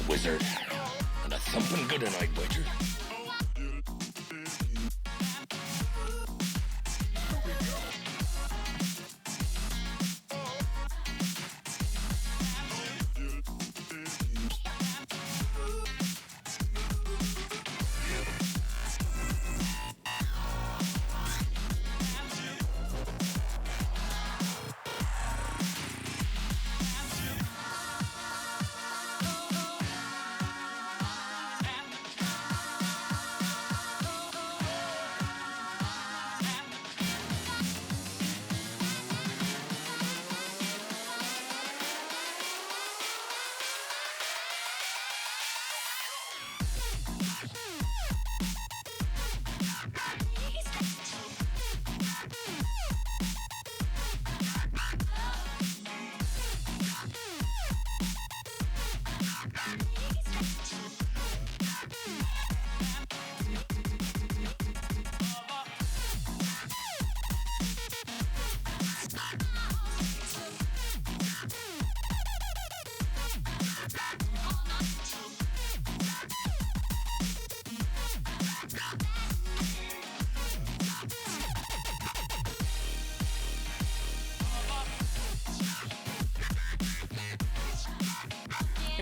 wizard. And a thumping good night, wager.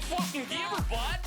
Fucking gamer, bud!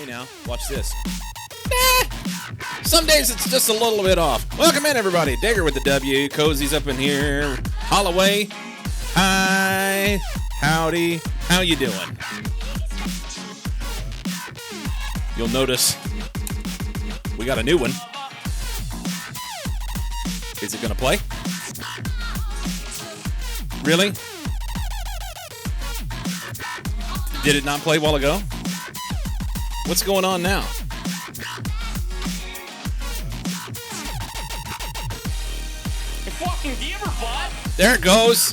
Hey now, watch this. Some days it's just a little bit off. Welcome in, everybody. Dagger with the W. Cozy's up in here. Holloway. Hi. Howdy. How you doing? You'll notice we got a new one. Is it going to play? Really? Did it not play a while ago? What's going on now? Fucking giver, bud. There it goes.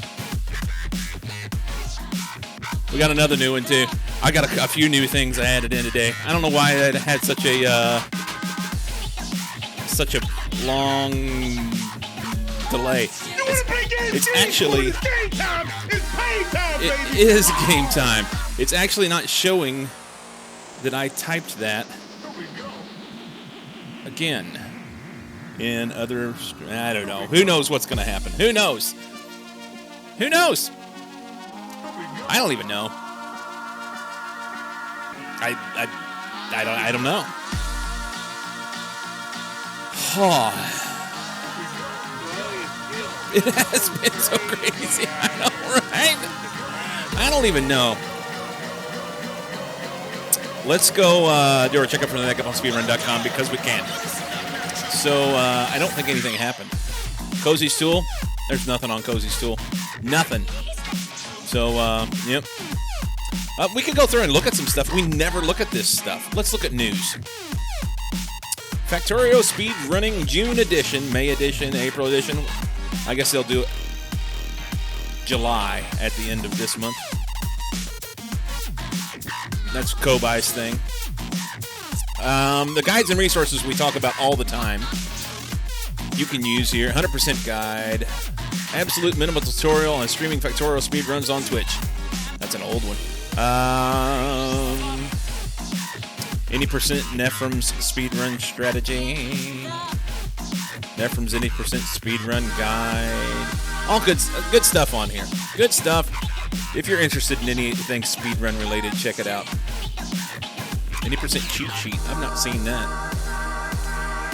We got another new one too. I got a few new things I added in today. I don't know why it had such a long delay. It's actually game time. It's pay time, baby. it is game time. It's actually not showing that I typed that again. In other, I don't know. Who knows what's going to happen? Who knows? Who knows? I don't even know. I don't know. Oh. It has been so crazy. I know, right? I don't even know. Let's go do our checkup from the neck up on speedrun.com because we can. So, I don't think anything happened. Cozy's Tool, there's nothing on Cozy's Tool. Nothing. So, yep. We can go through and look at some stuff. We never look at this stuff. Let's look at news. Factorio Speed Running June edition, May edition, April edition. I guess they'll do it July at the end of this month. That's Kobay's thing. The guides and resources we talk about all the time, you can use here. 100% guide, absolute minimal tutorial on streaming Factorio speedruns on Twitch. That's an old one. Any percent Nephrum's speedrun strategy. Nephrum's any percent speedrun guide. All good stuff on here. Good stuff. If you're interested in anything speedrun related, check it out. Any percent cheat sheet. I've not seen that.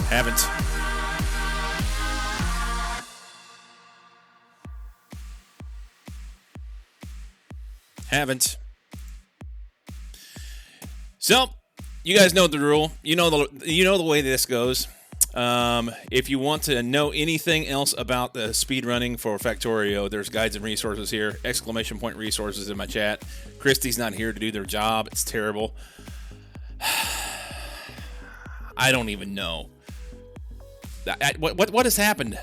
Haven't. So, you guys know the rule. You know the way this goes. If you want to know anything else about the speedrunning for Factorio, there's guides and resources here. Exclamation point resources in my chat. Christy's not here to do their job. It's terrible. I don't even know. What has happened?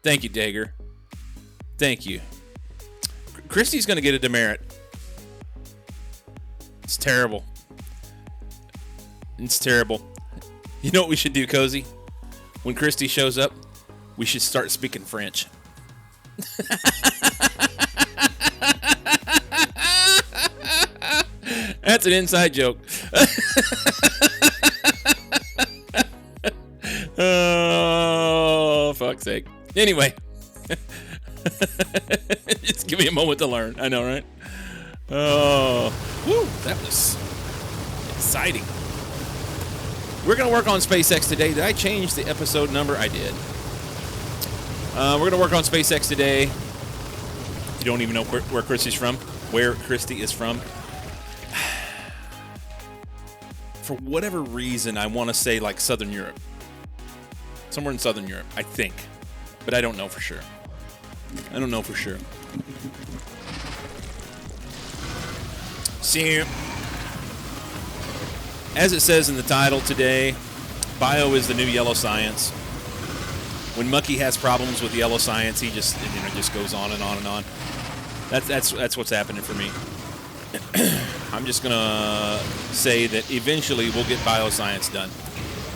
Thank you, Dagger. Thank you. Christy's going to get a demerit. It's terrible. It's terrible. You know what we should do, Cozy? When Christy shows up, we should start speaking French. That's an inside joke. Oh, fuck's sake. Anyway. Just give me a moment to learn. I know, right? Oh, woo, that was exciting. We're going to work on SpaceX today. Did I change the episode number? I did. We're going to work on SpaceX today. You don't even know where Christy's from? Where Christy is from? For whatever reason, I want to say like Southern Europe. Somewhere in Southern Europe, I think. But I don't know for sure. I don't know for sure. See, as it says in the title today, bio is the new yellow science. When Mucky has problems with yellow science, he just goes on and on and on. That's what's happening for me. I'm just gonna say that eventually we'll get bioscience done.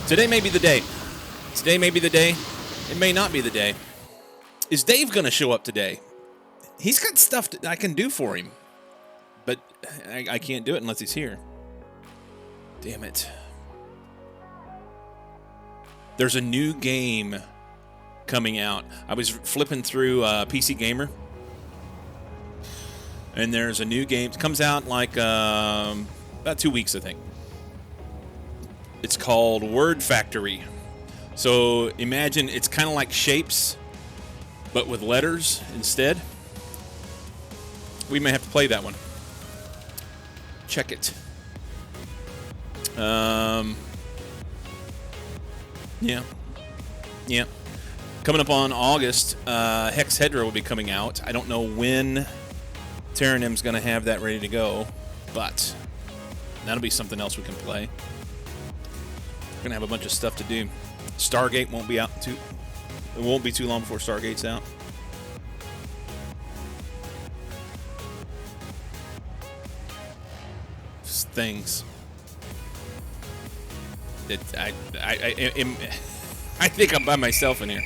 Today may be the day. Today may be the day. It may not be the day. Is Dave gonna show up today? He's got stuff that I can do for him, but I can't do it unless he's here. Damn it. There's a new game coming out. I was flipping through PC Gamer, and there's a new game. It comes out like about 2 weeks, I think. It's called Word Factory. So imagine it's kind of like Shapes, but with letters instead. We may have to play that one. Check it. Yeah. Coming up on August, Hex Hedra will be coming out. I don't know when Terranim's going to have that ready to go, but that'll be something else we can play. We're going to have a bunch of stuff to do. Stargate won't be out too. It won't be too long before Stargate's out. Just things that I think I'm by myself in here.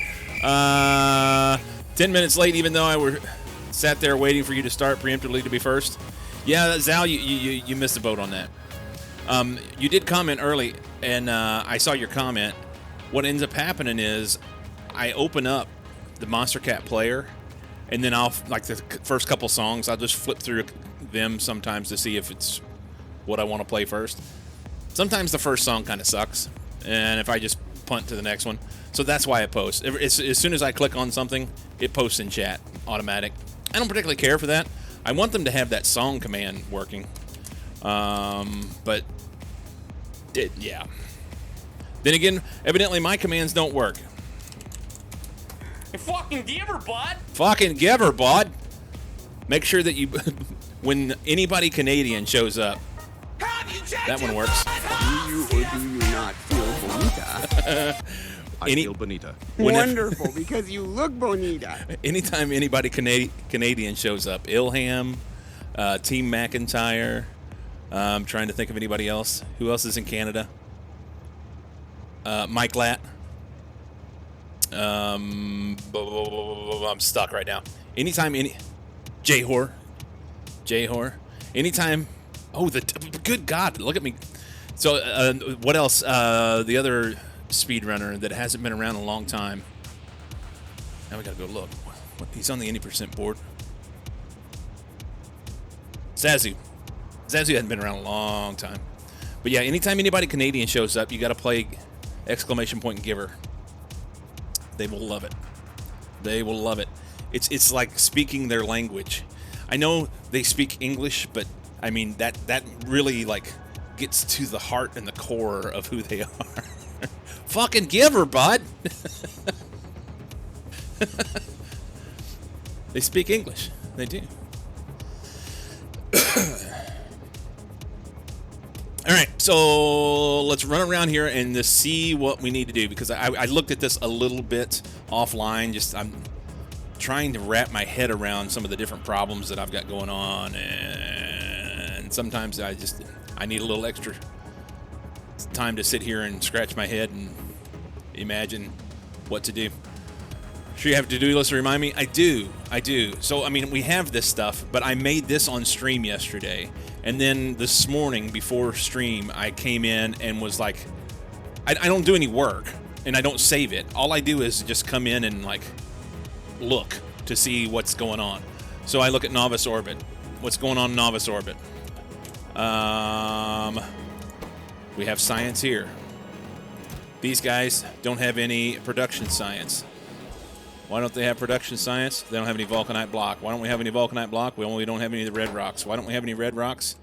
10 minutes late, even though I sat there waiting for you to start preemptively to be first. Yeah, Zal, you missed the boat on that. You did comment early, and I saw your comment. What ends up happening is I open up the Monster Cat player, and then I'll, like the first couple songs, I'll just flip through them sometimes to see if it's what I want to play first. Sometimes the first song kind of sucks, and if I just punt to the next one. So that's why I post. As soon as I click on something, it posts in chat, automatic. I don't particularly care for that. I want them to have that song command working. But, yeah. Then again, evidently my commands don't work. Hey, fucking give her, bud. Fucking give her, bud. Make sure that you, when anybody Canadian shows up, that one works. Do you or do you not feel bonita? I feel bonita. Wonderful, because you look bonita. Anytime anybody Canadian shows up, Ilham, Team McIntyre, I'm trying to think of anybody else. Who else is in Canada? Mike Latt. I'm stuck right now. Anytime J-Whore. Anytime. Oh, good God, look at me. So, what else? The other speedrunner that hasn't been around a long time. Now we gotta go look. He's on the 80% board. Zazu. Zazu hasn't been around a long time. But yeah, anytime anybody Canadian shows up, you gotta play exclamation point giver. They will love it. They will love it. It's like speaking their language. I know they speak English, but I mean that really like gets to the heart and the core of who they are. Fucking give her, bud. They speak English. They do. All right, so let's run around here and just see what we need to do, because I looked at this a little bit offline. Just I'm trying to wrap my head around some of the different problems that I've got going on, and sometimes I need a little extra time to sit here and scratch my head and imagine what to do. Sure you have a to-do list to remind me? I do. So, I mean, we have this stuff, but I made this on stream yesterday. And then this morning before stream, I came in and was like, I don't do any work, and I don't save it. All I do is just come in and, like, look to see what's going on. So I look at Novice Orbit. What's going on in Novice Orbit? We have science here. These guys don't have any production science. Why don't they have production science? They don't have any vulcanite block. Why don't we have any vulcanite block? We don't have any of the red rocks. Why don't we have any red rocks?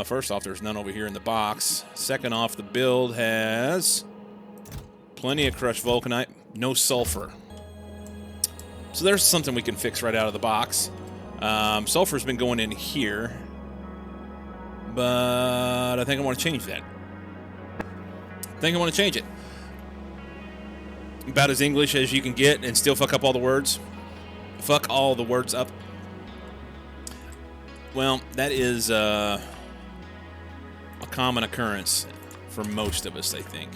First off, there's none over here in the box. Second off, the build has plenty of crushed vulcanite, no sulfur. So there's something we can fix right out of the box. Sulfur's been going in here, but I think I want to change that. I want to change it. About as English as you can get and still fuck up all the words. Fuck all the words up. Well, that is a common occurrence for most of us, I think.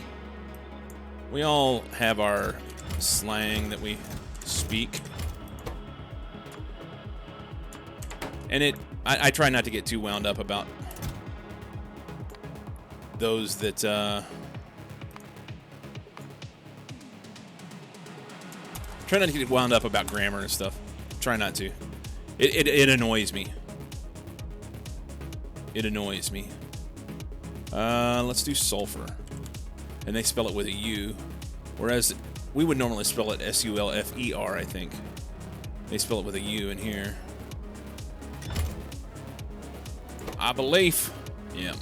We all have our slang that we speak. And I try not to get too wound up about those that try not to get wound up about grammar and stuff. Try not to. It annoys me. It annoys me. Let's do sulfur. and they spell it with a U, whereas we would normally spell it S-U-L-F-E-R, I think. They spell it with a U in here. I believe. Yeah.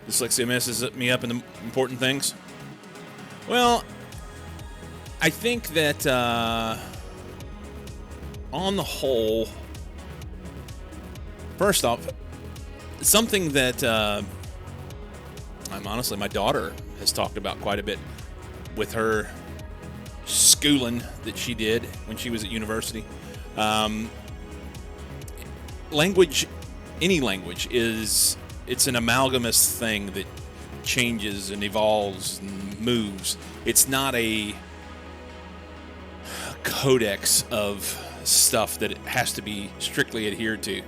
Dyslexia messes me up in the important things. Well, I think that on the whole, first off, something that honestly, my daughter has talked about quite a bit with her schooling that she did when she was at university. Language, any language, it's an amalgamous thing that changes and evolves and moves. It's not a codex of stuff that it has to be strictly adhered to.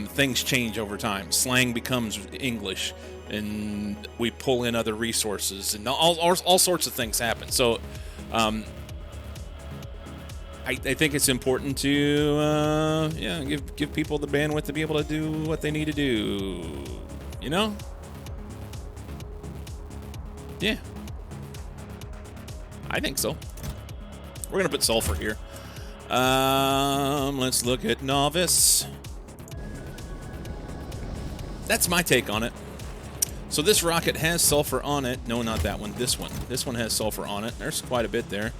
Things change over time. Slang becomes English, and we pull in other resources, and all sorts of things happen. So I think it's important to give people the bandwidth to be able to do what they need to do. You know? Yeah. I think so. We're going to put sulfur here. Let's look at novice. That's my take on it. So this rocket has sulfur on it. No, not that one. This one. This one has sulfur on it. There's quite a bit there.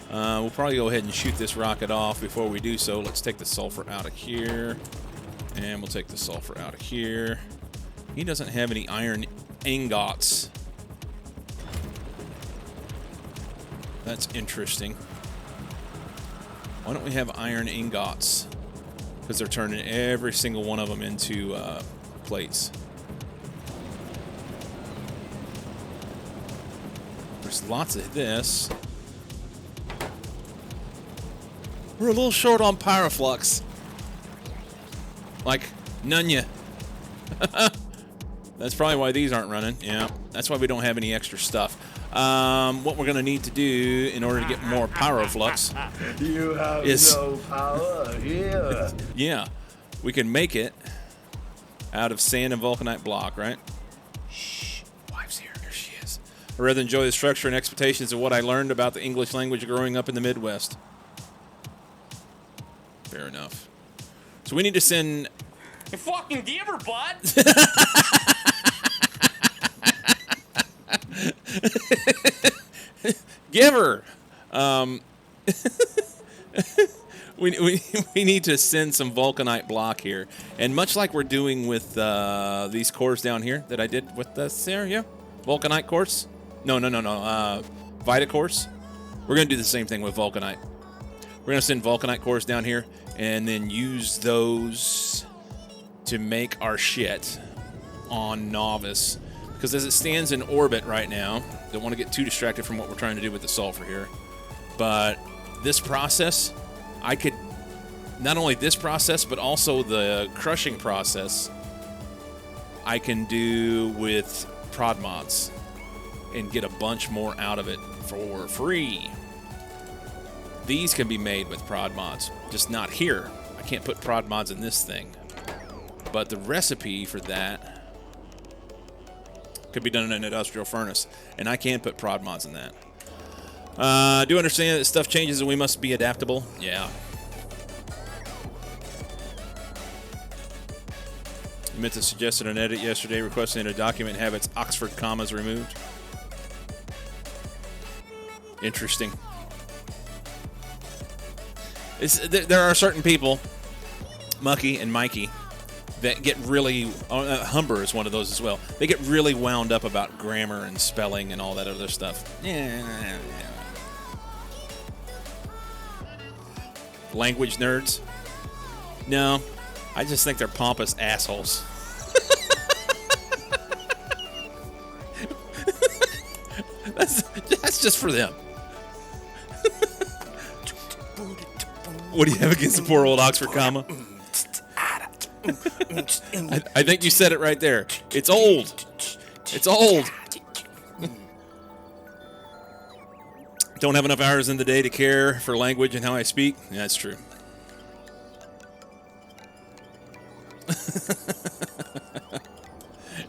We'll probably go ahead and shoot this rocket off. Before we do so, let's take the sulfur out of here. And we'll take the sulfur out of here. He doesn't have any iron ingots. That's interesting. Why don't we have iron ingots? Because they're turning every single one of them into plates. There's lots of this. We're a little short on pyroflux. Like, none ya. That's probably why these aren't running. Yeah, that's why we don't have any extra stuff. What we're going to need to do in order to get more pyroflux You have no power here. Yeah, we can make it out of sand and vulcanite block, right? Shh, wife's here. There she is. I rather enjoy the structure and expectations of what I learned about the English language growing up in the Midwest. Fair enough. So we need to send... You fucking give her, bud! Give her! We need to send some vulcanite block here. And much like we're doing with these cores down here that I did with this here, yeah? Vulcanite cores? No. Vita cores? We're going to do the same thing with vulcanite. We're going to send vulcanite cores down here and then use those to make our shit on Novice. Because as it stands in orbit right now, don't want to get too distracted from what we're trying to do with the sulfur here. But this process, I could, not only this process, but also the crushing process, I can do with prod mods and get a bunch more out of it for free. These can be made with prod mods, just not here. I can't put prod mods in this thing. But the recipe for that could be done in an industrial furnace, and I can put prod mods in that. I do understand that stuff changes and we must be adaptable. Yeah. You meant to suggest an edit yesterday requesting a document have its Oxford commas removed. Interesting. There are certain people, Mucky and Mikey, that get really... Humber is one of those as well. They get really wound up about grammar and spelling and all that other stuff. Yeah. Language nerds? No. I just think they're pompous assholes. That's just for them. What do you have against the poor old Oxford comma? I think you said it right there. It's old. It's old. Don't have enough hours in the day to care for language and how I speak. Yeah, that's true.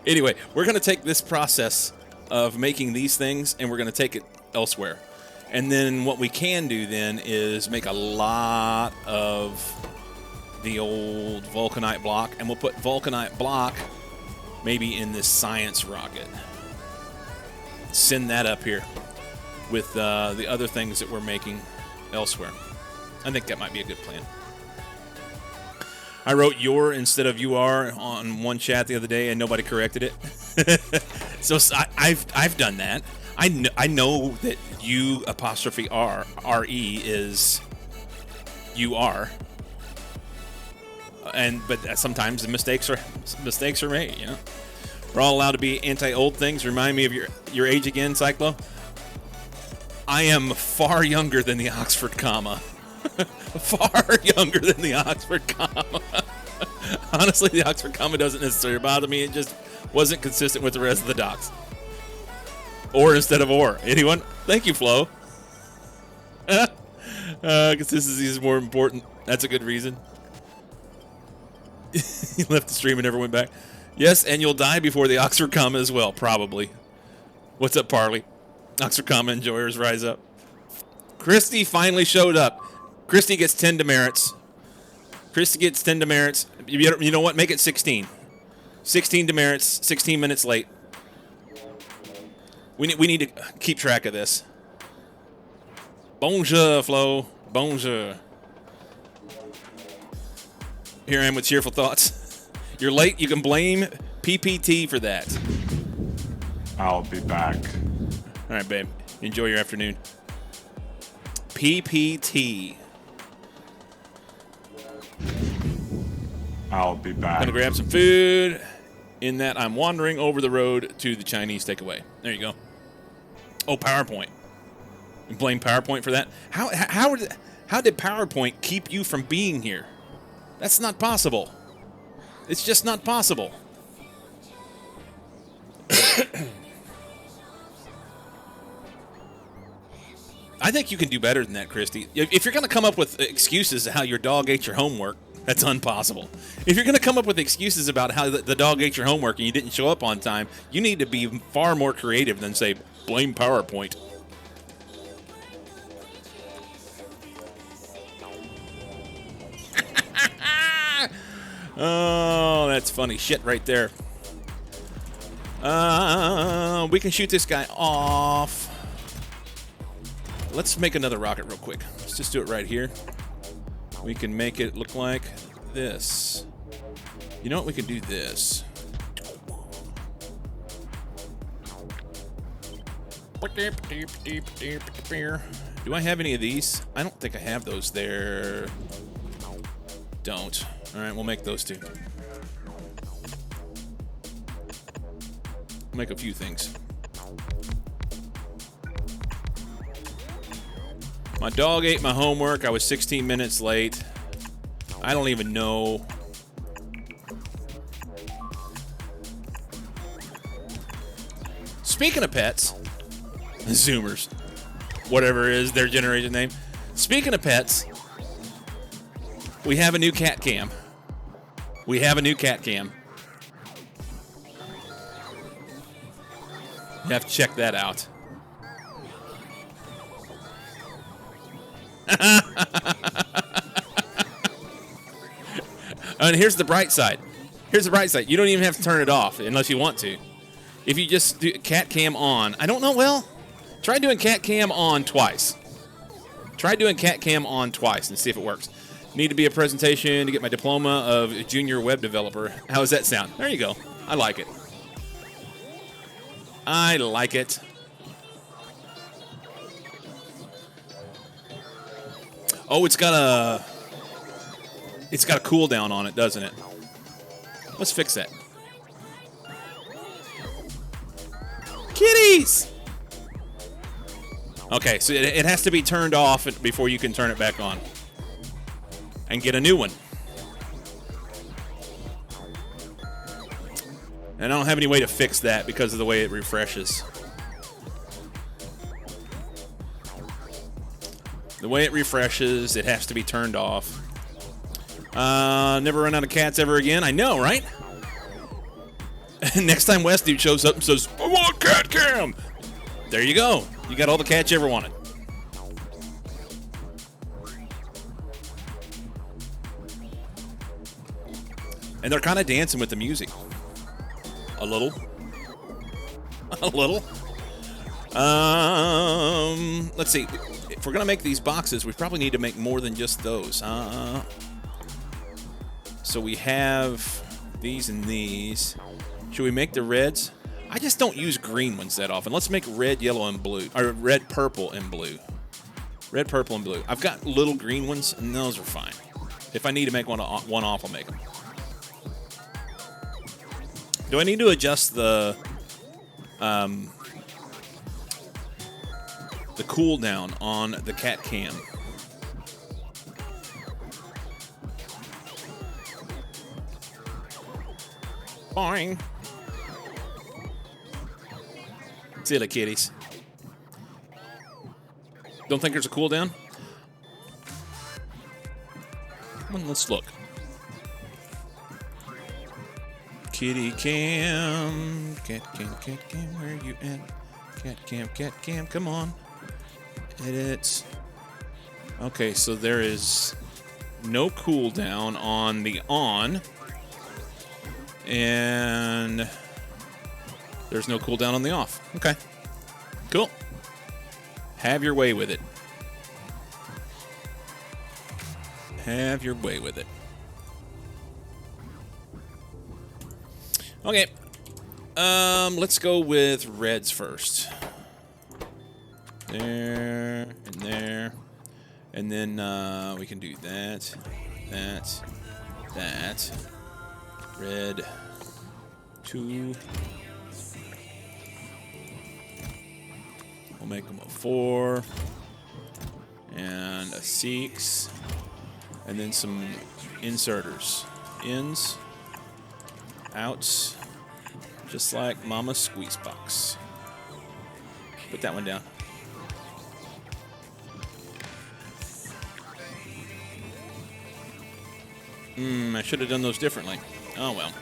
Anyway, we're going to take this process of making these things and we're going to take it elsewhere. And then what we can do then is make a lot of the old vulcanite block, and we'll put vulcanite block maybe in this science rocket. Send that up here with the other things that we're making elsewhere. I think that might be a good plan. I wrote your instead of you are on one chat the other day, and nobody corrected it. So I've done that. I know that you apostrophe R R-E is you are, but sometimes the mistakes are made. You know, we're all allowed to be anti-old things. Remind me of your age again, Cyclo. I am far younger than the Oxford comma. Far younger than the Oxford comma. Honestly, the Oxford comma doesn't necessarily bother me. It just wasn't consistent with the rest of the docs. Or instead of or. Anyone? Thank you, Flo. Consistency is more important. That's a good reason. He left the stream and never went back. Yes, and you'll die before the Oxford comma as well, probably. What's up, Parley? Oxford comma enjoyers, rise up. Christy finally showed up. Christy gets 10 demerits. Christy gets 10 demerits. You know what? Make it 16. 16 demerits, 16 minutes late. We need to keep track of this. Bonjour, Flo. Bonjour. Here I am with cheerful thoughts. You're late. You can blame PPT for that. I'll be back. All right, babe. Enjoy your afternoon. PPT. I'll be back. Gonna grab some food. In that, I'm wandering over the road to the Chinese takeaway. There you go. Oh, PowerPoint. You blame PowerPoint for that? How did PowerPoint keep you from being here? That's not possible. It's just not possible. I think you can do better than that, Christy. If you're going to come up with excuses how your dog ate your homework, that's impossible. If you're going to come up with excuses about how the dog ate your homework and you didn't show up on time, you need to be far more creative than say, blame PowerPoint. Oh, that's funny shit right there. We can shoot this guy off. Let's make another rocket real quick. Let's just do it right here. We can make it look like this. You know what? We can do this. Do I have any of these? I don't think I have those there. Don't. All right, we'll make those two. We'll make a few things. My dog ate my homework. I was 16 minutes late. I don't even know. Speaking of pets, Zoomers, whatever is their generation name. Speaking of pets, we have a new cat cam. We have a new cat cam. You have to check that out. And here's the bright side. Here's the bright side. You don't even have to turn it off unless you want to. If you just do cat cam on, I don't know. Well, try doing cat cam on twice. Try doing cat cam on twice and see if it works. Need to be a presentation to get my diploma of junior web developer. How does that sound? There you go. I like it. I like it. Oh, it's got a cooldown on it, doesn't it? Let's fix that. Kitties! Okay, so it has to be turned off before you can turn it back on. And get a new one. And I don't have any way to fix that because of the way it refreshes. The way it refreshes, it has to be turned off. Never run out of cats ever again. I know, right? Next time West Dude shows up and says, I want cat cam. There you go. You got all the cats you ever wanted. And they're kind of dancing with the music. A little. A little. Let's see. If we're going to make these boxes, we probably need to make more than just those. So we have these and these. Should we make the reds? I just don't use green ones that often. Let's make red, yellow, and blue. Or red, purple, and blue. Red, purple, and blue. I've got little green ones, and those are fine. If I need to make one off, I'll make them. Do I need to adjust the cooldown on the cat cam? Boing. Silly kitties. Don't think there's a cooldown? Come on, let's look. Kitty cam. Cat cam, where you at? Cat cam, come on. Edit. Okay, so there is no cooldown on the on. And there's no cooldown on the off. Okay. Cool. Have your way with it. Have your way with it. Okay. Let's go with reds first. There and there. And then we can do that. Red. 2. We'll make them a 4. And a 6. And then some inserters. Ins. Outs. Just like Mama's squeeze box. Put that one down. I should have done those differently. Oh well.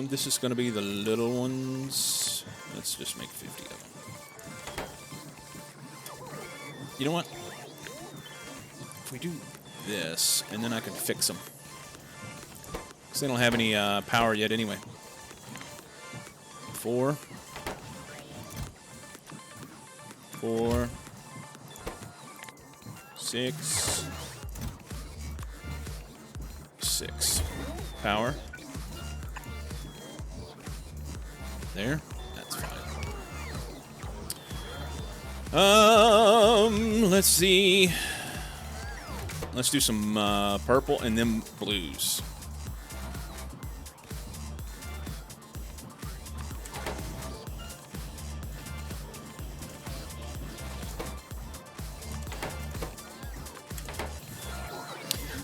This is going to be the little ones. Let's just make 50 of them. You know what? If we do this, and then I can fix them. Because they don't have any power yet anyway. 4. 4. 6. 6. Power. There. That's fine. Let's see. Let's do some purple and then blues.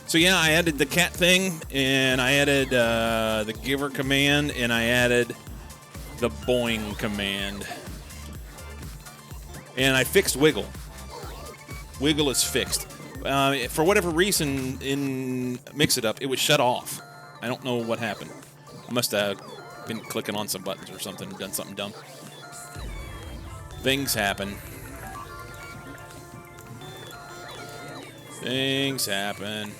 So yeah, I added the cat thing, and I added the giver command, and I added the boing command. And I fixed wiggle. Wiggle is fixed. For whatever reason, in Mix It Up, it was shut off. I don't know what happened. I must have been clicking on some buttons or something, done something dumb. Things happen. Things happen.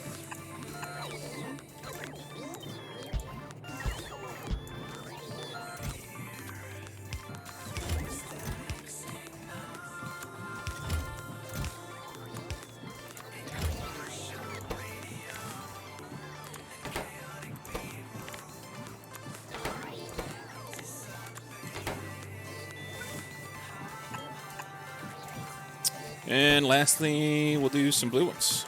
And lastly, we'll do some blue ones.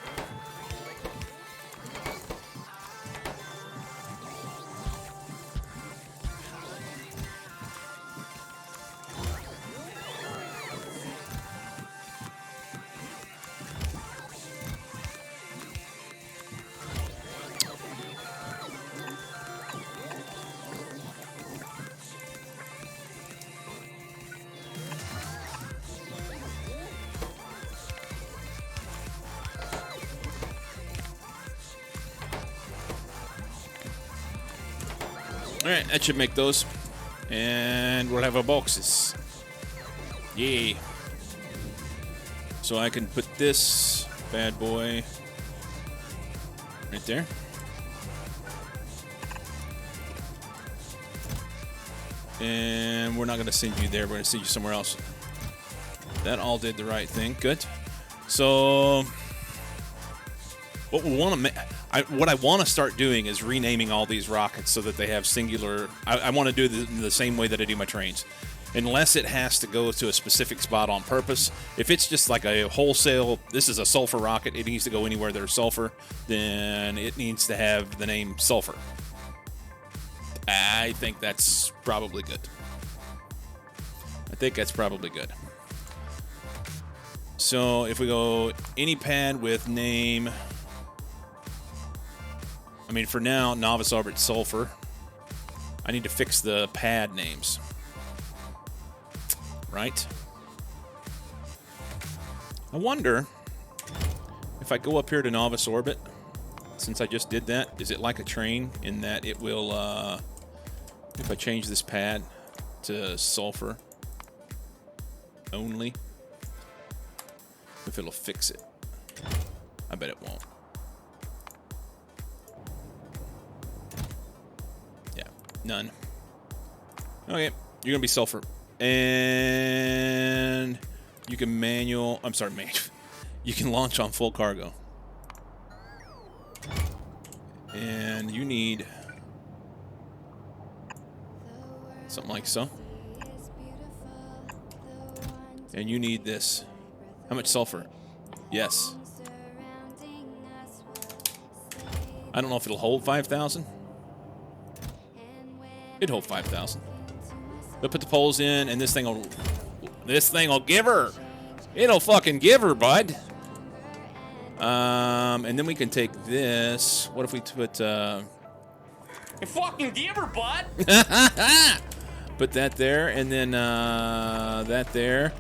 All right, that should make those. And we'll have our boxes. Yay. So I can put this bad boy right there. And we're not going to send you there. We're going to send you somewhere else. That all did the right thing. Good. So what we want to what I want to start doing is renaming all these rockets so that they have singular. I want to do the same way that I do my trains. Unless it has to go to a specific spot on purpose. If it's just like a wholesale, this is a sulfur rocket, it needs to go anywhere there's sulfur, then it needs to have the name sulfur. I think that's probably good. I think that's probably good. So if we go any pad with name, I mean for now, Novice Orbit Sulfur. I need to fix the pad names. Right? I wonder if I go up here to Novice Orbit, since I just did that, is it like a train in that it will, if I change this pad to sulfur only, if it'll fix it. I bet it won't. Yeah, none. Okay, you're going to be sulfur. And you can you can launch on full cargo. And you need something like so. And you need this. How much sulfur? Yes. I don't know if it'll hold 5,000. It'd hold 5,000. They'll put the poles in, and this thing will give her. It'll fucking give her, bud. And then we can take this. What if we put, It fucking give her, bud. put that there, and then that there,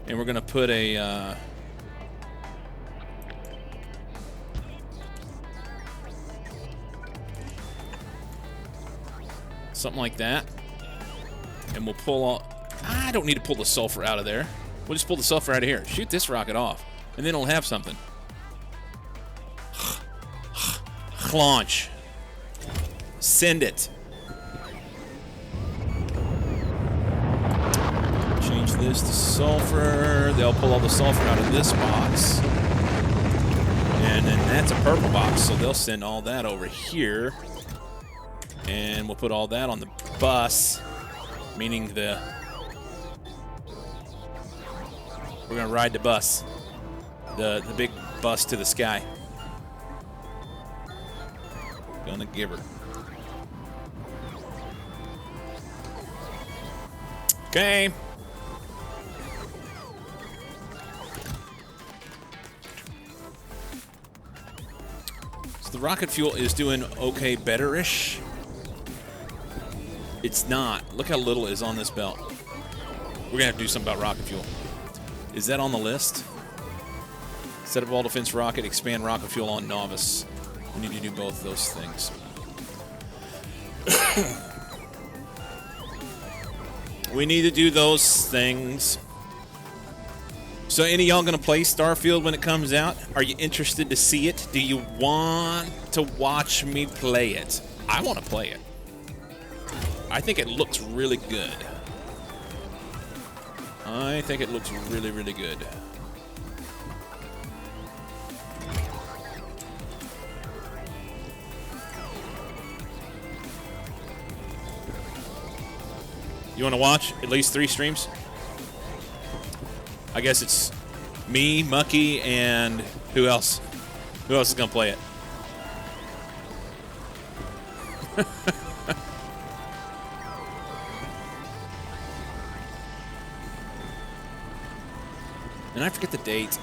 and we're gonna put a. Something like that. And we'll pull all. I don't need to pull the sulfur out of there. We'll just pull the sulfur out of here. Shoot this rocket off. And then it'll have something. Launch. Send it. Change this to sulfur. They'll pull all the sulfur out of this box. And then that's a purple box. So they'll send all that over here. And we'll put all that on the bus. Meaning we're gonna ride the bus, the big bus to the sky. Gonna give her. Okay. So the rocket fuel is doing okay, better-ish. It's not. Look how little is on this belt. We're going to have to do something about rocket fuel. Is that on the list? Set up all defense rocket, expand rocket fuel on Novice. We need to do both those things. We need to do those things. So any of y'all going to play Starfield when it comes out? Are you interested to see it? Do you want to watch me play it? I want to play it. I think it looks really good. I think it looks really, really good. You want to watch at least 3 streams? I guess it's me, Mucky, and who else? Who else is going to play it? And I forget the date.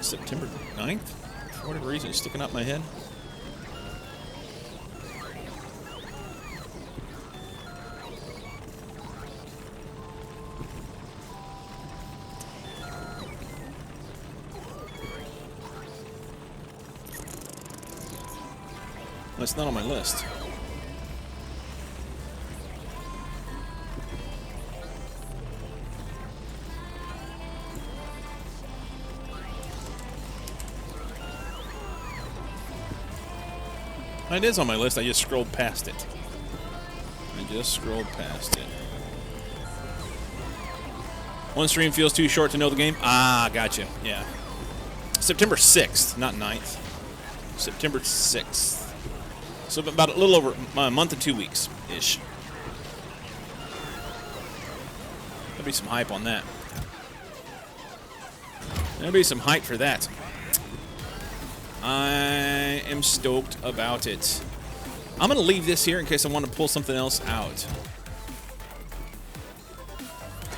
September 9th? For whatever reason, it's sticking out my head. That's not on my list. It is on my list. I just scrolled past it. One stream feels too short to know the game. Ah, gotcha. Yeah. September 6th, not 9th. September 6th. So about a little over a month and 2 weeks-ish. There'll be some hype on that. There'll be some hype for that. I am stoked about it. I'm going to leave this here in case I want to pull something else out.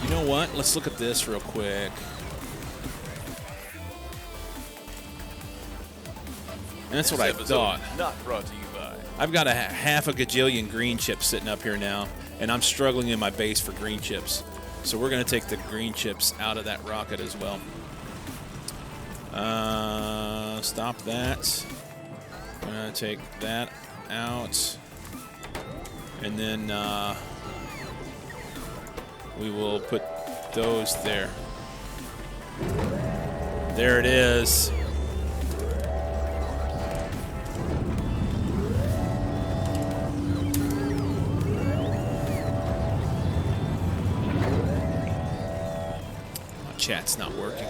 You know what? Let's look at this real quick. And that's what I thought. Not brought to you by. I've got a half a gajillion green chips sitting up here now, and I'm struggling in my base for green chips. So we're going to take the green chips out of that rocket as well. Stop that. I'm going to take that out. And then we will put those there. There it is. My chat's not working.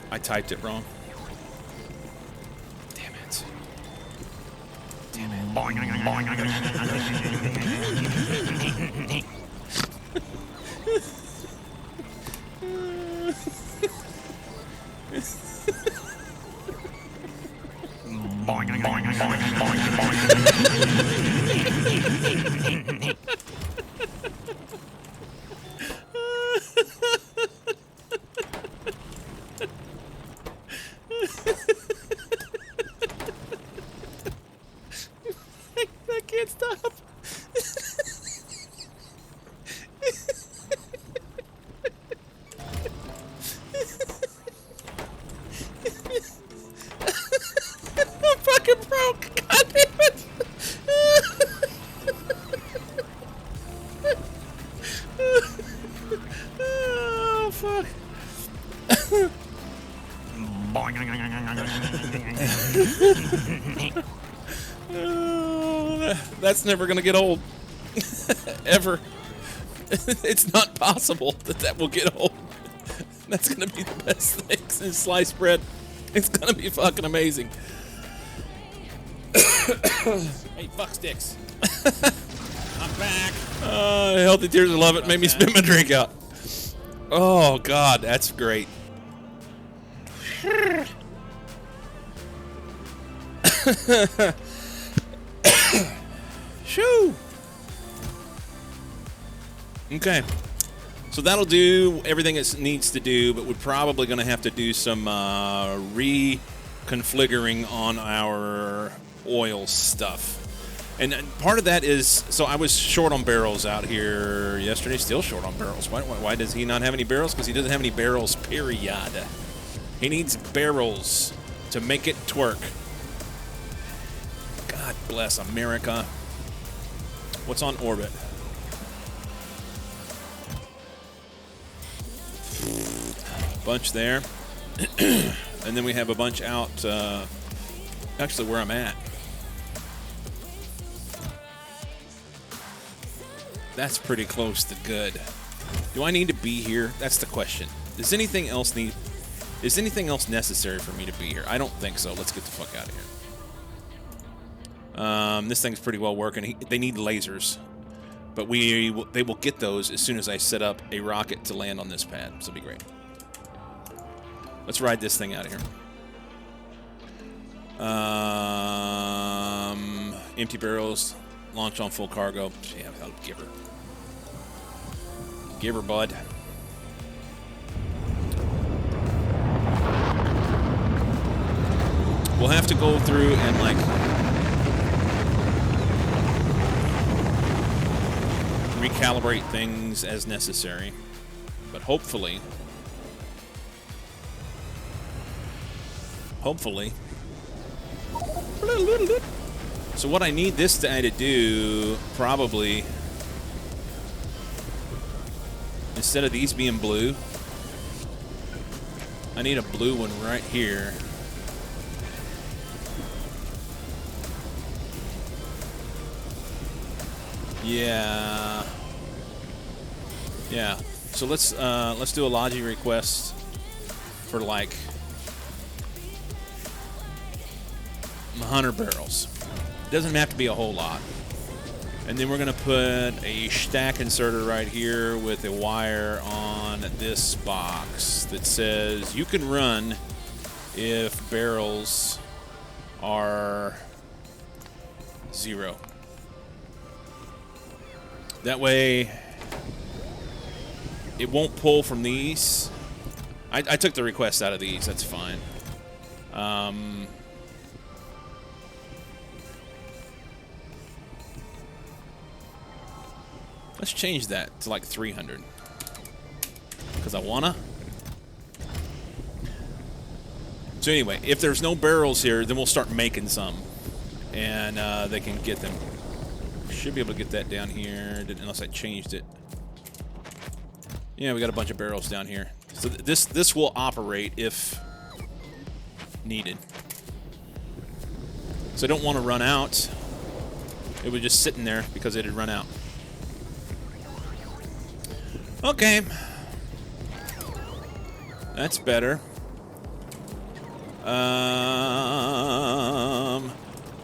I typed it wrong. Damn it. Damn it. I can't stop. I'm fucking broke. God damn it. Oh, fuck. That's never going to get old. Ever. It's not possible that that will get old. That's going to be the best thing since sliced bread. It's going to be fucking amazing. Hey, fuck sticks. I'm back. Healthy Tears of Love It made me spit my drink out. Oh, God, that's great. Shoo. Okay. So that'll do everything it needs to do, but we're probably going to have to do some reconfiguring on our oil stuff. And part of that is, so I was short on barrels out here yesterday, still short on barrels. Why does he not have any barrels? Because he doesn't have any barrels, period. He needs barrels to make it twerk. God bless America. What's on orbit? Bunch there. And then we have a bunch out, actually where I'm at. That's pretty close to good. Do I need to be here? That's the question. Is anything else necessary for me to be here? I don't think so. Let's get the fuck out of here. This thing's pretty well working. They need lasers, but they will get those as soon as I set up a rocket to land on this pad. So it'll be great. Let's ride this thing out of here. Empty barrels, launch on full cargo. Yeah, I'll give her. Give her, bud. We'll have to go through and, like, recalibrate things as necessary. But hopefully, So what I need this guy to do, probably, instead of these being blue, I need a blue one right here. Yeah. Yeah. So let's do a logi request for like 100 barrels. It doesn't have to be a whole lot. And then we're gonna put a stack inserter right here with a wire on this box that says you can run if barrels are 0. That way it won't pull from these. I took the request out of these, that's fine. Let's change that to like 300. Because I wanna. So anyway, if there's no barrels here, then we'll start making some. And they can get them. Should be able to get that down here, unless I changed it. Yeah, we got a bunch of barrels down here. So this will operate if needed. So I don't want to run out. It was just sitting there because it had run out. Okay. That's better.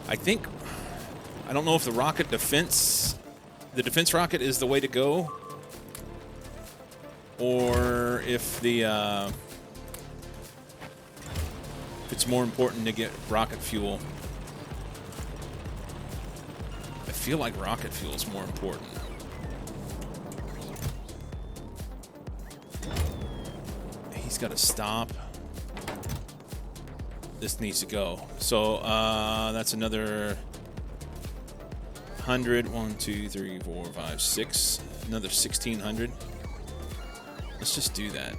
I think, I don't know if the rocket defense, the defense rocket is the way to go, or if the, if it's more important to get rocket fuel. I feel like rocket fuel is more important. He's got to stop. This needs to go. So that's another 100. 1, 2, 3, 4, 5, 6. Another 1,600. Let's just do that.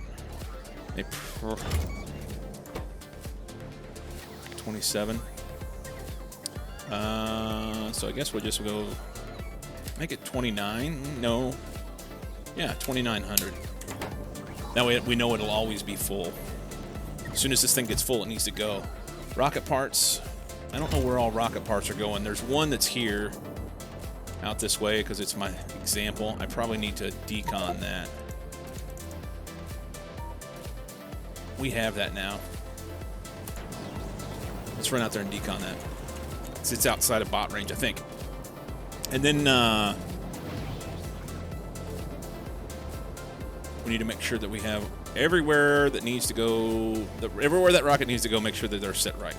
27. So I guess we'll just go make it 29. No. Yeah, 2,900. That way we know it'll always be full. As soon as this thing gets full, it needs to go. Rocket parts. I don't know where all rocket parts are going. There's one that's here, out this way, because it's my example. I probably need to decon that. We have that now. Let's run out there and decon that. It's outside of bot range, I think. And then we need to make sure that we have everywhere that needs to go, everywhere that rocket needs to go, make sure that they're set right.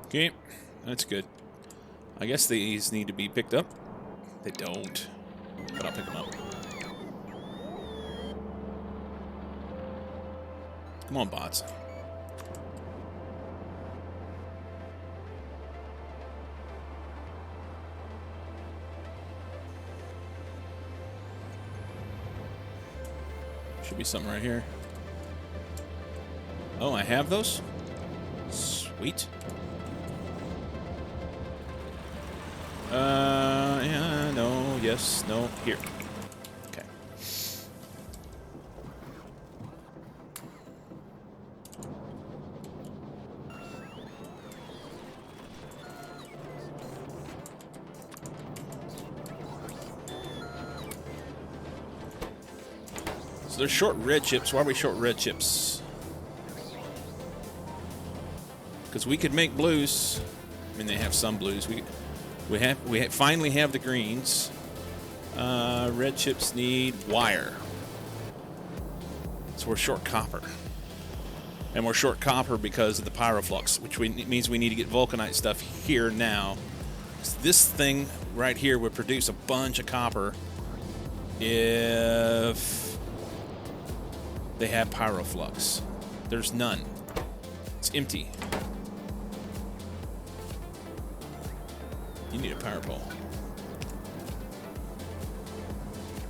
Okay, that's good. I guess these need to be picked up. They don't, but I'll pick them up. Come on, bots. Should be something right here. Oh, I have those? Sweet. Yeah, no, yes, no, here. Okay. So they're short red chips. Why are we short red chips? Because we could make blues. I mean, they have some blues. We finally have the greens. Red chips need wire. So we're short copper. And we're short copper because of the pyroflux, which means we need to get vulcanite stuff here now. So this thing right here would produce a bunch of copper if they have pyroflux. There's none. It's empty. You need a power pole.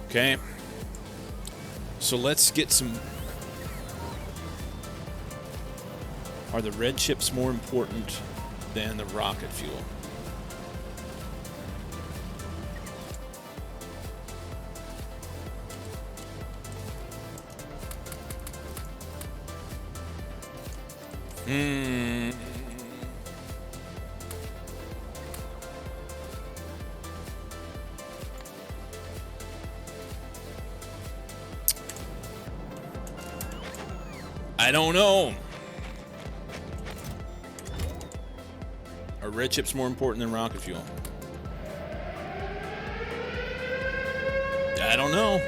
Okay. So let's get some... Are the red chips more important than the rocket fuel? I don't know. Are red chips more important than rocket fuel? I don't know.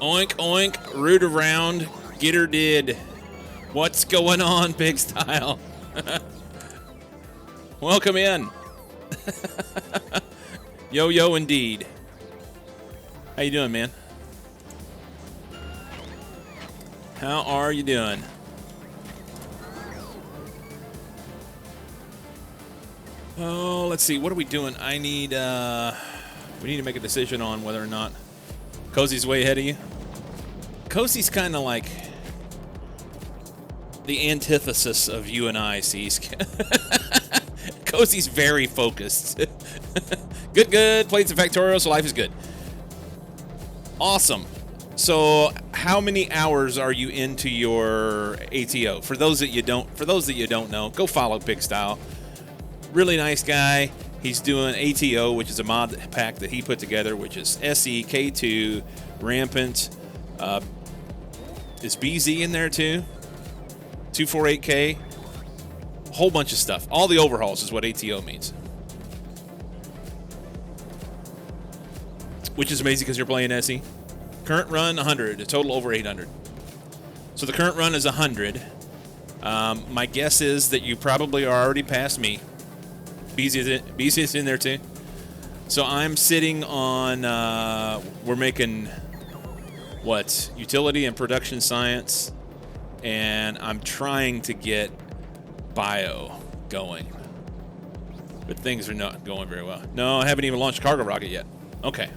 Oink, oink, root around, get her did. What's going on, Big Style? Welcome in. Yo, yo, indeed. How you doing, man? How are you doing? Oh, let's see. What are we doing? I need, we need to make a decision on whether or not Cozy's way ahead of you. Cozy's kind of like the antithesis of you and I, Seesk. Cozy's very focused. Good, good. Played some Factorio, so life is good. Awesome. So, how many hours are you into your ATO? For those that you don't know, go follow Big Style. Really nice guy. He's doing ATO, which is a mod pack that he put together, which is SE, K2, Rampant. Is BZ in there too? 248K. A whole bunch of stuff. All the overhauls is what ATO means. Which is amazing because you're playing SE. Current run, 100. A total over 800. So the current run is 100. My guess is that you probably are already past me. BZ is in there too. So I'm sitting on, we're making, what, utility and production science. And I'm trying to get bio going. But things are not going very well. No, I haven't even launched a cargo rocket yet. Okay.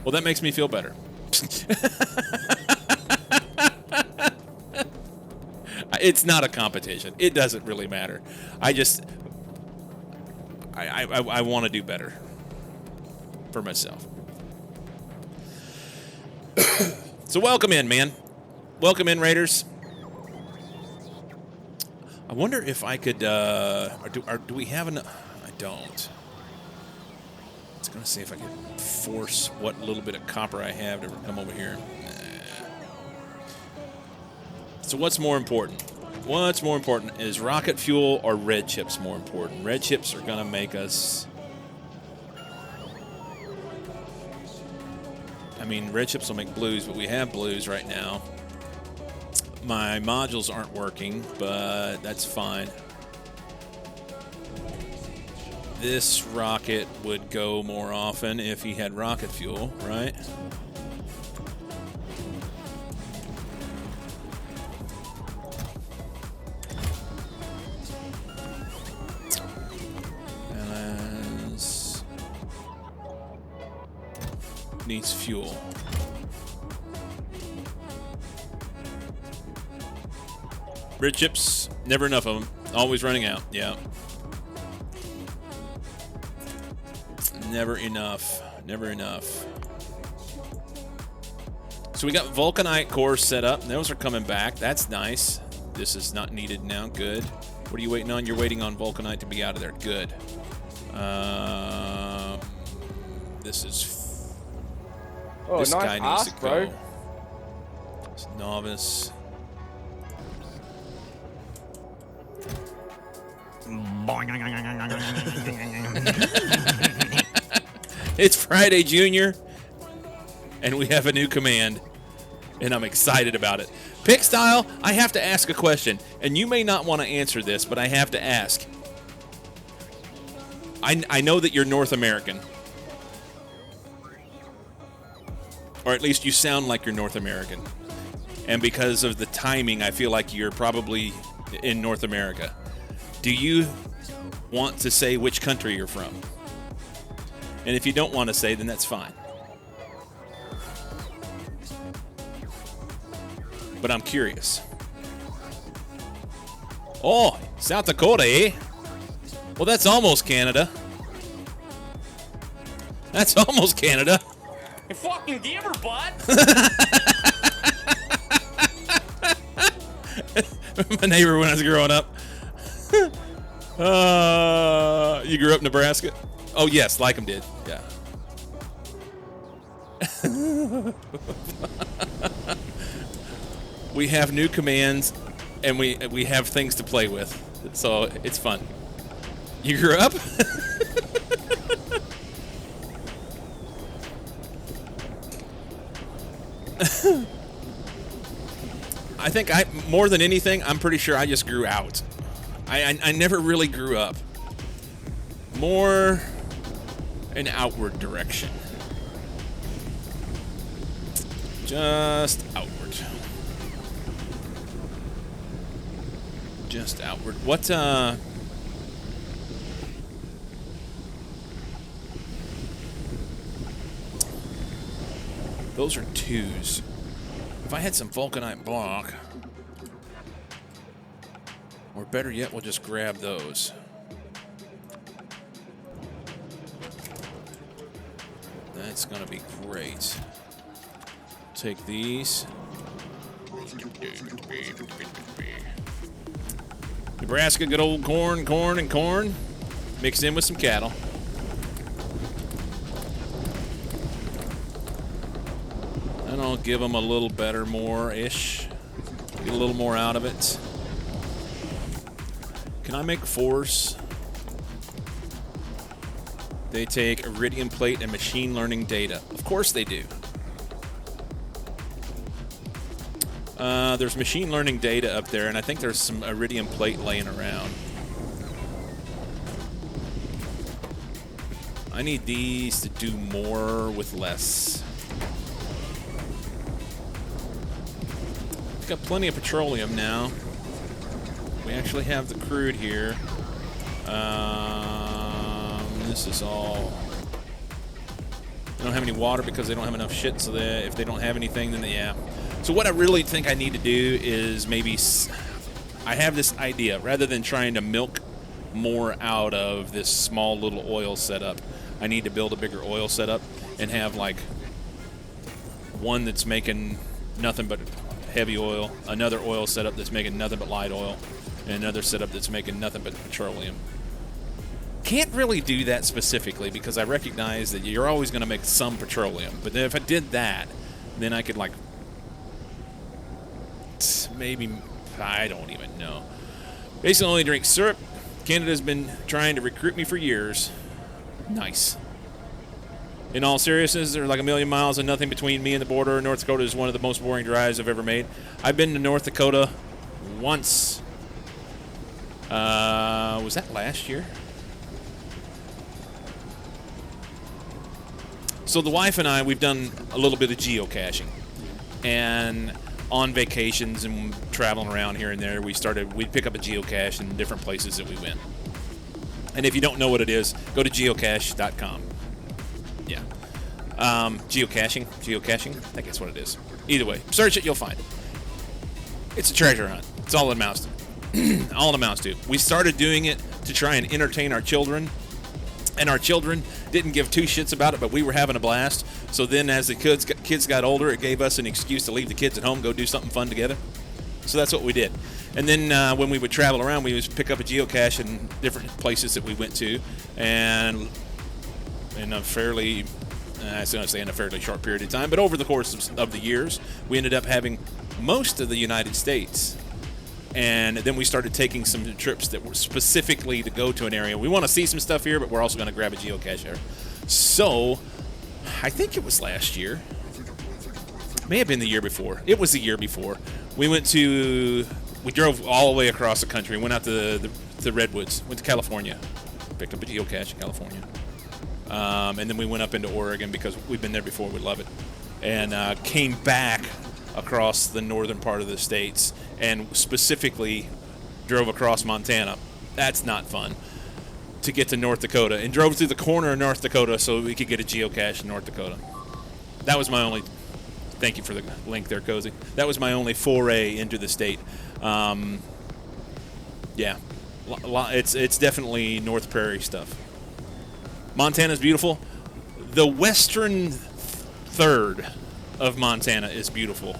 Well, that makes me feel better. It's not a competition. It doesn't really matter. I want to do better for myself. So welcome in, man. Welcome in, Raiders. I wonder if I could, do we have enough? I don't. I was going to see if I could force what little bit of copper I have to come over here. So what's more important? What's more important? Is rocket fuel or red chips more important? Red chips are going to make us... I mean, red chips will make blues, but we have blues right now. My modules aren't working, but that's fine. This rocket would go more often if he had rocket fuel, right? Needs fuel. Red chips, never enough of them. Always running out. Yeah. Never enough. Never enough. So we got vulcanite cores set up. Those are coming back. That's nice. This is not needed now. Good. What are you waiting on? You're waiting on vulcanite to be out of there. Good. This is... Oh, this nice guy needs ass, to bro. go. It's novice. It's Friday, Junior, and we have a new command, and I'm excited about it. Pick Style, I have to ask a question, and you may not want to answer this, but I have to ask. I know that you're North American. Or at least you sound like you're North American. And because of the timing, I feel like you're probably in North America. Do you want to say which country you're from? And if you don't want to say, then that's fine. But I'm curious. Oh, South Dakota, eh? Well, that's almost Canada. That's almost Canada. You fucking gamer butt. My neighbor when I was growing up. You grew up in Nebraska? Oh, yes, like him did. Yeah. We have new commands, and we have things to play with, so it's fun. You grew up? I think more than anything, I'm pretty sure I just grew out. I never really grew up. More an outward direction. Just outward. Just outward. What, those are 2s. If I had some vulcanite block, or better yet, we'll just grab those. That's gonna be great. Take these. Nebraska, good old corn, and corn, mixed in with some cattle. And I'll give them a little better, more-ish. Get a little more out of it. Can I make 4s? They take iridium plate and machine learning data. Of course they do. There's machine learning data up there, and I think there's some iridium plate laying around. I need these to do more with less. We've got plenty of petroleum now. We actually have the crude here. This is all... They don't have any water because they don't have enough shit, so that if they don't have anything, then they, yeah. So what I really think I need to do is maybe... I have this idea. Rather than trying to milk more out of this small little oil setup, I need to build a bigger oil setup and have, like, one that's making nothing but heavy oil, another oil setup that's making nothing but light oil, and another setup that's making nothing but petroleum. Can't really do that specifically because I recognize that you're always going to make some petroleum. But then if I did that, then I could, like, maybe, I don't even know. Basically only drink syrup. Canada's been trying to recruit me for years. Nice. In all seriousness, there's like a million miles and nothing between me and the border. North Dakota is one of the most boring drives I've ever made. I've been to North Dakota once. Was that last year? So the wife and I, we've done a little bit of geocaching. And on vacations and traveling around here and there, we'd pick up a geocache in different places that we went. And if you don't know what it is, go to geocache.com. Yeah. Geocaching, I think that's what it is. Either way, search it, you'll find it. It's a treasure hunt. It's all it amounts to. All it amounts to. We started doing it to try and entertain our children. And our children didn't give two shits about it, but we were having a blast. So then as the kids got older, it gave us an excuse to leave the kids at home, go do something fun together. So that's what we did. And then when we would travel around, we would pick up a geocache in different places that we went to. And in a fairly, I was going to say in a fairly short period of time, but over the course of the years, we ended up having most of the United States. And then we started taking some trips that were specifically to go to an area. We want to see some stuff here, but we're also going to grab a geocache here. So, I think it was last year. May have been the year before. It was the year before. We drove all the way across the country. Went out to the Redwoods. Went to California. Picked up a geocache in California. And then we went up into Oregon because we've been there before. We love it. and came back across the northern part of the states and specifically drove across Montana. That's not fun. To get to North Dakota, and drove through the corner of North Dakota so we could get a geocache in North Dakota. That was my only, thank you for the link there, Cozy. That was my only foray into the state. Yeah, it's definitely North Prairie stuff. Montana's beautiful. The western third of Montana is beautiful.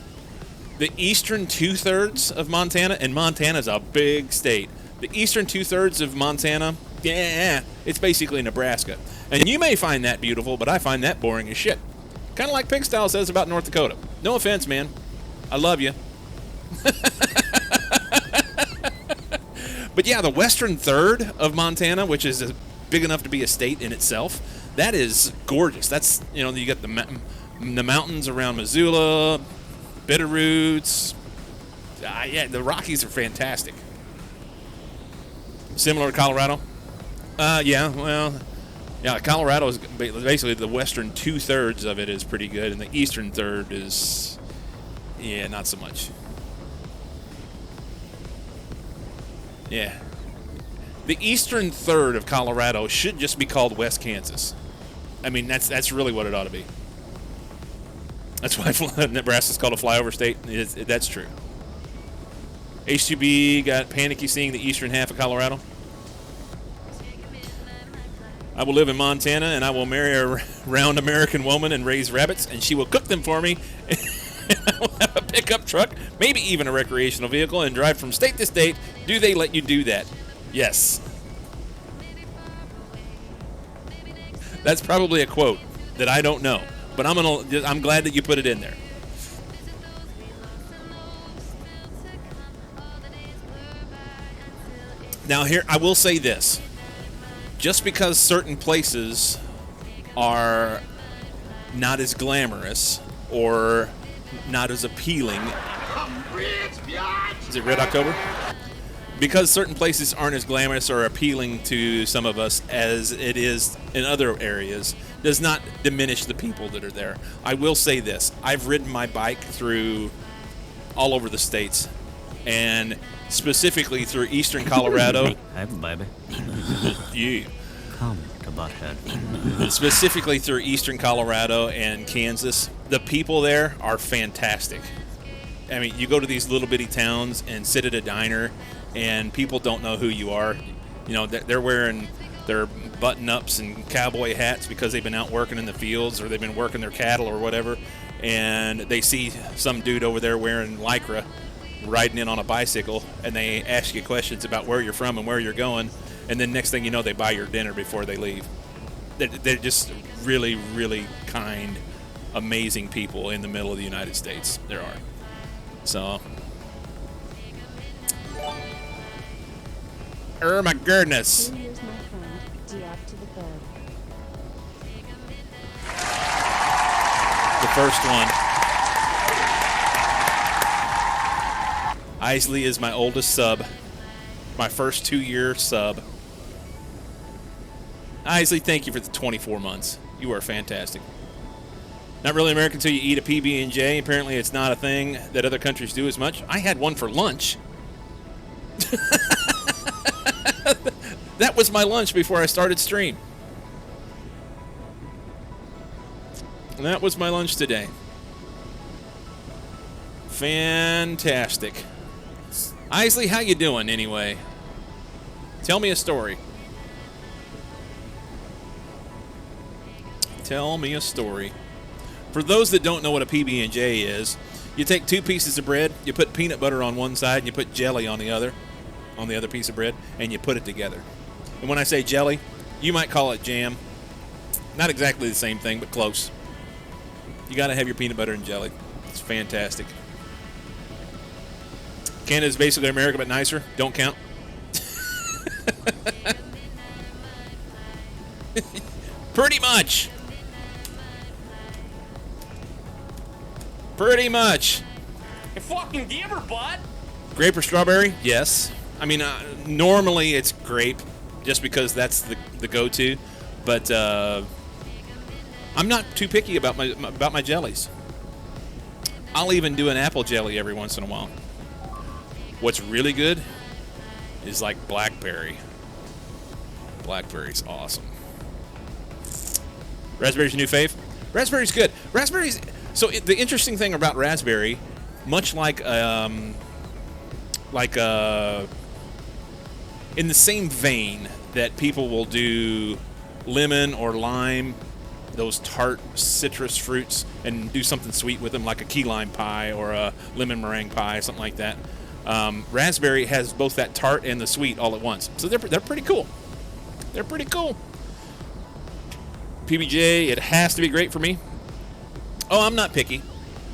The eastern two-thirds of Montana, and Montana's a big state. The eastern two-thirds of Montana, yeah, it's basically Nebraska. And you may find that beautiful, but I find that boring as shit. Kind of like Pigstyle says about North Dakota. No offense, man. I love you. But yeah, the western third of Montana, which is big enough to be a state in itself, that is gorgeous. That's, you know, you got the mountains around Missoula, Bitterroots. Yeah, the Rockies are fantastic. Similar to Colorado? Yeah, well, yeah, Colorado is basically the western two-thirds of it is pretty good, and the eastern third is, yeah, not so much. Yeah. The eastern third of Colorado should just be called West Kansas. I mean, that's really what it ought to be. That's why Nebraska's called a flyover state. That's true. H2B got panicky seeing the eastern half of Colorado. I will live in Montana, and I will marry a round American woman and raise rabbits, and she will cook them for me. And I will have a pickup truck, maybe even a recreational vehicle, and drive from state to state. Do they let you do that? Yes. That's probably a quote that I don't know, but I'm glad that you put it in there. Now here, I will say this. Just because certain places are not as glamorous or not as appealing. Is it Red October? Because certain places aren't as glamorous or appealing to some of us as it is in other areas, does not diminish the people that are there. I will say this. I've ridden my bike through all over the states, and specifically through eastern Colorado. Hey, baby. Yeah. Come to Butthead. Specifically through eastern Colorado and Kansas. The people there are fantastic. I mean, you go to these little bitty towns and sit at a diner, and people don't know who you are. You know, they're wearing their button-ups and cowboy hats because they've been out working in the fields or they've been working their cattle or whatever, and they see some dude over there wearing Lycra riding in on a bicycle, and they ask you questions about where you're from and where you're going, and then next thing you know, they buy your dinner before they leave. They're just really, really kind, amazing people in the middle of the United States. There are. So, oh my goodness. Here's my friend, Diop to the third. The first one. Isley is my oldest sub. My first 2-year sub. Isley, thank you for the 24 months. You are fantastic. Not really American until you eat a PB&J. Apparently it's not a thing that other countries do as much. I had one for lunch. That was my lunch before I started stream. And that was my lunch today. Fantastic. Isley, how you doing anyway? Tell me a story. Tell me a story. For those that don't know what a PB&J is, you take 2 pieces of bread, you put peanut butter on one side, and you put jelly on the other piece of bread, and you put it together. And when I say jelly, you might call it jam. Not exactly the same thing, but close. You got to have your peanut butter and jelly. It's fantastic. Canada's basically America, but nicer. Don't count. Pretty much. Pretty much. Hey, fucking give her, bud. Grape or strawberry? Yes. I mean, normally it's grape, just because that's the go-to. But I'm not too picky about my jellies. I'll even do an apple jelly every once in a while. What's really good is like blackberry. Blackberry's awesome. Raspberry's your new fave? Raspberry's good. Raspberry's... So the interesting thing about raspberry, much like in the same vein that people will do lemon or lime, those tart citrus fruits, and do something sweet with them, like a key lime pie or a lemon meringue pie, something like that. Raspberry has both that tart and the sweet all at once. So they're pretty cool. They're pretty cool. PBJ, it has to be great for me. Oh, I'm not picky.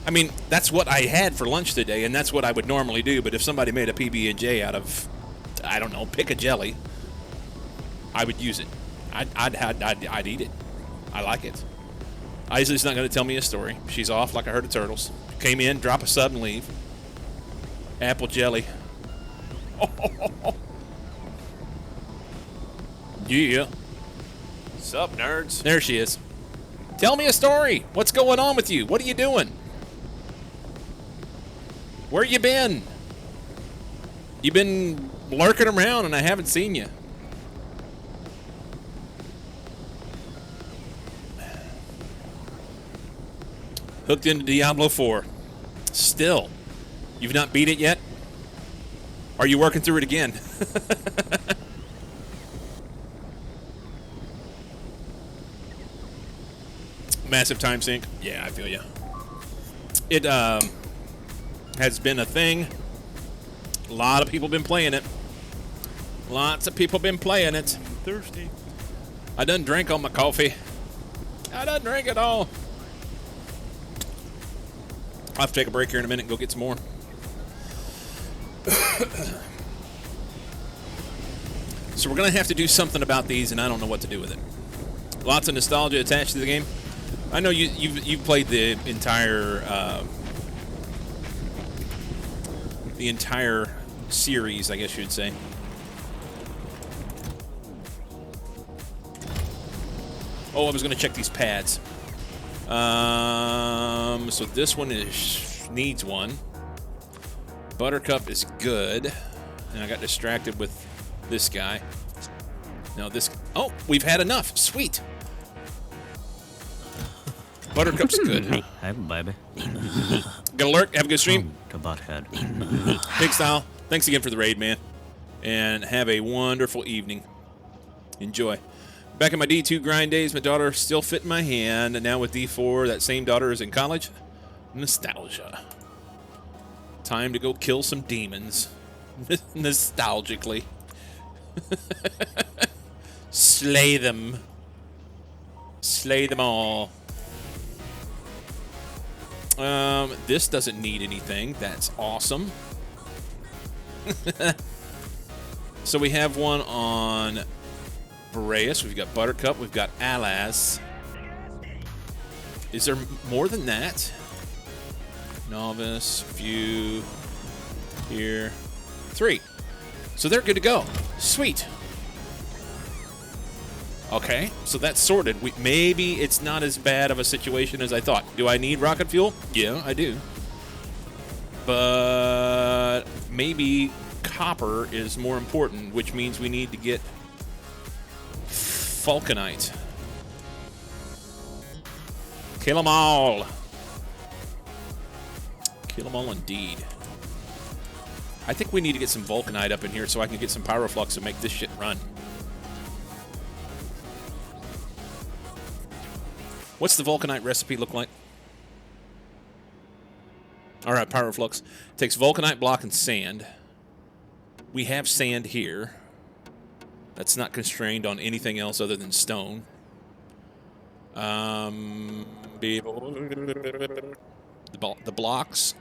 I mean, that's what I had for lunch today, and that's what I would normally do. But if somebody made a PB&J out of, I don't know, pick a jelly, I would use it. I'd eat it. I like it. Isley's not going to tell me a story. She's off like a herd of turtles. Came in, drop a sub, and leave. Apple jelly. Yeah. Sup, nerds? There she is. Tell me a story. What's going on with you? What are you doing? Where you been? You been lurking around and I haven't seen you. Hooked into Diablo 4. Still. You've not beat it yet? Are you working through it again? Massive time sink. Yeah, I feel you. It has been a thing. A lot of people been playing it. Lots of people been playing it. I'm thirsty. I done drank all my coffee. I done drank it all. I'll have to take a break here in a minute and go get some more. So we're going to have to do something about these, and I don't know what to do with it. Lots of nostalgia attached to the game. I know you've played the entire series, I guess you'd say. Oh, I was going to check these pads. So this one needs one. Buttercup is good, and I got distracted with this guy. Now this. Oh, we've had enough. Sweet. Buttercup's good. Hey, baby. Got alert. Have a good stream. To butthead. Big style. Thanks again for the raid, man. And have a wonderful evening. Enjoy. Back in my D2 grind days, my daughter still fit in my hand. And now with D4, that same daughter is in college. Nostalgia. Time to go kill some demons. Nostalgically. Slay them. Slay them all. This doesn't need anything. That's awesome. So we have one on Boreas. We've got Buttercup. We've got Alas. Is there more than that? Novice, View, here. 3. So they're good to go. Sweet. Okay, so that's sorted. Maybe it's not as bad of a situation as I thought. Do I need rocket fuel? Yeah, I do. But maybe copper is more important, which means we need to get vulcanite. Kill them all. Kill them all indeed. I think we need to get some vulcanite up in here so I can get some pyroflux and make this shit run. What's the vulcanite recipe look like? All right, pyroflux. Takes vulcanite block and sand. We have sand here. That's not constrained on anything else other than stone. The blocks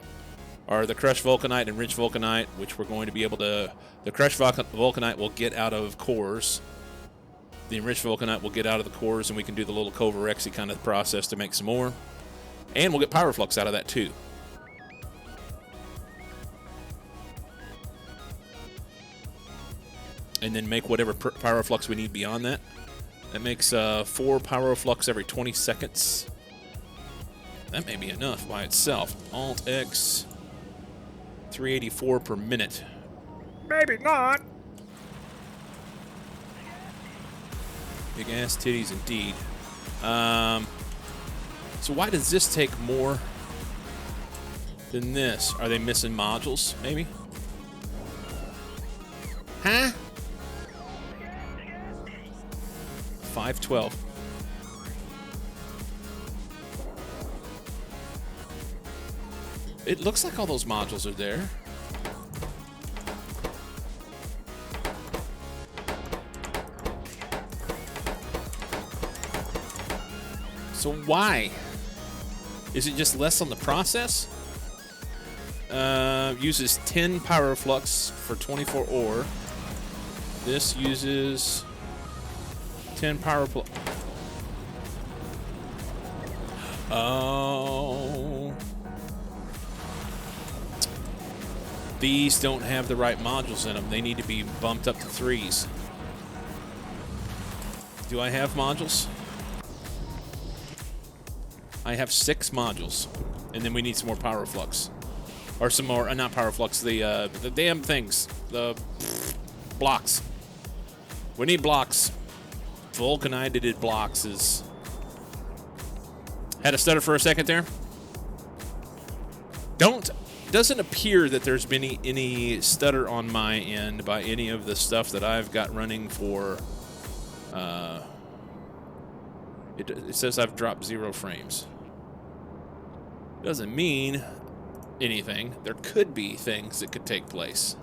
are the crushed vulcanite and rich vulcanite, which we're going to be able to... The crushed vulcanite will get out of cores. The enriched vulcanite will get out of the cores, and we can do the little Covarexy kind of process to make some more. And we'll get pyroflux out of that, too. And then make whatever pyroflux we need beyond that. That makes 4 pyroflux every 20 seconds. That may be enough by itself. Alt-X, 384 per minute. Maybe not. Big ass titties indeed. So why does this take more than this? Are they missing modules, maybe? Huh? 512. It looks like all those modules are there. So why? Is it just less on the process? Uses 10 power flux for 24 ore. This uses 10 power flux. Oh. These don't have the right modules in them. They need to be bumped up to 3s. Do I have modules? I have 6 modules, and then we need some more power flux, or some more. Not power flux. The damn things. The blocks. We need blocks. Vulcanized blocks is. Had a stutter for a second there. Doesn't appear that there's been any stutter on my end by any of the stuff that I've got running for. It says I've dropped 0 frames. Doesn't mean anything. There could be things that could take place.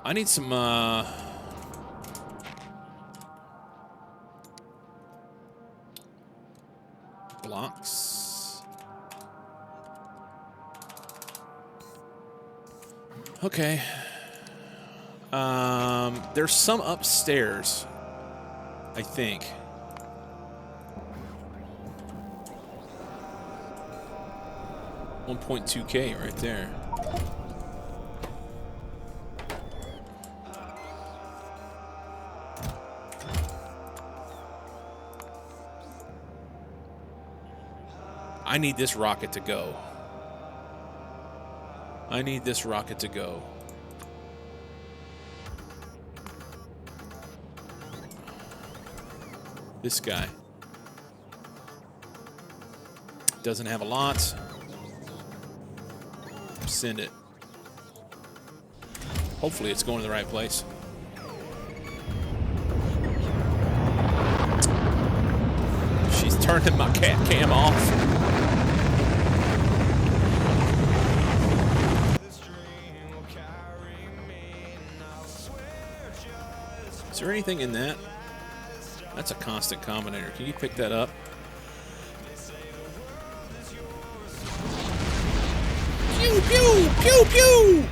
I need some blocks. Okay. There's some upstairs, I think. $1.2K right there. I need this rocket to go. I need this rocket to go. This guy doesn't have a lot. Send it. Hopefully it's going to the right place. She's turning my cat cam off. Is there anything in that? That's a constant combinator. Can you pick that up? Pew, pew, pew, pew!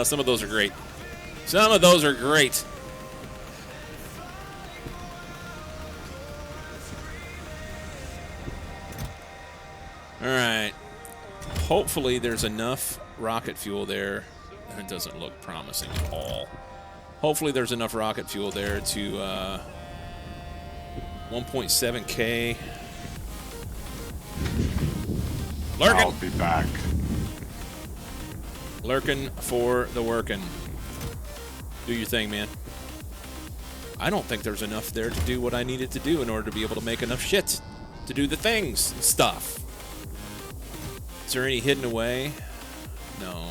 Some of those are great. Some of those are great. All right. Hopefully there's enough rocket fuel there. It doesn't look promising at all. Hopefully there's enough rocket fuel there to 1.7K. Lurking. I'll be back. Lurking for the working. Do your thing, man. I don't think there's enough there to do what I needed to do in order to be able to make enough shit to do the things and stuff. Is there any hidden away? No.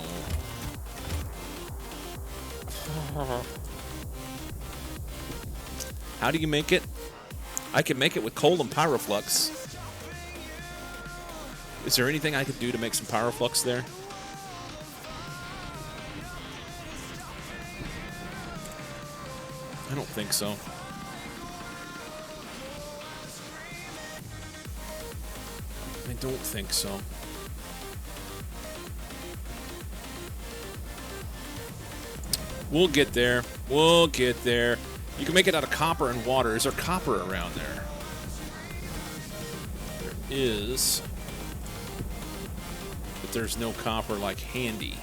How do you make it? I can make it with coal and pyroflux. Is there anything I could do to make some pyroflux there? I don't think so. I don't think so. We'll get there. We'll get there. You can make it out of copper and water. Is there copper around there? There is. But there's no copper, like, handy.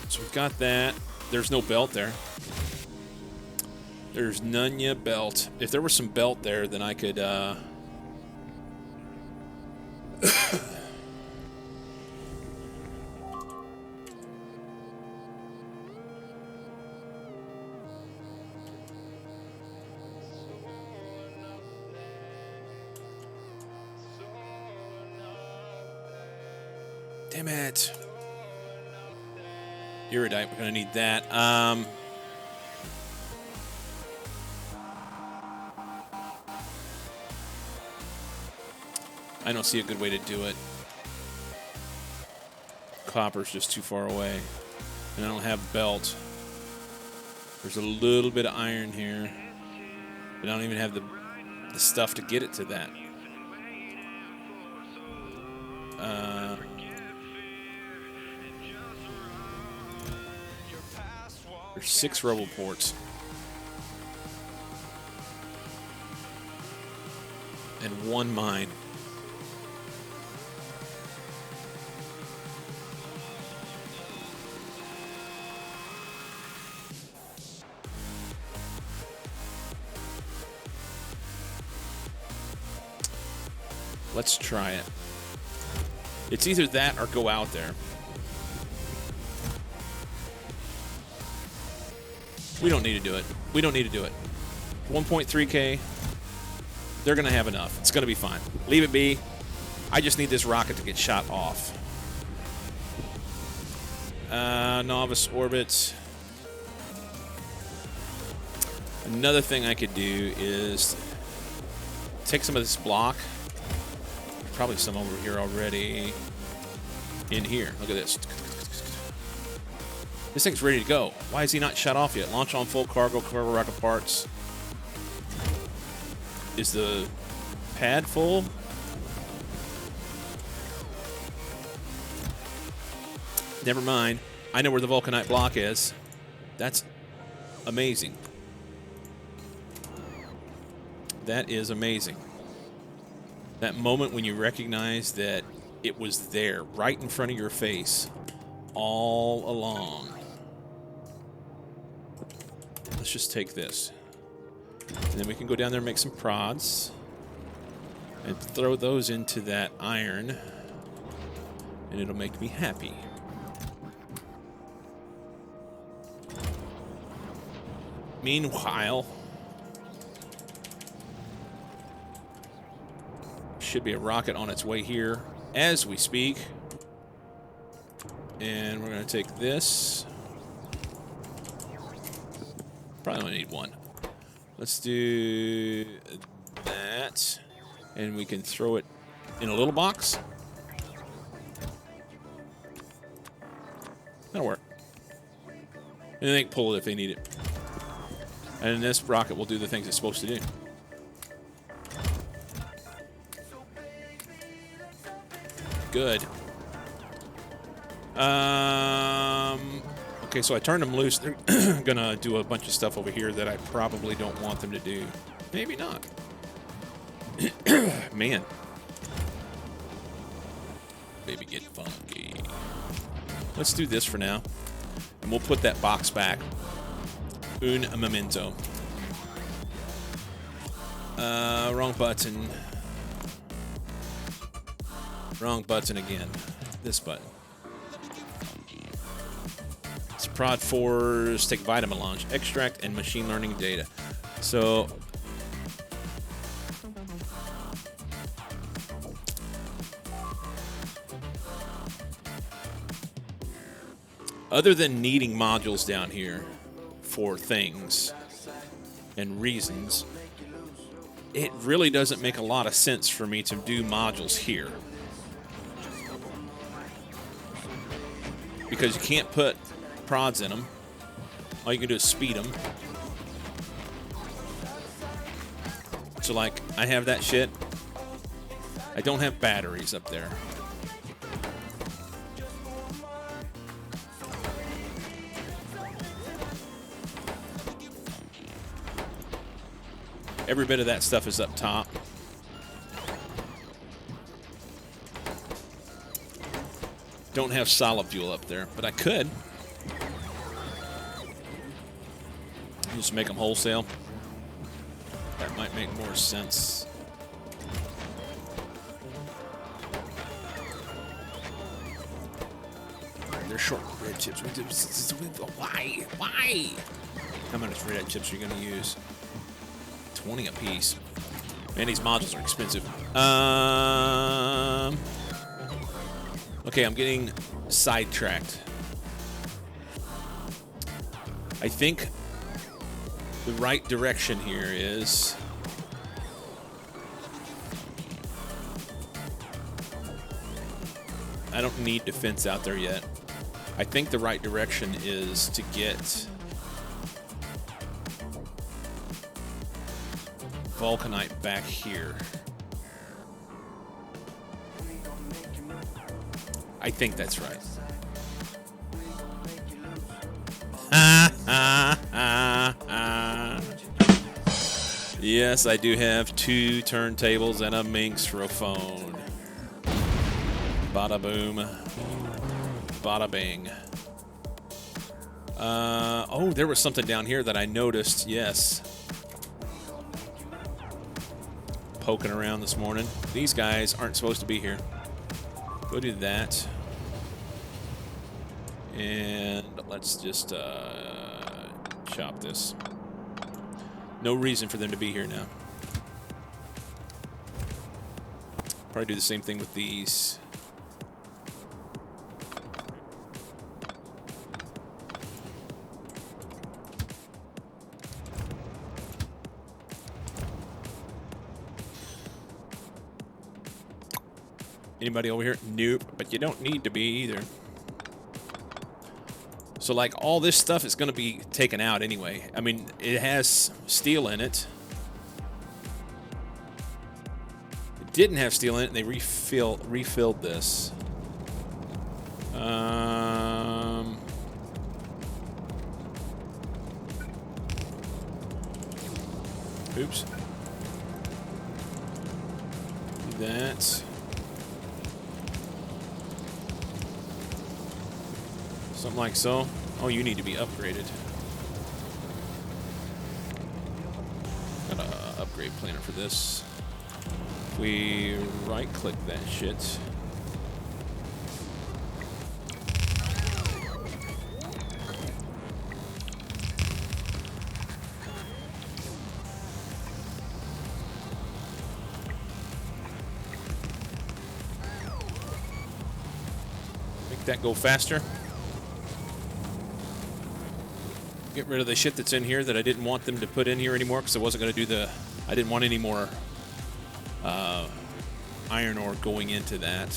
So we've got that. There's no belt there. There's none ya belt. If there was some belt there, then I could, damn it. Iridite, we're going to need that. I don't see a good way to do it. Copper's just too far away. And I don't have belt. There's a little bit of iron here. But I don't even have the stuff to get it to that. There's 6 rebel ports. And 1 mine. Let's try it. It's either that or go out there. We don't need to do it. We don't need to do it. 1.3K. They're going to have enough. It's going to be fine. Leave it be. I just need this rocket to get shot off. Novice orbit. Another thing I could do is take some of this block. Probably some over here already. In here. Look at this. This thing's ready to go. Why is he not shut off yet? Launch on full cargo rocket parts. Is the pad full? Never mind. I know where the vulcanite block is. That's amazing. That is amazing. That moment when you recognize that it was there, right in front of your face, all along. Let's just take this. And then we can go down there and make some prods. And throw those into that iron. And it'll make me happy. Meanwhile, should be a rocket on its way here as we speak. And we're going to take this. Probably only need 1. Let's do that. And we can throw it in a little box. That'll work. And they can pull it if they need it. And then this rocket will do the things it's supposed to do. Good. Okay, so I turned them loose. They're gonna do a bunch of stuff over here that I probably don't want them to do. Maybe not. Man. Baby, get funky. Let's do this for now. And we'll put that box back. Un memento. Wrong button. Wrong button again. This button. It's prod 4s, take vitamin launch, extract, and machine learning data. So other than needing modules down here for things and reasons, it really doesn't make a lot of sense for me to do modules here. Because you can't put prods in them. All you can do is speed them. So, like, I have that shit. I don't have batteries up there. Every bit of that stuff is up top. Don't have solid fuel up there, but I could. Just make them wholesale. That might make more sense. They're short red chips. Why? Why? How much red chips are you going to use? 20 a piece. Man, these modules are expensive. Okay, I'm getting sidetracked. I think the right direction here is... I don't need defense out there yet. I think the right direction is to get Vulcanite back here. I think that's right. Yes, I do have 2 turntables and a minxrophone. Bada boom. Bada bing. Oh, there was something down here that I noticed. Yes. Poking around this morning. These guys aren't supposed to be here. Go do that. And let's just chop this. No reason for them to be here now. Probably do the same thing with these. Anybody over here? Nope, but you don't need to be either. So, like, all this stuff is going to be taken out anyway. I mean, it has steel in it. It didn't have steel in it, and they refilled this. Oops. Do that. Something like so. Oh, you need to be upgraded. Got a upgrade planner for this. If we right-click that shit. Make that go faster. Get rid of the shit that's in here that I didn't want them to put in here anymore because I wasn't going to do the... I didn't want any more iron ore going into that.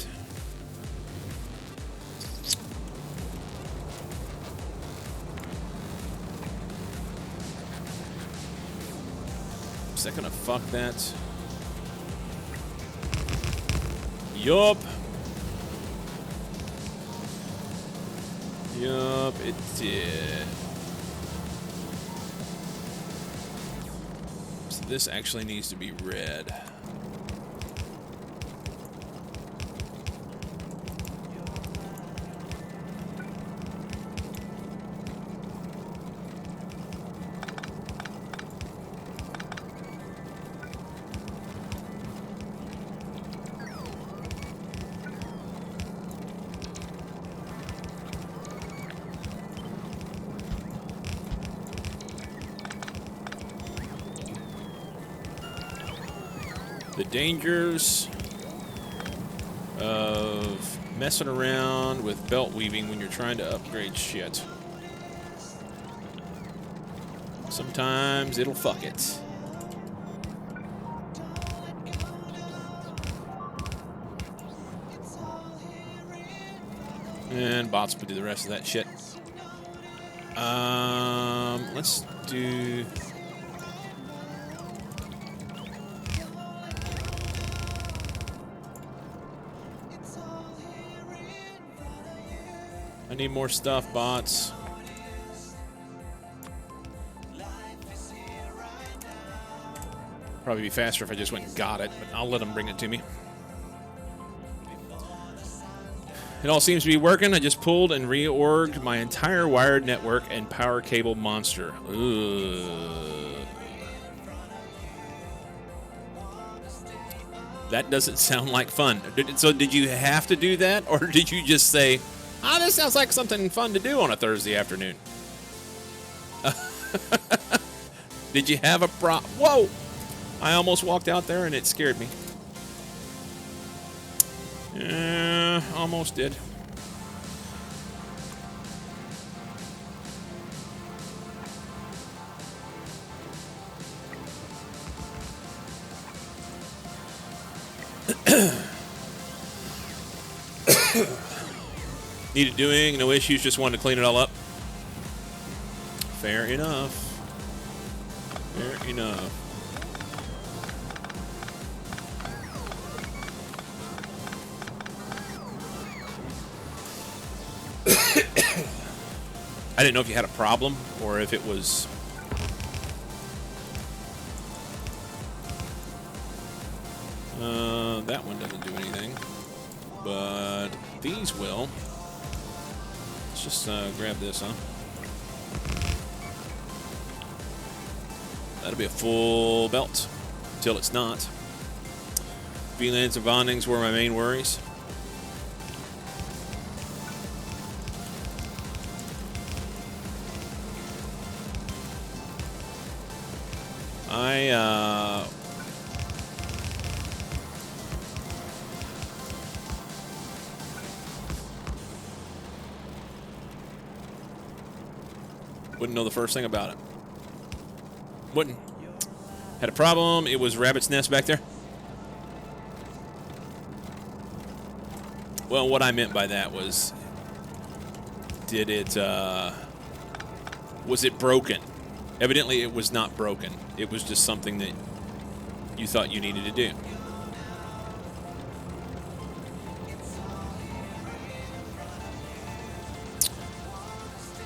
Is that going to fuck that? Yup. Yup, it did. This actually needs to be red. The dangers of messing around with belt weaving when you're trying to upgrade shit. Sometimes it'll fuck it. And bots will do the rest of that shit. Let's do... I need more stuff, bots. Probably be faster if I just went and got it, but I'll let them bring it to me. It all seems to be working. I just pulled and reorged my entire wired network and power cable monster. Ugh. That doesn't sound like fun. So did you have to do that, or did you just say, this sounds like something fun to do on a Thursday afternoon? Did you have a Whoa! I almost walked out there and it scared me. Almost did. Needed doing, no issues, just wanted to clean it all up. Fair enough. Fair enough. I didn't know if you had a problem or if it was... that one doesn't do anything, but these will. Let's just grab this, huh? That'll be a full belt until it's not. V-lands and bondings were my main worries. Wouldn't know the first thing about it. Wouldn't. Had a problem. It was rabbit's nest back there. Well, what I meant by that was, did it, was it broken? Evidently, it was not broken. It was just something that you thought you needed to do.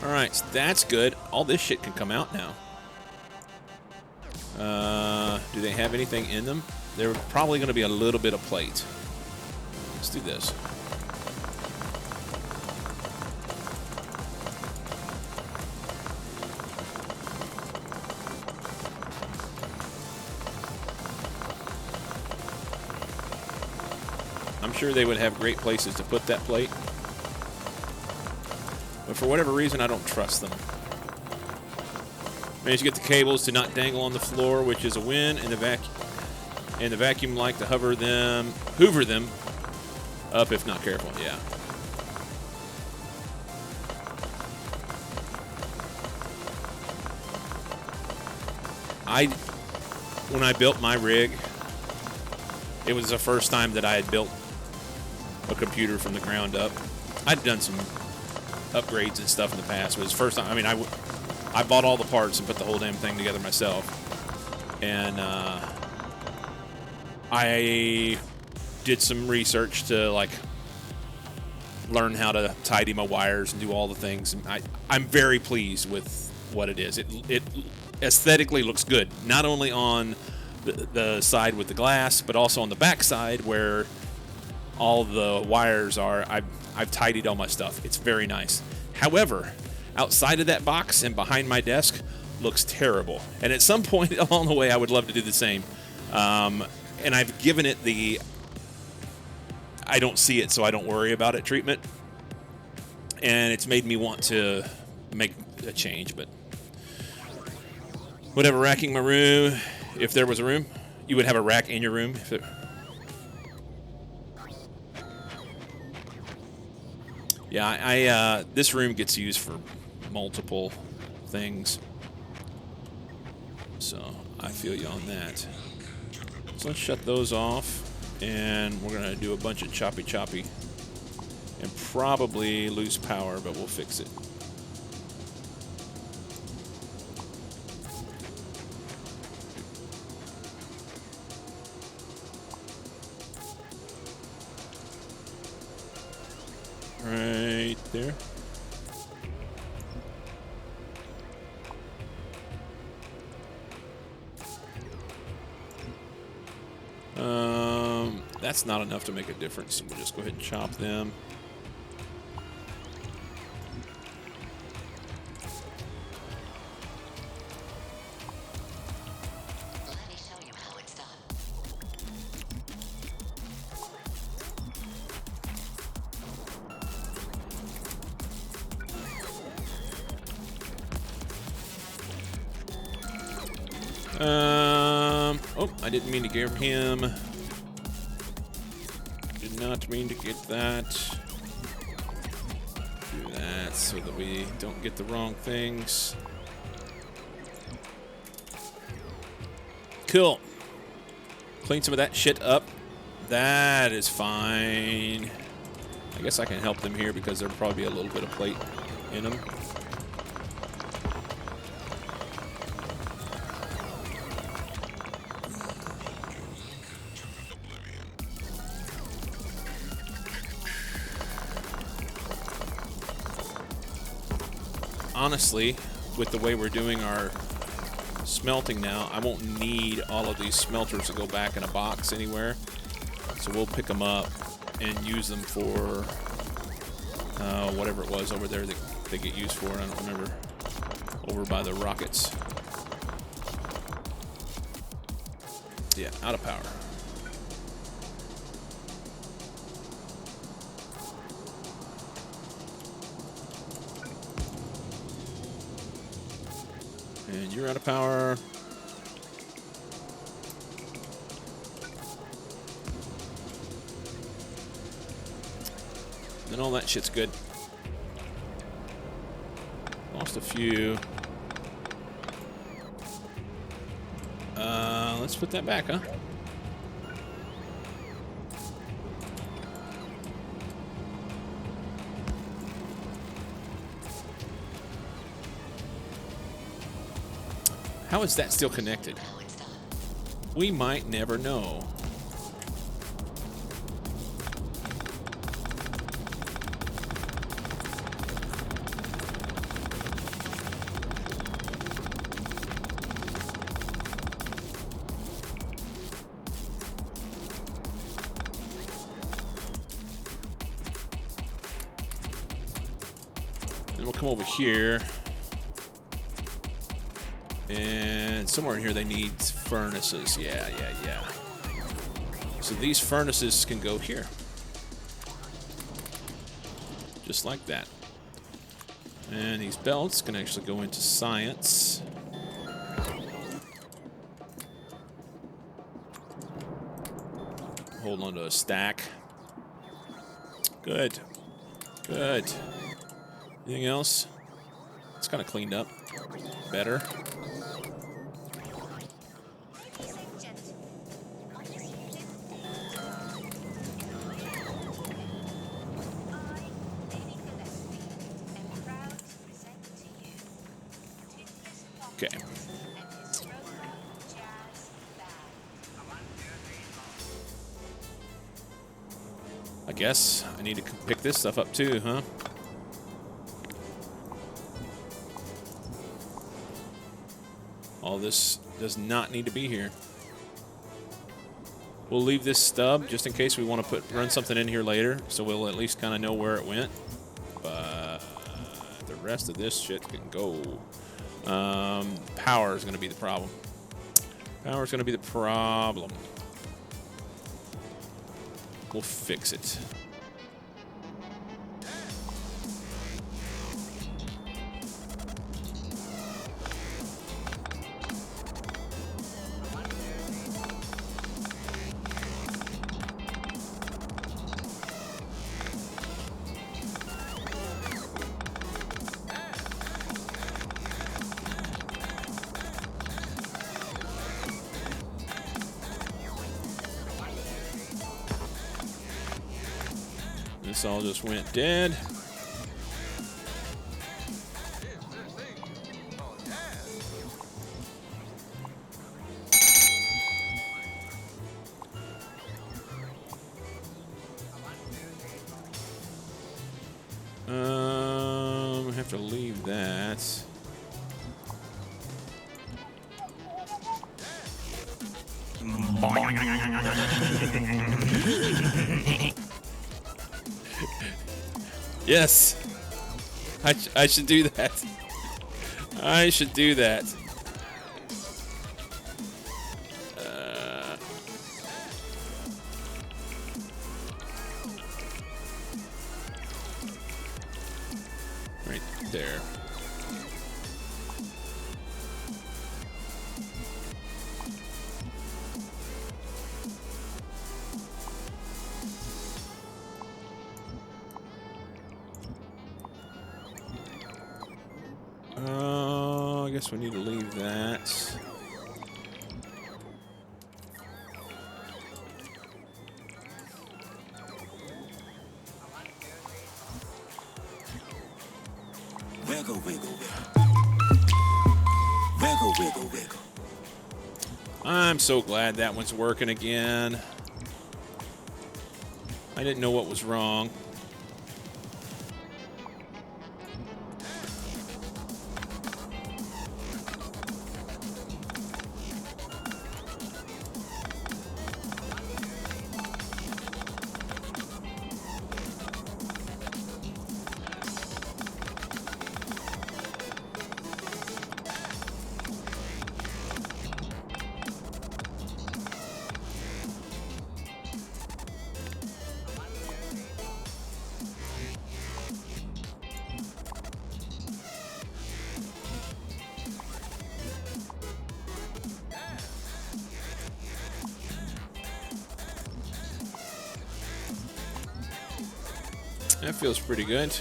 All right, so that's good. All this shit can come out now. Do they have anything in them? There's probably going to be a little bit of plate. Let's do this. I'm sure they would have great places to put that plate. But for whatever reason, I don't trust them. Managed to get the cables to not dangle on the floor, which is a win, and the vacuum like to hoover them up if not careful. Yeah. When I built my rig, it was the first time that I had built a computer from the ground up. I'd done some upgrades and stuff in the past. It was the first time. I mean, I bought all the parts and put the whole damn thing together myself. And I did some research to, like, learn how to tidy my wires and do all the things. And I'm very pleased with what it is. It aesthetically looks good, not only on the side with the glass, but also on the back side where all the wires are. I've tidied all my stuff. It's very nice. However, outside of that box and behind my desk looks terrible. And at some point along the way, I would love to do the same. And I've given it the I don't see it, so I don't worry about it treatment. And it's made me want to make a change, but whatever. Racking my room, if there was a room, you would have a rack in your room. Yeah, this room gets used for multiple things, so I feel you on that. So let's shut those off, and we're gonna do a bunch of choppy and probably lose power, but we'll fix it. Right there. That's not enough to make a difference. We'll just go ahead and chop them. Oh, I didn't mean to give him. Did not mean to get that. Do that so that we don't get the wrong things. Cool. Clean some of that shit up. That is fine. I guess I can help them here because there'll probably be a little bit of plate in them. Honestly, with the way we're doing our smelting now, I won't need all of these smelters to go back in a box anywhere. So we'll pick them up and use them for whatever it was over there that they get used for. I don't remember. Over by the rockets. Yeah, out of power. And you're out of power. And all that shit's good. Lost a few. Let's put that back, huh? How is that still connected? We might never know. Then we'll come over here. And somewhere in here they need furnaces. Yeah. So these furnaces can go here. Just like that. And these belts can actually go into science. Hold on to a stack. Good. Anything else? It's kind of cleaned up. Better. Okay. I guess I need to pick this stuff up too, huh? All this does not need to be here. We'll leave this stub just in case we want to run something in here later, so we'll at least kind of know where it went. But the rest of this shit can go. Power is going to be the problem. Power is going to be the problem. We'll fix it. This all just went dead. I have to leave that. Yes, I should do that. I should do that. Right there. I guess we need to leave that. Wiggle, wiggle, wiggle. Wiggle, wiggle, wiggle. I'm so glad that one's working again. I didn't know what was wrong. That feels pretty good.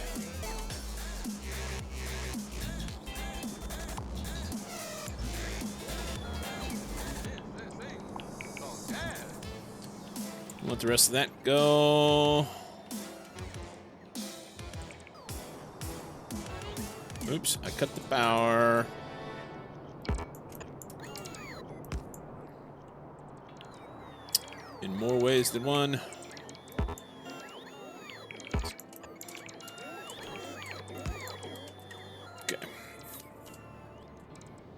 Let the rest of that go. Oops, I cut the power. In more ways than one.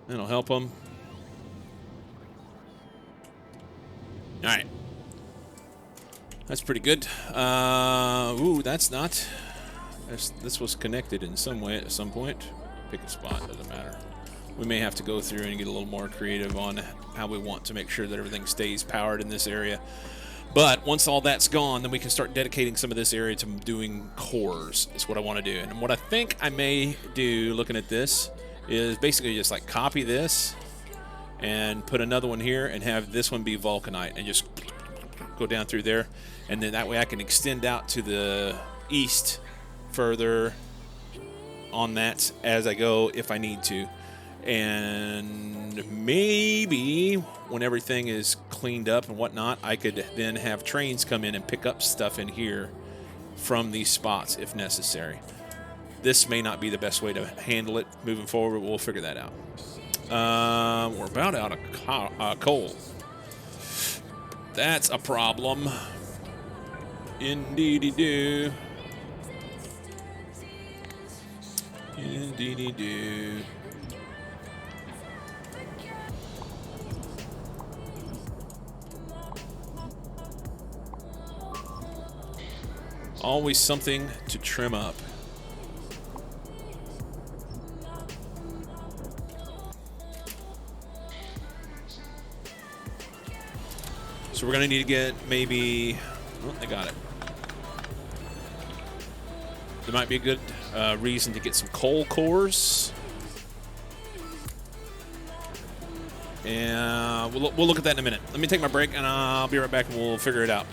That'll help them. All right. That's pretty good. Ooh, that's not. This was connected in some way at some point. Pick a spot, doesn't matter. We may have to go through and get a little more creative on how we want to make sure that everything stays powered in this area. But once all that's gone, then we can start dedicating some of this area to doing cores, is what I want to do. And what I think I may do, looking at this, is basically just like copy this and put another one here and have this one be vulcanite and just go down through there, and then that way I can extend out to the east further on that as I go if I need to. And maybe when everything is cleaned up and whatnot, I could then have trains come in and pick up stuff in here from these spots if necessary. This may not be the best way to handle it moving forward, but we'll figure that out. We're about out of coal. That's a problem. Indeedy-do. Indeedy-do. Always something to trim up. So we're going to need to get maybe... Oh, they got it. There might be a good reason to get some coal cores. And we'll look at that in a minute. Let me take my break, and I'll be right back, and we'll figure it out.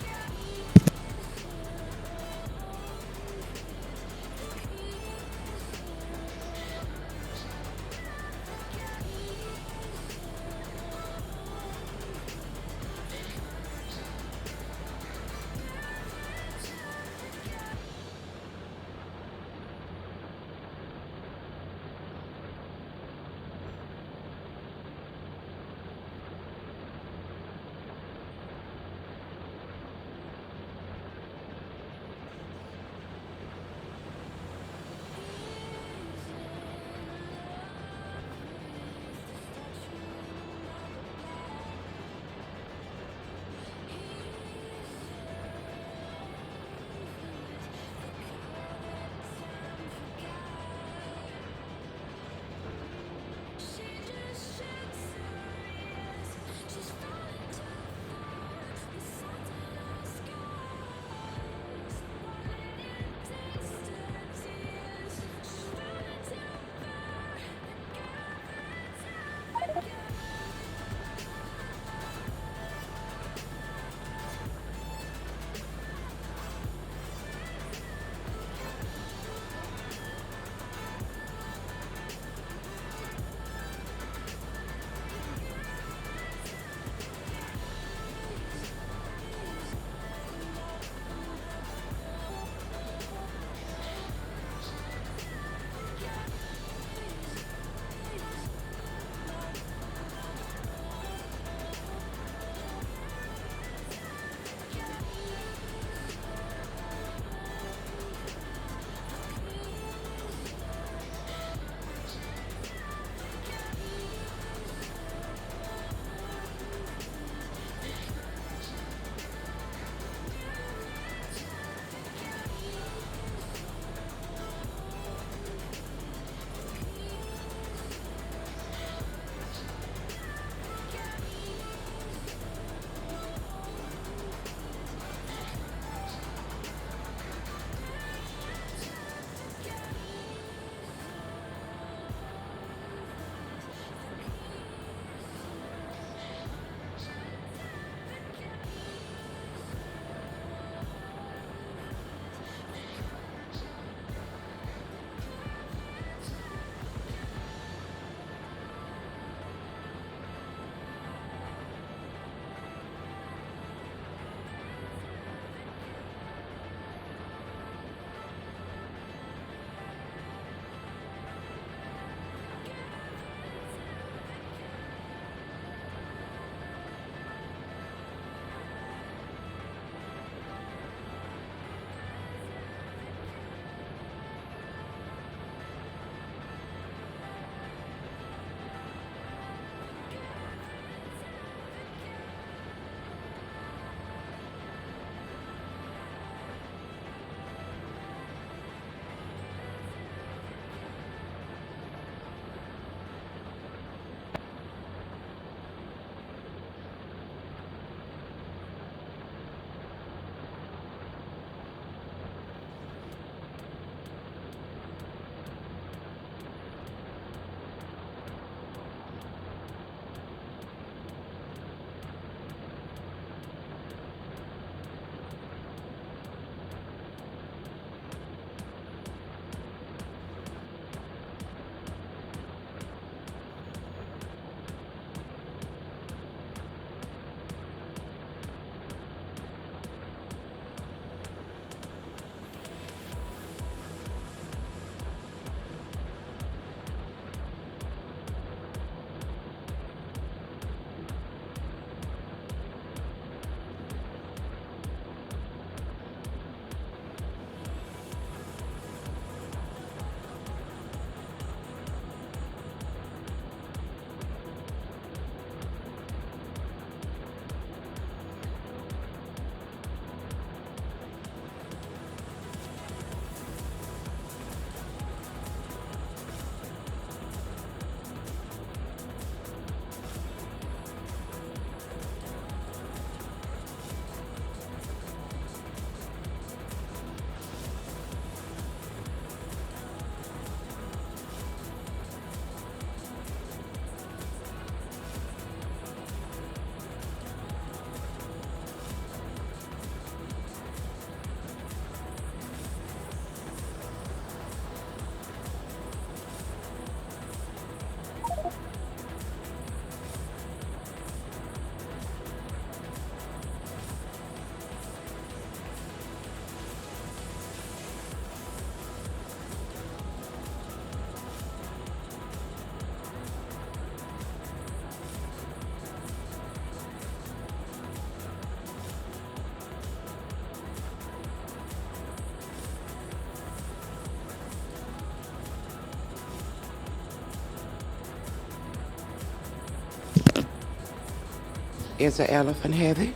Is the elephant heavy?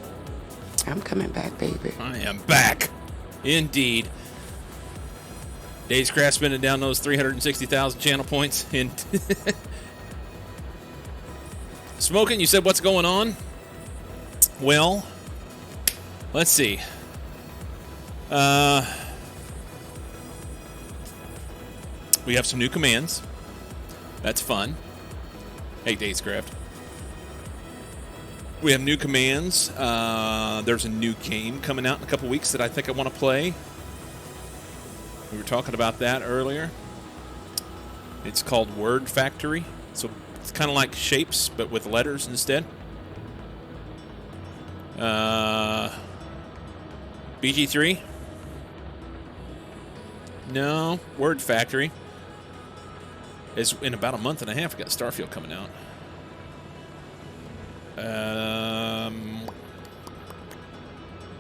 I'm coming back, baby. I am back. Indeed. Dave's Craft spending down those 360,000 channel points. And Smoking, you said what's going on? Well, let's see. We have some new commands. That's fun. Hey, Dacecraft. We have new commands. There's a new game coming out in a couple weeks that I think I want to play. We were talking about that earlier. It's called Word Factory. So it's kind of like Shapes, but with letters instead. BG3? No, Word Factory. Is in about a month and a half. We got Starfield coming out.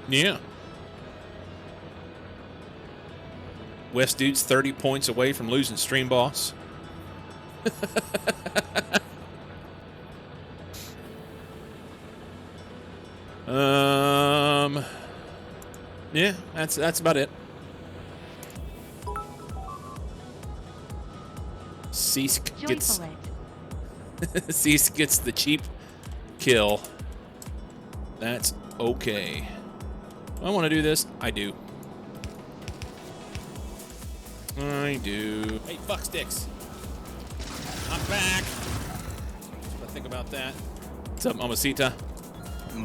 Yeah. West Dude's 30 points away from losing streamboss. Yeah, that's about it. Cease gets Cease gets the cheap kill. That's okay. I want to do this. I do. I do. Hey, fuck sticks. I'm back. What I think about that? What's up, Mamacita? You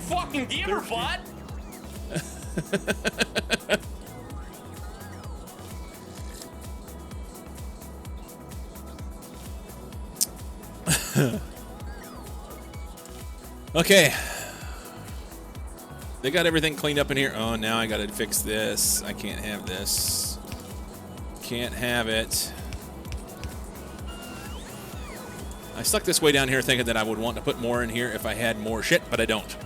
fucking gamer bot! Okay. They got everything cleaned up in here. Oh, now I gotta fix this. I can't have this. Can't have it. I stuck this way down here thinking that I would want to put more in here if I had more shit, but I don't.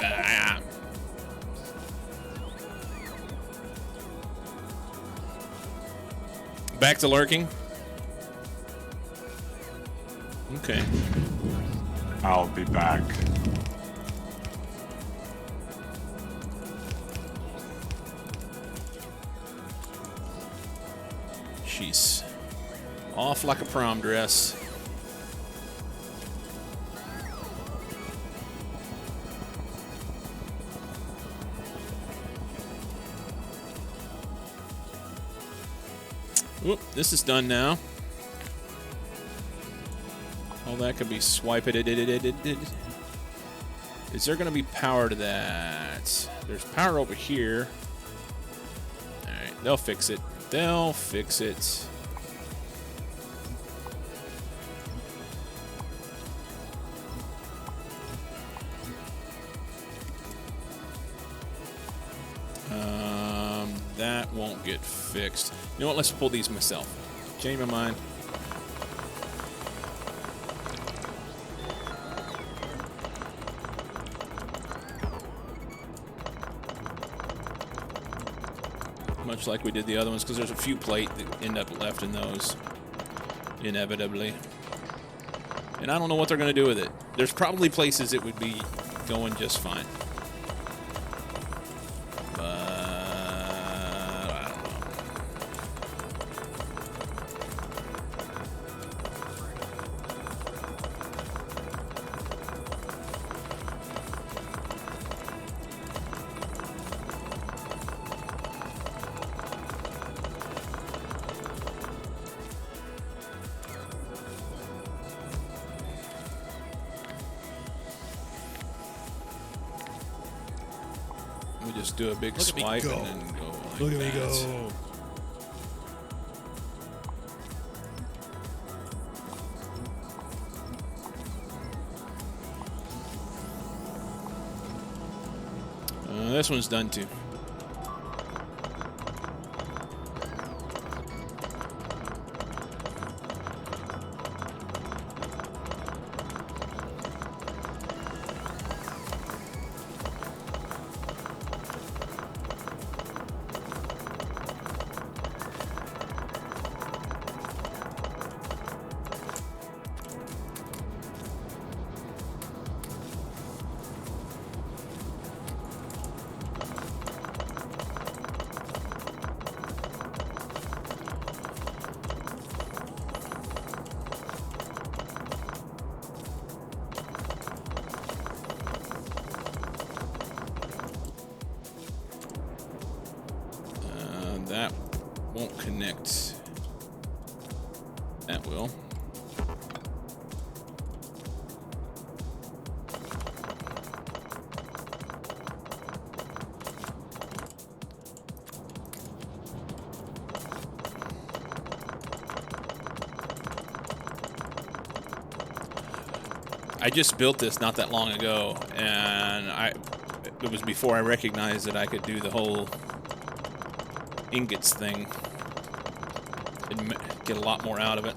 Ah. Back to lurking. Okay. I'll be back. She's off like a prom dress. Whoop, this is done now. All that could be swiped. Is there going to be power to that? There's power over here. All right, they'll fix it. They'll fix it. That won't get fixed. You know what? Let's pull these myself. Change my mind. Much like we did the other ones, because there's a few plate that end up left in those, inevitably. And I don't know what they're going to do with it. There's probably places it would be going just fine. But I don't know. We just do a big swipe and then go like Look at me that. go. This one's done too. connect. That will. I just built this not that long ago, and it was before I recognized that I could do the whole ingots thing and get a lot more out of it.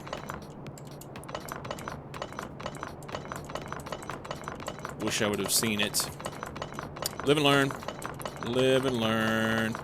Wish I would have seen it. Live and learn. Live and learn.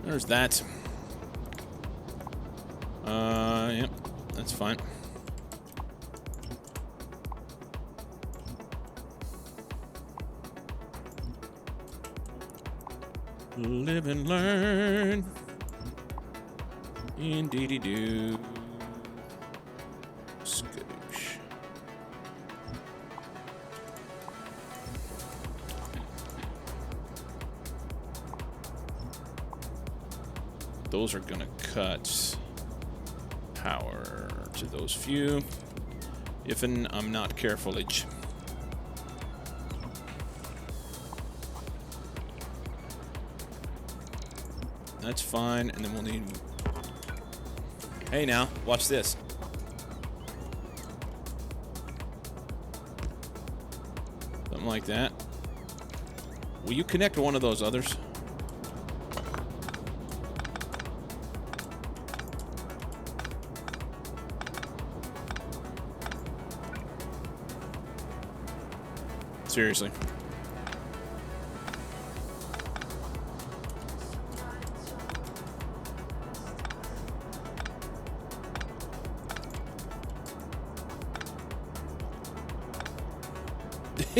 There's that. Yep, that's fine. Live and learn. Indeedy do. Skoosh. Those are gonna cut power to those few. If I'm not carefulage. That's fine, and then we'll need... Hey now, watch this. Something like that. Will you connect to one of those others? Seriously.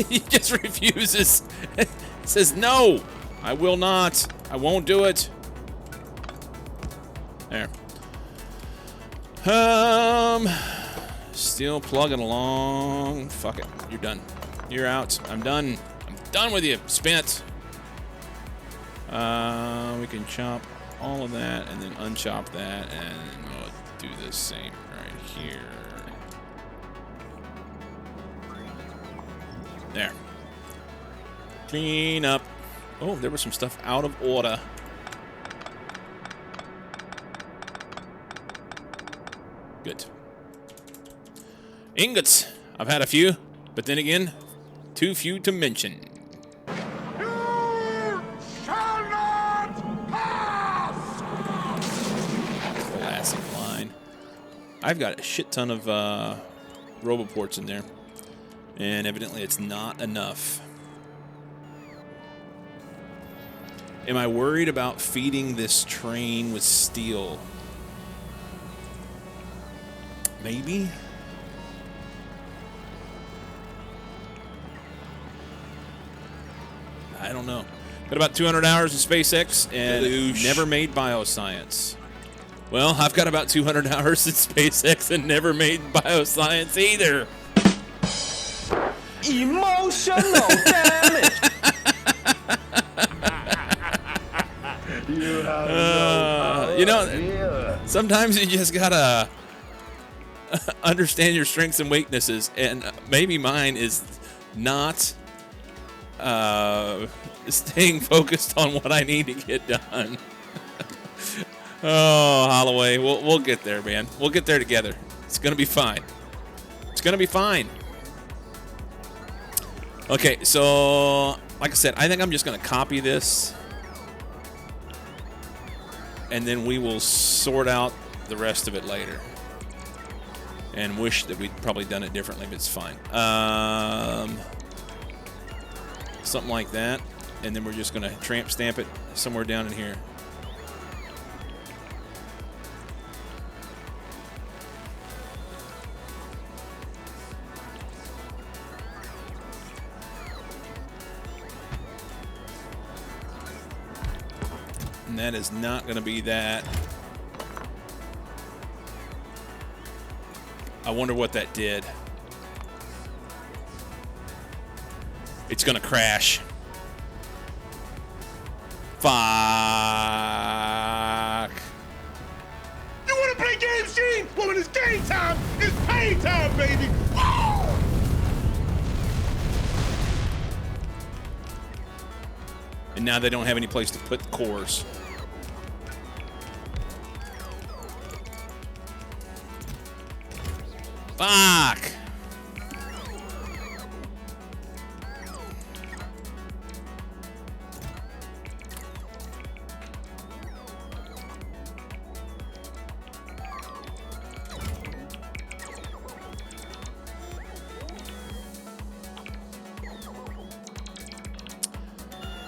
He just refuses. He says, no, I will not. I won't do it. There. Still plugging along. Fuck it. You're done. You're out. I'm done. I'm done with you. Spent. We can chop all of that and then unchop that and we'll do the same right here. There. Clean up. Oh, there was some stuff out of order. Good. Ingots. I've had a few, but then again, too few to mention. You shall not pass! Classic line. I've got a shit ton of roboports in there. And evidently it's not enough. Am I worried about feeding this train with steel? Maybe? I don't know. Got about 200 hours in SpaceX and never made bioscience. Well, I've got about 200 hours in SpaceX and never made bioscience either. Emotional damage. You have no power. You know, here. sometimes you just gotta understand your strengths and weaknesses, and maybe mine is not staying focused on what I need to get done. Oh, Holloway, we'll get there, man. We'll get there together. It's gonna be fine. It's gonna be fine. Okay, so like I said, I think I'm just gonna copy this, and then we will sort out the rest of it later. And wish that we'd probably done it differently, but it's fine. Something like that, and then we're just gonna tramp stamp it somewhere down in here. And that is not going to be that. I wonder what that did. It's going to crash. Fuck. You want to play games, Gene? Well, when it's game time, it's pay time, baby. Woo! And now they don't have any place to put the cores. Fuck!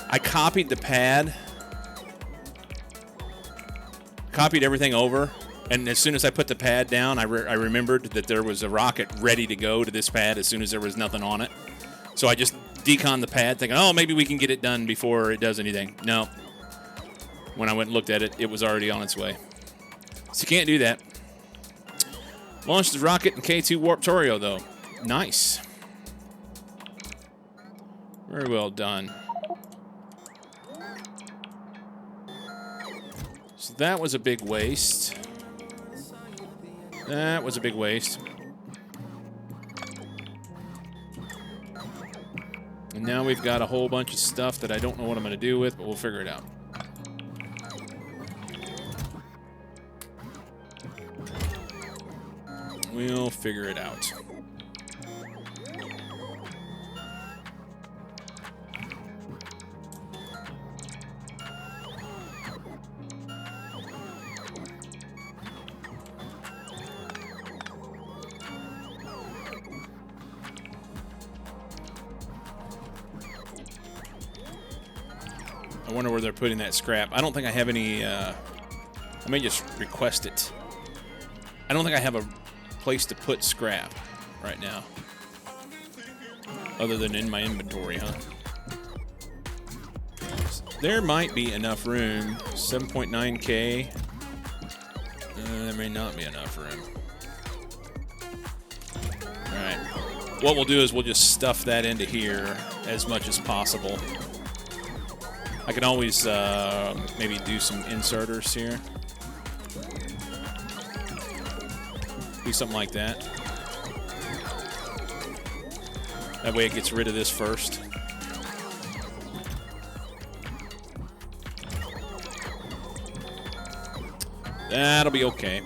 I copied the pad, copied everything over, and as soon as I put the pad down, I remembered that there was a rocket ready to go to this pad as soon as there was nothing on it. So I just deconned the pad thinking, oh, maybe we can get it done before it does anything. No. When I went and looked at it, it was already on its way. So you can't do that. Launched the rocket in K2 Warp Torio, though. Nice. Very well done. So that was a big waste. That was a big waste. And now we've got a whole bunch of stuff that I don't know what I'm going to do with, but we'll figure it out. We'll figure it out. I wonder where they're putting that scrap. I don't think I have any... I may just request it. I don't think I have a place to put scrap right now. Other than in my inventory, huh? There might be enough room. 7.9K. There may not be enough room. Alright. What we'll do is we'll just stuff that into here as much as possible. I can always maybe do some inserters here. Do something like that. That way it gets rid of this first. That'll be okay.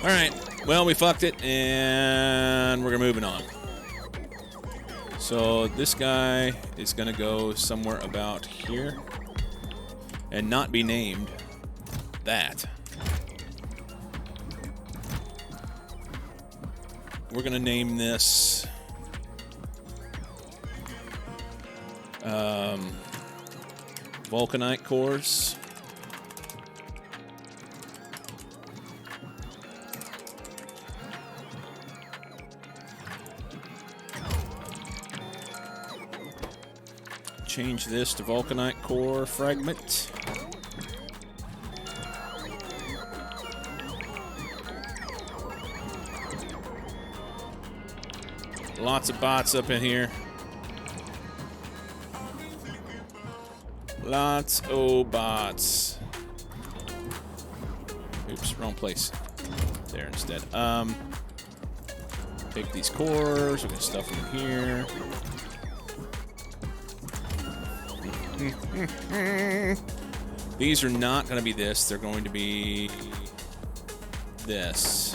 Alright, well, we fucked it, and we're moving on. So this guy is going to go somewhere about here and not be named that. We're going to name this Vulcanite cores. Change this to Vulcanite core fragment. Lots of bots up in here. Lots of bots. Oops, wrong place. There instead. Take these cores, we're gonna stuff them in here. These are not going to be this. They're going to be this.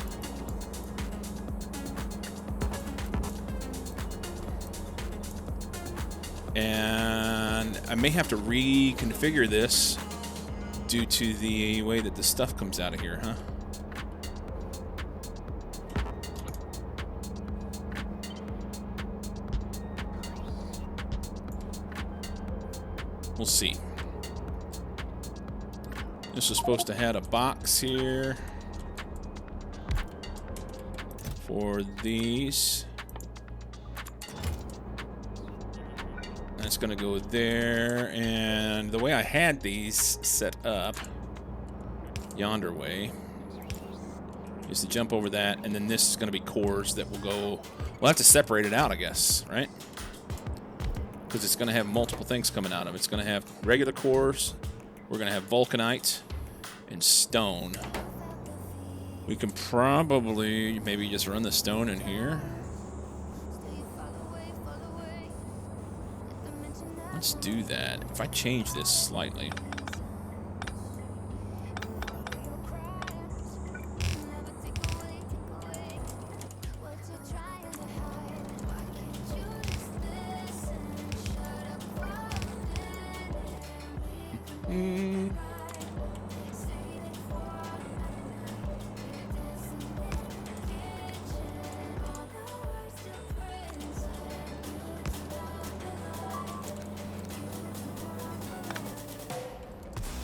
And I may have to reconfigure this due to the way that the stuff comes out of here, huh? We'll see. This is supposed to have a box here for these. That's going to go there. And the way I had these set up, yonder way, is to jump over that. And then this is going to be cores that will go... We'll have to separate it out, I guess, right? Because it's going to have multiple things coming out of it. It's going to have regular cores. We're going to have vulcanite and stone. We can probably maybe just run the stone in here. Let's do that. If I change this slightly.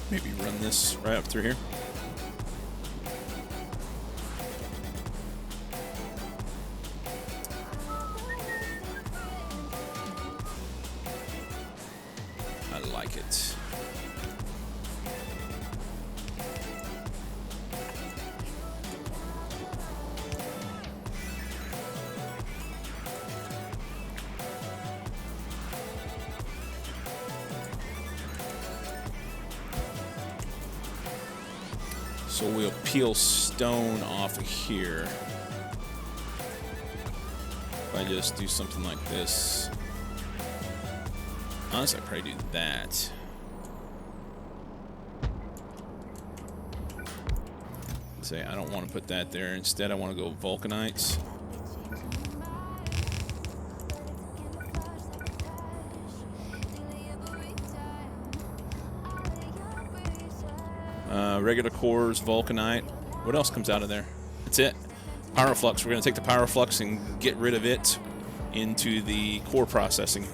Maybe run this right up through here. I like it. So we'll peel stone off of here. If I just do something like this. Honestly, I'd probably do that. Say, I don't want to put that there. Instead, I want to go vulcanites. Regular cores, vulcanite. What else comes out of there? That's it. Pyroflux. We're going to take the pyroflux and get rid of it into the core processing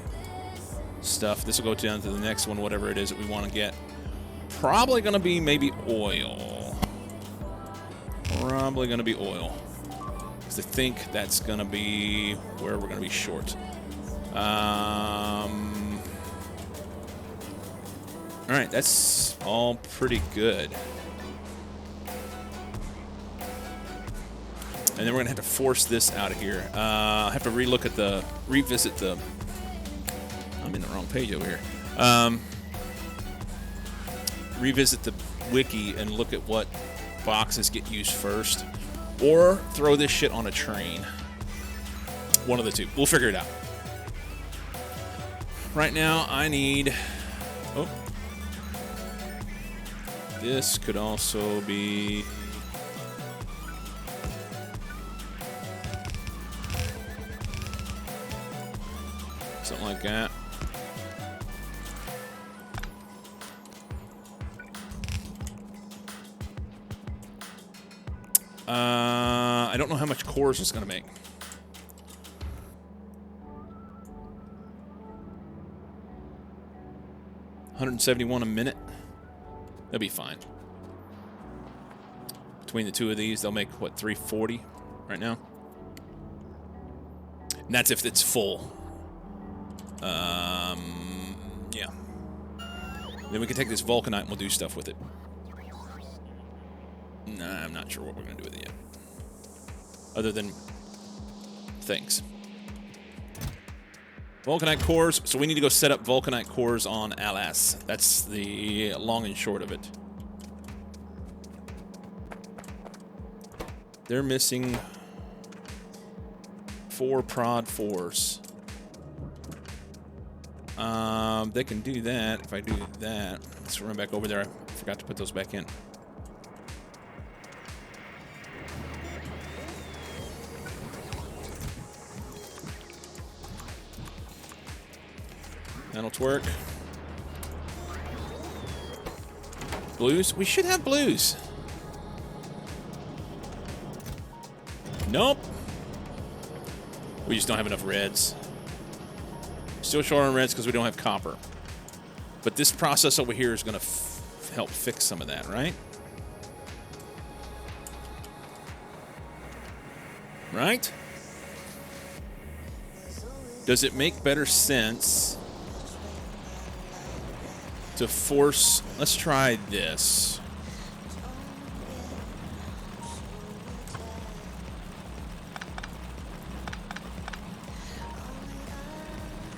stuff. This will go down to the next one, whatever it is that we want to get. Probably going to be maybe oil. Probably going to be oil. Because I think that's going to be where we're going to be short. All right, that's all pretty good. And then we're gonna have to force this out of here. I have to revisit the. I'm in the wrong page over here. Revisit the wiki and look at what boxes get used first, or throw this shit on a train. One of the two. We'll figure it out. Right now, I need. Oh. This could also be. Something like that. I don't know how much cores it's going to make. $171 a minute. That'll be fine. Between the two of these, they'll make, what, $340 right now? And that's if it's full. Yeah. Then we can take this vulcanite and we'll do stuff with it. Nah, I'm not sure what we're going to do with it yet. Other than things. Vulcanite cores. So we need to go set up vulcanite cores on LS. That's the long and short of it. They're missing 4 prod 4s. They can do that if I do that. Let's run back over there. I forgot to put those back in. That'll twerk. Blues? We should have blues. Nope. We just don't have enough reds. Still short on reds because we don't have copper. But this process over here is going to help fix some of that, right? Right? Does it make better sense to force. Let's try this.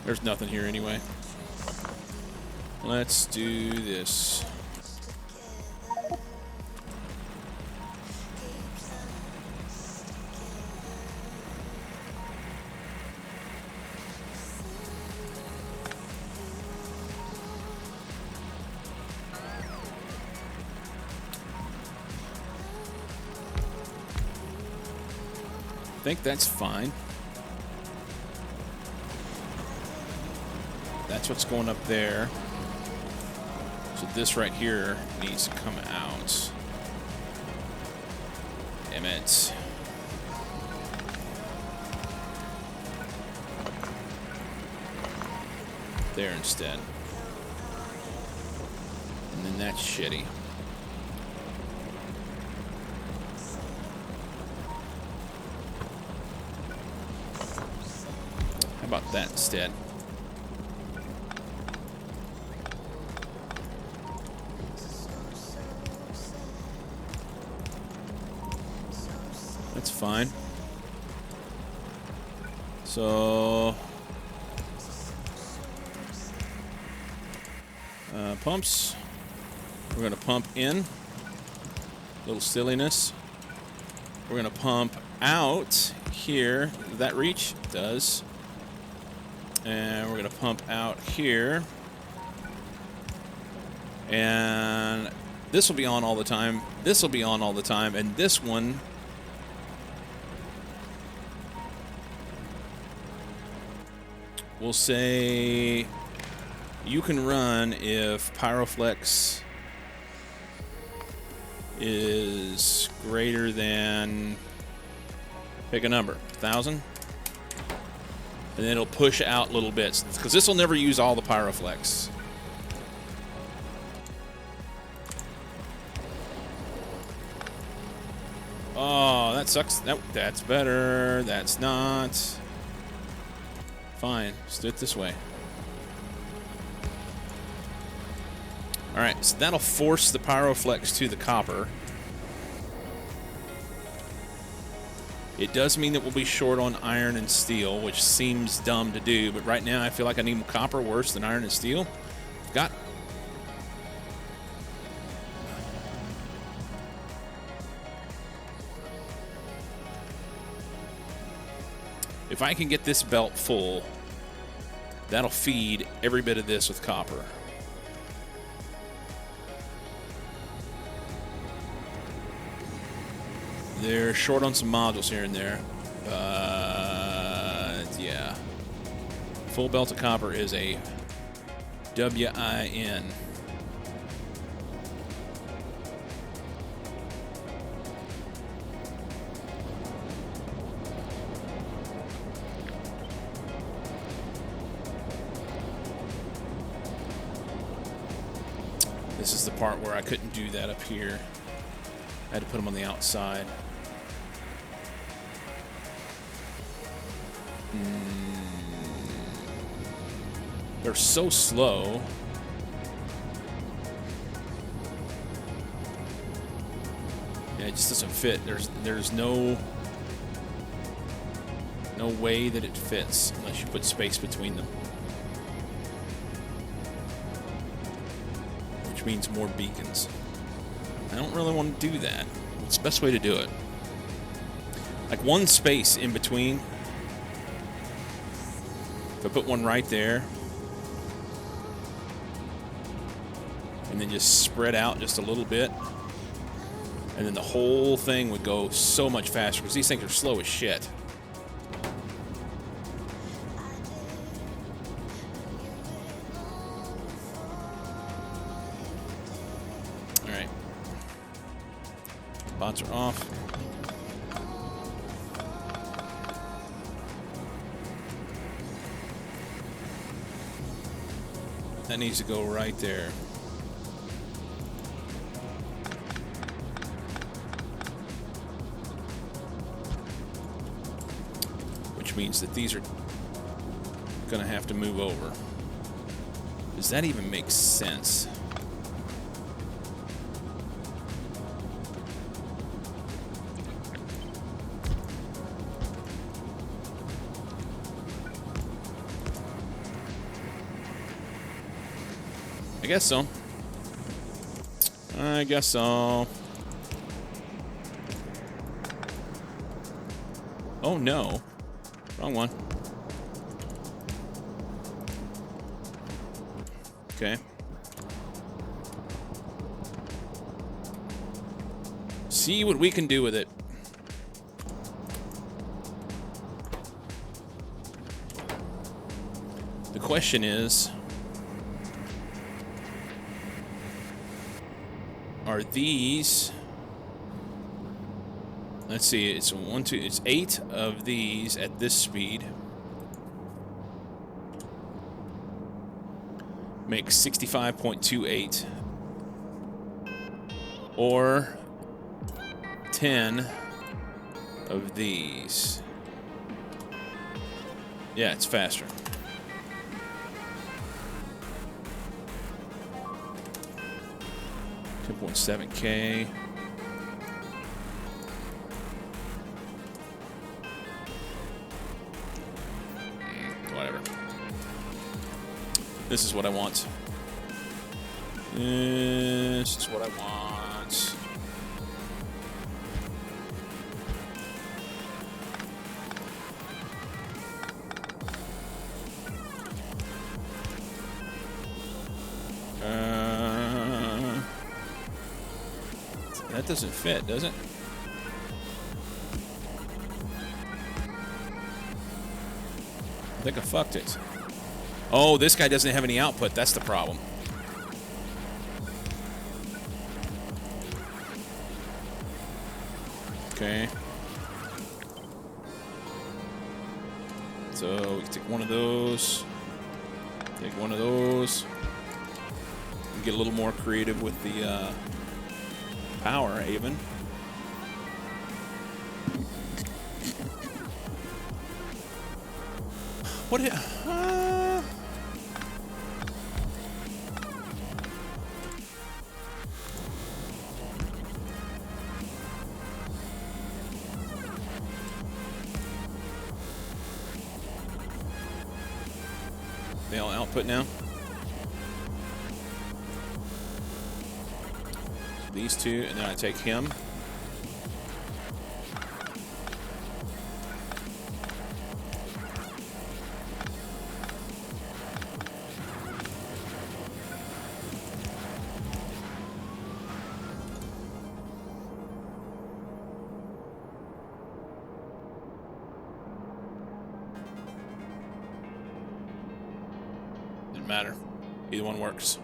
There's nothing here anyway. Let's do this. I think that's fine. That's what's going up there. So this right here needs to come out. Damn it. There instead. And then that's shitty. How about that instead? That's fine. So pumps. We're going to pump in. Little silliness. We're going to pump out here. Does that reach? It does. And we're going to pump out here. And this will be on all the time. This will be on all the time. And this one, we'll say you can run if Pyroflex is greater than, pick a number, 1,000. And then it'll push out little bits, because this will never use all the Pyroflex. Oh, that sucks. That's better. That's not. Fine. Let's do it this way. Alright, so that'll force the Pyroflex to the copper. It does mean that we'll be short on iron and steel, which seems dumb to do, but right now I feel like I need copper worse than iron and steel. Got. If I can get this belt full, that'll feed every bit of this with copper. They're short on some modules here and there. Yeah. Full belt of copper is a WIN. This is the part where I couldn't do that up here. I had to put them on the outside. They're so slow. Yeah, it just doesn't fit. There's no way that it fits unless you put space between them. Which means more beacons. I don't really want to do that. What's the best way to do it? Like one space in between. If I put one right there, and then just spread out just a little bit, and then the whole thing would go so much faster, because these things are slow as shit. Alright. Bots are off. That needs to go right there. Which means that these are going to have to move over. Does that even make sense? I guess so. I guess so. Oh no. Wrong one. Okay. See what we can do with it. The question is, are these... Let's see, it's it's 8 of these at this speed. Makes 65.28. Or 10 of these. Yeah, it's faster. $10.7K. Whatever. This is what I want. This is what I want. That doesn't fit, does it? I think I fucked it. Oh, this guy doesn't have any output. That's the problem. Okay. So we can take one of those. Take one of those. And get a little more creative with the power, even. What? They all output now. These two, and then I take him. Doesn't matter. Either one works.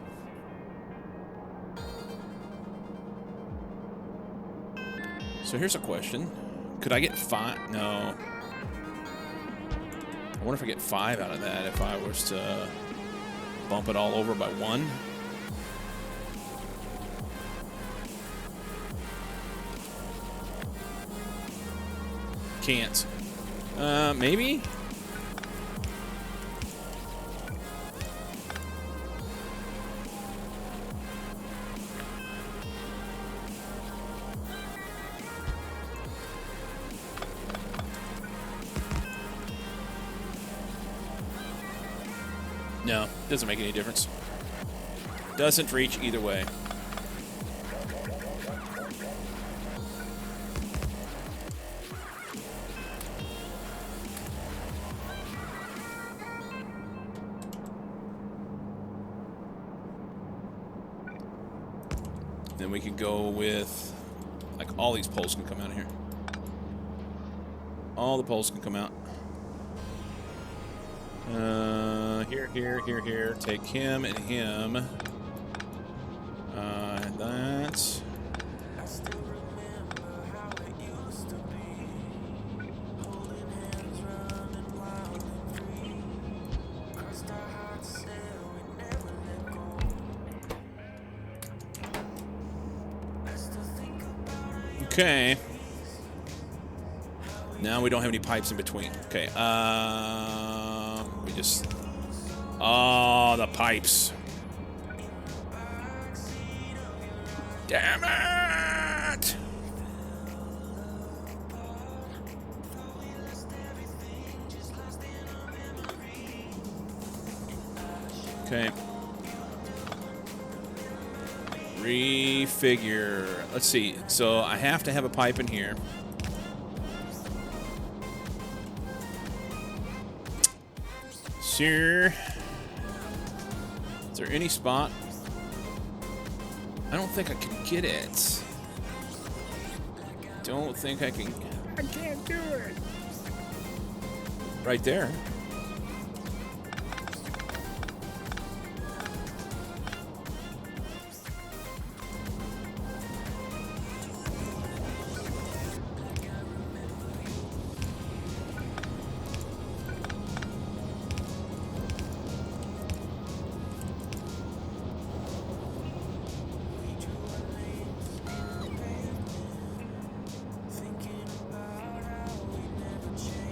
So here's a question. Could I get 5? No. I wonder if I get 5 out of that if I was to bump it all over by 1. Can't. Maybe? No, doesn't make any difference. Doesn't reach either way. Then we can go with, like, all these poles can come out of here. All the poles can come out. Here. Take him and him. And that. Okay. Now we don't have any pipes in between. Okay. We just... Oh, the pipes. Damn it! Okay. Refigure. Let's see. So I have to have a pipe in here. Sir, is there any spot? I don't think I can get it. Don't think I can. I can't do it. Right there.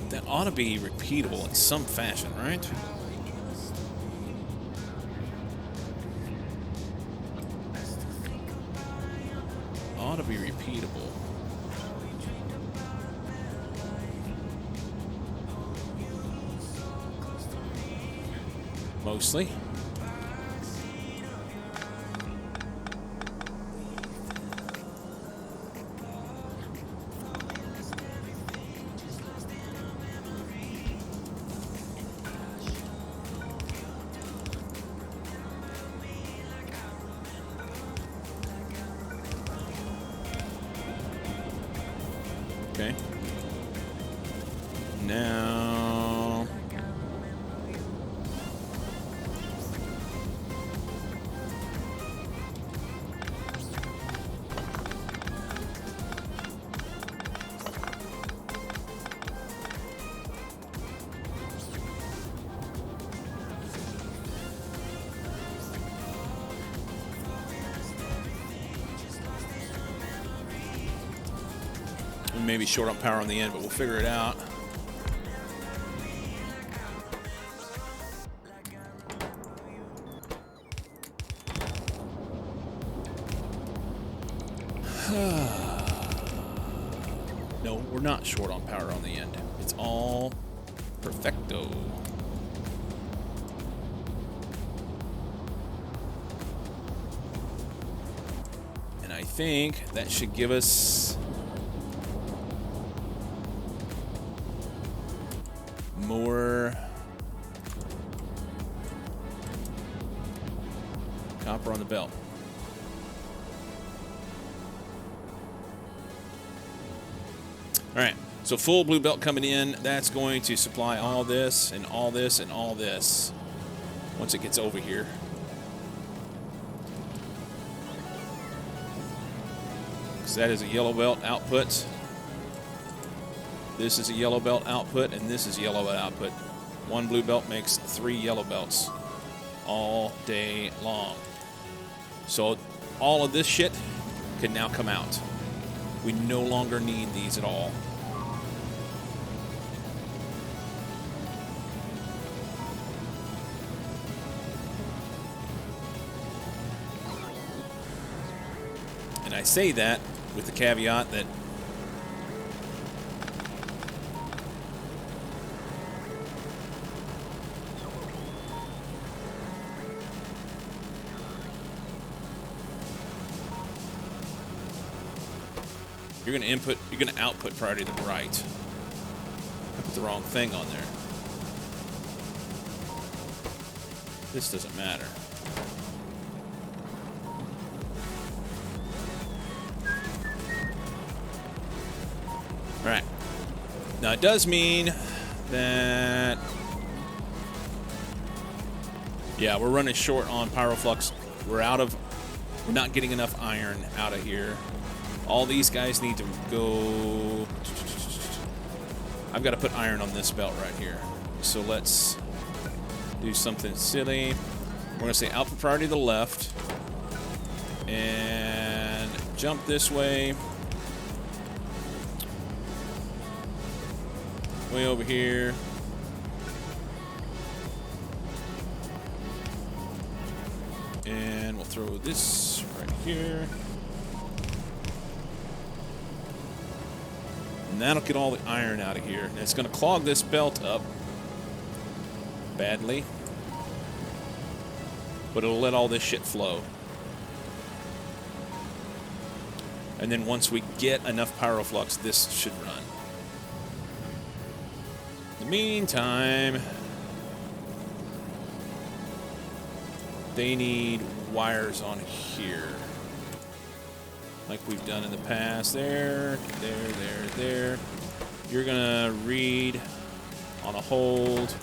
That ought to be repeatable in some fashion, right? Ought to be repeatable. Mostly. Okay. Now, we may be short on power on the end, but we'll figure it out. No, we're not short on power on the end. It's all perfecto. And I think that should give us more copper on the belt. All right, so full blue belt coming in. That's going to supply all this and all this and all this once it gets over here. So that is a yellow belt output. This is a yellow belt output, and this is yellow belt output. One blue belt makes 3 yellow belts all day long. So all of this shit can now come out. We no longer need these at all. And I say that with the caveat that you're going to output priority to the right. I put the wrong thing on there. This doesn't matter. All right. Now it does mean that, yeah, we're running short on pyroflux. We're not getting enough iron out of here. All these guys need to go. I've got to put iron on this belt right here. So let's do something silly. We're going to say output priority to the left. And jump this way. Way over here. And we'll throw this right here. And that'll get all the iron out of here. And it's going to clog this belt up badly. But it'll let all this shit flow. And then once we get enough pyroflux, this should run. In the meantime, they need wires on here. Like we've done in the past. There. You're gonna read on a hold.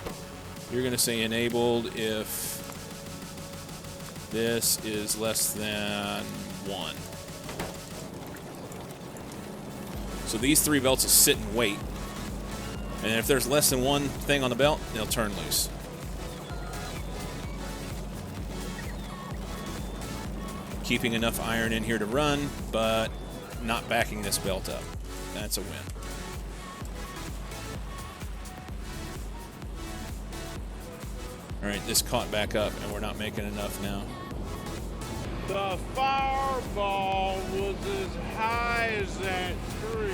You're gonna say enabled if this is less than 1. So these 3 belts will sit and wait. And if there's less than 1 thing on the belt, they'll turn loose. Keeping enough iron in here to run, but not backing this belt up. That's a win. Alright, this caught back up, and we're not making enough now. The fireball was as high as that tree.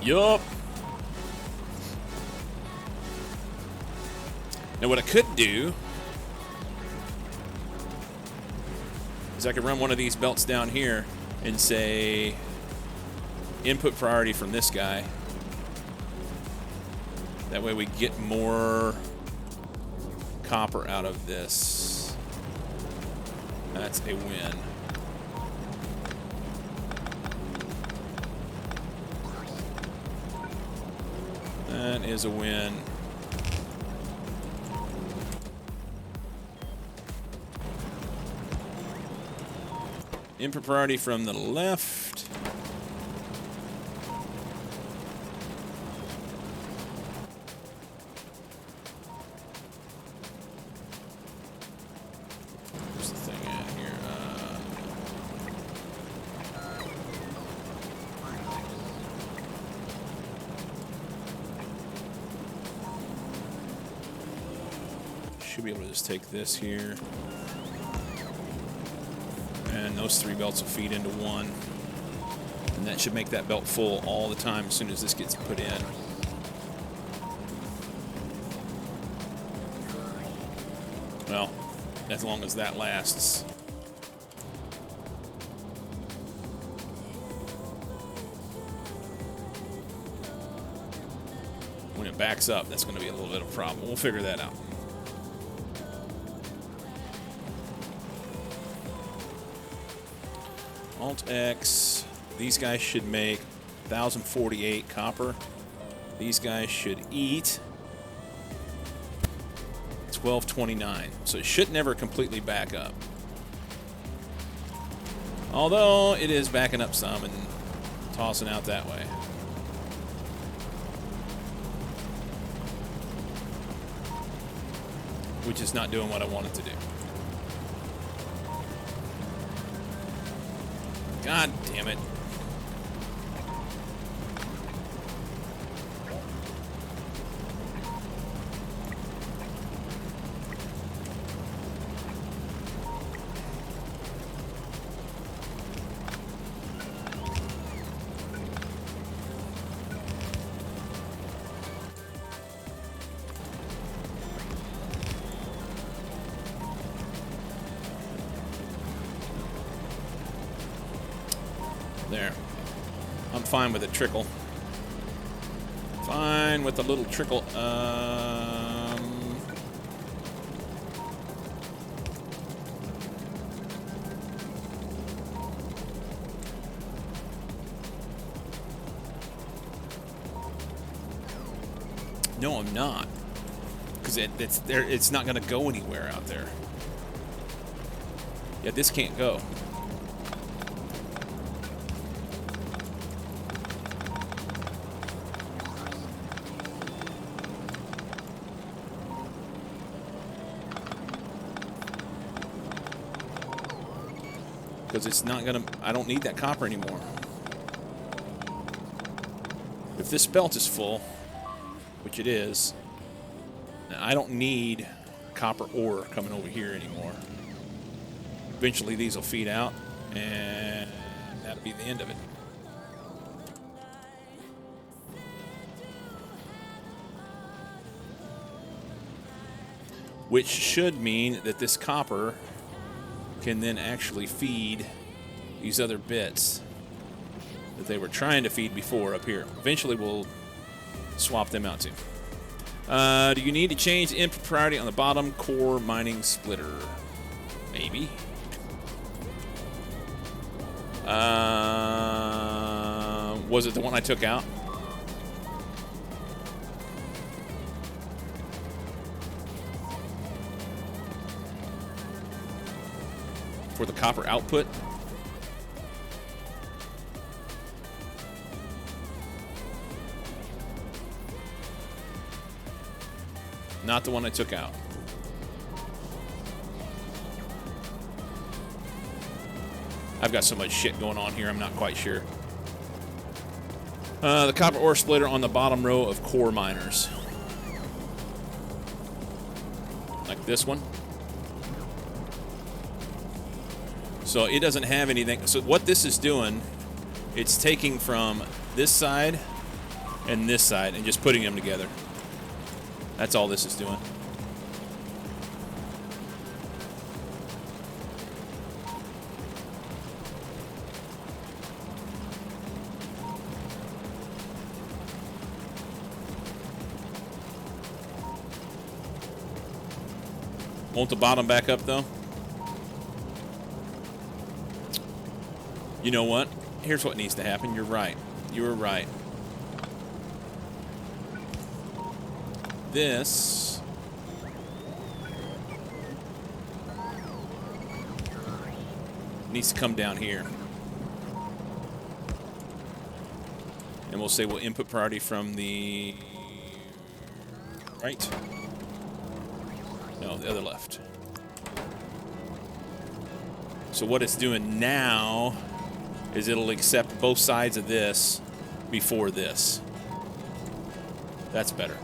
Yup. Now what I could do is I could run one of these belts down here and say input priority from this guy. That way we get more copper out of this. That's a win. That is a win. Input priority from the left. Where's the thing at here? Should be able to just take this here. And those 3 belts will feed into 1. And that should make that belt full all the time as soon as this gets put in. Well, as long as that lasts. When it backs up, that's going to be a little bit of a problem. We'll figure that out. Alt X. These guys should make 1,048 copper. These guys should eat 1,229. So it should never completely back up. Although it is backing up some and tossing out that way. Which is not doing what I want it to do. God damn it. There. I'm fine with a trickle. Fine with a little trickle. No, I'm not. Because it's not going to go anywhere out there. Yeah, this can't go. Because it's not gonna, I don't need that copper anymore. If this belt is full, which it is, I don't need copper ore coming over here anymore. Eventually these will feed out, and that'll be the end of it. Which should mean that this copper can then actually feed these other bits that they were trying to feed before up here. Eventually we'll swap them out too. Do you need to change the input priority on the bottom core mining splitter? Maybe. Was it the one I took out? For the copper output? Not the one I took out. I've got so much shit going on here, I'm not quite sure. The copper ore splitter on the bottom row of core miners. Like this one. So it doesn't have anything. So what this is doing, it's taking from this side and this side and just putting them together. That's all this is doing. Want the bottom back up, though? You know what? Here's what needs to happen. You're right. You were right. This needs to come down here. And we'll say we'll input priority from the right. No, the other left. So what it's doing now is it'll accept both sides of this before this. That's better.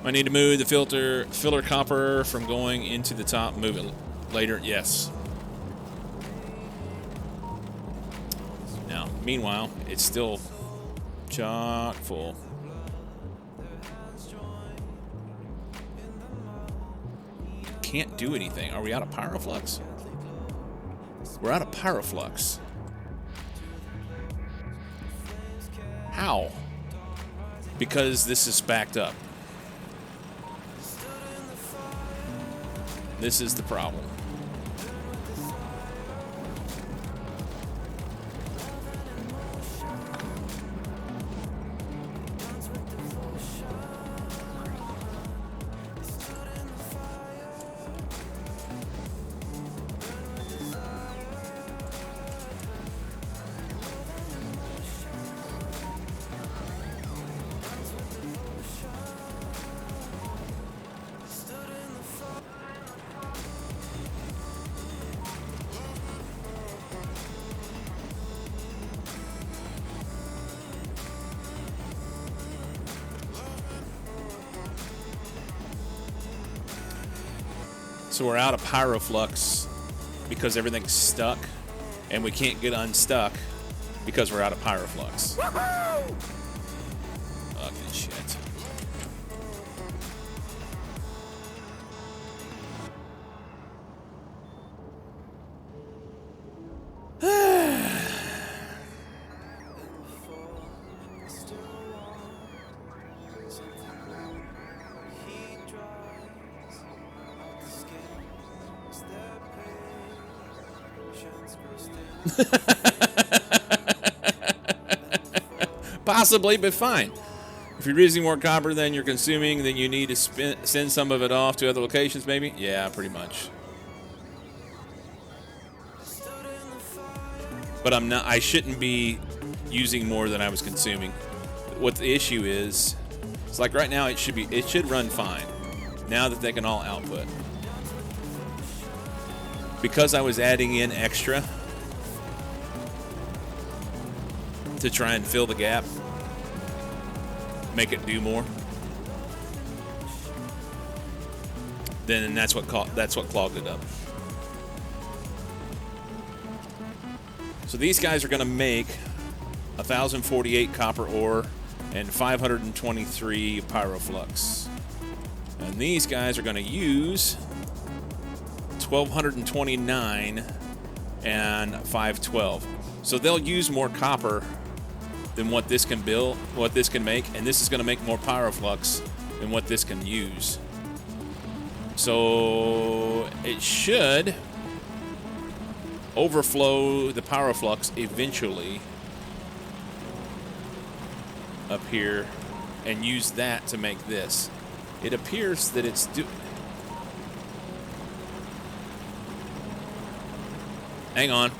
I need to move the filler copper from going into the top. Move it later. Yes. Now, meanwhile, it's still chock full. Can't do anything. Are we out of pyroflux? We're out of pyroflux. How? Because this is backed up. This is the problem. So we're out of pyroflux because everything's stuck, and we can't get unstuck because we're out of pyroflux. Fucking shit. Possibly, but fine. If you're using more copper than you're consuming, then you need to send some of it off to other locations, maybe? Yeah, pretty much. But I shouldn't be using more than I was consuming. What the issue is, it's like right now it should run fine. Now that they can all output. Because I was adding in extra to try and fill the gap, make it do more. then that's what clogged it up. So these guys are going to make 1,048 copper ore and 523 pyroflux. And these guys are going to use 1,229 and 512. So they'll use more copper than what this can make, and this is going to make more pyroflux than what this can use. So it should overflow the pyroflux eventually up here and use that to make this. It appears that it's Hang on.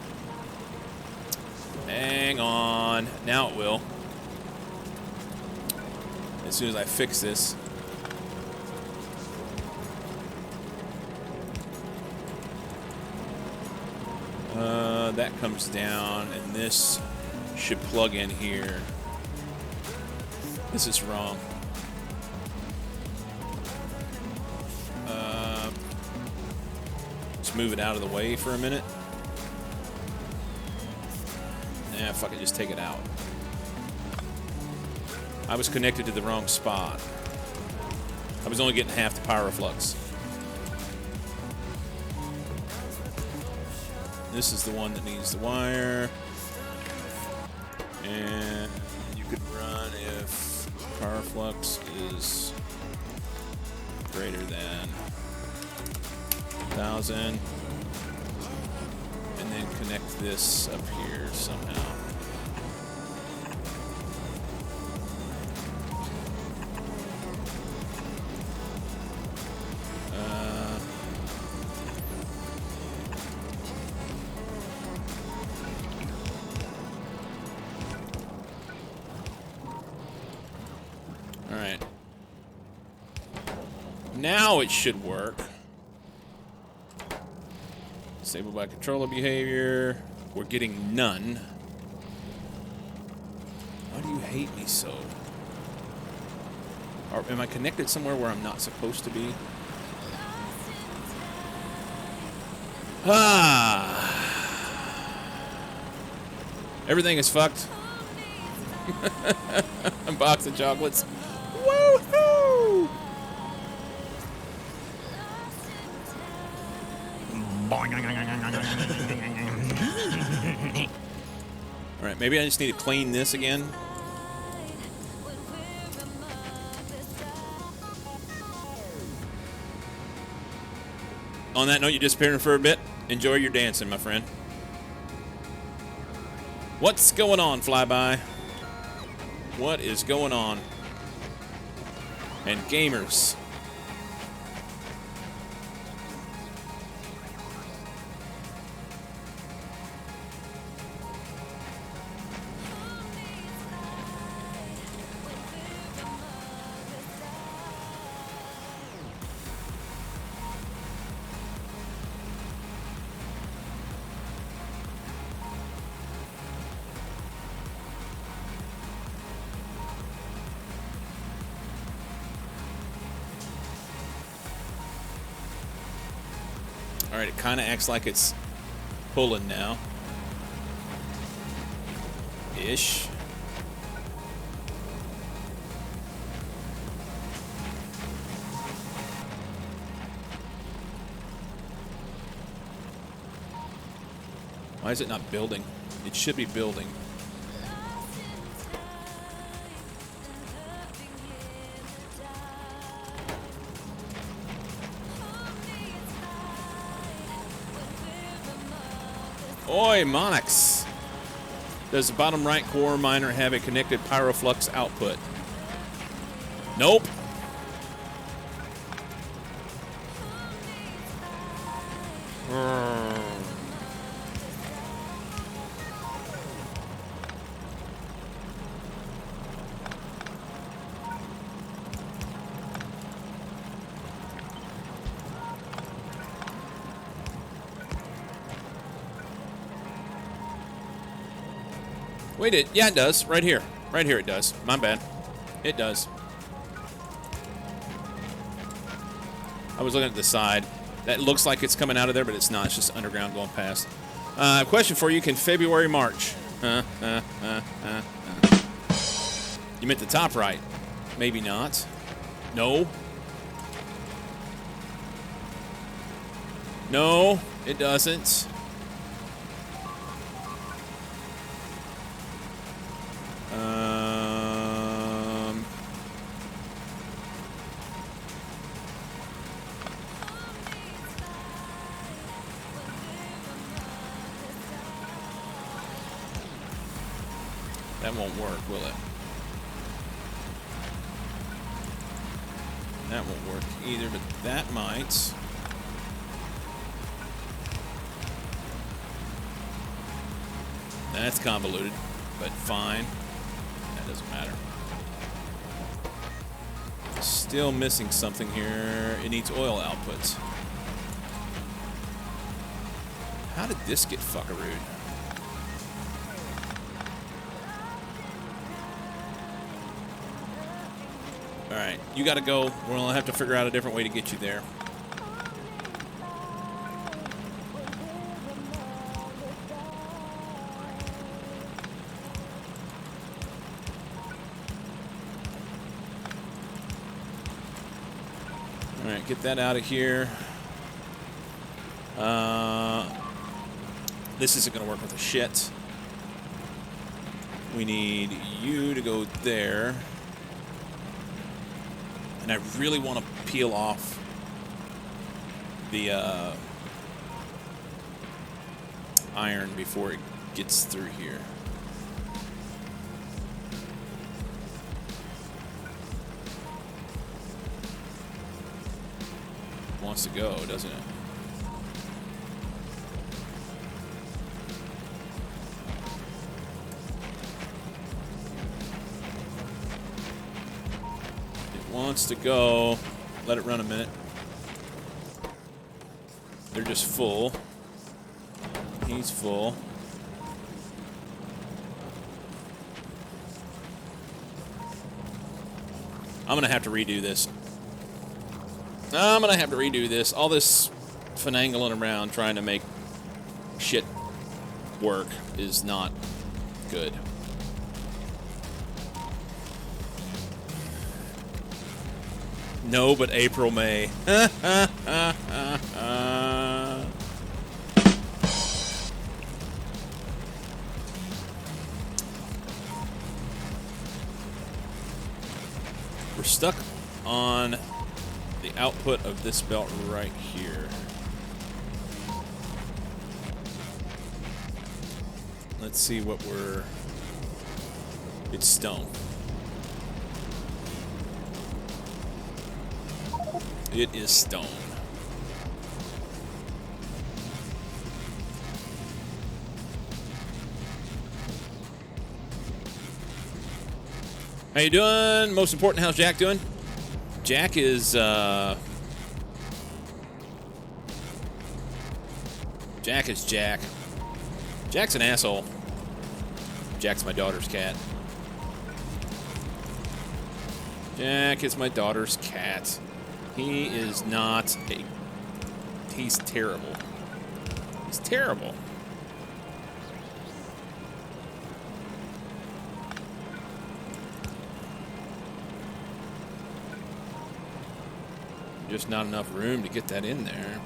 Hang on. Now it will. As soon as I fix this. That comes down, and this should plug in here. This is wrong. Let's move it out of the way for a minute. Nah, fuck it, just take it out. I was connected to the wrong spot. I was only getting half the pyroflux. This is the one that needs the wire. And you could run if pyroflux is greater than 1,000. And then connect this up here somehow. Now it should work. Disabled by controller behavior. We're getting none. Why do you hate me so? Or am I connected somewhere where I'm not supposed to be? Everything is fucked. A box of chocolates. Woohoo! Alright, maybe I just need to clean this again. On that note, you're disappearing for a bit. Enjoy your dancing, my friend. What's going on, Flyby? What is going on? And gamers. Alright, it kind of acts like it's pulling now. Ish. Why is it not building? It should be building. Oi, Monix! Does the bottom right core miner have a connected pyroflux output? Nope. Wait, yeah, it does. Right here. Right here it does. My bad. It does. I was looking at the side. That looks like it's coming out of there, but it's not. It's just underground going past. Question for you. Can February march? You meant the top right. Maybe not. No. No, it doesn't. That won't work, will it? That won't work either, but that might. That's convoluted, but fine. That doesn't matter. Still missing something here. It needs oil outputs. How did this get fuckarooed? Alright, you gotta go. We're gonna have to figure out a different way to get you there. Alright, get that out of here. This isn't gonna work with a shit. We need you to go there. And I really want to peel off the iron before it gets through here. It wants to go, doesn't it? Wants to go. Let it run a minute. They're just full. He's full. I'm gonna have to redo this. I'm gonna have to redo this. All this finagling around trying to make shit work is not good. No, but April, May. We're stuck on the output of this belt right here. Let's see what we're... It's stone. It is stone. How you doing? Most important, how's Jack doing? Jack is, Jack is Jack. Jack's an asshole. Jack's my daughter's cat. Jack is my daughter's cat. He is not a... He's terrible. He's terrible. Just not enough room to get that in there.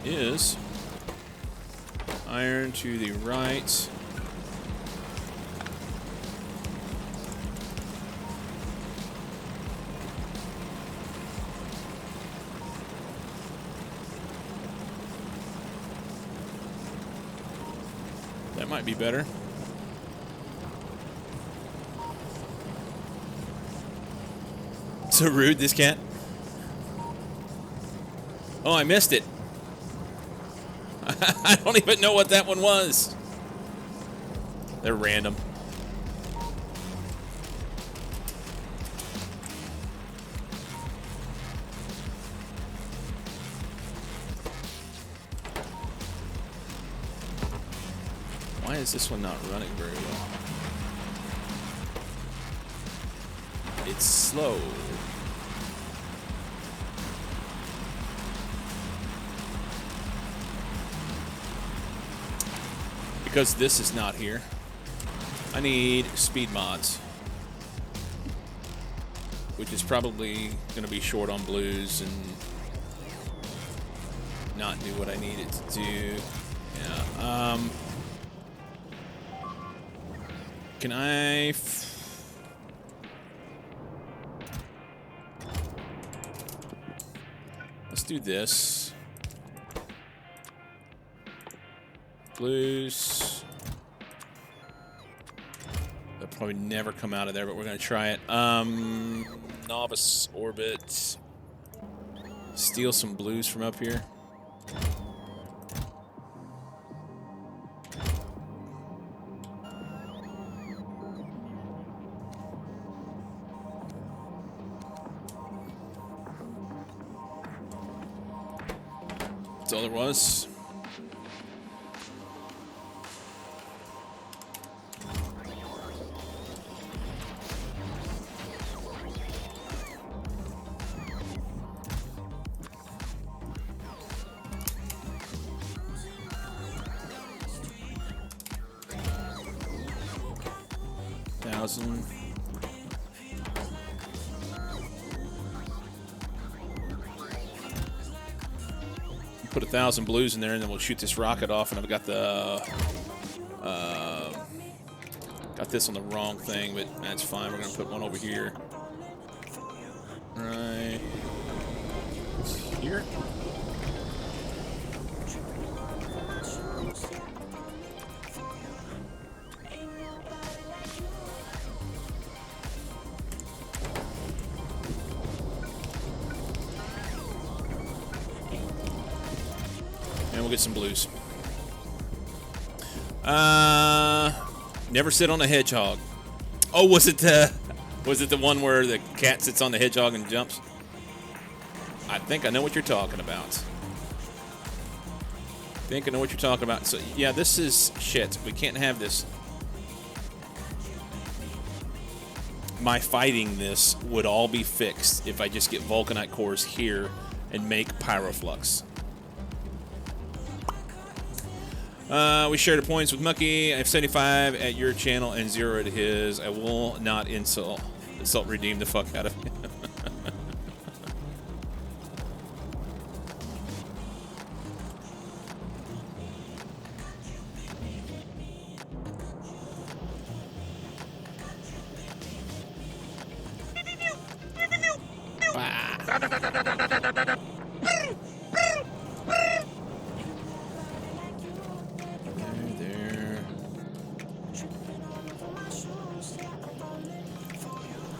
Is iron to the right. That might be better. So rude, this cat. Oh, I missed it. I don't even know what that one was. They're random. Why is this one not running very well? It's slow. Because this is not here, I need speed mods, which is probably going to be short on blues and not do what I need it to do. Yeah. Can I... Let's do this. Blues. They'll probably never come out of there, but we're going to try it. Novice orbit. Steal some blues from up here. That's all there was. Put 1,000 blues in there, and then we'll shoot this rocket off. And I've got the got this on the wrong thing, but that's fine. We're gonna put one over here, right here. We'll get some blues. Never sit on a hedgehog. Oh, was it the one where the cat sits on the hedgehog and jumps? I think I know what you're talking about. So yeah, this is shit. We can't have this. My fighting this would all be fixed if I just get vulcanite cores here and make pyroflux. We shared the points with Mucky. I have 75 at your channel and 0 at his. I will not insult redeem the fuck out of him.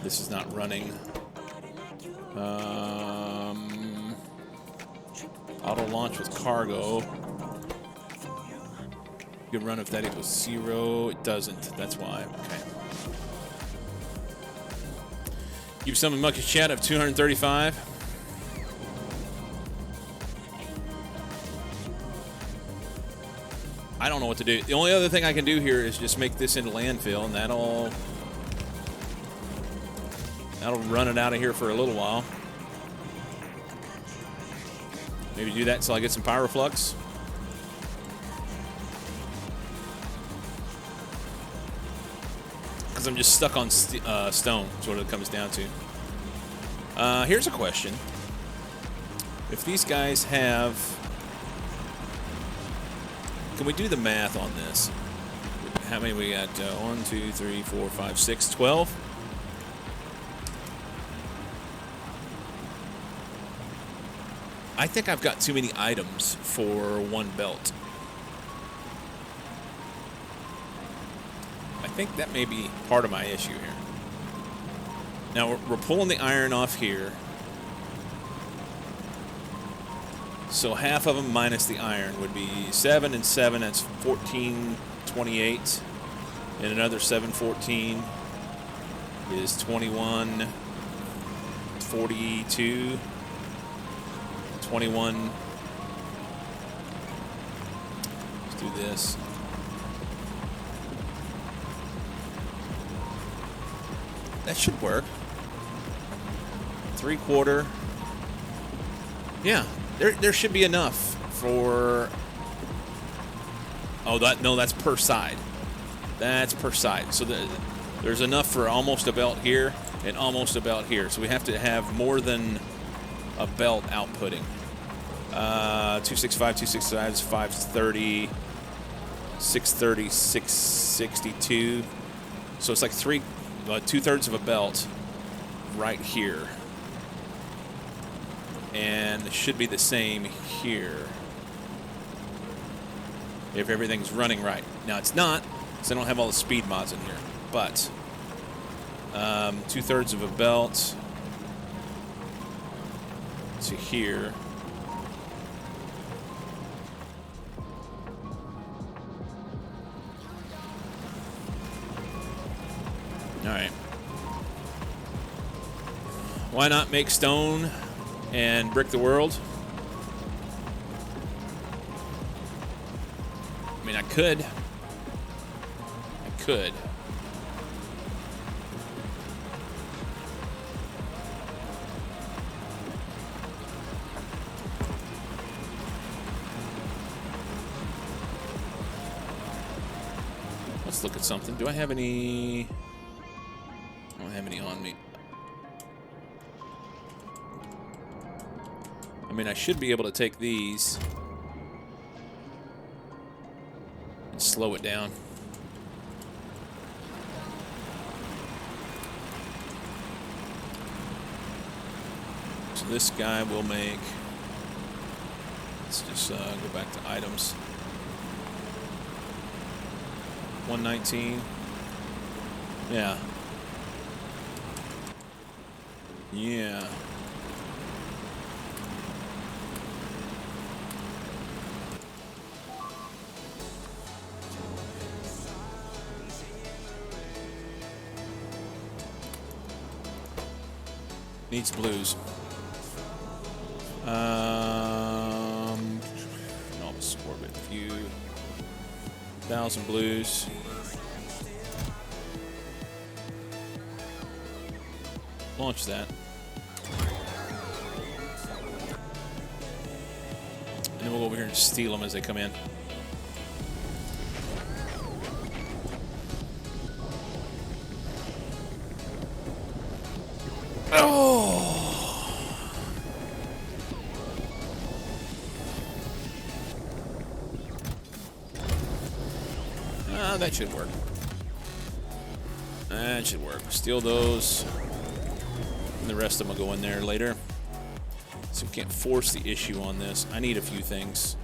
This is not running. Auto launch with cargo. Good run if that equals 0. It doesn't. That's why. Okay. You've summoned Mucky's chat of 235. I don't know what to do. The only other thing I can do here is just make this into landfill, and that'll run it out of here for a little while. Maybe do that until I get some pyroflux. Because I'm just stuck on stone, is what it comes down to. Here's a question. If these guys have... Can we do the math on this? How many we got? 1, 2, 3, 4, 5, 6, 12? I think I've got too many items for one belt. I think that may be part of my issue here. Now, we're pulling the iron off here. So half of them minus the iron would be 7 and 7. That's 1428. And another 714 is 2142. 21. Let's do this. That should work. 3/4. Yeah, there should be enough for. Oh, that's per side. That's per side. So there's enough for almost a belt here and almost a belt here. So we have to have more than a belt outputting. 265, 265 is 530, 630, 662. So it's like 2/3 of a belt right here. And it should be the same here if everything's running right. Now it's not, because I don't have all the speed mods in here. But 2/3 of a belt to here. All right. Why not make stone and brick the world? I mean, I could. Let's look at something. Do I have any? I don't have any on me. I mean, I should be able to take these and slow it down. So this guy will make. Let's just go back to items. 119. Yeah. Yeah. Needs blues. Almost orbit. A few 1,000 blues. Launch that. And then we'll go over here and steal them as they come in. That should work. That should work. Steal those. And the rest of them will go in there later. So we can't force the issue on this. I need a few things.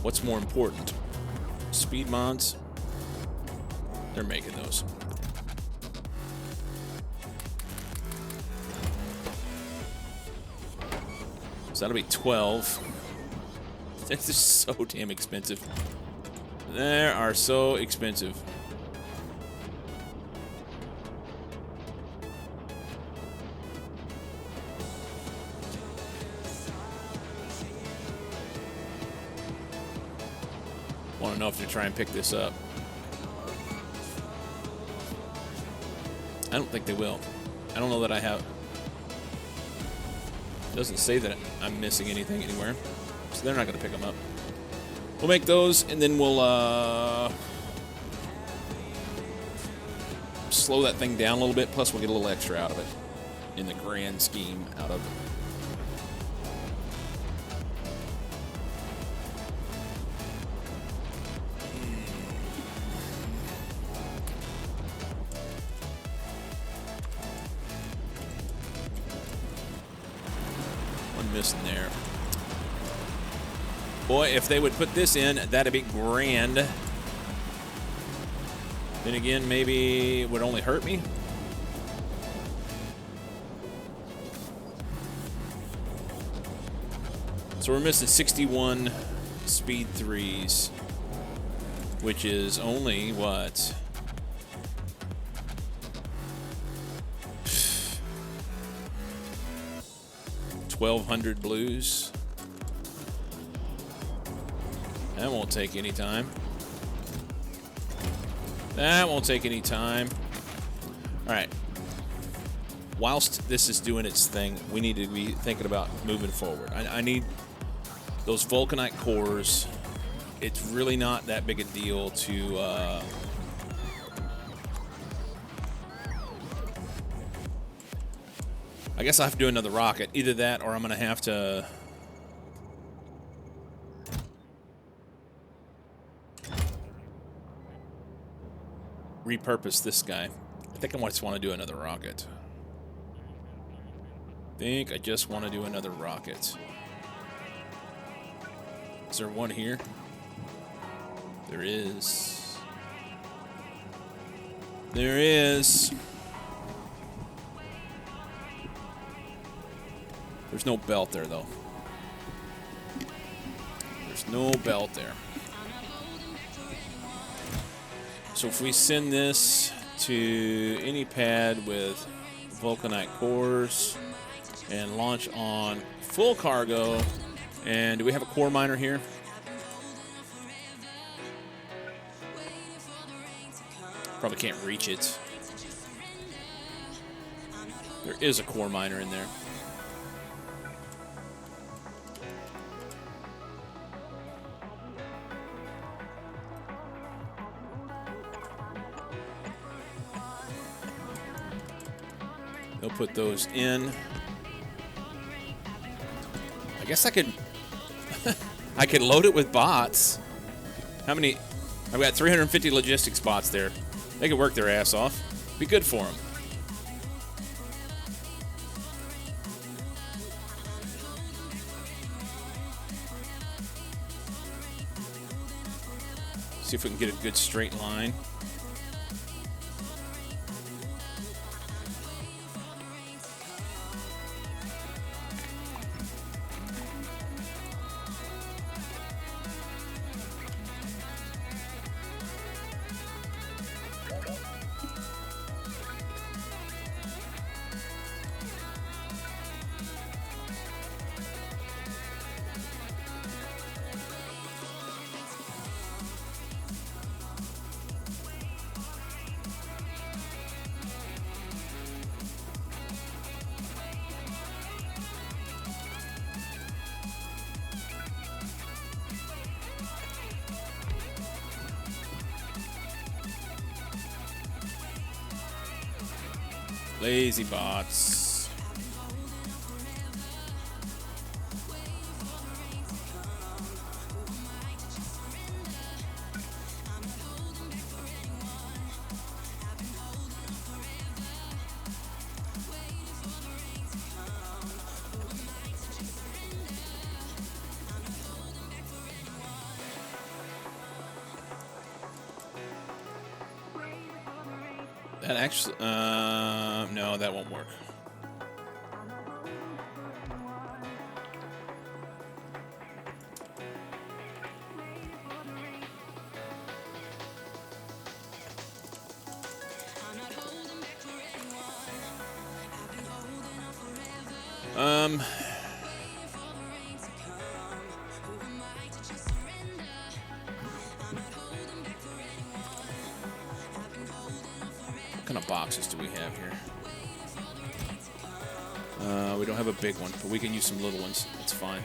What's more important? Speed mods? They're making those. So that'll be 12. This is so damn expensive. They are so expensive. Want to know if they're trying to pick this up. I don't think they will. I don't know that I have. Doesn't say that I'm missing anything anywhere, so they're not going to pick them up. We'll make those, and then we'll slow that thing down a little bit, plus we'll get a little extra out of it in the grand scheme out of it. Missing there. Boy, if they would put this in, that'd be grand. Then again, maybe it would only hurt me. So we're missing 61 speed 3s, which is only what? 1,200 blues. That won't take any time. That won't take any time. All right. Whilst this is doing its thing, we need to be thinking about moving forward. I need those vulcanite cores. It's really not that big a deal to I guess I have to do another rocket. Either that or I'm going to have to repurpose this guy. I think I just want to do another rocket. I just want to do another rocket. Is there one here? There is. There is. There's no belt there, though. There's no belt there. So if we send this to any pad with vulcanite cores and launch on full cargo, and do we have a core miner here? Probably can't reach it. There is a core miner in there. They'll put those in. I guess I could I could load it with bots. How many? I've got 350 logistics bots there. They could work their ass off. Be good for them. See if we can get a good straight line. Lazy bots. That actually, no, that won't work. What kind of boxes do we have here? We don't have a big one, but we can use some little ones. It's fine.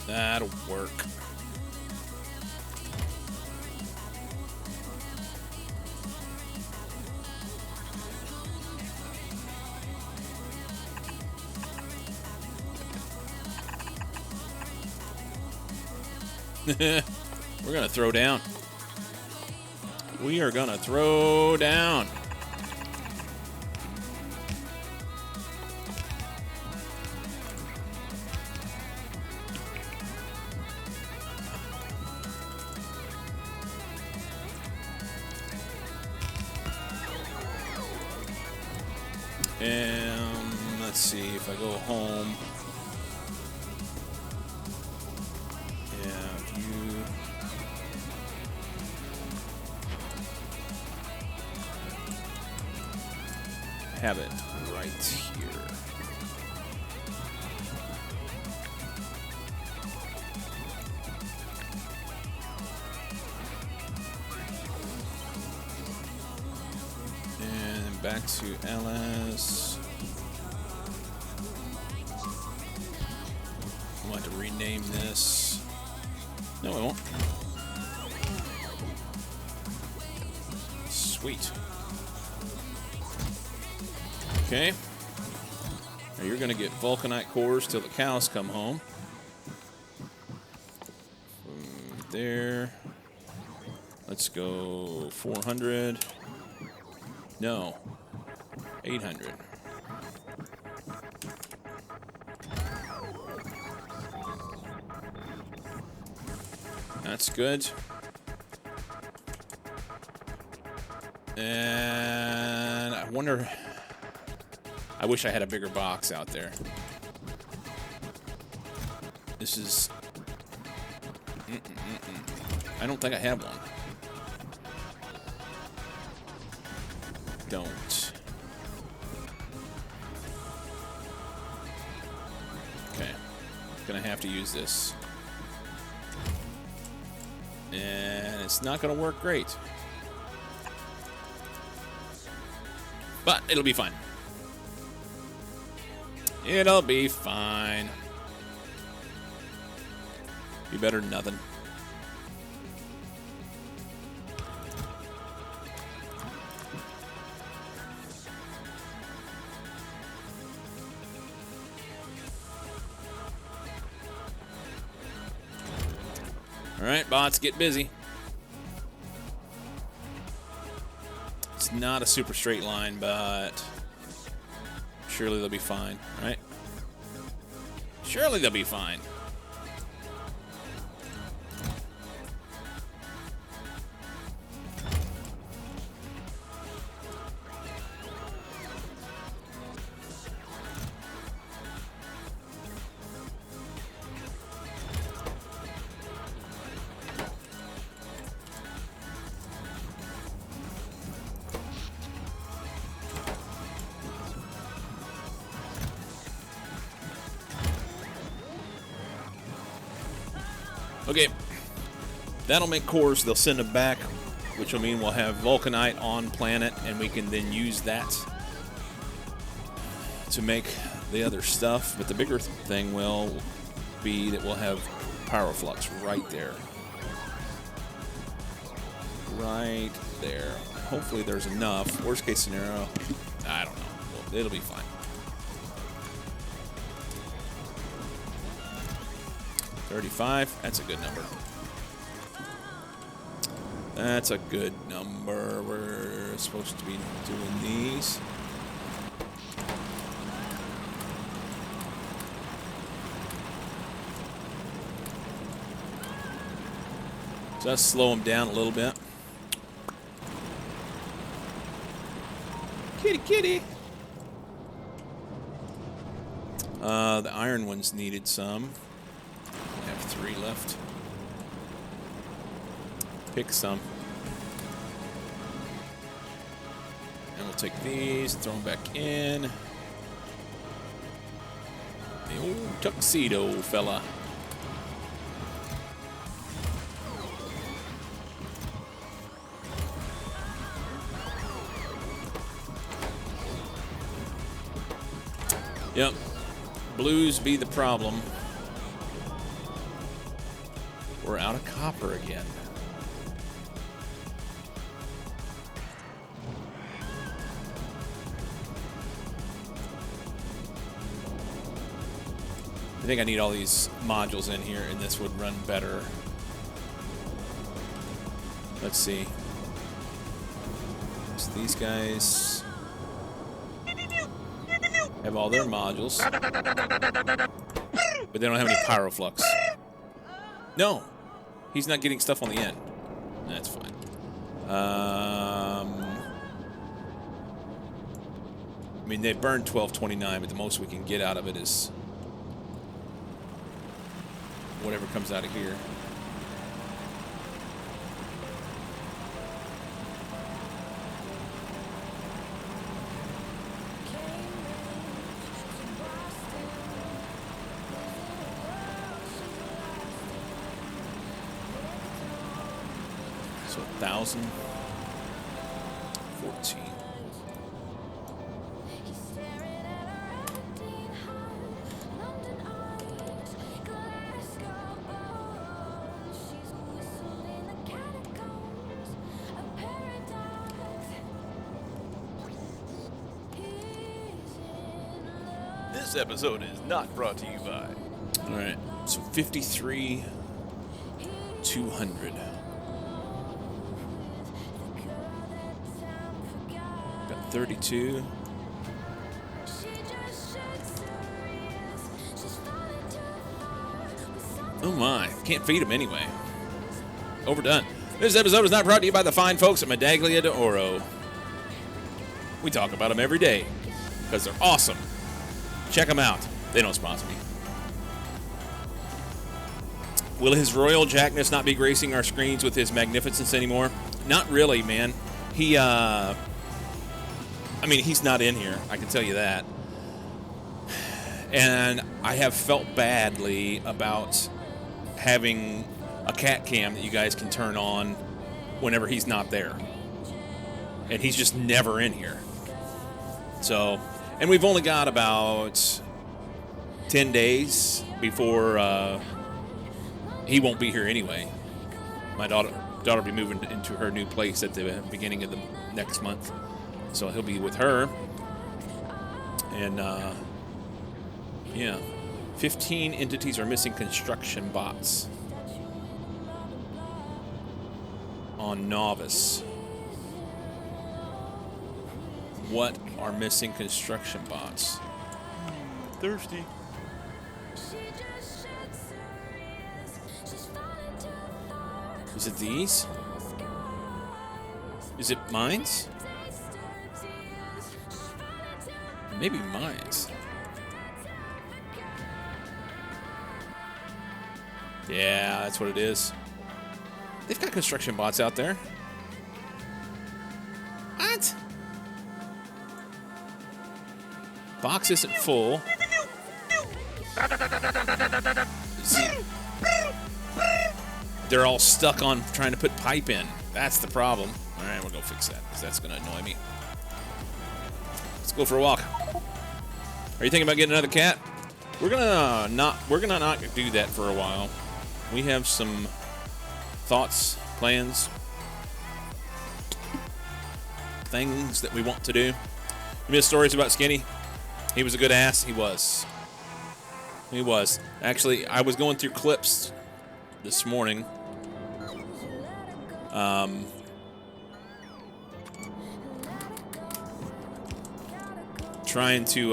That'll work. We're gonna throw down. We are gonna throw down. And let's see if I go home. Yeah, view. Have it right here. back to LS. We'll have to rename this. No, we won't. Sweet. Okay. Now you're going to get vulcanite cores till the cows come home. From there. Let's go 400. No. 800. That's good. And I wonder... I wish I had a bigger box out there. This is... I don't think I have one. Don't. Okay. Gonna have to use this. And it's not gonna work great. But it'll be fine. It'll be fine. Be better than nothing. All right, bots, get busy. It's not a super straight line, but surely they'll be fine, right? Surely they'll be fine. Okay, that'll make cores. They'll send them back, which will mean we'll have vulcanite on planet, and we can then use that to make the other stuff. But the bigger thing will be that we'll have pyroflux right there. Right there. Hopefully there's enough. Worst case scenario, I don't know. Well, it'll be fine. $35, that's a good number. That's a good number. We're supposed to be doing these. So let's slow them down a little bit. Kitty, kitty. The iron ones needed some. I have 3 left. Pick some. And we'll take these, throw them back in. The old tuxedo fella. Yep. Blues be the problem. We're out of copper again. I think I need all these modules in here, and this would run better. Let's see. So these guys have all their modules, but they don't have any pyroflux. No, he's not getting stuff on the end. That's fine. I mean, they burned 1229, but the most we can get out of it is whatever comes out of here. So 1,000, 14. This episode is not brought to you by. All right, so 53, 200. Got 32. Oh my, can't feed him anyway. Overdone. This episode is not brought to you by the fine folks at Medaglia de Oro. We talk about them every day because they're awesome. Check them out. They don't sponsor me. Will His Royal Jackness not be gracing our screens with his magnificence anymore? Not really, man. He's not in here. I can tell you that. And I have felt badly about having a cat cam that you guys can turn on whenever he's not there. And he's just never in here. So, and we've only got about 10 days before he won't be here anyway. My daughter will be moving into her new place at the beginning of the next month. So he'll be with her. And, yeah. 15 entities are missing construction bots on Novice. What are missing construction bots? Thirsty. Is it these? Is it mines? Maybe mines. Yeah, that's what it is. They've got construction bots out there. What? Box isn't full. They're all stuck on trying to put pipe in. That's the problem. All right, we'll go fix that because that's going to annoy me. Let's go for a walk. Are you thinking about getting another cat? We're gonna not do that for a while. We have some thoughts, plans, things that we want to do. You missed stories about Skinny? He was a good ass. He was. He was. Actually, I was going through clips this morning. Trying to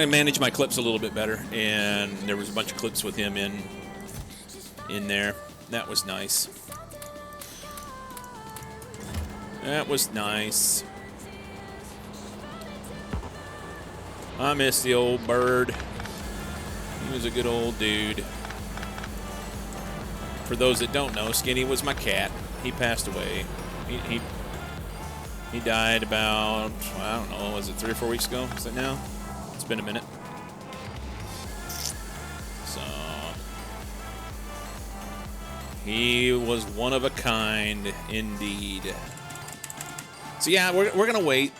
manage my clips a little bit better, and there was a bunch of clips with him in there. That was nice. That was nice. I miss the old bird. He was a good old dude. For those that don't know, Skinny was my cat. He passed away. He died about, I don't know, was it 3 or 4 weeks ago? Is it now? It's been a minute. So he was one of a kind indeed. So yeah, we're gonna wait.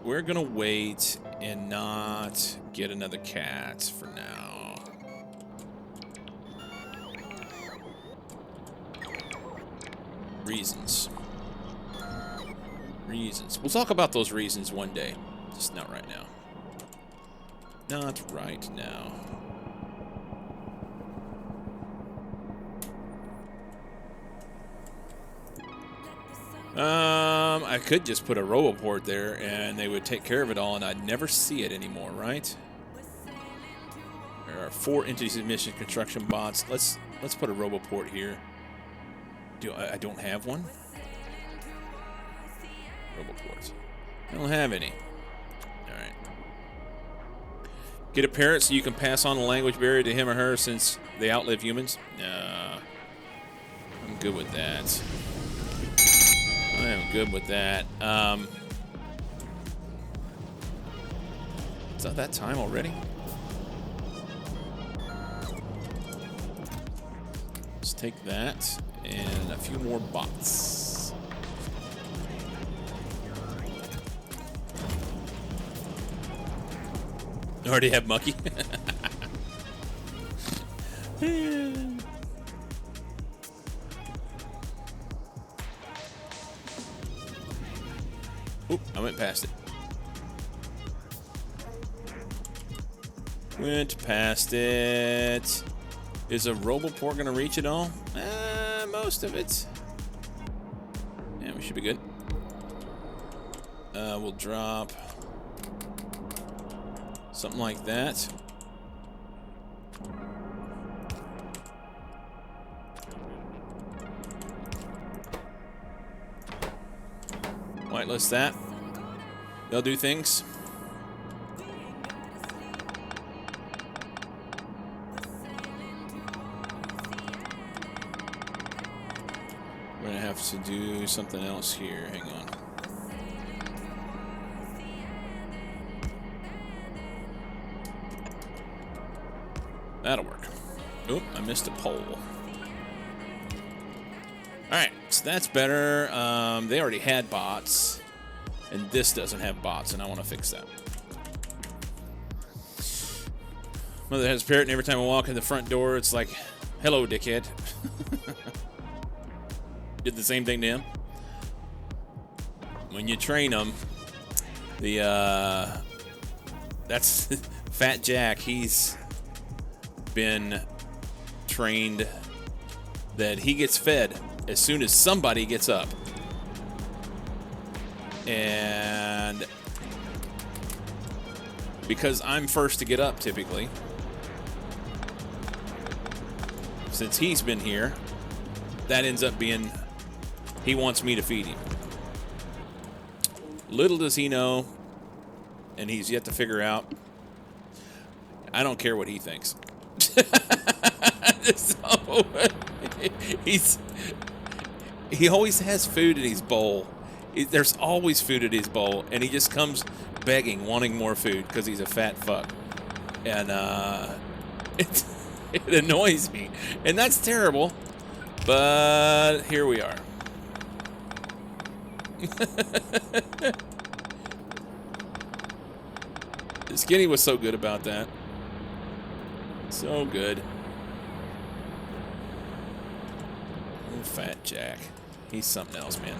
We're gonna wait and not get another cat for now. Reasons. We'll talk about those reasons one day. Just not right now. Not right now. I could just put a roboport there and they would take care of it all and I'd never see it anymore, right? There are 4 entities in mission construction bots. Let's put a roboport here. I don't have one? Roboports. I don't have any. Alright. Get a parrot so you can pass on a language barrier to him or her since they outlive humans? Nah. I'm good with that. I am good with that. Is that that time already? Let's take that and a few more bots. I already have Mucky. Oop, I went past it. Went past it. Is a Roboport going to reach it all? Most of it. Yeah, we should be good. We'll drop something like that. Whitelist that. They'll do things. We're gonna have to do something else here. Hang on. That'll work. Oop, I missed a pole. Alright, so that's better. They already had bots, and this doesn't have bots, and I want to fix that. Mother has a parrot, and every time I walk in the front door, it's like, hello, dickhead. Did the same thing to him. When you train them, that's Fat Jack. He's been trained that he gets fed as soon as somebody gets up. And because I'm first to get up typically, since he's been here, that ends up being he wants me to feed him. Little does he know, and he's yet to figure out, I don't care what he thinks. So, he always has food in his bowl. There's always food in his bowl, and he just comes begging, wanting more food because he's a fat fuck. And it annoys me, and that's terrible. But here we are. Skinny was so good about that. So good. Oh, Fat Jack. He's something else, man.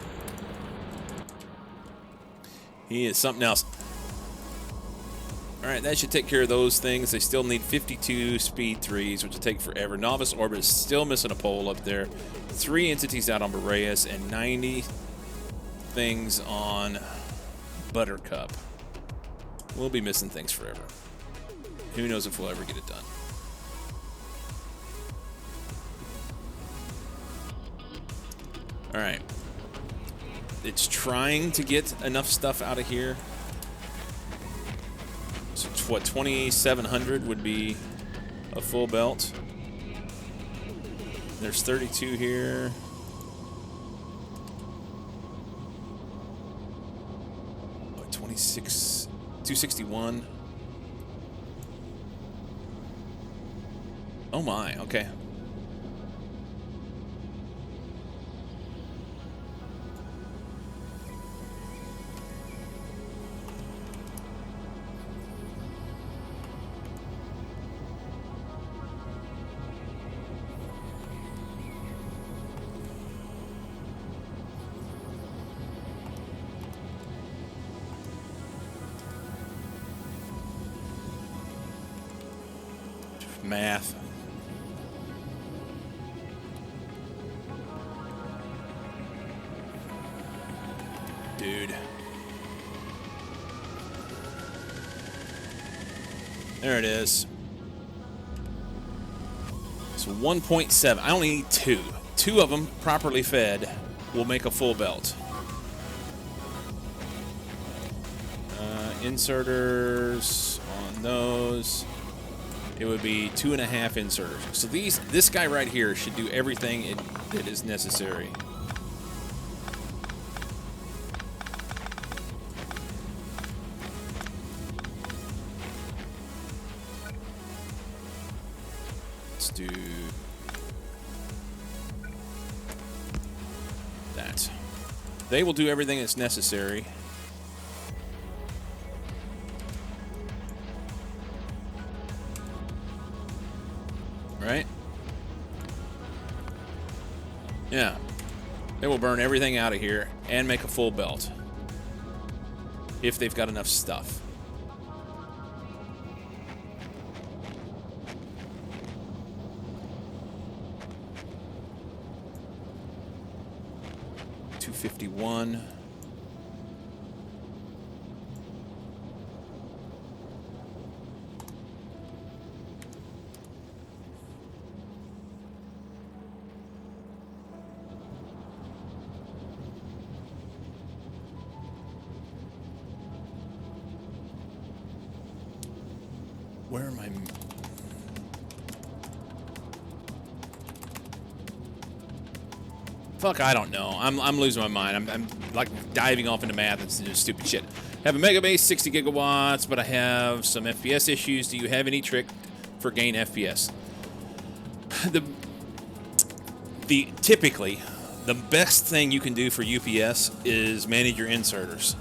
He is something else. Alright, that should take care of those things. They still need 52 speed 3s, which will take forever. Novice Orbit is still missing a pole up there. 3 entities out on Boreas, and 90 things on Buttercup. We'll be missing things forever. Who knows if we'll ever get it done. Alright. It's trying to get enough stuff out of here. So what, 2,700 would be a full belt. There's 32 here. What, 26, 261. Oh my, okay. Math. Dude. There it is. So 1.7. I only need 2. 2 of them properly fed will make a full belt. Inserters on those. It would be 2.5 inserters. So this guy right here should do everything that is necessary. Let's do that. They will do everything that's necessary. Right? Yeah. They will burn everything out of here and make a full belt. if they've got enough stuff. $251. Where am I? Fuck, I don't know. I'm losing my mind. I'm like diving off into math and just stupid shit. I have a mega base, 60 gigawatts, but I have some FPS issues. Do you have any trick for gain FPS? Typically, the best thing you can do for UPS is manage your inserters.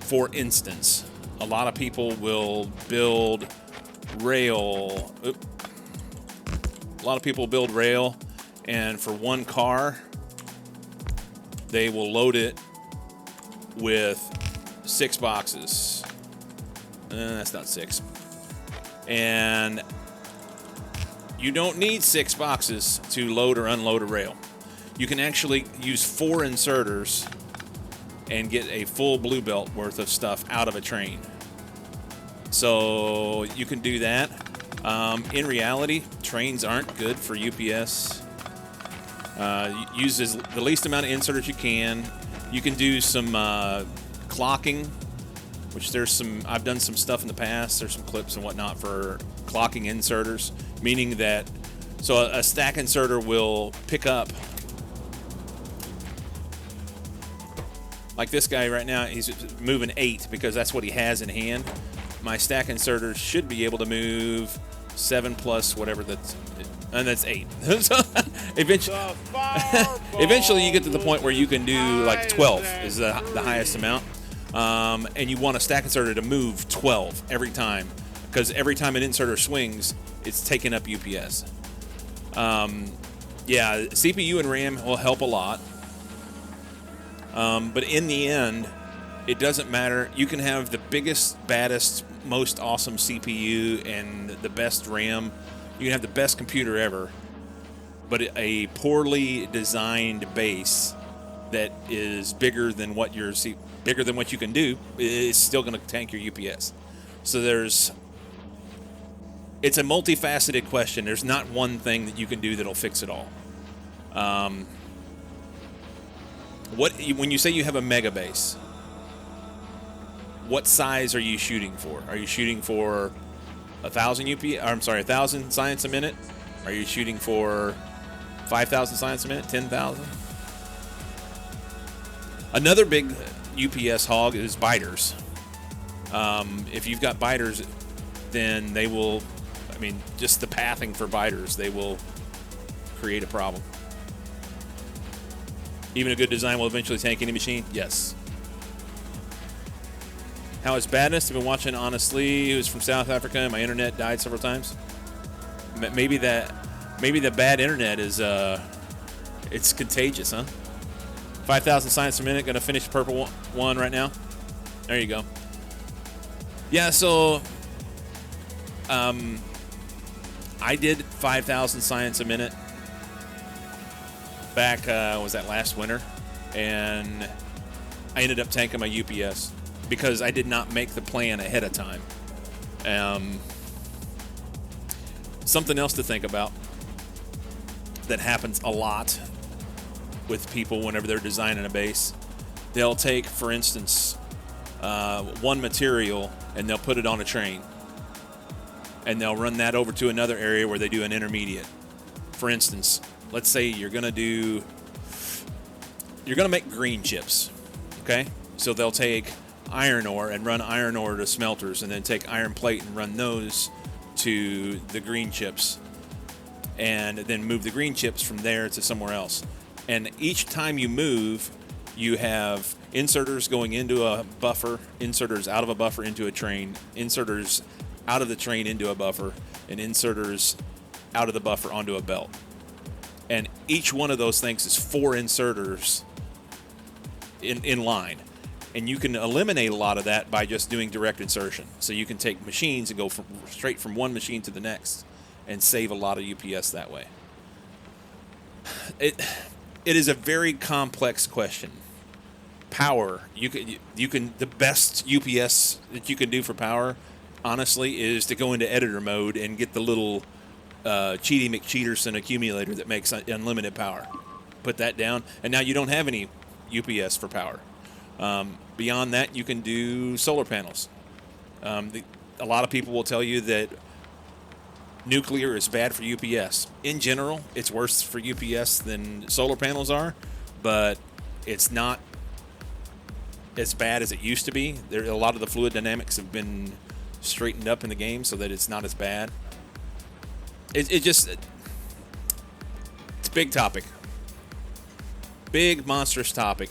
For instance, a lot of people will build rail. A lot of people build rail, and for one car, they will load it with 6 boxes. That's not 6. And you don't need 6 boxes to load or unload a rail. You can actually use 4 inserters and get a full blue belt worth of stuff out of a train. So you can do that. In reality, trains aren't good for UPS. Use the least amount of inserters you can. You can do some clocking, which there's some. I've done some stuff in the past. There's some clips and whatnot for clocking inserters, meaning that so a stack inserter will pick up. Like this guy right now, he's moving 8 because that's what he has in hand. My stack inserters should be able to move 7 plus whatever that's, and that's 8. So eventually you get to the point where you can do like 12 is the highest amount. And you want a stack inserter to move 12 every time, because every time an inserter swings, it's taking up UPS. Yeah, CPU and RAM will help a lot. But in the end, it doesn't matter. You can have the biggest, baddest, most awesome CPU and the best RAM. You can have the best computer ever, but a poorly designed base that is bigger than what you can do is still going to tank your UPS. So it's a multifaceted question. There's not one thing that you can do that'll fix it all. When you say you have a mega base, what size are you shooting for? Are you shooting for 1,000 science a minute? Are you shooting for 5,000 science a minute? 10,000? Another big UPS hog is biters. If you've got biters, then they will, just the pathing for biters, they will create a problem. Even a good design will eventually tank any machine? Yes. How is badness? I've been watching Honestly, who's from South Africa, and my internet died several times. Maybe the bad internet is it's contagious, huh? 5,000 science a minute. Gonna finish the purple one right now. There you go. Yeah, so I did 5,000 science a minute back, was that last winter? And I ended up tanking my UPS because I did not make the plan ahead of time. Something else to think about that happens a lot with people whenever they're designing a base. They'll take, for instance, one material and they'll put it on a train. And they'll run that over to another area where they do an intermediate. For instance, let's say you're gonna make green chips, okay? So they'll take iron ore and run iron ore to smelters, and then take iron plate and run those to the green chips, and then move the green chips from there to somewhere else. And each time you move, you have inserters going into a buffer, inserters out of a buffer into a train, inserters out of the train into a buffer, and inserters out of the buffer onto a belt. And each one of those things is 4 inserters in line. And you can eliminate a lot of that by just doing direct insertion. So you can take machines and go straight from one machine to the next and save a lot of UPS that way. It is a very complex question. Power, you can the best UPS that you can do for power, honestly, is to go into editor mode and get the little Cheaty McCheaterson accumulator that makes unlimited power. Put that down, and now you don't have any UPS for power. Beyond that, you can do solar panels. A lot of people will tell you that nuclear is bad for UPS. In general, it's worse for UPS than solar panels are, but it's not as bad as it used to be. A lot of the fluid dynamics have been straightened up in the game so that it's not as bad. It's a big topic. Big, monstrous topic.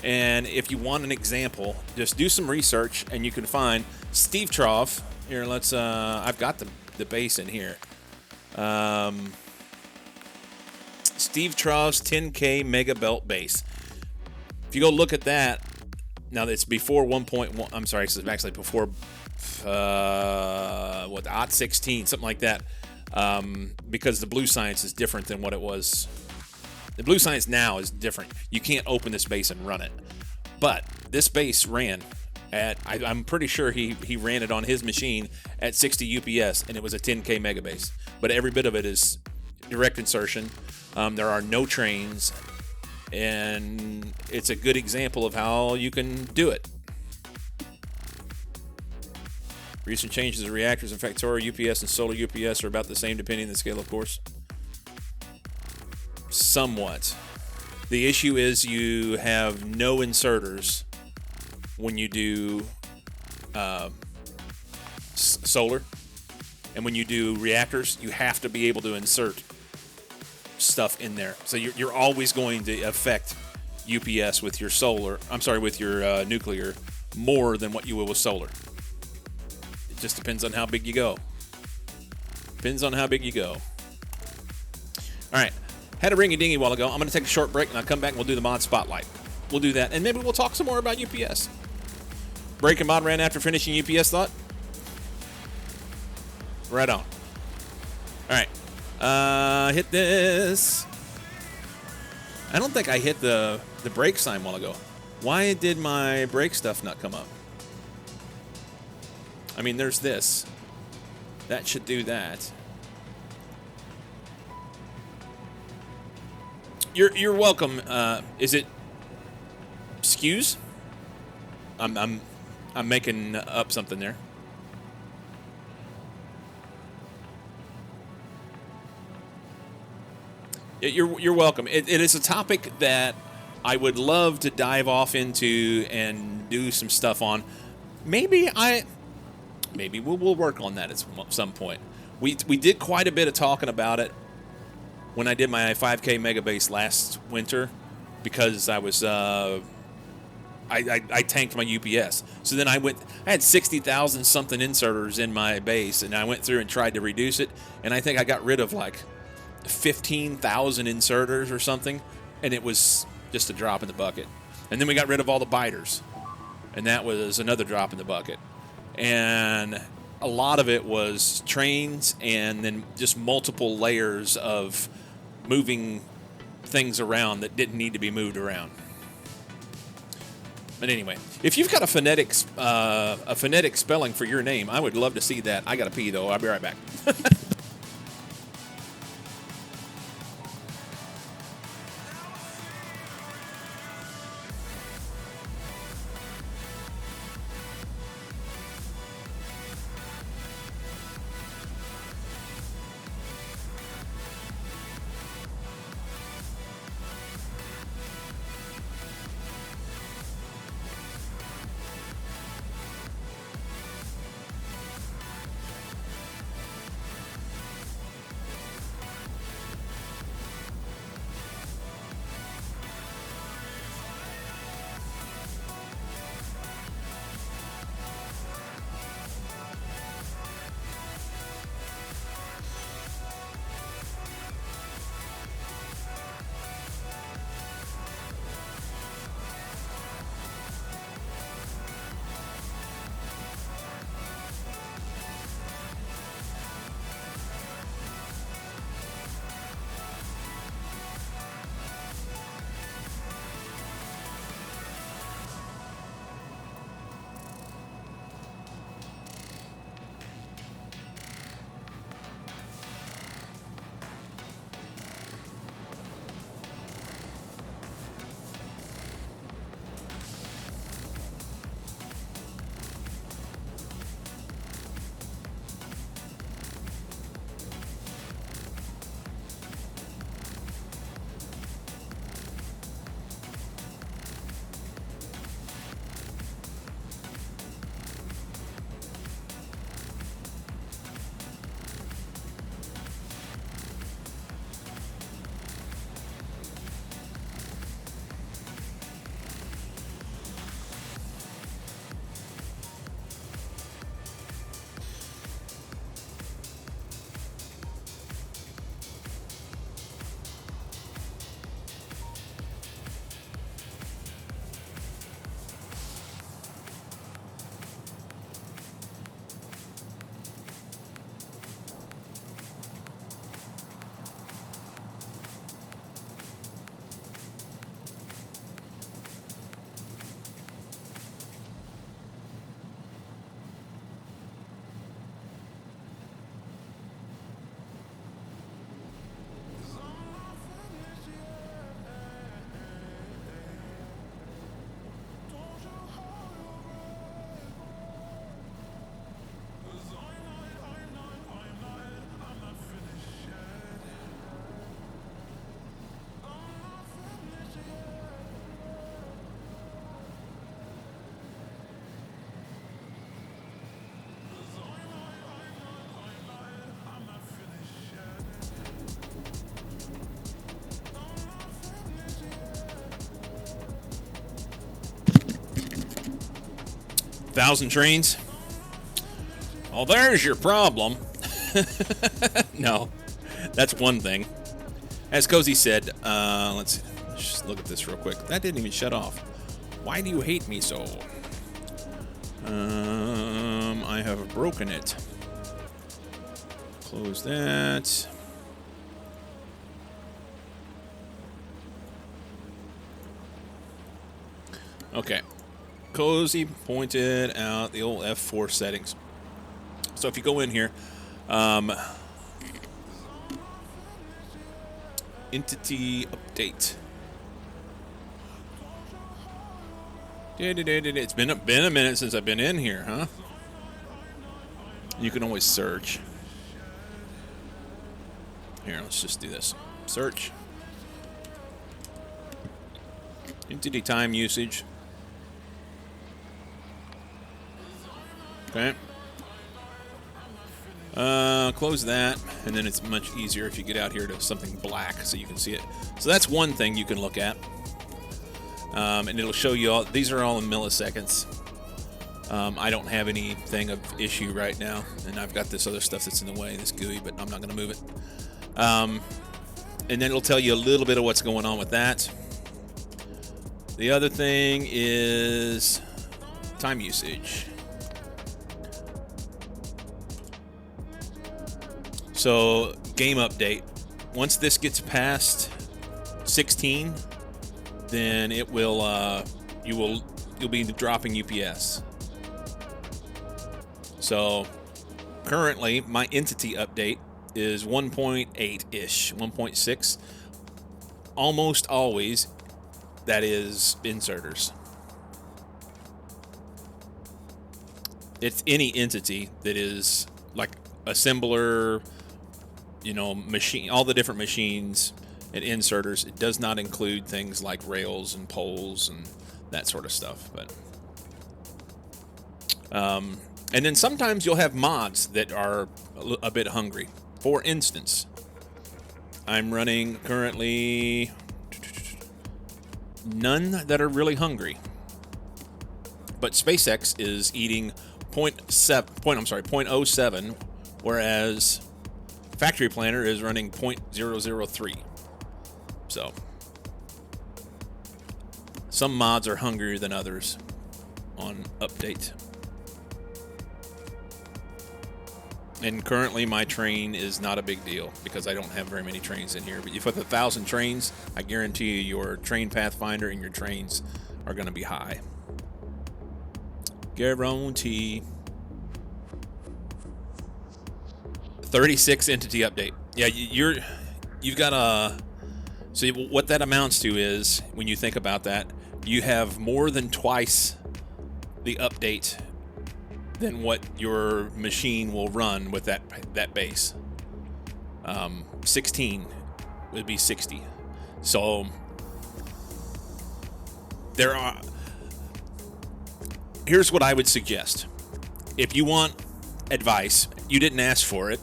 And if you want an example, just do some research and you can find Steve Trough. Here, let's, I've got the base in here. Steve Trough's 10K Mega Belt base. If you go look at that, now it's before 1.1, I'm sorry, it's actually before, OT 16, something like that. Because the blue science is different than what it was. The blue science now is different. You can't open this base and run it. But this base ran at, I'm pretty sure he ran it on his machine at 60 UPS, and it was a 10K mega base. But every bit of it is direct insertion. There are no trains, and it's a good example of how you can do it. Recent changes in reactors in Factorio UPS and solar UPS are about the same depending on the scale, of course. Somewhat. The issue is you have no inserters when you do solar. And when you do reactors, you have to be able to insert stuff in there. So you're always going to affect UPS with your solar, with your nuclear more than what you will with solar. It just depends on how big you go. Depends on how big you go. All right. Had a ringy-dingy a while ago. I'm going to take a short break, and I'll come back and we'll do the mod spotlight. We'll do that, and maybe we'll talk some more about UPS. Break and mod ran after finishing UPS thought? Right on. All right. Hit this. I don't think I hit the brake sign a while ago. Why did my brake stuff not come up? I mean, there's this. That should do that. You're welcome. Is it Skews? I'm making up something there. You're welcome. It is a topic that I would love to dive off into and do some stuff on. Maybe we'll work on that at some point. We did quite a bit of talking about it when I did my 5K mega base last winter, because I was I tanked my UPS. So then I had 60,000 something inserters in my base, and I went through and tried to reduce it, and I think I got rid of like 15,000 inserters or something, and it was just a drop in the bucket. And then we got rid of all the biters, and that was another drop in the bucket. And a lot of it was trains and then just multiple layers of moving things around that didn't need to be moved around. But anyway, if you've got a phonetic spelling for your name, I would love to see that. I gotta pee though. I'll be right back. 1,000 trains. Oh, there's your problem. No, that's one thing. As Cozy said, let's just look at this real quick. That didn't even shut off. Why do you hate me so? I have broken it. Close that. Okay. Cozy pointed out the old F4 settings. So if you go in here, entity update. It's been a minute since I've been in here, huh? You can always search. Here, let's just do this. Search. Entity time usage. Okay. Close that, and then it's much easier if you get out here to something black so you can see it. So that's one thing you can look at. And it'll show you all, these are all in milliseconds. I don't have anything of issue right now, and I've got this other stuff that's in the way, this GUI, but I'm not going to move it. And then it'll tell you a little bit of what's going on with that. The other thing is time usage. So, game update. Once this gets past 16, then it will you'll be dropping UPS. So, currently my entity update is 1.8-ish, 1.6. Almost always that is inserters. It's any entity that is like assembler, you know, machine, all the different machines and inserters. It does not include things like rails and poles and that sort of stuff. But and then sometimes you'll have mods that are a bit hungry. For instance, I'm running currently none that are really hungry, but SpaceX is eating 0.07, whereas Factory Planner is running 0.003. So some mods are hungrier than others on update. And currently my train is not a big deal because I don't have very many trains in here. But if you put 1,000 trains, I guarantee you your train pathfinder and your trains are going to be high. Guarantee. 36 entity update. Yeah, you've got a. So what that amounts to is, when you think about that, you have more than twice the update than what your machine will run with that base. 16 would be 60. So there are. Here's what I would suggest. If you want advice, you didn't ask for it.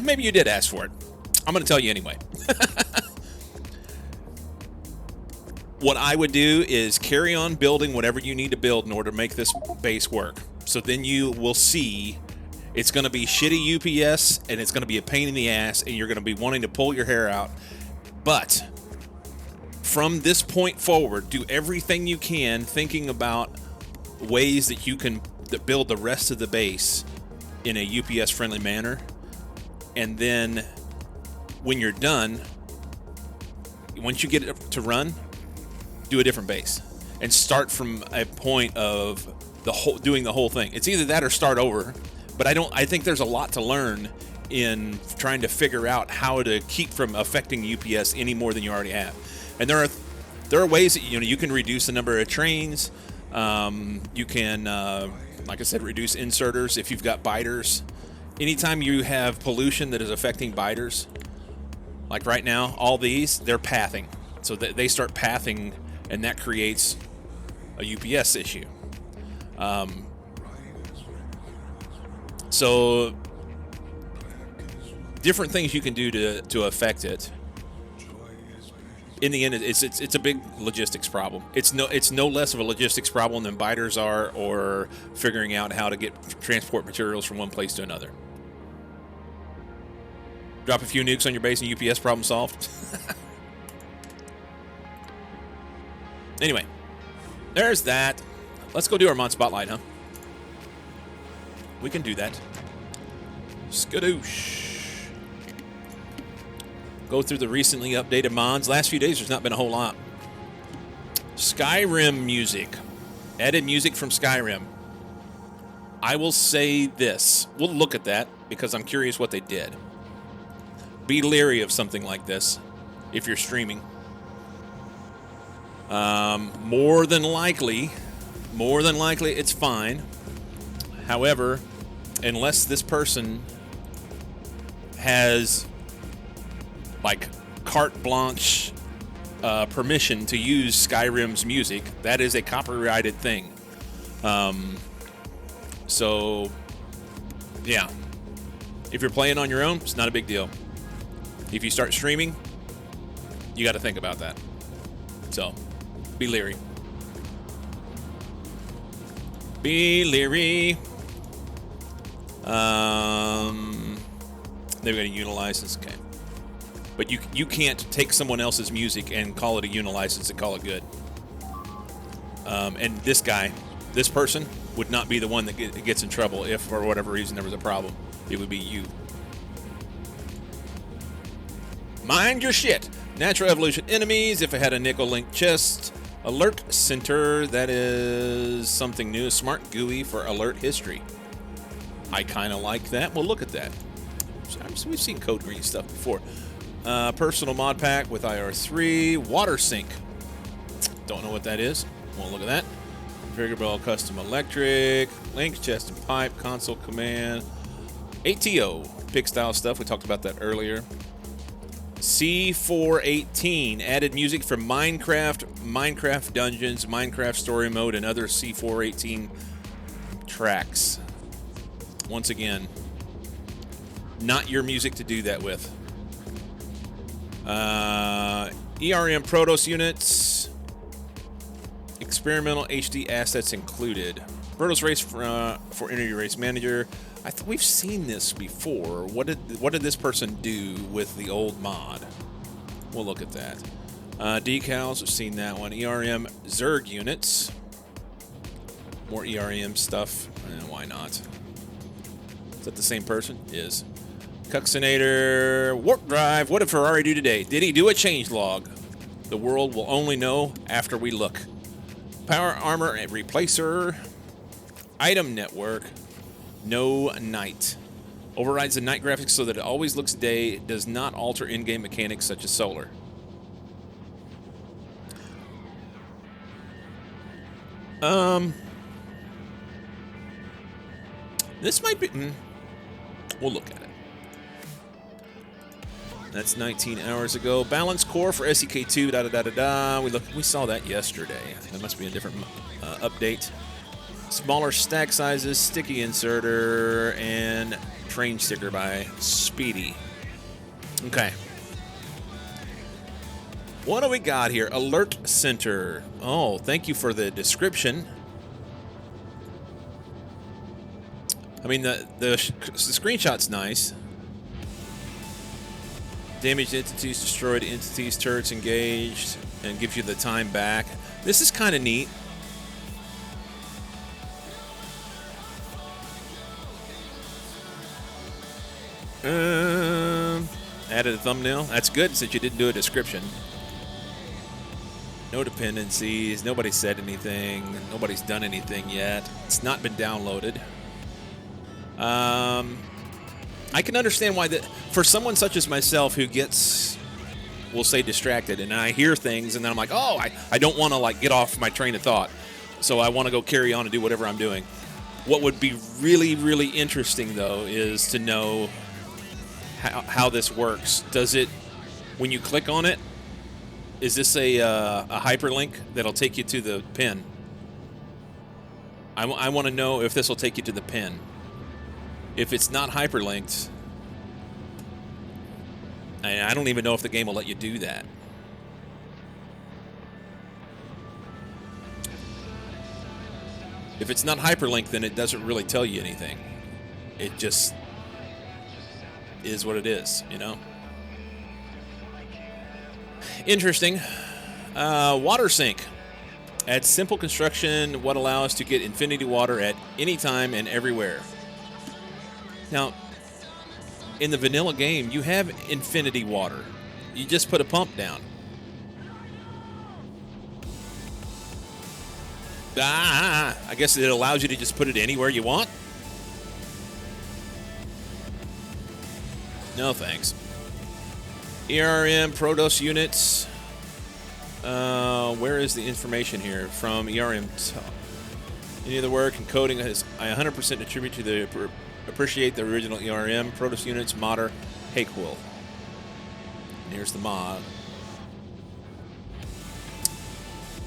Maybe you did ask for it. I'm going to tell you anyway. What I would do is carry on building whatever you need to build in order to make this base work. So then you will see it's going to be shitty UPS and it's going to be a pain in the ass and you're going to be wanting to pull your hair out. But from this point forward, do everything you can thinking about ways that you can build the rest of the base in a UPS friendly manner. And then when you're done, once you get it to run, do a different base and start from a point of doing the whole thing. It's either that or start over, but I think there's a lot to learn in trying to figure out how to keep from affecting UPS any more than you already have. And there are ways that you can reduce the number of trains. You can, like I said, reduce inserters if you've got biters. Anytime you have pollution that is affecting biters, like right now, all these, they're pathing. So they start pathing, and that creates a UPS issue. So different things you can do to affect it. in the end, it's a big logistics problem. It's no less of a logistics problem than biters are, or figuring out how to transport materials from one place to another. Drop a few nukes on your base and UPS, problem solved. Anyway, there's that. Let's go do our mod spotlight, huh? We can do that. Skadoosh. Go through the recently updated mods. Last few days, there's not been a whole lot. Skyrim music. Added music from Skyrim. I will say this. We'll look at that because I'm curious what they did. Be leery of something like this if you're streaming. More than likely, it's fine. However, unless this person has like carte blanche permission to use Skyrim's music, that is a copyrighted thing. So yeah, if you're playing on your own, it's not a big deal. If you start streaming, you got to think about that. So be leery. Be leery. They've got a unilicense, okay. But you can't take someone else's music and call it a unilicense and call it good. And this person, would not be the one that gets in trouble if, for whatever reason, there was a problem. It would be you. Mind your shit. Natural evolution enemies. If I had a nickel link chest. Alert center. That is something new. Smart GUI for alert history. I kind of like that. We'll look at that. We've seen Code Green stuff before. Personal mod pack with IR3. Water sink. Don't know what that is. We'll look at that. Configurable custom electric. Link, chest and pipe. Console command. ATO. Pick style stuff. We talked about that earlier. C418. Added music from Minecraft, Minecraft Dungeons, Minecraft Story Mode, and other C418 tracks. Once again, not your music to do that with. ERM Protos units. Experimental HD assets included. Protos race for Energy Race Manager. We've seen this before. What did this person do with the old mod? We'll look at that. Decals, we've seen that one. ERM Zerg units. More ERM stuff. Why not? Is that the same person? Is. Cuxinator. Warp Drive. What did Ferrari do today? Did he do a changelog? The world will only know after we look. Power Armor and Replacer. Item Network. No night. Overrides the night graphics so that it always looks day. Does not alter in-game mechanics such as solar. This might be... we'll look at it. That's 19 hours ago. Balance core for SEK2. We saw that yesterday. That must be a different update. Smaller stack sizes, sticky inserter, and train sticker by Speedy. Okay. What do we got here? Alert Center. Oh, thank you for the description. I mean, the screenshot's nice. Damaged entities, destroyed entities, turrets engaged, and gives you the time back. This is kind of neat. Added a thumbnail. That's good since you didn't do a description. No dependencies. Nobody said anything. Nobody's done anything yet. It's not been downloaded. I can understand why that. For someone such as myself who gets, we'll say, distracted, and I hear things, and then I'm like, oh, I don't want to like get off my train of thought, so I want to go carry on and do whatever I'm doing. What would be really, really interesting though is to know how this works. Does it, when you click on it, is this a hyperlink that'll take you to the pin? I want to know if this will take you to the pin. If it's not hyperlinked, I don't even know if the game will let you do that. If it's not hyperlinked, then it doesn't really tell you anything. It just is what it is, you know? Interesting. Water sink. Adds simple construction, what allows to get infinity water at any time and everywhere. Now, in the vanilla game, you have infinity water. You just put a pump down. I guess it allows you to just put it anywhere you want. No thanks. ERM Protos units. Where is the information here? From ERM. Any other work and coding is I 100% attribute to the appreciate the original ERM Protos units modder Hakewill. And here's the mod.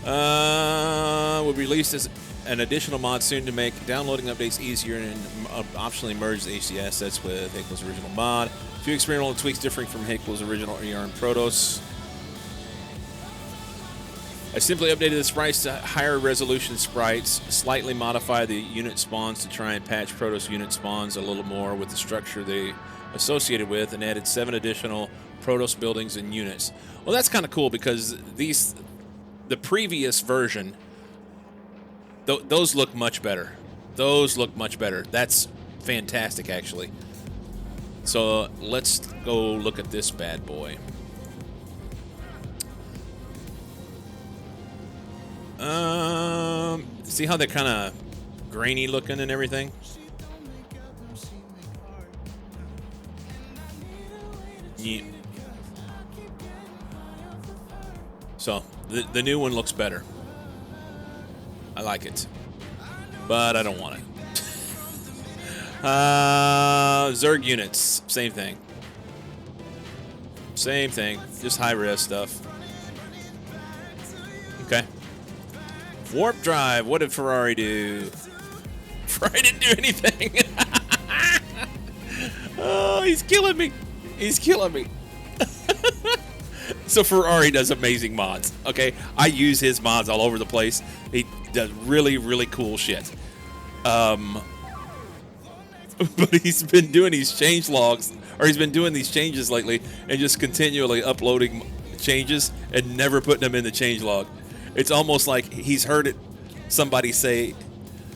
Will be released as an additional mod soon to make downloading updates easier and optionally merge the HD assets with Hakewill's original mod. A few experimental tweaks differing from Hakewill's original ERM Protos. I simply updated the sprites to higher resolution sprites, slightly modify the unit spawns to try and patch Protos unit spawns a little more with the structure they associated with, and added 7 additional Protos buildings and units. Well, that's kind of cool because the previous version, those look much better. Those look much better. That's fantastic, actually. So let's go look at this bad boy. See how they're kind of grainy looking and everything? Yeah. So the new one looks better. I like it, but I don't want it. Zerg units, same thing. Same thing, just high-res stuff. Okay. Warp drive, what did Ferrari do? Ferrari didn't do anything. Oh, he's killing me. He's killing me. So Ferrari does amazing mods, okay? I use his mods all over the place. He does really, really cool shit. But he's been doing these change logs, or he's been doing these changes lately and just continually uploading changes and never putting them in the change log. It's almost like he's heard it, somebody say,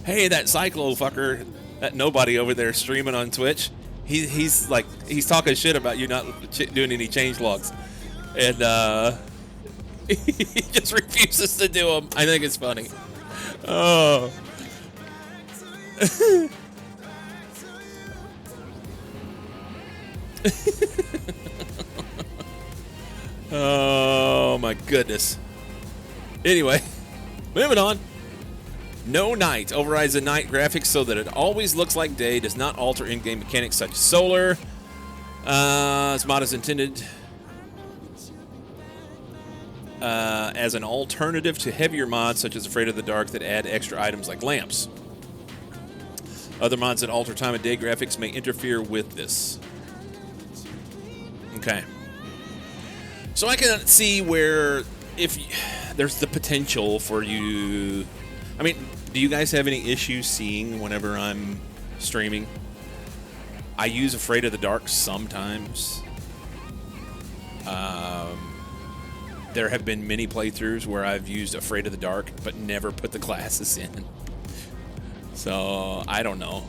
hey, that Cyclo fucker, that nobody over there streaming on Twitch, he's talking shit about you not doing any change logs. And he just refuses to do them. I think it's funny. Oh. Oh my goodness. Anyway, moving on. No night overrides the night graphics so that it always looks like day. Does not alter in-game mechanics such as solar. This mod is intended as an alternative to heavier mods such as Afraid of the Dark that add extra items like lamps. Other mods that alter time of day graphics may interfere with this. Okay. So I can see where there's the potential for you. I mean, do you guys have any issues seeing whenever I'm streaming? I use Afraid of the Dark sometimes. There have been many playthroughs where I've used Afraid of the Dark but never put the glasses in. So, I don't know.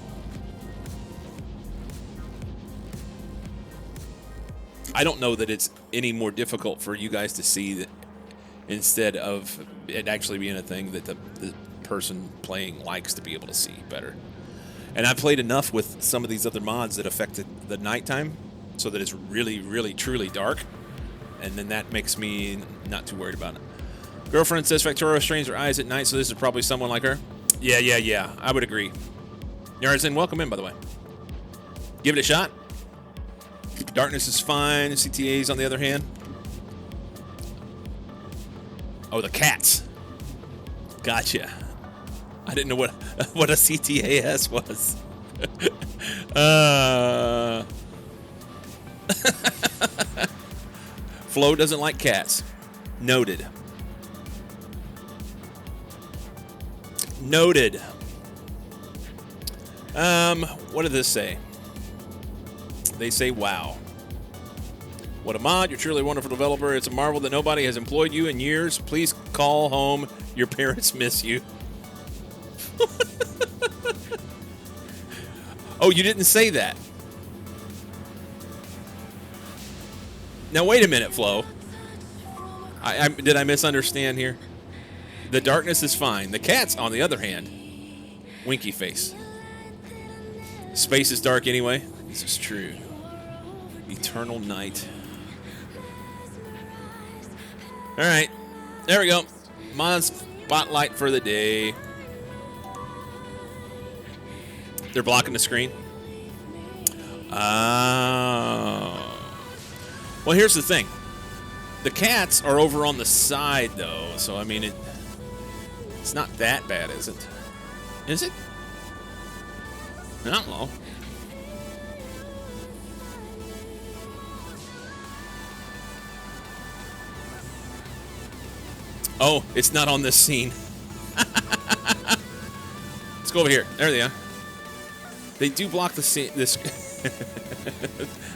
I don't know that it's any more difficult for you guys to see that instead of it actually being a thing that the person playing likes to be able to see better. And I've played enough with some of these other mods that affected the nighttime so that it's really, really, truly dark. And then that makes me not too worried about it. Girlfriend says Factorio strains her eyes at night, so this is probably someone like her. Yeah. I would agree. Yarzin, welcome in, by the way. Give it a shot. Darkness is fine. CTAs, on the other hand. Oh, the cats. Gotcha. I didn't know what a CTAS was. Flo doesn't like cats. Noted. Noted. What did this say? They say, wow. What a mod. You're truly a wonderful developer. It's a marvel that nobody has employed you in years. Please call home. Your parents miss you. Oh, you didn't say that. Now, wait a minute, Flo. Did I misunderstand here? The darkness is fine. The cats, on the other hand, winky face. Space is dark anyway. This is true. Eternal night. All right. There we go. Mod spotlight for the day. They're blocking the screen. Oh. Well, here's the thing. The cats are over on the side, though. So, I mean, it's not that bad, is it? Is it? I don't know. Oh, it's not on this scene. Let's go over here. There they are. They do block the scene. This.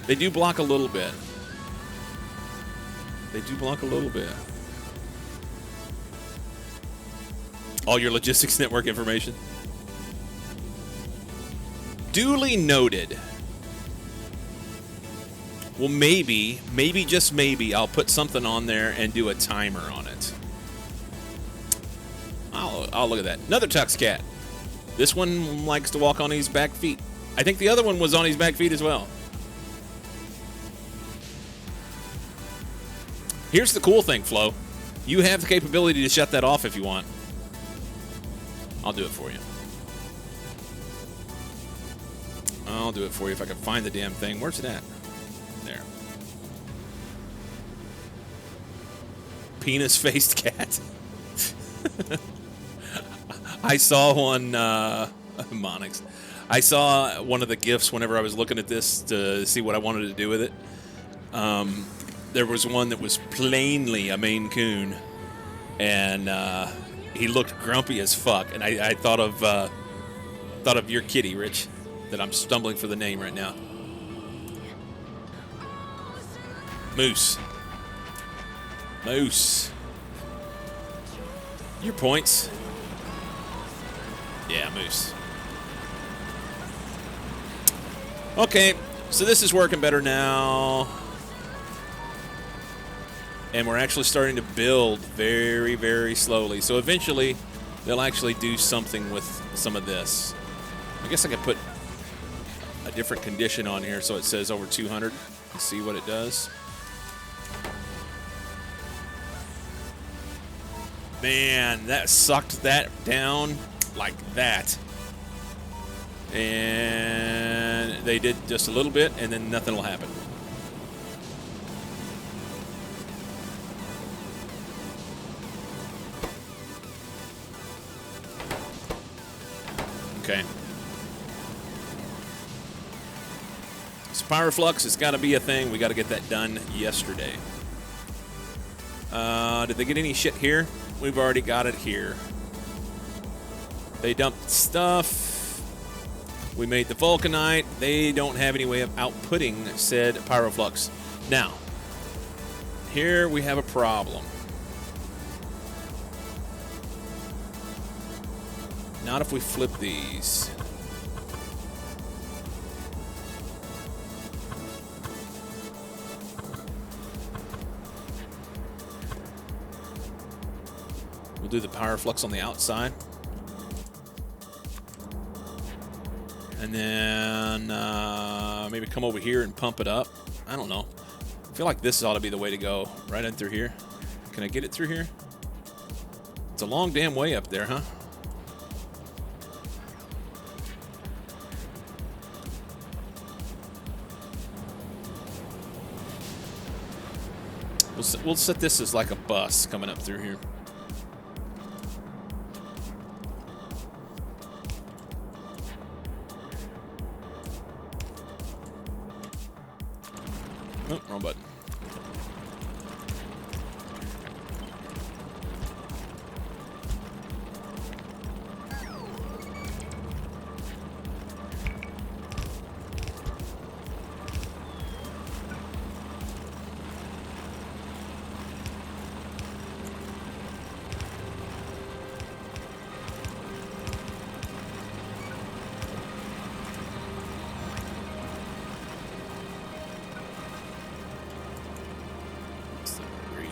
They do block a little bit. They do block a little bit. All your logistics network information. Duly noted. Well, maybe, just maybe, I'll put something on there and do a timer on it. I'll look at that. Another Tux cat. This one likes to walk on his back feet. I think the other one was on his back feet as well. Here's the cool thing, Flo. You have the capability to shut that off if you want. I'll do it for you. I'll do it for you if I can find the damn thing. Where's it at? There. Penis-faced cat. I saw one, Monix. I saw one of the GIFs whenever I was looking at this to see what I wanted to do with it. There was one that was plainly a Maine Coon, and he looked grumpy as fuck. And I thought of your kitty, Rich, that I'm stumbling for the name right now. Moose. Moose. Your points. Yeah, Moose. Okay, so this is working better now. And we're actually starting to build very, very slowly. So eventually, they'll actually do something with some of this. I guess I could put a different condition on here so it says over 200 and see what it does. Man, that sucked that down like that. And they did just a little bit, and then nothing will happen. Okay. Spiroflux has got to be a thing. We got to get that done yesterday. Did they get any shit here? We've already got it here. They dumped stuff. We made the vulcanite. They don't have any way of outputting said pyroflux. Now, here we have a problem. Not if we flip these. We'll do the pyroflux on the outside. And then maybe come over here and pump it up. I don't know. I feel like this ought to be the way to go. Right in through here. Can I get it through here? It's a long damn way up there, huh? We'll set this as like a bus coming up through here. Oh, wrong button.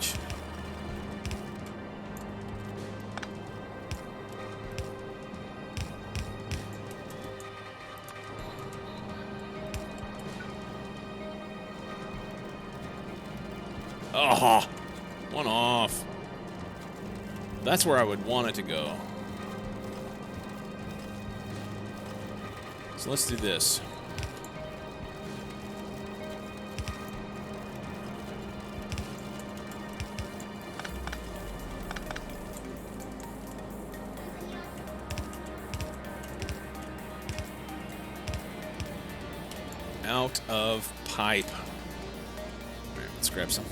damage. Oh, one off. That's where I would want it to go. So let's do this. Out of pipe. All right, let's grab some.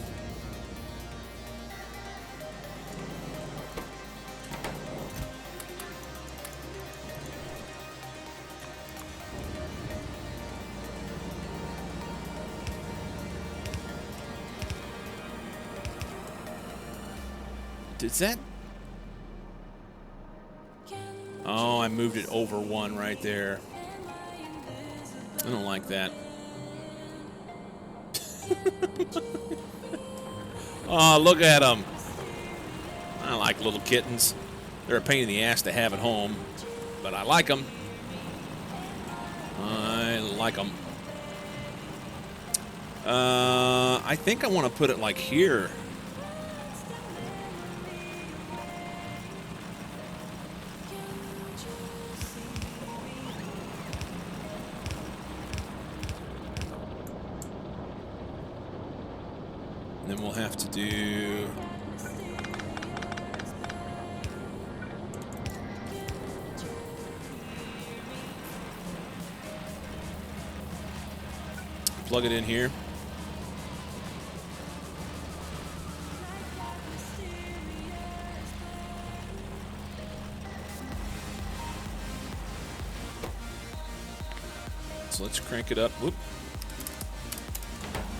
Is that? Oh, I moved it over one right there. I don't like that. Oh, look at them. I like little kittens. They're a pain in the ass to have at home, but I like them. I like them. I think I want to put it like here. Then we'll have to do... plug it in here. So let's crank it up. Whoop.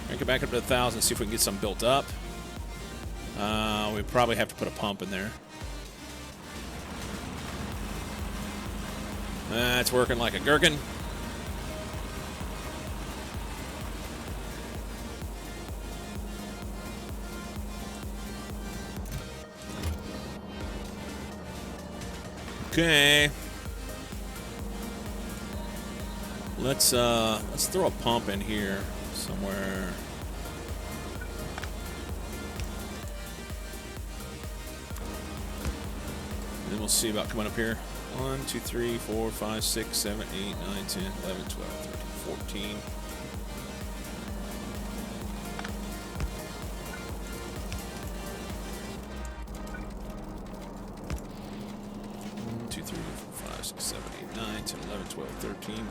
Crank it back up to 1,000, see if we can get some built up. We probably have to put a pump in there. That's working like a gherkin. Okay. Let's throw a pump in here somewhere. And then we'll see about coming up here. 1, 2, 3, 4, 5, 6, 7, 8, 9, 10, 11, 12, 13,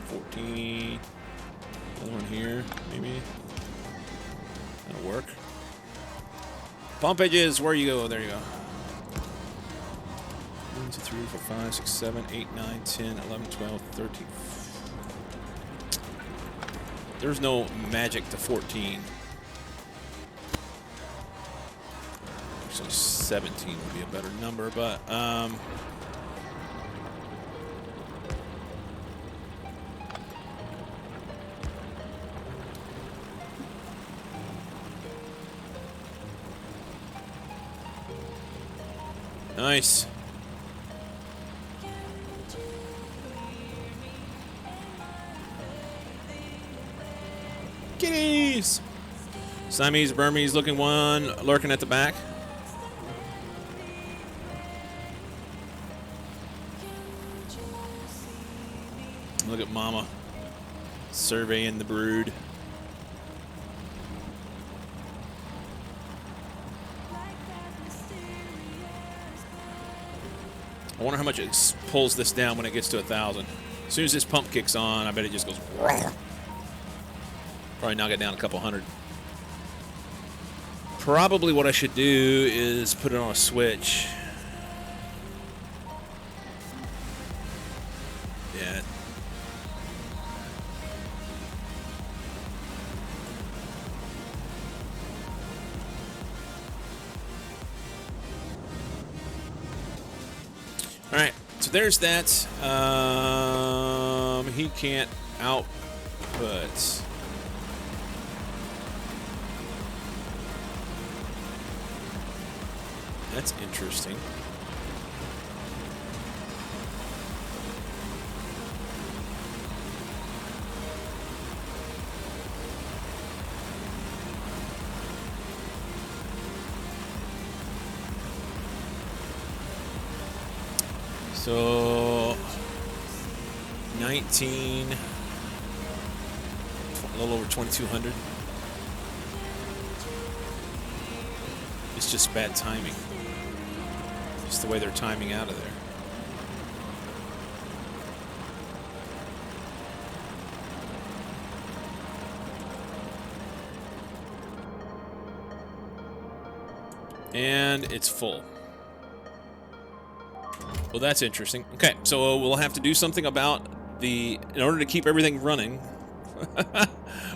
14. Another one here, maybe. That'll work. Pump edges, where you go? There you go. 1, 2, 3, 4, 5, 6, 7, 8, 9, 10, 11, 12, 13. There's no magic to 14. Actually, 17 would be a better number, but nice. Kitties! Siamese, Burmese looking one lurking at the back. Look at Mama surveying the brood. I wonder how much it pulls this down when it gets to 1,000. As soon as this pump kicks on, I bet it just goes. Probably knock it down a couple hundred. Probably what I should do is put it on a switch. Yeah. All right, so there's that. He can't output. That's interesting. So 19, a little over 2,200. It's just bad timing. Just the way they're timing out of there. And it's full. Well, that's interesting. Okay, so we'll have to do something about the... In order to keep everything running,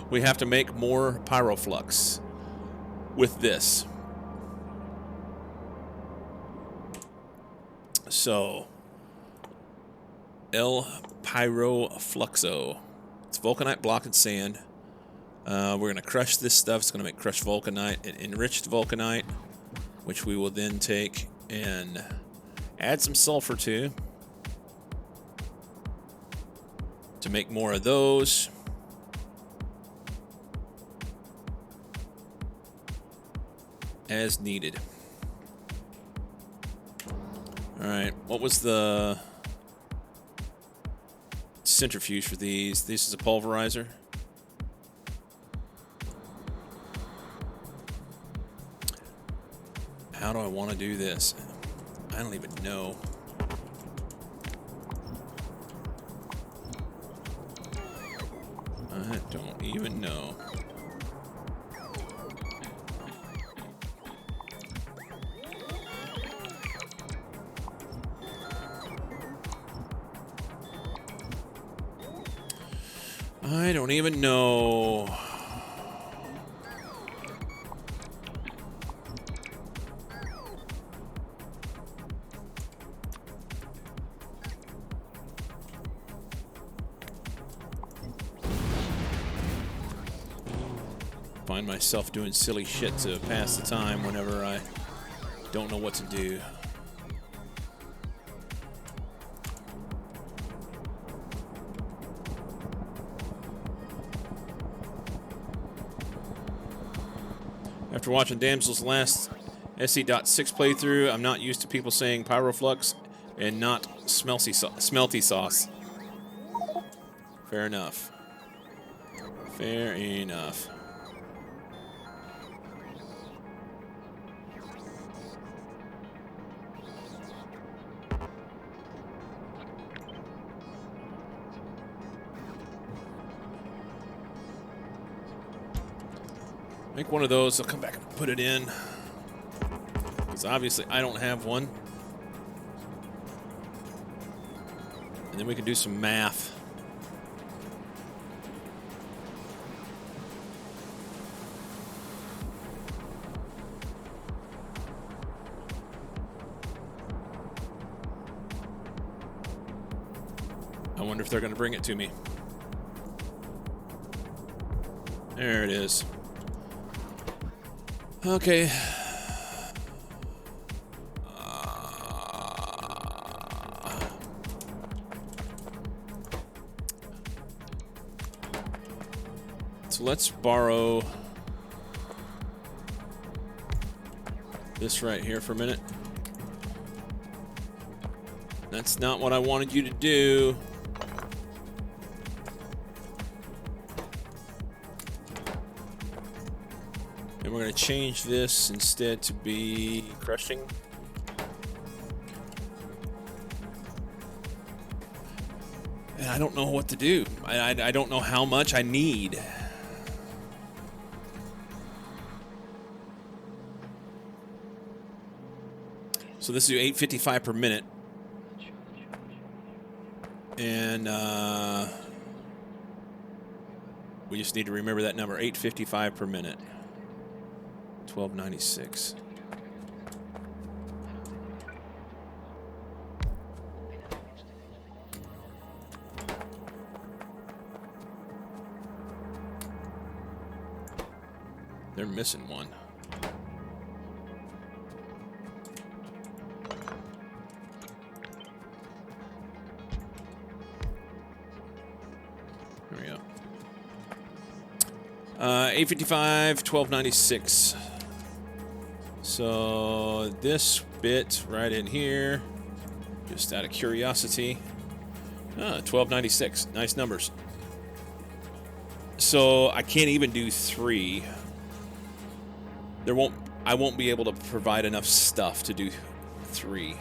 we have to make more pyroflux with this. So, El Pyrofluxo. It's vulcanite block and sand. We're going to crush this stuff. It's going to make crushed vulcanite and enriched vulcanite, which we will then take and add some sulfur to make more of those. As needed. Alright, what was the centrifuge for these? This is a pulverizer. How do I want to do this? I don't even know. I don't even know. I don't even know. Find myself doing silly shit to pass the time whenever I don't know what to do. After watching Damsel's last SE.6 playthrough, I'm not used to people saying pyroflux and not smelty sauce. Fair enough. Fair enough. Make one of those. I'll come back and put it in. Because obviously I don't have one. And then we can do some math. I wonder if they're going to bring it to me. There it is. Okay. So let's borrow this right here for a minute. That's not what I wanted you to do. And we're going to change this instead to be crushing. And I don't know what to do. I don't know how much I need. So this is 855 per minute. And we just need to remember that number, 855 per minute. 1296. They're missing one. 855, 1296. So this bit right in here, just out of curiosity. 1296. Nice numbers. So I can't even do 3. I won't be able to provide enough stuff to do 3.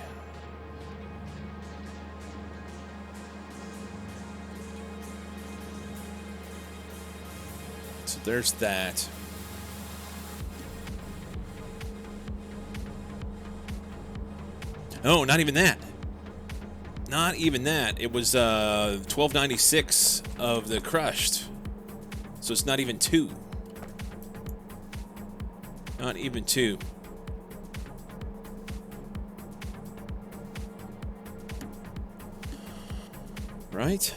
So there's that. Oh, not even that. Not even that. It was 1296 of the crushed. So it's not even 2. Not even 2. Right?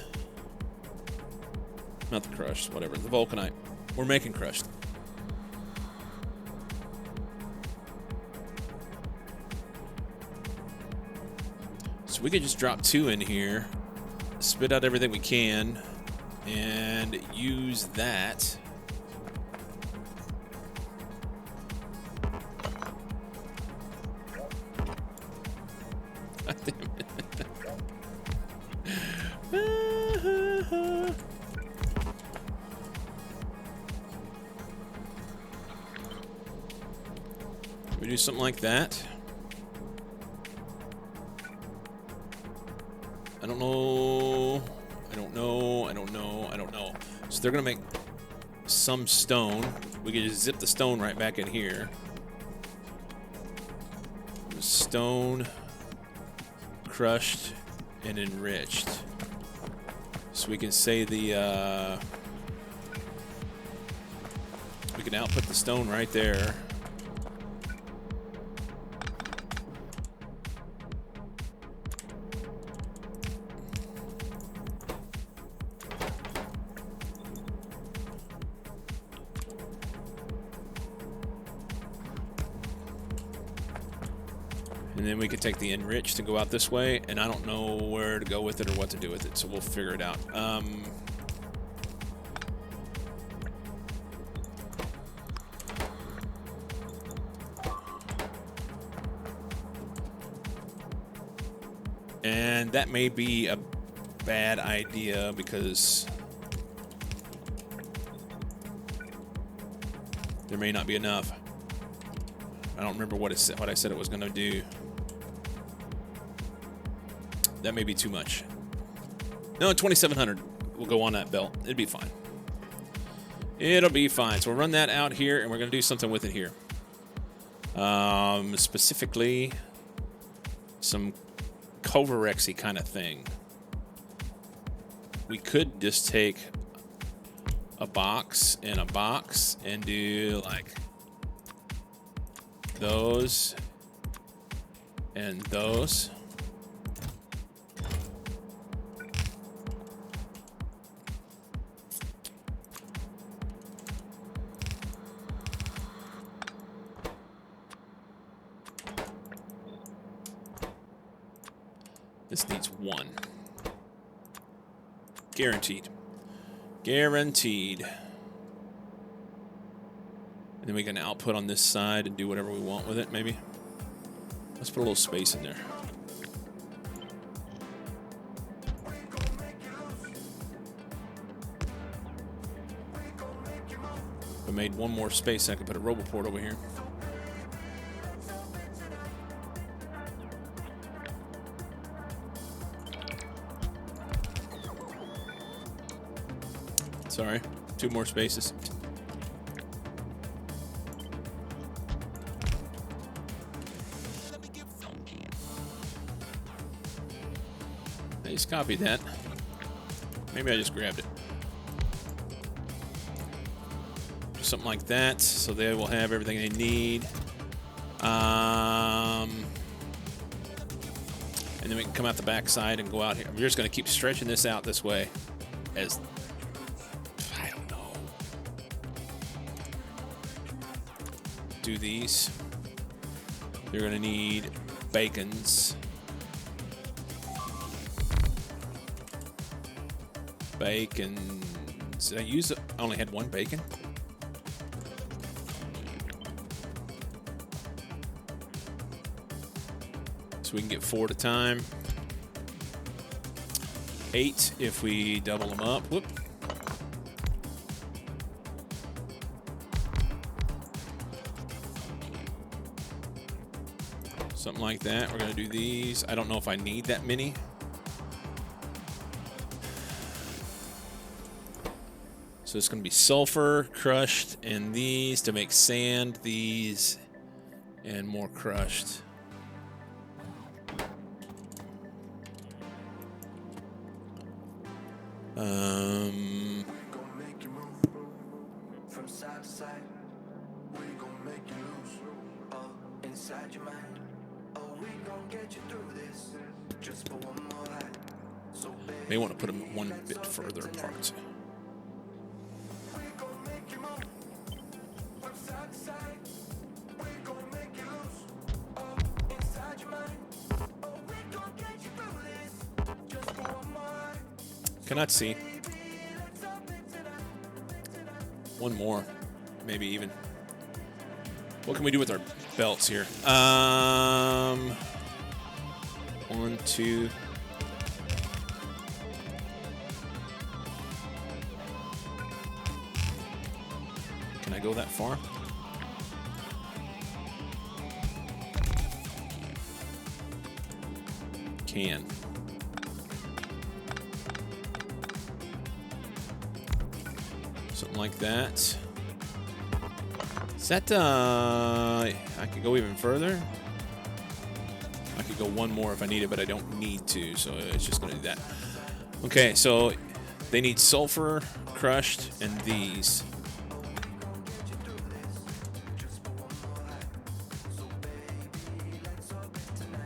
Not the crushed, whatever. The vulcanite. We're making crushed. So we could just drop 2 in here, spit out everything we can, and use that. God damn it. We do something like that. I don't know. I don't know. I don't know. I don't know. So they're gonna make some stone. We can just zip the stone right back in here. Stone, crushed, and enriched. So we can say the we can output the stone right there. And then we could take the enriched and go out this way, and I don't know where to go with it or what to do with it, so we'll figure it out. And that may be a bad idea because there may not be enough. I don't remember what I said it was going to do. That may be too much. No, 2,700 will go on that belt. It'll be fine. It'll be fine. So we'll run that out here, and we're going to do something with it here. Specifically, some Coverexy kind of thing. We could just take a box and a box and do like those and those. This needs 1. Guaranteed. Guaranteed. And then we can output on this side and do whatever we want with it, maybe. Let's put a little space in there. If I made 1 more space, I could put a roboport over here. Sorry, 2 more spaces. I just copied that. Maybe I just grabbed it. Something like that, so they will have everything they need. And then we can come out the back side and go out here. We're just going to keep stretching this out this way as... do these. You're gonna need bacons. Bacons. Did I use it? I only had 1 bacon. So we can get 4 at a time. 8 if we double them up. Whoop. Something like that. We're going to do these. I don't know if I need that many. So it's going to be sulfur, crushed, and these to make sand, these, and more crushed. From side to side, we gon' make you lose. Inside your mind, we gon' get you through this. Just for one more night. So May want to put them one bit further apart. we gon' make you move. From side to side, we gon' make you lose. Inside your mind, we gon' get you through this. Just for one more night. Cannot see. One more, maybe even. What can we do with our belts here? 1, 2. Can I go that far? Can. Something like that. Is that, I could go even further. I could go one more if I need it, but I don't need to, so it's just going to do that. Okay, so they need sulfur, crushed, and these.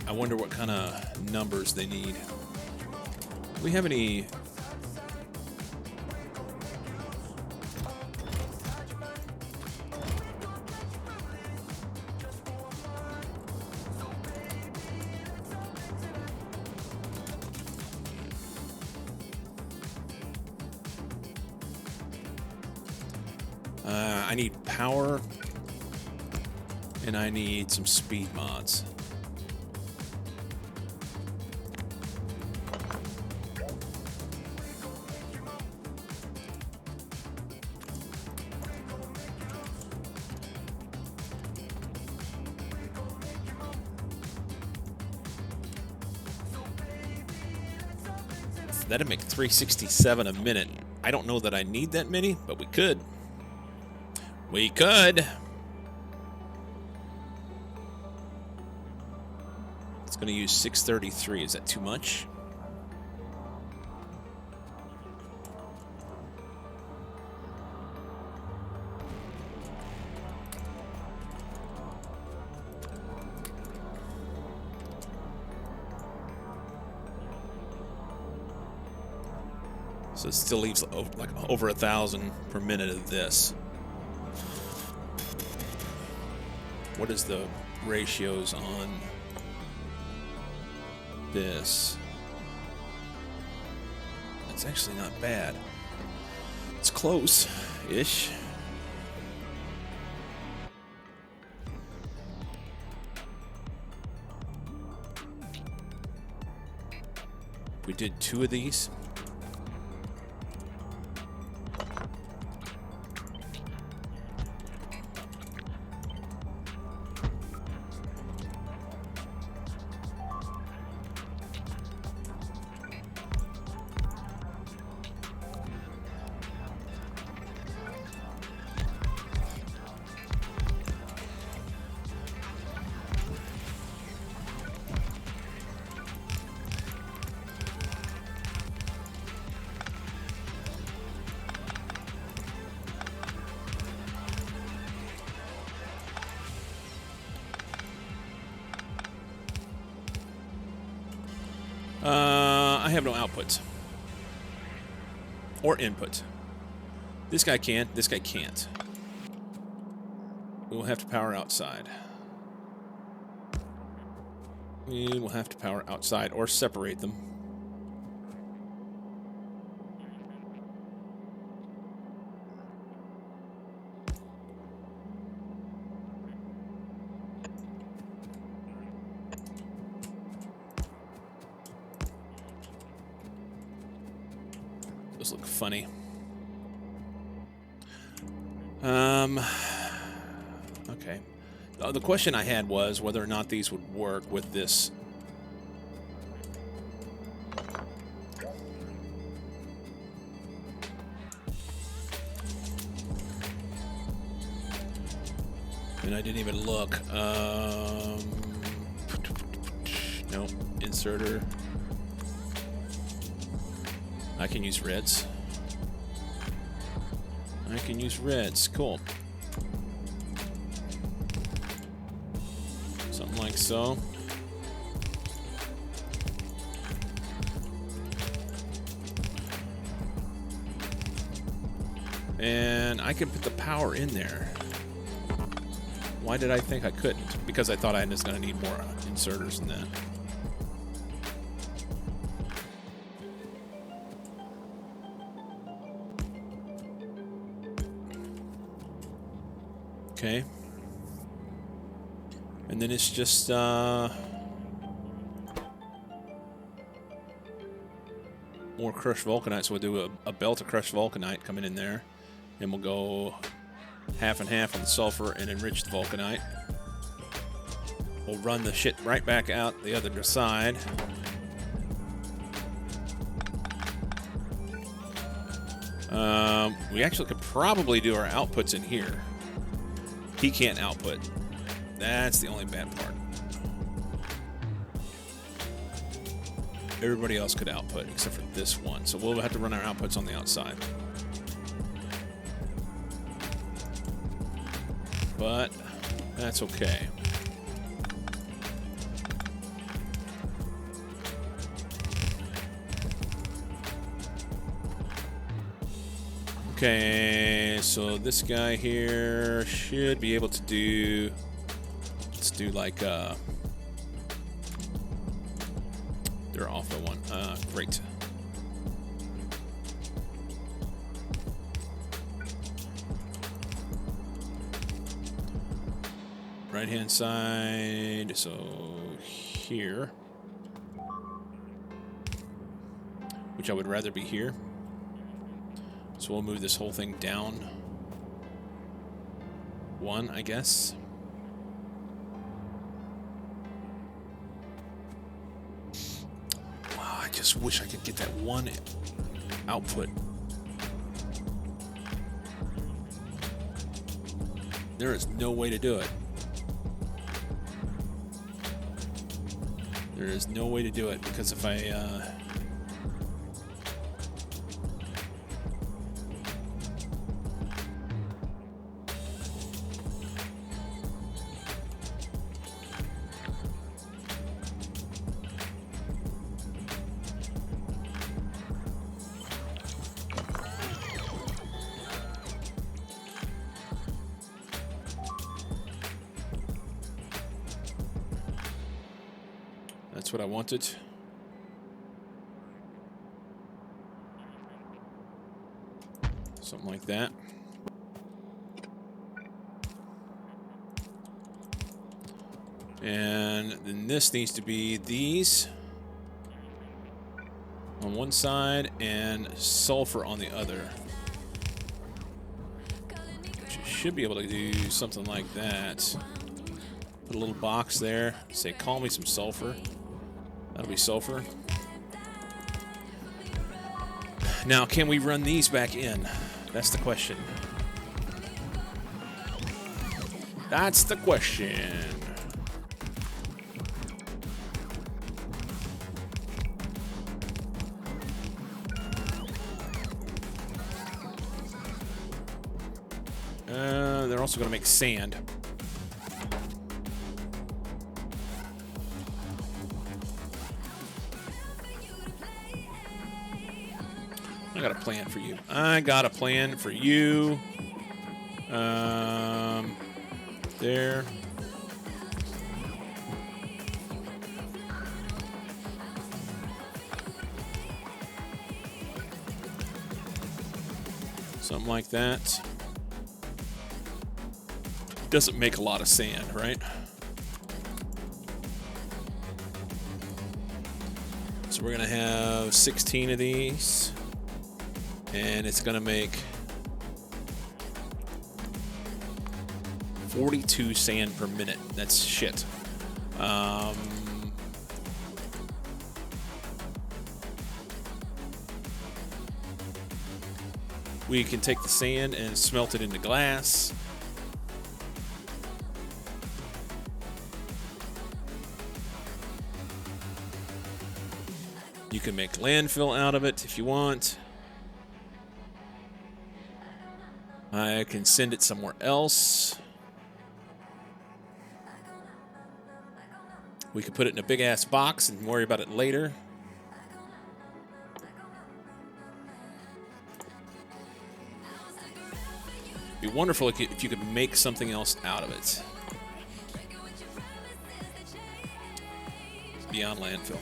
I wonder what kind of numbers they need. Do we have any... I need power, and I need some speed mods. That'd make 367 a minute. I don't know that I need that many, but we could. We could. It's going to use 633. Is that too much? So it still leaves like over 1,000 per minute of this. What is the ratios on this? It's actually not bad. It's close-ish. We did 2 of these. I have no output or input. This guy can, this guy can't. We will have to power outside. We will have to power outside or separate them. Those look funny. Okay. The question I had was whether or not these would work with this. And I didn't even look. Nope. Inserter. I can use reds. I can use reds. Cool. Something like so. And I can put the power in there. Why did I think I couldn't? Because I thought I was going to need more inserters than that. Okay. And then it's just more crushed vulcanite. So we'll do a belt of crushed vulcanite coming in there. And we'll go half and half on the sulfur and enrich the vulcanite. We'll run the shit right back out the other side. We actually could probably do our outputs in here. He can't output. That's the only bad part. Everybody else could output except for this one. So we'll have to run our outputs on the outside. But that's okay. Okay, so this guy here should be able to do, let's do like, they're off the one, great. Right hand side, so here, which I would rather be here. So we'll move this whole thing down one, I guess. Wow, I just wish I could get that one output. There is no way to do it. There is no way to do it because if I that's what I wanted. Something like that. And then this needs to be these on one side and sulfur on the other. Which you should be able to do something like that. Put a little box there. Say, call me some sulfur. That'll be sulfur. Now, can we run these back in? That's the question. That's the question. They're also going to make sand. I got a plan for you. I got a plan for you. There. Something like that. Doesn't make a lot of sand, right? So we're gonna have 16 of these. And it's going to make 42 sand per minute. That's shit. We can take the sand and smelt it into glass. You can make landfill out of it if you want. I can send it somewhere else. We could put it in a big ass box and worry about it later. It'd be wonderful if you could make something else out of it. Beyond landfill.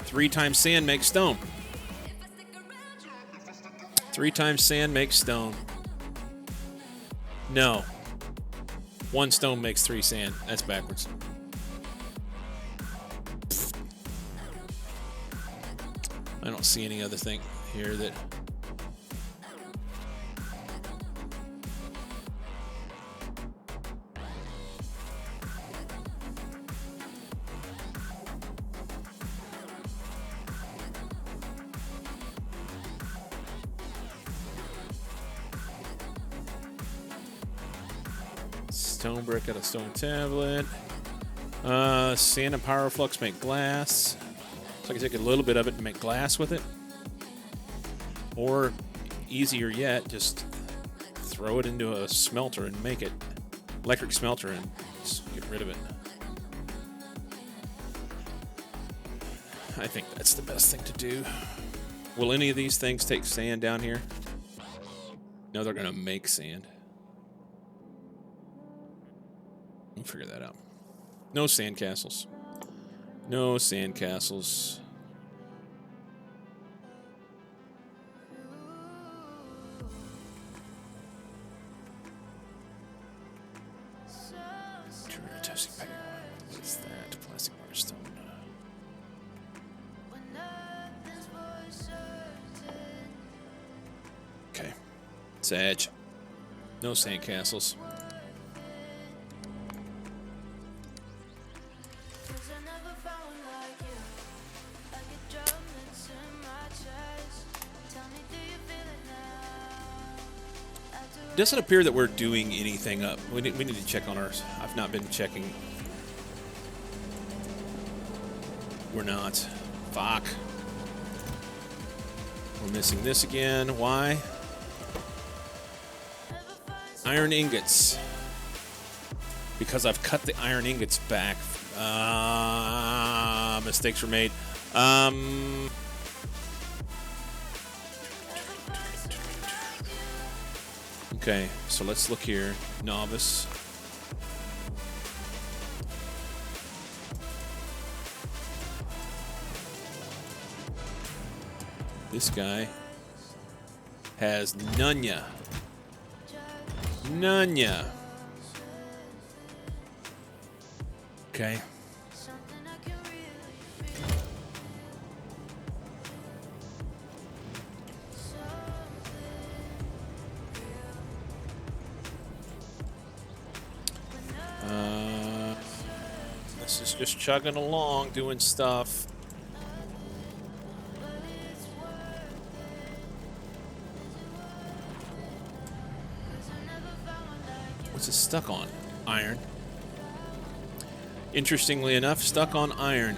Three times sand makes stone. 3 times sand makes stone. No. 1 stone makes 3 sand. That's backwards. I don't see any other thing here that... Stone brick out of stone tablet. Sand and power flux make glass. So I can take a little bit of it and make glass with it. Or, easier yet, just throw it into a smelter and make it. Electric smelter and just get rid of it. I think that's the best thing to do. Will any of these things take sand down here? No, they're going to make sand. We'll figure that out. No sandcastles. No sandcastles. Testing paper. What's that? Plastic bar stone. Okay. It's edge. No sandcastles. It doesn't appear that we're doing anything up. We need to check on ours. I've not been checking. We're not. Fuck. We're missing this again. Why? Iron ingots. Because I've cut the iron ingots back. Mistakes were made. Okay, so let's look here. Novice. This guy has Nunya. Nunya. Okay. This is just chugging along, doing stuff. What's it stuck on? Iron. Interestingly enough, stuck on iron.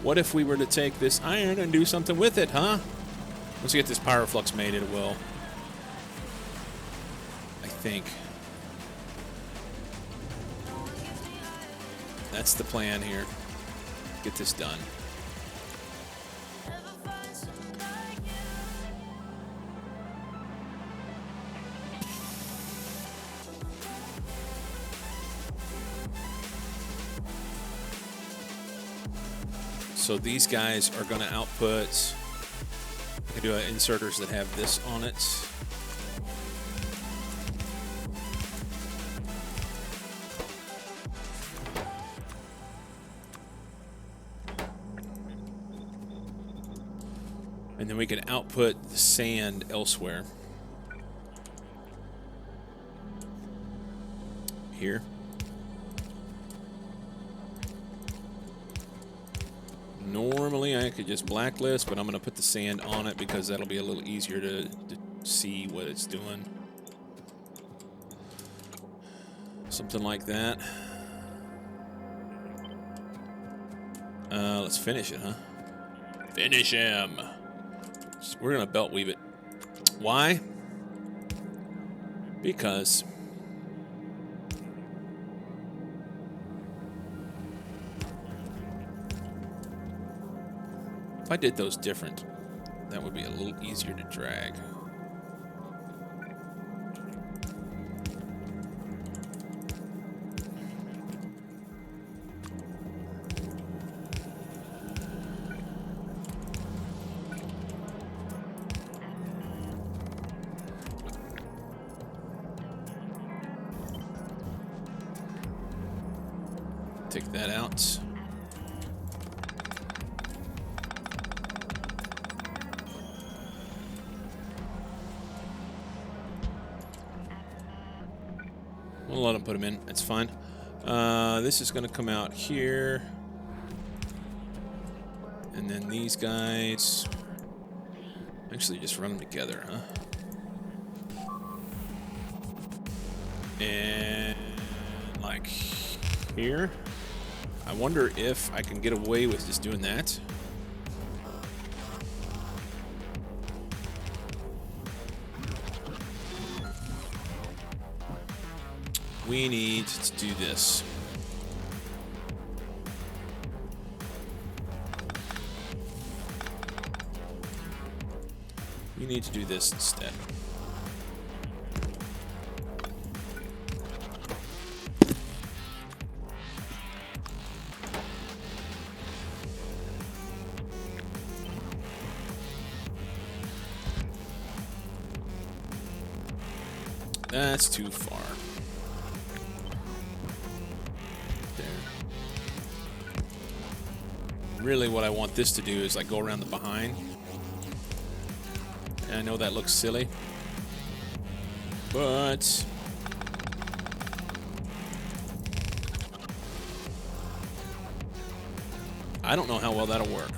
What if we were to take this iron and do something with it, huh? Once we get this power flux made, it will. I think. That's the plan here. Get this done. So these guys are going to output. I can do inserters that have this on it. And then we can output the sand elsewhere. Here. Normally I could just blacklist, but I'm going to put the sand on it because that'll be a little easier to see what it's doing. Something like that. Let's finish it, huh? Finish him! We're going to belt weave it. Why? Because... if I did those different, that would be a little easier to drag. Take that out. We'll let them put them in. It's fine. This is going to come out here. And then these guys. Actually, just run them together, huh? And like here. I wonder if I can get away with just doing that. We need to do this. We need to do this instead. That's too far. Really what I want this to do is like go around the behind. And I know that looks silly, but I don't know how well that'll work.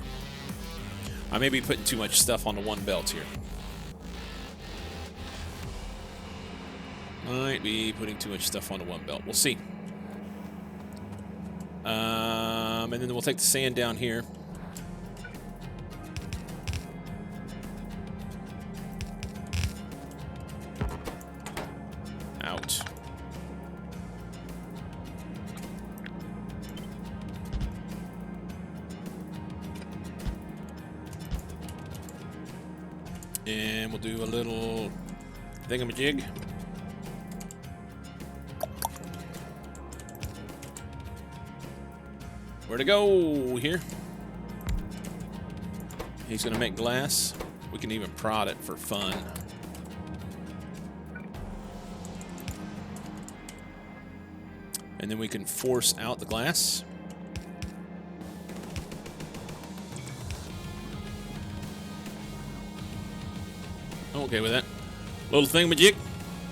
I may be putting too much stuff onto one belt here. Might be putting too much stuff onto one belt. We'll see. And then we'll take the sand down here. Out. And we'll do a little thingamajig. Where to go? Here. He's going to make glass. We can even prod it for fun. And then we can force out the glass. I'm okay with that. Little thingamajig.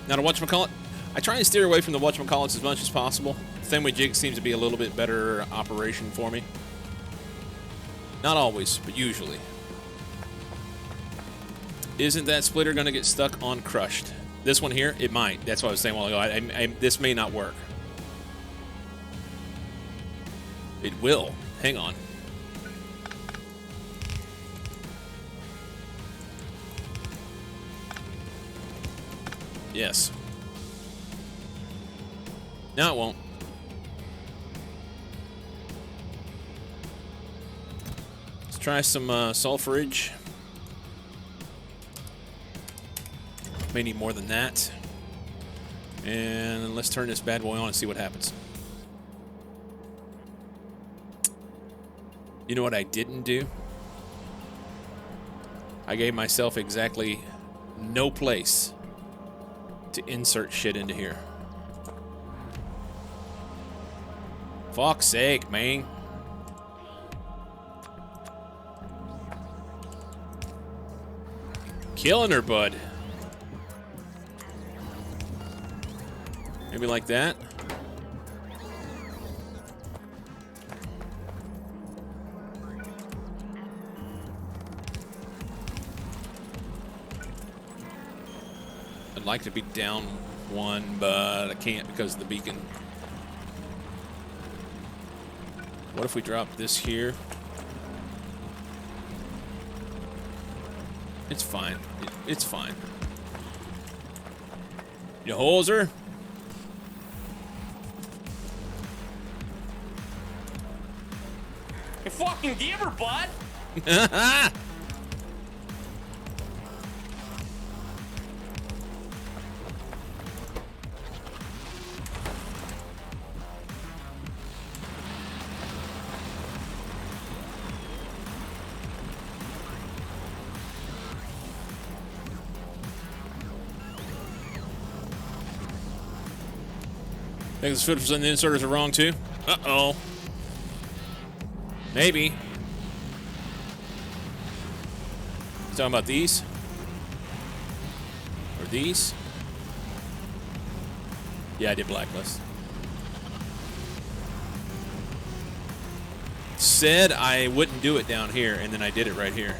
Not a whatchamacallit. I try and steer away from the whatchamacallits as much as possible. Thingamajig seems to be a little bit better operation for me. Not always, but usually. Isn't that splitter going to get stuck on crushed? This one here, it might. That's what I was saying a while ago. This may not work. It will. Hang on. Yes. No, it won't. Let's try some sulfurage. May need more than that. And let's turn this bad boy on and see what happens. You know what I didn't do? I gave myself exactly no place to insert shit into here. Fuck's sake, man. Killing her, bud. Maybe like that. I'd like to be down one, but I can't because of the beacon. What if we drop this here? It's fine. It's fine. You hoser? You fucking giver, bud. I think the 50% of the inserters are wrong too. Uh-oh. Maybe. Talking about these? Or these? Yeah, I did blacklist. Said I wouldn't do it down here, and then I did it right here.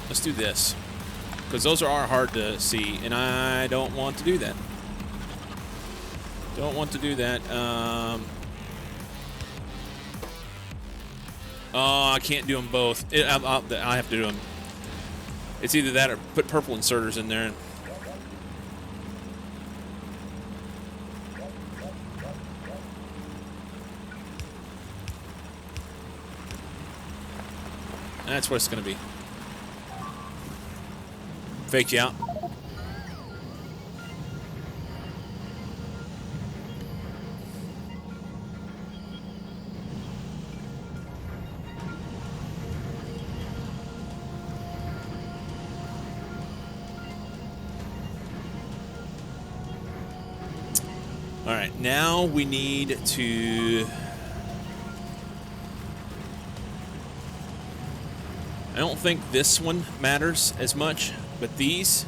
Let's do this. Because those are hard to see, and I don't want to do that. Don't want to do that. Oh, I can't do them both. I'll have to do them. It's either that or put purple inserters in there. That's what it's going to be. Fake you out. All right, now we need to... I don't think this one matters as much, but these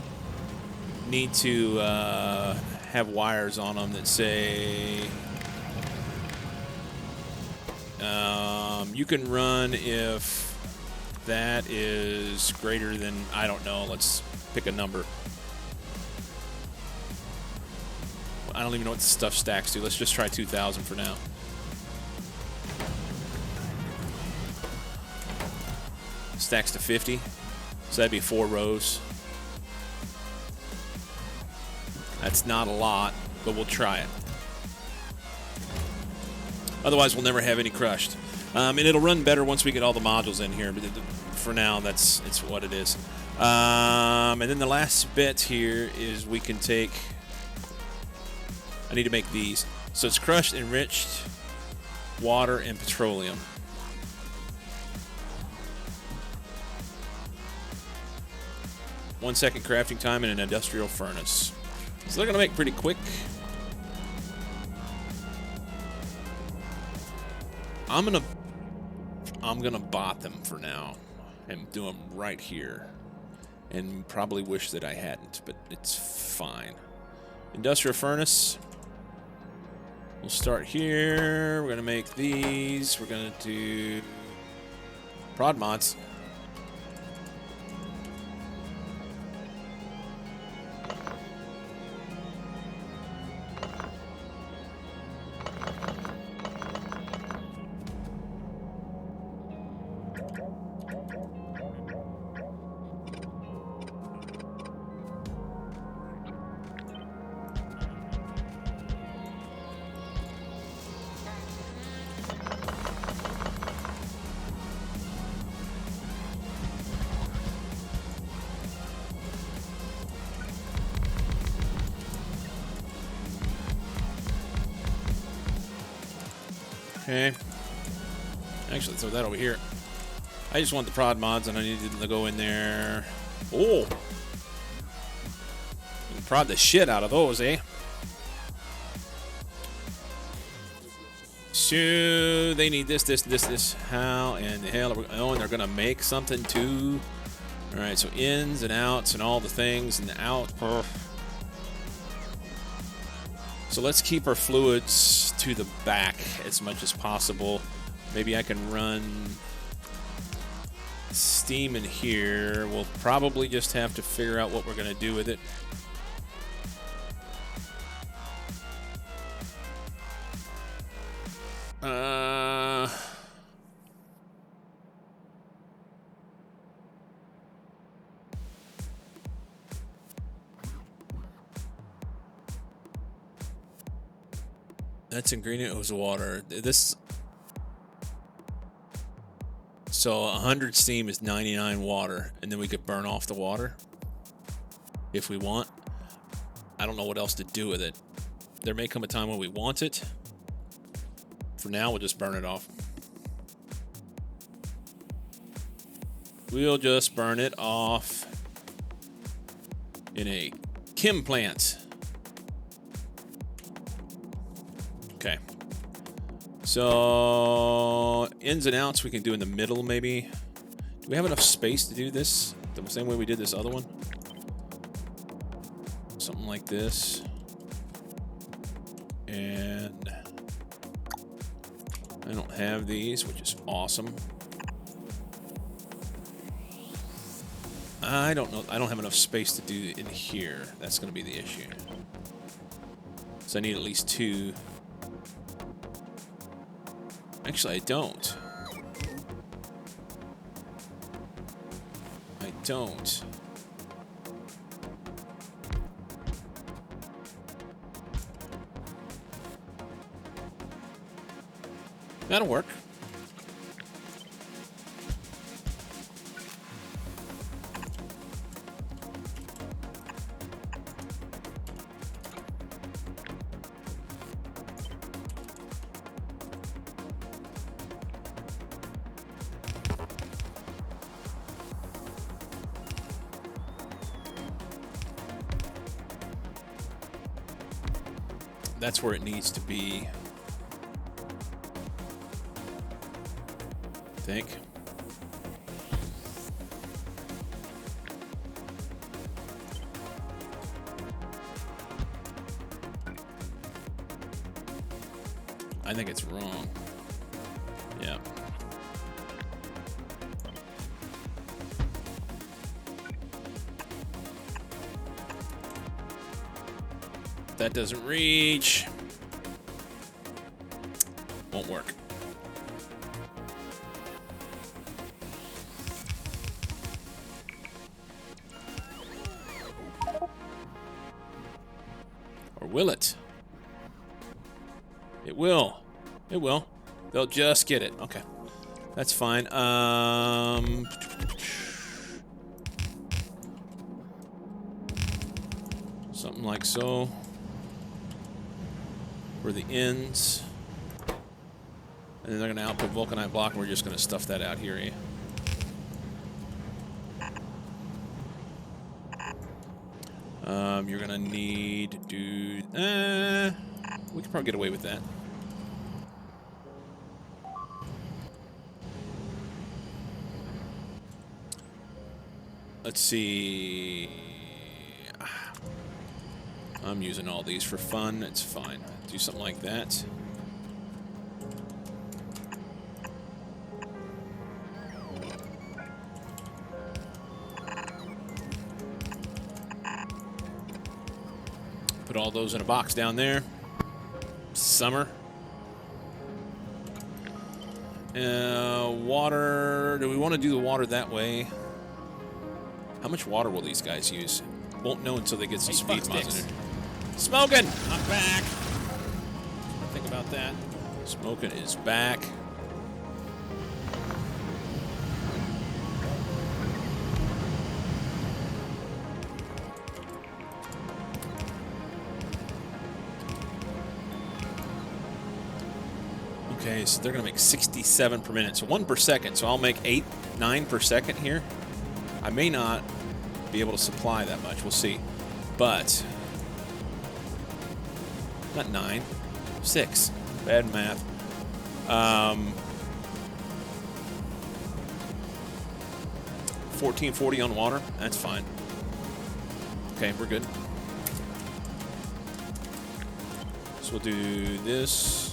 need to have wires on them that say you can run if that is greater than, I don't know, let's pick a number. I don't even know what this stuff stacks to. Let's just try 2,000 for now. Stacks to 50. So that'd be 4 rows. That's not a lot, but we'll try it. Otherwise, we'll never have any crushed. And it'll run better once we get all the modules in here. But for now, it's what it is. And then the last bit here is we can take... I need to make these. So it's crushed, enriched, water, and petroleum. One second crafting time in an industrial furnace. So they're gonna make pretty quick. I'm gonna bot them for now and do them right here. And probably wish that I hadn't, but it's fine. Industrial furnace. We'll start here. We're gonna make these. We're gonna do prod mods. Okay. Actually, throw that over here. I just want the prod mods, and I needed to go in there. Oh! You can prod the shit out of those, eh? So they need this. How in the hell are we? Oh, and they're gonna make something too. All right, so ins and outs and all the things and the out. So let's keep our fluids to the back as much as possible. Maybe I can run steam in here. We'll probably just have to figure out what we're gonna do with it. That's ingredient was water. So 100 steam is 99 water, and then we could burn off the water if we want. I don't know what else to do with it. There may come a time when we want it. For now, we'll just burn it off. We'll just burn it off in a chem plant. Okay. So, ins and outs we can do in the middle, maybe. Do we have enough space to do this the same way we did this other one? Something like this. And I don't have these, which is awesome. I don't know. I don't have enough space to do in here. That's going to be the issue. So I need at least 2. Actually, I don't. I don't. That'll work. That's where it needs to be. I think. I think it's wrong. Yeah. That doesn't reach. Won't work. Or will it? It will. It will. They'll just get it. Okay. That's fine. Something like so. For the ends. And then they're going to output vulcanite block, and we're just going to stuff that out here. You're going to need to do... we can probably get away with that. Let's see... I'm using all these for fun. It's fine. Do something like that. Put all those in a box down there. Summer. Water. Do we want to do the water that way? How much water will these guys use? Won't know until they get some speed mods in it. Smoking! I'm back. Think about that. Smoking is back. Okay, so they're going to make 67 per minute. So 1 per second. So I'll make 8, 9 per second here. I may not be able to supply that much. We'll see. But... not 9. 6. Bad math. $14.40 on water. That's fine. Okay, we're good. So we'll do this.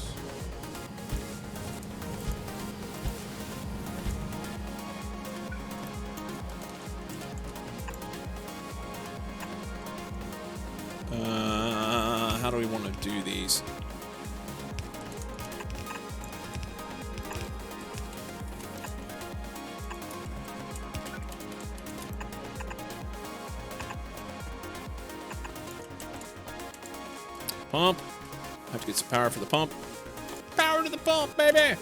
How do we want to do these? Pump. Have to get some power for the pump. Power to the pump, baby!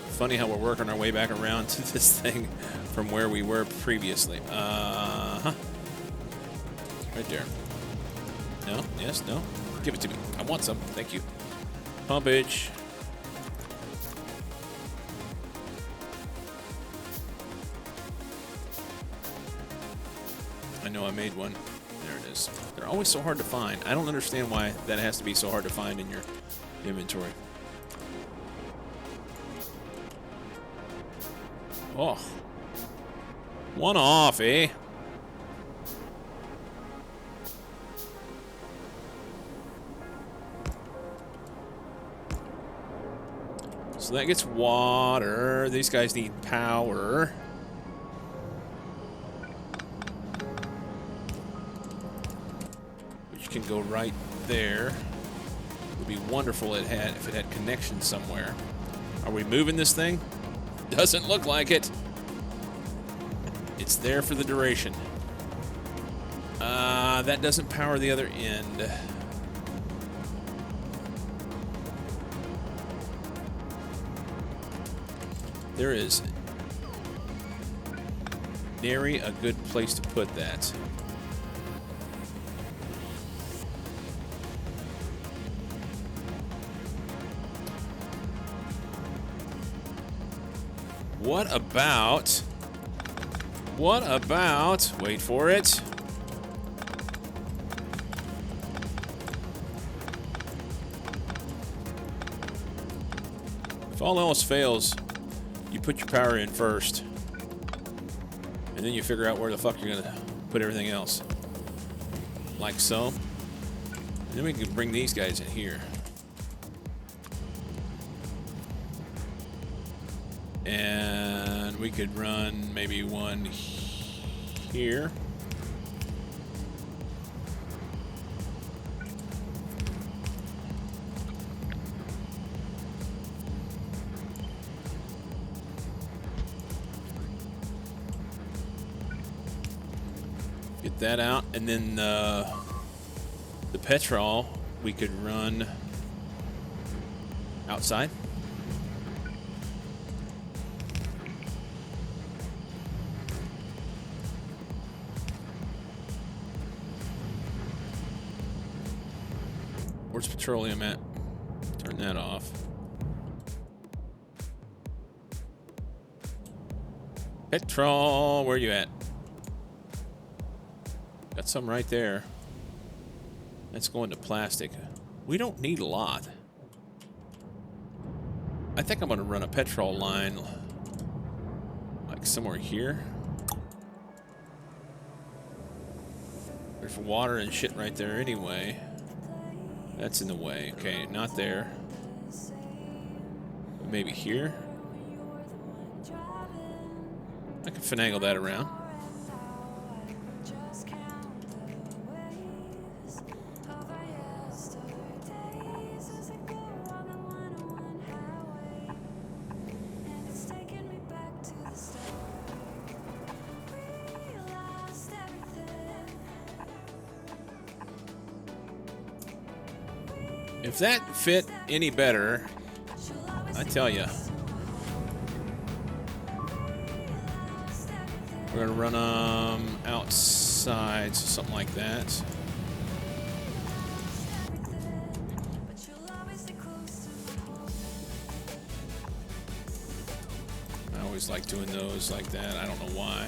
Funny how we're working our way back around to this thing from where we were previously. Right there. No? Yes? No? Give it to me. I want some. Thank you. Pumpage. I know I made one. There it is. They're always so hard to find. I don't understand why that has to be so hard to find in your inventory. Oh. One off, eh? So that gets water. These guys need power. Which can go right there. It would be wonderful if it had connection somewhere. Are we moving this thing? Doesn't look like it. It's there for the duration. That doesn't power the other end. There is nary a good place to put that. What about, wait for it. If all else fails, you put your power in first. And then you figure out where the fuck you're gonna put everything else. Like so. And then we can bring these guys in here. And we could run maybe one here. Get that out, and then the petrol we could run outside. Where's petroleum at? Turn that off. Petrol, where you at? Got some right there. That's going to plastic. We don't need a lot. I think I'm going to run a petrol line like somewhere here. There's water and shit right there anyway. That's in the way. Okay, not there. Maybe here. I can finagle that around. If that fit any better, I tell you. We're gonna run them outside, so something like that. I always like doing those like that. I don't know why.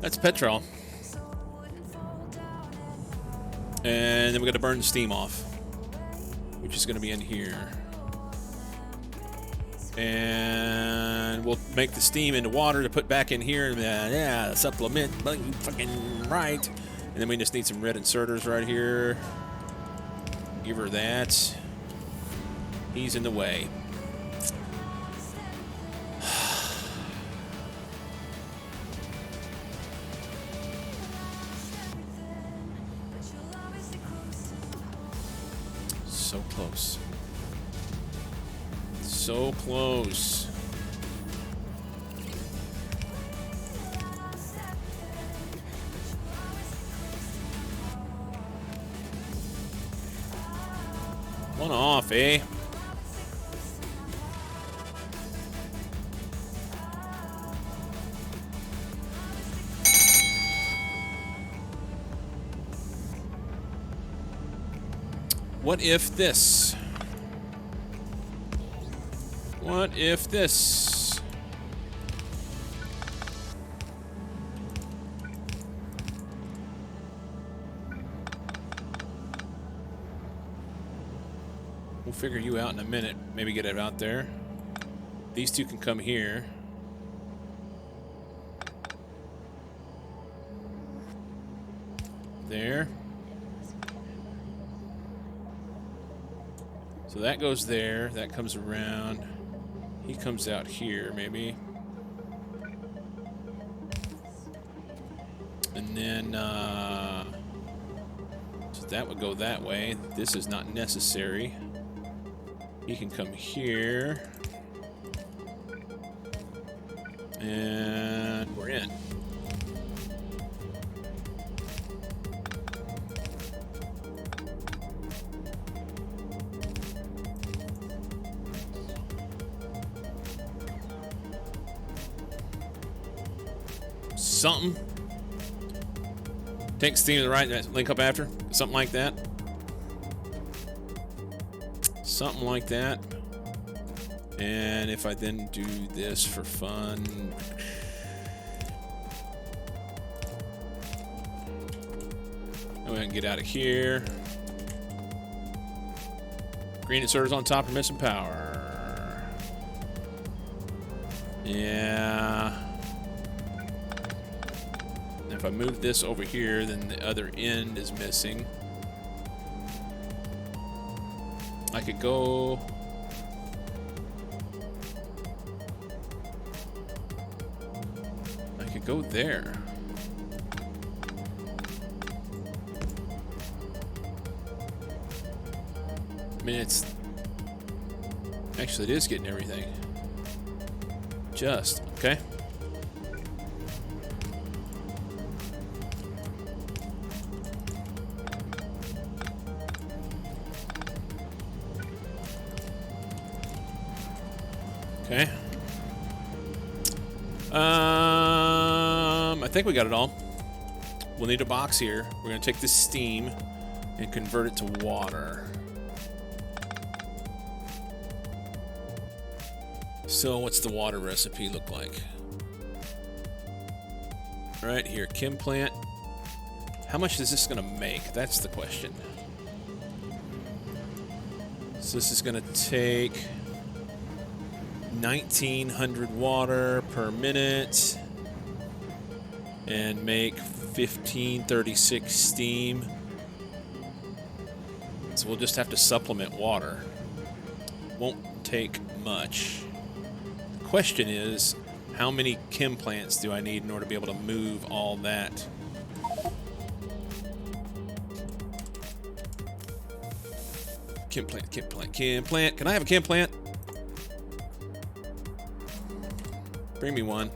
That's petrol. And then we got to burn the steam off, which is going to be in here. And we'll make the steam into water to put back in here. And yeah, supplement, fucking right. And then we just need some red inserters right here. Give her that. He's in the way. So close. So close. One off, eh? What if this? What if this? We'll figure you out in a minute. Maybe get it out there. These two can come here. There. So that goes there. That comes around. He comes out here, maybe. And then, so that would go that way. This is not necessary. He can come here. And we're in. Something. Take steam to the right, link up after. Something like that. Something like that. And if I then do this for fun. Then we can get out of here. Green inserters on top are missing power. Yeah. If I move this over here, then the other end is missing. I could go... I could go there. I mean, it's... Actually, it is getting everything. Just, okay. Okay. I think we got it all. We'll need a box here. We're going to take this steam and convert it to water. So what's the water recipe look like? Right here, chem plant. How much is this going to make? That's the question. So this is going to take 1900 water per minute and make 1536 steam. So we'll just have to supplement water. Won't take much. The question is, how many chem plants do I need in order to be able to move all that? Chem plant, chem plant, chem plant. Can I have a chem plant? Bring me one.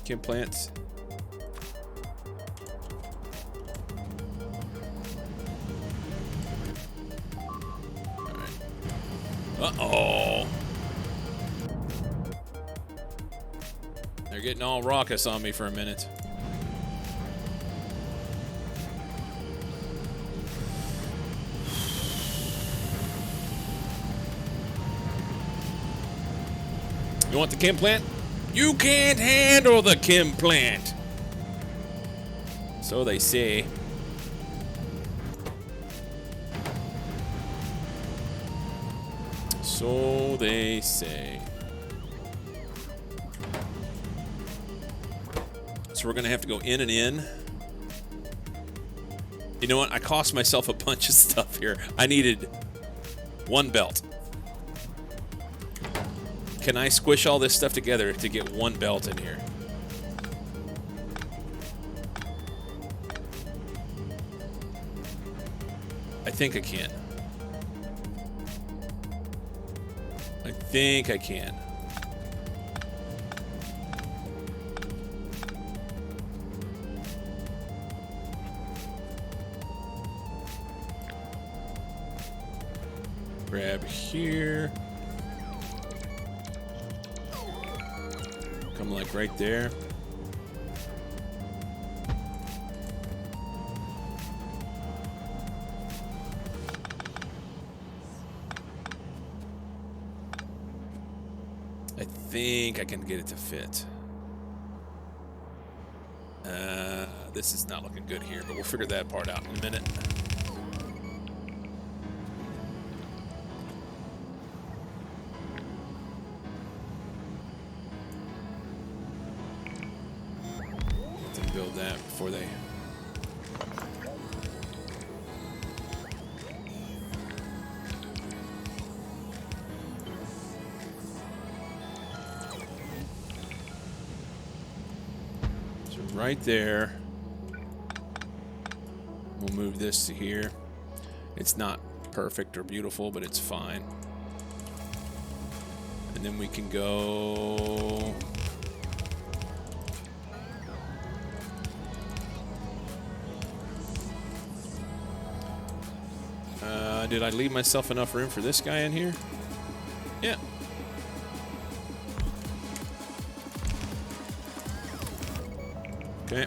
Chem plants. Alright. Uh-oh. They're getting all raucous on me for a minute. You want the chem plant? You can't handle the chem plant. So they say. So they say. So we're going to have to go in and in. You know what? I cost myself a bunch of stuff here. I needed one belt. Can I squish all this stuff together to get one belt in here? I think I can. I think I can. Grab here. Come like right there. I think I can get it to fit. This is not looking good here, but we'll figure that part out in a minute. Build that before they... So right there. We'll move this to here. It's not perfect or beautiful, but it's fine. And then we can go... Did I leave myself enough room for this guy in here? Yeah. Okay.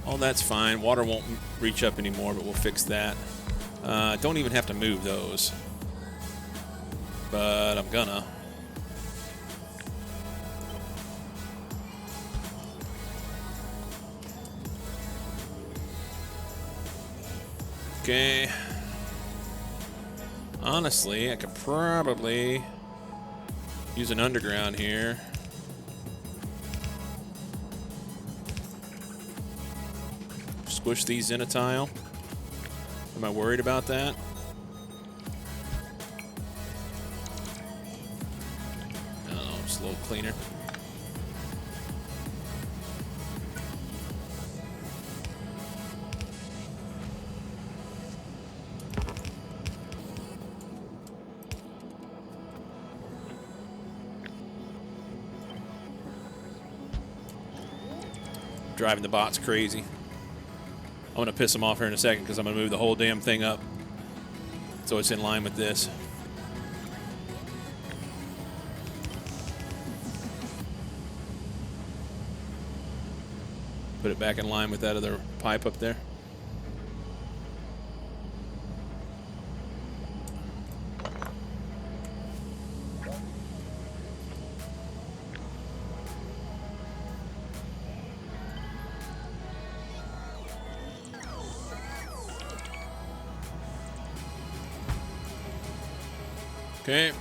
All that's fine. Water won't reach up anymore, but we'll fix that. Don't even have to move those. But I'm gonna. Okay. Honestly, I could probably use an underground here. Squish these in a tile. Am I worried about that? I don't know, just a little cleaner. Driving the bots crazy. I'm going to piss them off here in a second because I'm going to move the whole damn thing up so it's in line with this. Put it back in line with that other pipe up there. Okay.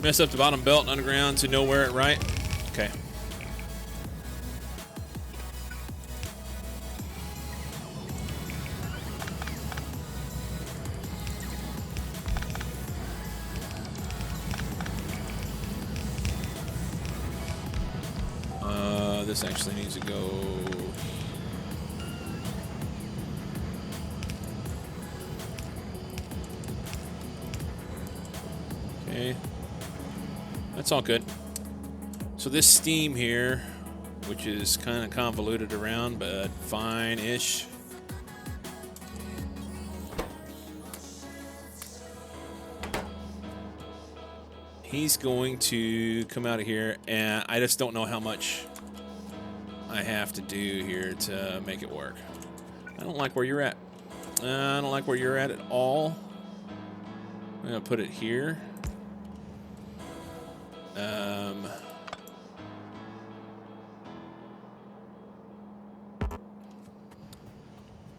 Mess up the bottom belt and underground to nowhere it right. Okay. This actually needs to go. Okay. That's all good. So this steam here, which is kind of convoluted around, but fine-ish. He's going to come out of here, and I just don't know how much I have to do here to make it work. I don't like where you're at. I don't like where you're at all. I'm going to put it here.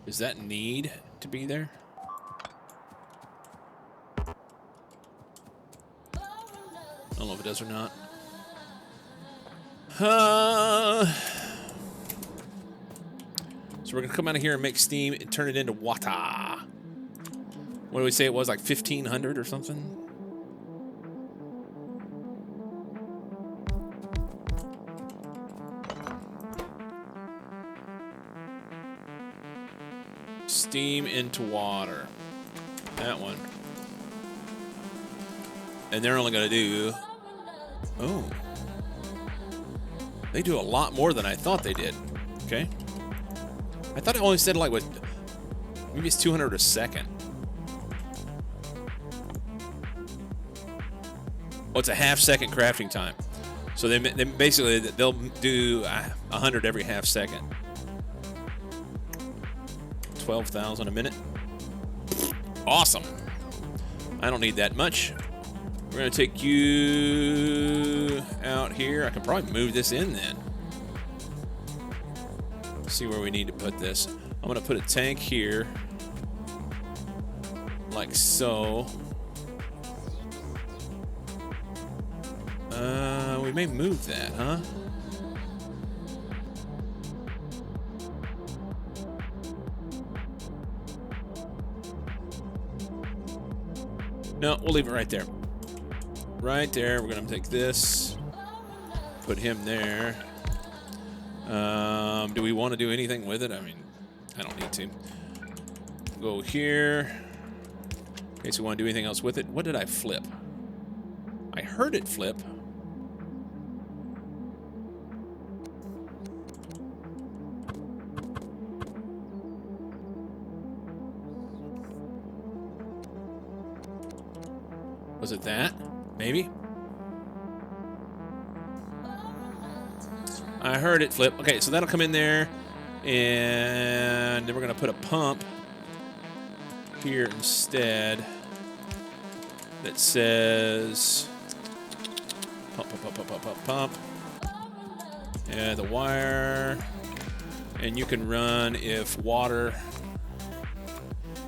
Does that need to be there? I don't know if it does or not. So we're going to come out of here and make steam and turn it into water. What do we say it was, like 1,500 or something? Steam into water. That one. And they're only going to do... Oh. They do a lot more than I thought they did. Okay. I thought it only said like what... Maybe it's 200 a second. Oh, it's a half-second crafting time. So they basically, they'll do 100 every half second. 12,000 a minute. Awesome. I don't need that much. We're going to take you out here. I can probably move this in then. See where we need to put this. I'm going to put a tank here. Like so. We may move that, huh? No, we'll leave it right there. Right there. We're going to take this. Put him there. Do we want to do anything with it? I mean, I don't need to. Go here. In case we want to do anything else with it. What did I flip? I heard it flip. Was it that? Maybe? I heard it flip. Okay, so that'll come in there. And then we're going to put a pump here instead that says pump, pump, pump, pump, pump, pump, pump. And the wire. And you can run if water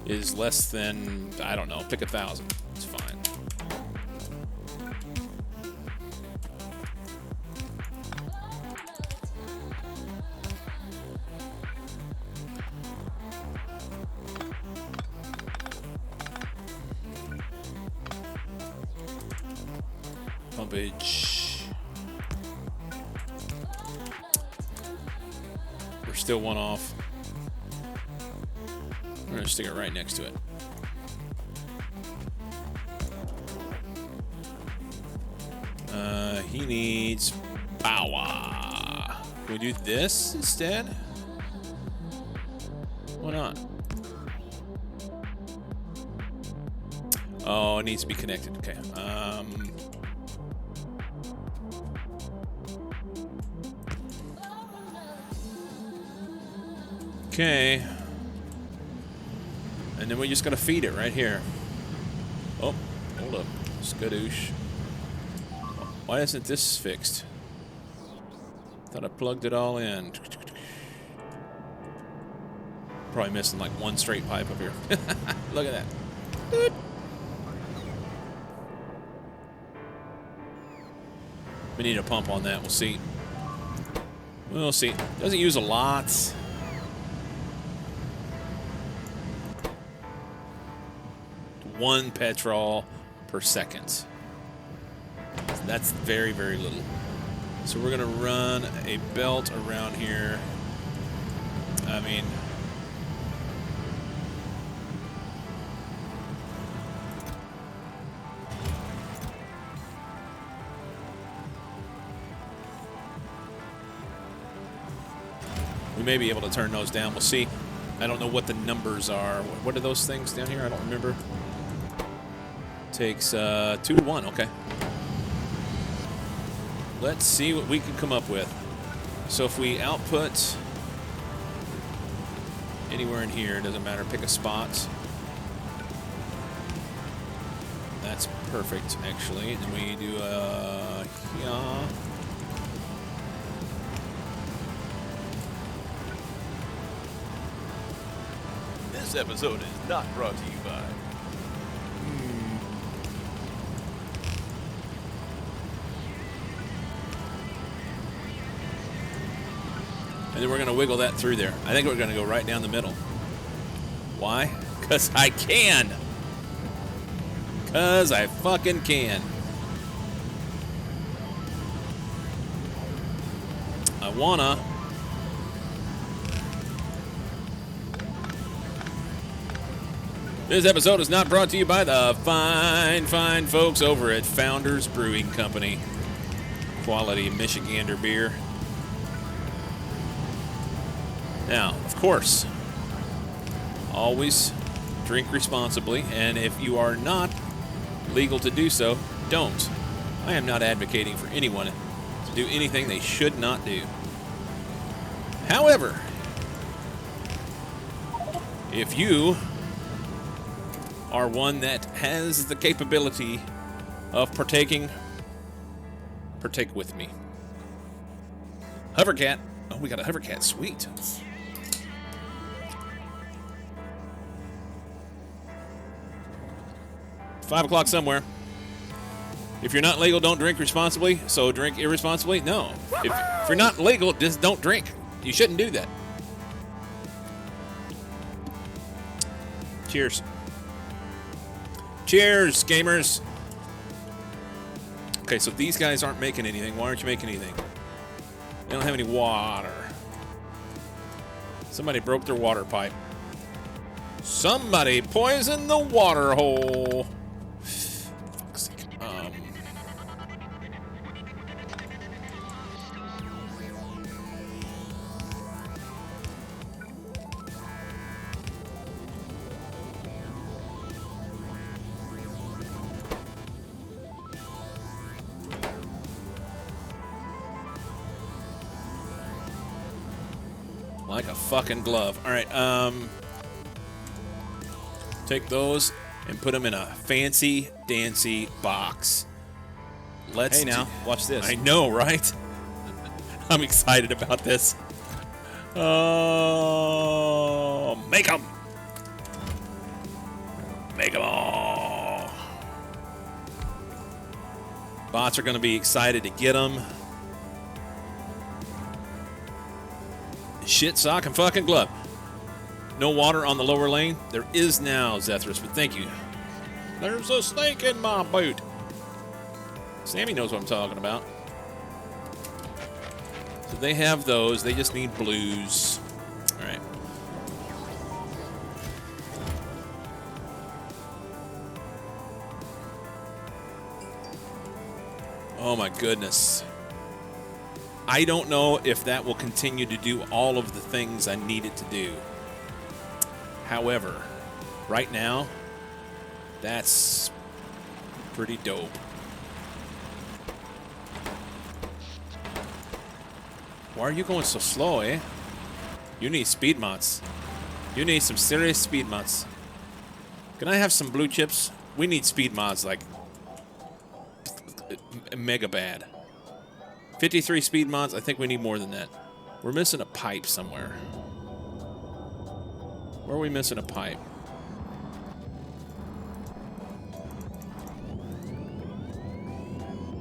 is less than, I don't know, pick 1,000. It's fine. Pumpage. We're still one off. We're going to stick it right next to it. He needs power. Can we do this instead? Why not? Oh, it needs to be connected. Okay. Okay. And then we're just going to feed it right here. Oh, hold up. Skadoosh. Why isn't this fixed? Thought I plugged it all in. Probably missing like one straight pipe up here. Look at that. Doot. We need a pump on that. We'll see. We'll see. Doesn't use a lot. One petrol per second. That's very, very little. So we're going to run a belt around here. I mean, we may be able to turn those down. We'll see. I don't know what the numbers are. What are those things down here? I don't remember. Takes 2 to 1. Okay. Let's see what we can come up with. So if we output anywhere in here, it doesn't matter, pick a spot. That's perfect, actually. Then we do yeah. This episode is not brought to you by. And then we're going to wiggle that through there. I think we're going to go right down the middle. Why? Because I can. Because I fucking can. I wanna. This episode is not brought to you by the fine, fine folks over at Founders Brewing Company. Quality Michigander beer. Now, of course, always drink responsibly, and if you are not legal to do so, don't. I am not advocating for anyone to do anything they should not do. However, if you are one that has the capability of partaking, partake with me. Hovercat. Oh, we got a Hovercat. Sweet. $5 o'clock somewhere. If you're not legal, don't drink responsibly. So drink irresponsibly? No. If you're not legal, just don't drink. You shouldn't do that. Cheers. Cheers, gamers. Okay, so these guys aren't making anything. Why aren't you making anything? They don't have any water. Somebody broke their water pipe. Somebody poisoned the water hole. Fuck's sake. Like a fucking glove. All right, take those and put them in a fancy dancy box. Let's Hey now, watch this. I know, right? I'm excited about this. Oh, make them. Make them all. Bots are going to be excited to get them. Shit, sock, and fucking glove. No water on the lower lane? There is now, Zethris, but thank you. There's a snake in my boot. Sammy knows what I'm talking about. So they have those. They just need blues. All right. Oh, my goodness. I don't know if that will continue to do all of the things I need it to do. However, right now, that's pretty dope. Why are you going so slow, eh? You need speed mods. You need some serious speed mods. Can I have some blue chips? We need speed mods like mega bad. 53 speed mods. I think we need more than that. We're missing a pipe somewhere. Where are we missing a pipe?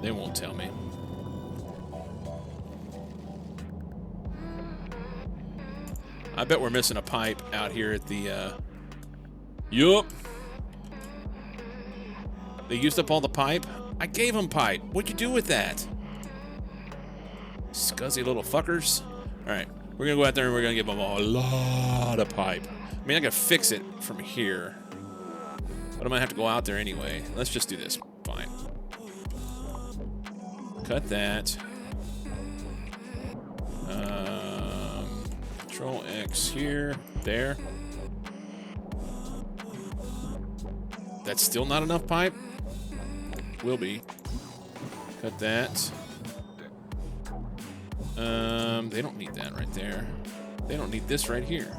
They won't tell me. I bet we're missing a pipe out here at the, Yup. They used up all the pipe? I gave them pipe. What'd you do with that? Scuzzy little fuckers. Alright, we're gonna go out there and we're gonna give them a lot of pipe. I mean, I gotta fix it from here. But I might have to go out there anyway. Let's just do this. Fine. Cut that. Control X here. There. That's still not enough pipe? Will be. Cut that. They don't need that right there. They don't need this right here.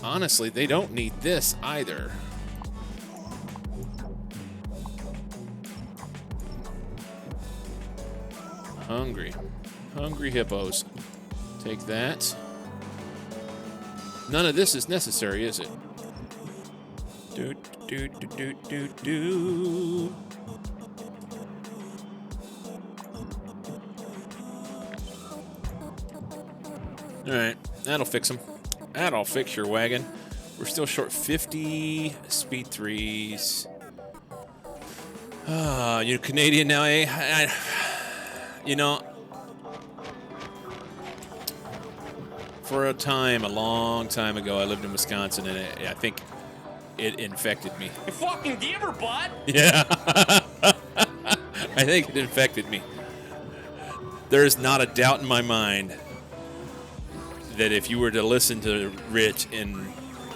Honestly, they don't need this either. Hungry hippos. Take that. None of this is necessary, is it? Do. All right, that'll fix them. That'll fix your wagon. We're still short 50 speed 3s. You're Canadian now, eh? You know, for a time, a long time ago, I lived in Wisconsin, and I think it infected me. You fucking giver, bud. Yeah. I think it infected me. There is not a doubt in my mind that if you were to listen to Rich in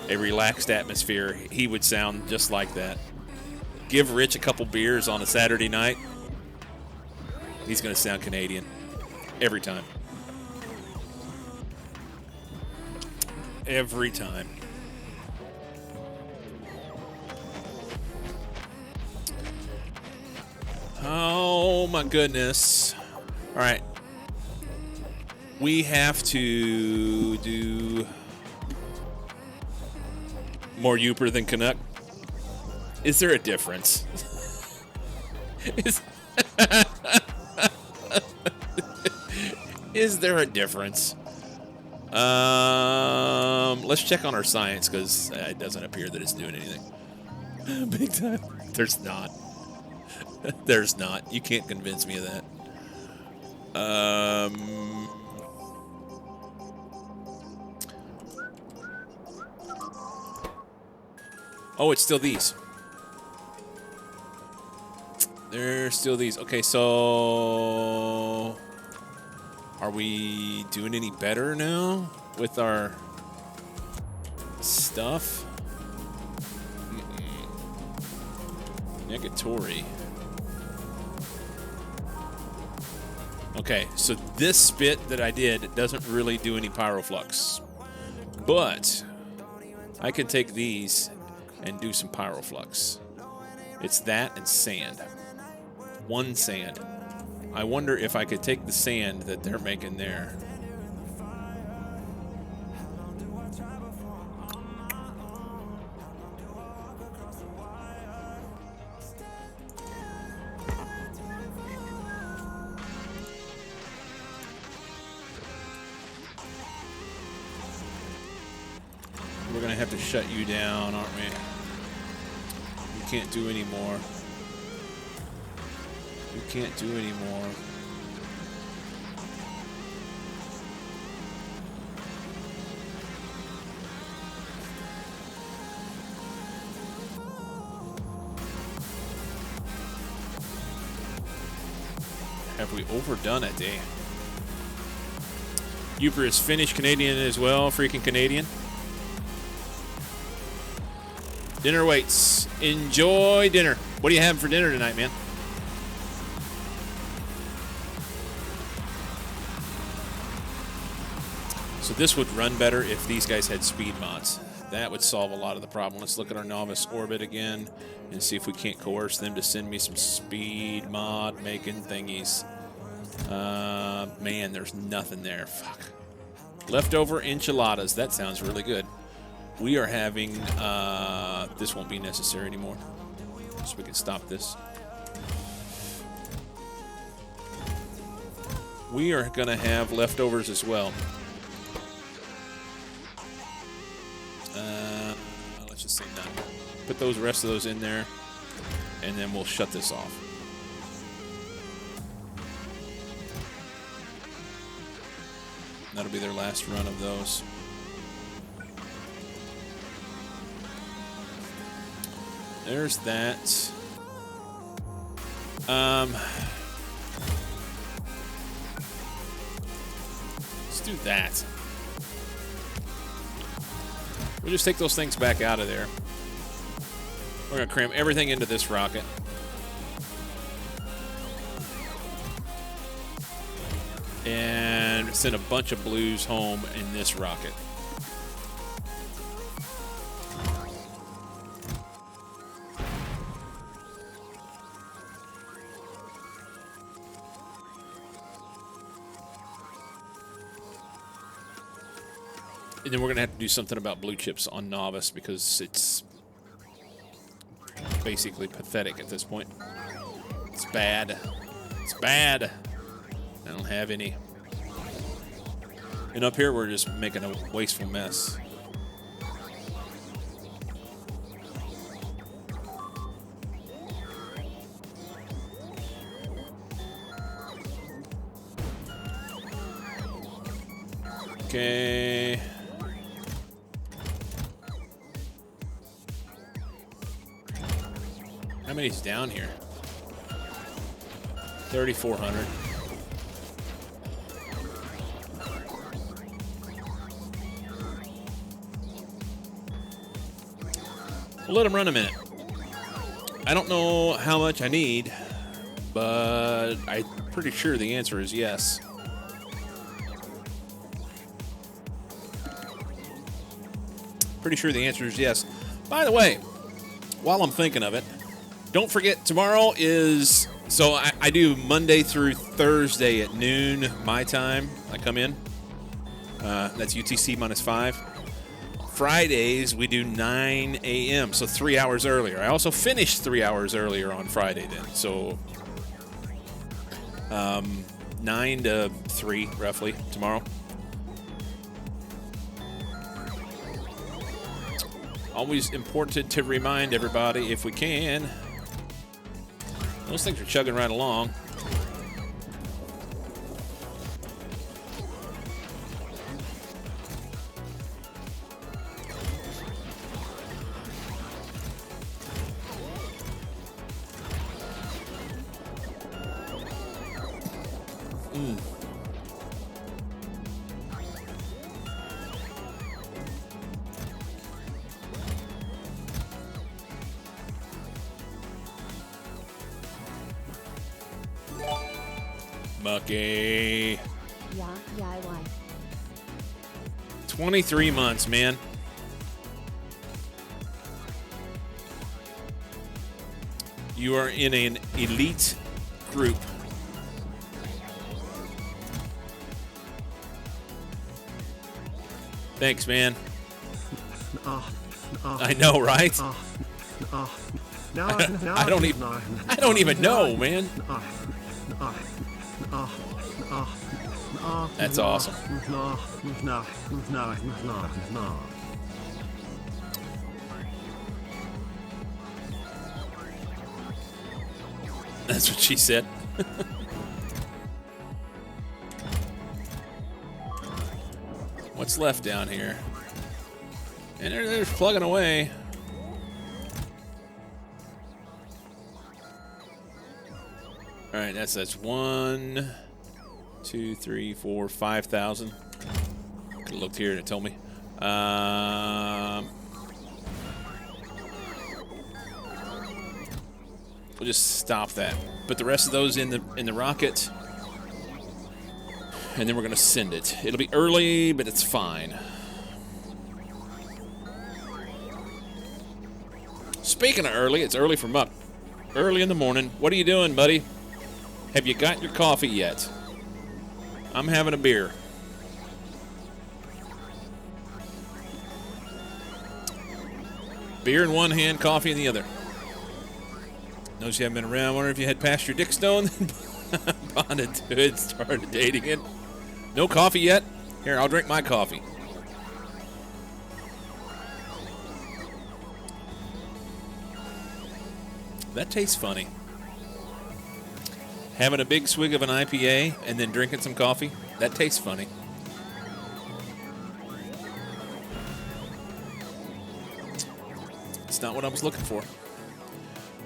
a relaxed atmosphere, he would sound just like that. Give Rich a couple beers on a Saturday night, he's going to sound Canadian every time. Every time. Oh my goodness. All right. We have to do more Youper than Canuck. Is there a difference? Is there a difference? Let's check on our science, because it doesn't appear that it's doing anything. Big time. There's not. There's not. You can't convince me of that. Oh, it's still these. There's still these. Okay, so are we doing any better now with our stuff? Negatory. Okay, so this spit that I did doesn't really do any pyroflux, but I can take these and do some pyroflux. It's that and sand. One sand. I wonder if I could take the sand that they're making there. We're gonna have to shut you down, aren't we? You can't do any more. You can't do any more. Have we overdone it, eh? Youper is Finnish Canadian as well, freaking Canadian. Dinner waits. Enjoy dinner. What are you having for dinner tonight, man? So this would run better if these guys had speed mods. That would solve a lot of the problem. Let's look at our novice orbit again and see if we can't coerce them to send me some speed mod making thingies. Man, there's nothing there. Fuck. Leftover enchiladas. That sounds really good. We are having, this won't be necessary anymore. So we can stop this. We are going to have leftovers as well. Let's just say none. Put those rest of those in there, and then we'll shut this off. That'll be their last run of those. There's that. Let's do that. We'll just take those things back out of there. We're going to cram everything into this rocket. and send a bunch of blues home in this rocket. And then we're going to have to do something about blue chips on Novice because it's basically pathetic at this point. It's bad. It's bad. I don't have any. And up here, we're just making a wasteful mess. Okay. How many's down here? 3,400. We'll let them run a minute. I don't know how much I need, but I'm pretty sure the answer is yes. Pretty sure the answer is yes. By the way, while I'm thinking of it, don't forget, tomorrow is... So I do Monday through Thursday at noon, my time. I come in. That's UTC -5. Fridays, we do 9 a.m., so 3 hours earlier. I also finished 3 hours earlier on Friday then. So 9 to 3, roughly, tomorrow. Always important to remind everybody, if we can. Those things are chugging right along. Mucky. Yeah, why? 23 months, man. You are in an elite group. Thanks, man. I know, right? I don't even know, man. That's awesome. That's what she said. What's left down here? And they're plugging away. All right, that's 1, 2, 3, 4, 5,000. Could have looked here and it told me. We'll just stop that. Put the rest of those in the rocket, and then we're gonna send it. It'll be early, but it's fine. Speaking of early, it's early for Muck. Early in the morning. What are you doing, buddy? Have you got your coffee yet? I'm having a beer. Beer in one hand, coffee in the other. Notice you haven't been around. Wonder if you had passed your dick stone, bonded to it, started dating it. No coffee yet? Here, I'll drink my coffee. That tastes funny. Having a big swig of an IPA and then drinking some coffee, that tastes funny. It's not what I was looking for.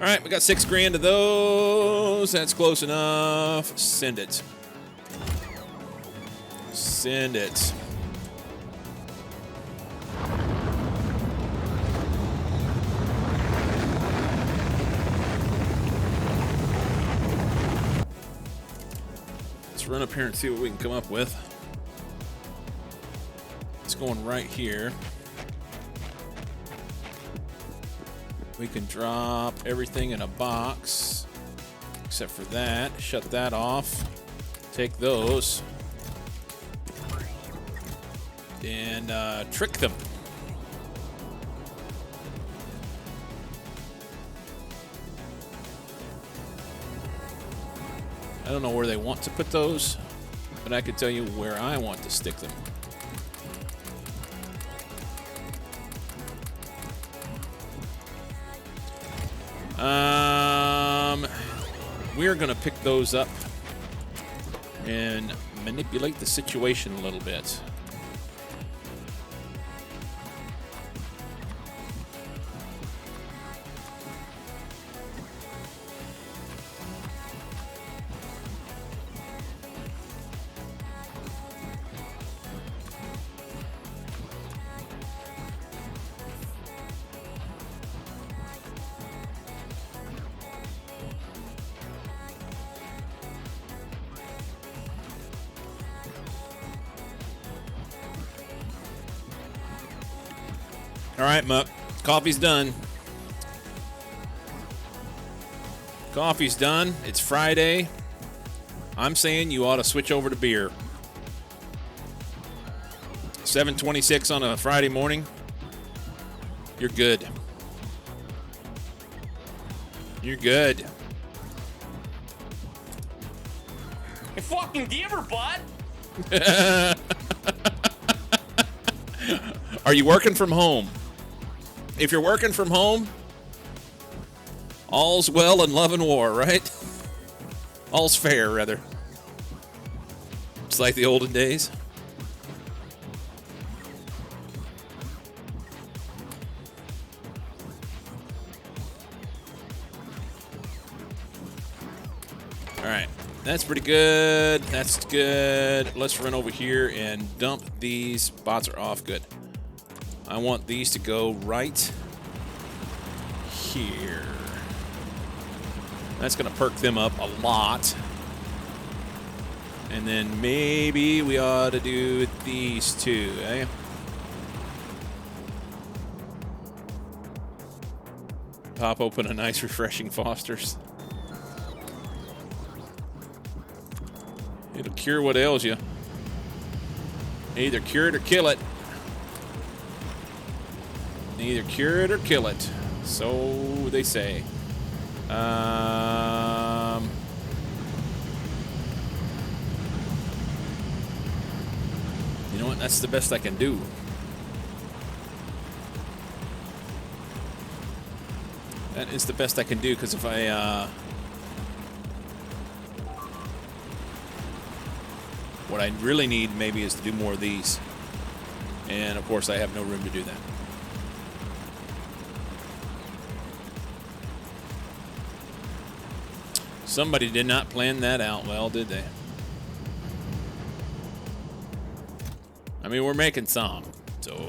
All right, we got 6 grand of those. That's close enough. Send it. Send it. Let's run up here and see what we can come up with. It's going right here. We can drop everything in a box, except for that. Shut that off. Take those. And trick them. I don't know where they want to put those, but I can tell you where I want to stick them. We're gonna pick those up and manipulate the situation a little bit. All right, Muck. Coffee's done. Coffee's done. It's Friday. I'm saying you ought to switch over to beer. 7:26 on a Friday morning. You're good. You're good. Hey, fucking Deaver butt! Are you working from home? If you're working from home, all's well in love and war, right? All's fair, rather. It's like the olden days. All right, that's pretty good. That's good. Let's run over here and dump these. Bots are off. Good. I want these to go right here. That's going to perk them up a lot. And then maybe we ought to do these two, eh? Pop open a nice refreshing Foster's. It'll cure what ails you. Either cure it or kill it. Either cure it or kill it. So they say. You know what? That's the best I can do. That is the best I can do, because if I... what I really need maybe is to do more of these. And of course I have no room to do that. Somebody did not plan that out well, did they? I mean, we're making some, so...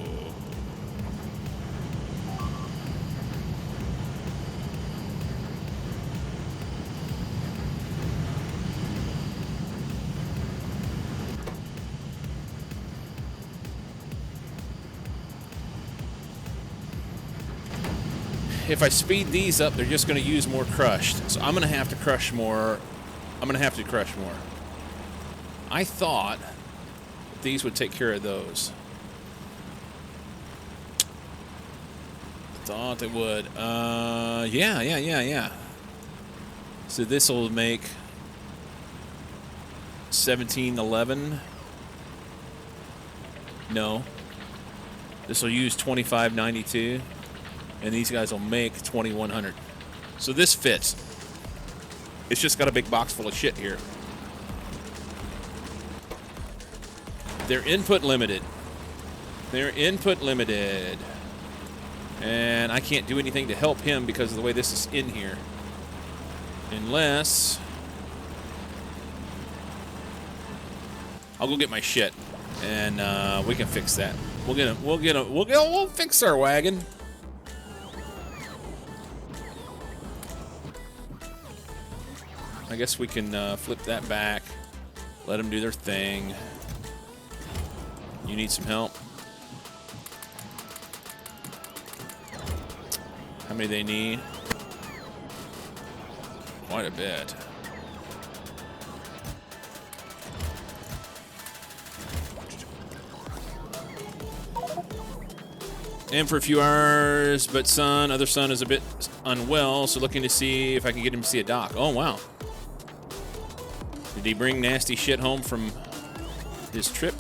If I speed these up, they're just going to use more crushed. So I'm going to have to crush more. I'm going to have to crush more. I thought these would take care of those. Thought they would. Yeah. So this will make 1711. No. This will use 2592. And these guys will make 2100. So this fits. It's just got a big box full of shit here. They're input limited. They're input limited. And I can't do anything to help him because of the way this is in here. Unless... I'll go get my shit. And we can fix that. We'll fix our wagon. I guess we can flip that back. Let them do their thing. You need some help? How many they need? Quite a bit. And for a few hours, but other son is a bit unwell, so looking to see if I can get him to see a doc. Oh, wow. Did he bring nasty shit home from his trip?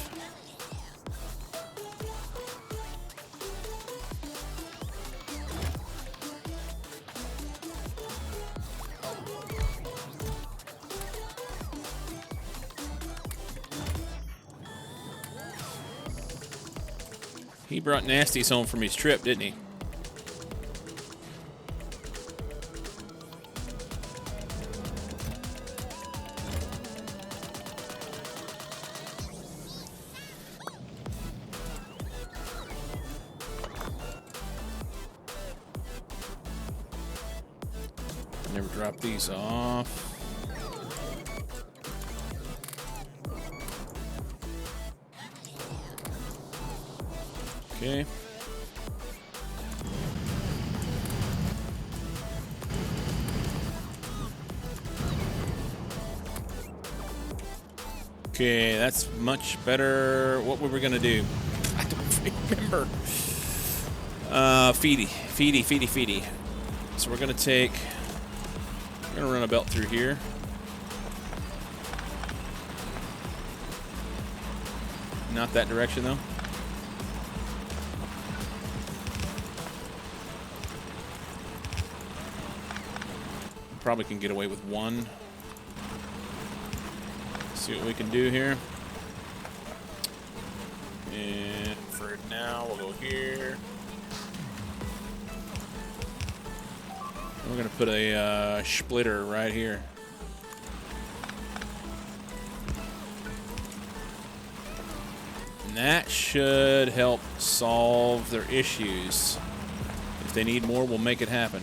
He brought nasties home from his trip, didn't he? Never drop these off. Okay. Okay, that's much better. What were we gonna do? I don't remember. Feedy. So we're gonna run a belt through here. Not that direction though. Probably can get away with one. See what we can do here. And for now, we'll go here. And we're gonna put a splitter right here. And that should help solve their issues. If they need more, we'll make it happen.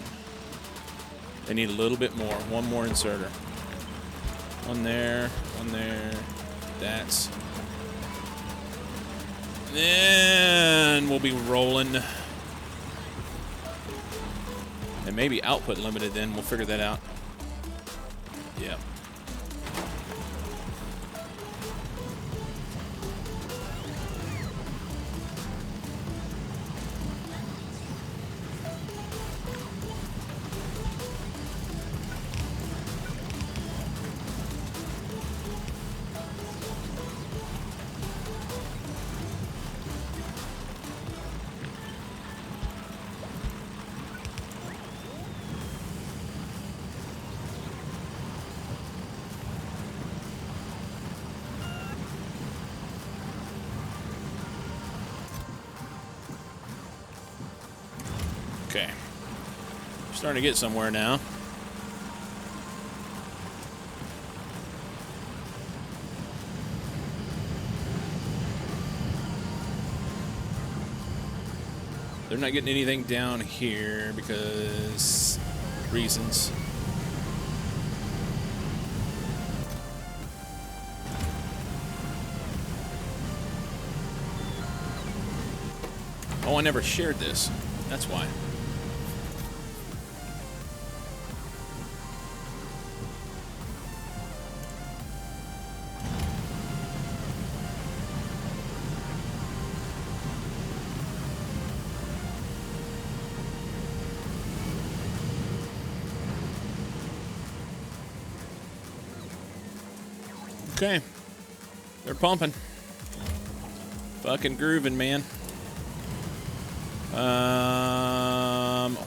They need a little bit more. One more inserter. One there. That's. Then we'll be rolling. And maybe output limited then. We'll figure that out. Yeah. Okay. Starting to get somewhere now. They're not getting anything down here because reasons. Oh, I never shared this. That's why. Okay. They're pumping. Fucking grooving, man.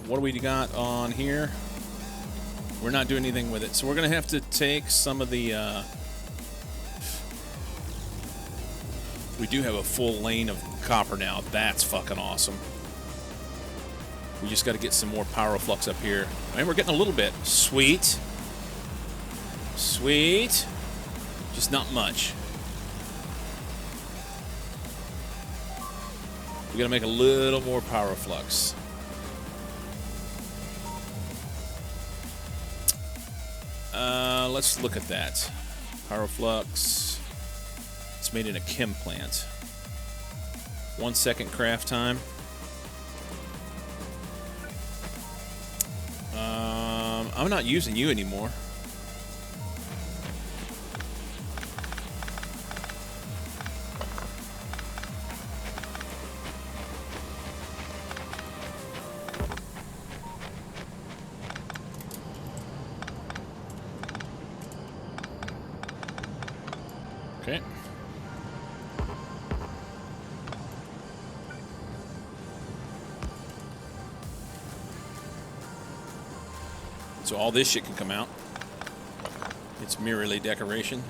What do we got on here? We're not doing anything with it. So we're going to have to take some of the... we do have a full lane of copper now. That's fucking awesome. We just got to get some more power flux up here. And we're getting a little bit. Sweet. Sweet. Just not much. We gotta make a little more power flux. Let's look at that. Power flux. made in a chem plant. 1 second craft time. I'm not using you anymore. Okay. So all this shit can come out. It's merely decoration.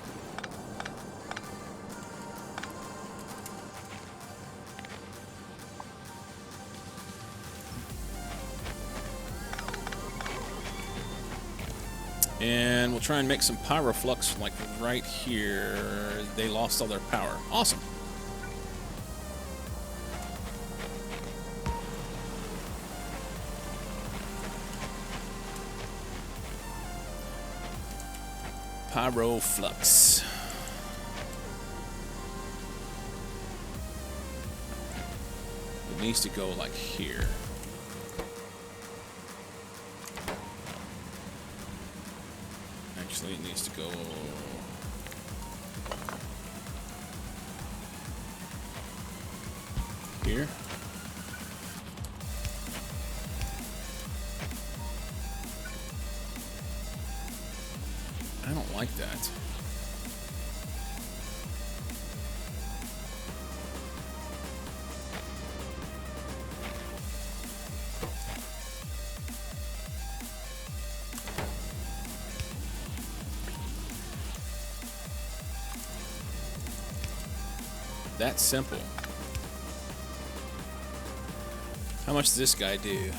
And we'll try and make some pyroflux like right here. They lost all their power. Awesome. Pyroflux. It needs to go like here. Actually, it needs to go here. I don't like that. That simple. How much does this guy do?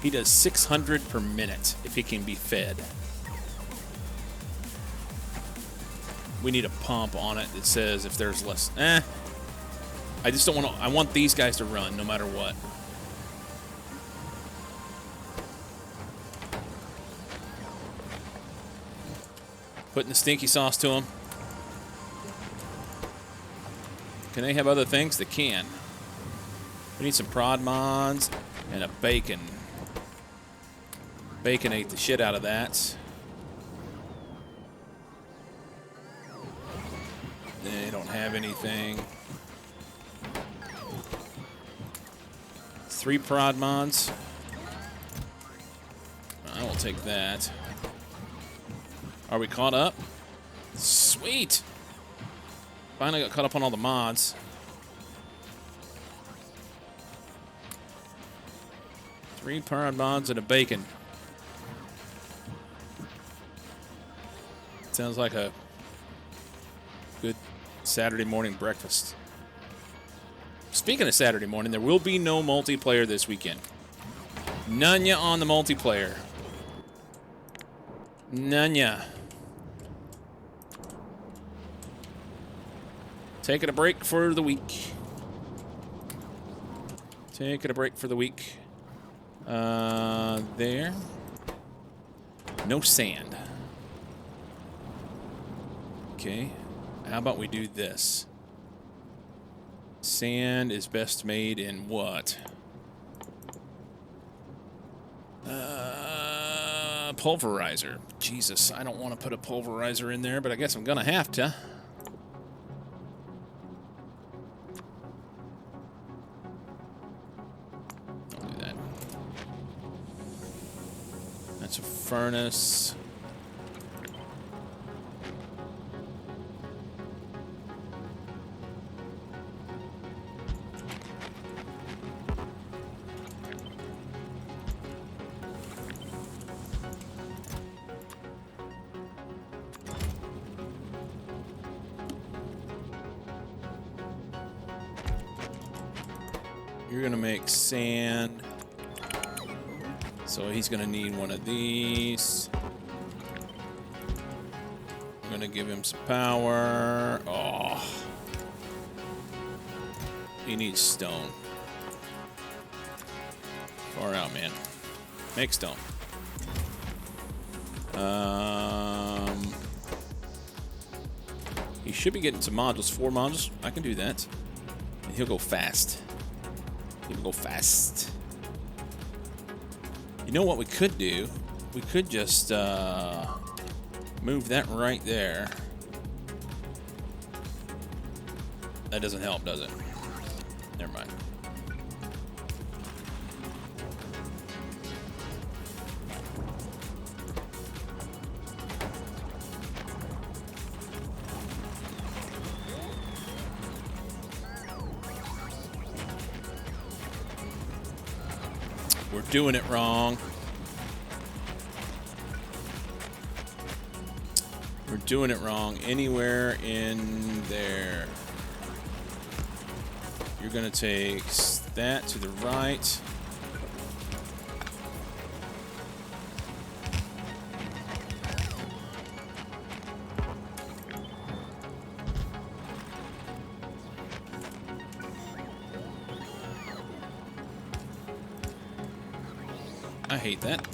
He does 600 per minute if he can be fed. We need a pump on it that says if there's less. I just don't want to. I want these guys to run no matter what. Putting the stinky sauce to them. Can they have other things? They can. We need some prod mods and a bacon. Bacon ate the shit out of that. They don't have anything. 3 prod mods. I will take that. Are we caught up? Sweet! Finally got caught up on all the mods. Three prod mods and a bacon. Sounds like a good Saturday morning breakfast. Speaking of Saturday morning, there will be no multiplayer this weekend. None ya on the multiplayer. None ya. Taking a break for the week. Taking a break for the week. There. No sand. Okay. How about we do this? Sand is best made in what? Pulverizer. Jesus, I don't want to put a pulverizer in there, but I guess I'm gonna have to. Don't do that. That's a furnace. You're gonna make sand. So he's gonna need one of these. I'm gonna give him some power. Oh. He needs stone. Far out, man. Make stone. He should be getting some modules. 4 modules. I can do that. And he'll go fast. He'll go fast. You know what we could do? We could just move that right there. That doesn't help, does it? Never mind. We're doing it wrong. We're doing it wrong. Anywhere in there. You're going to take that to the right. I hate that.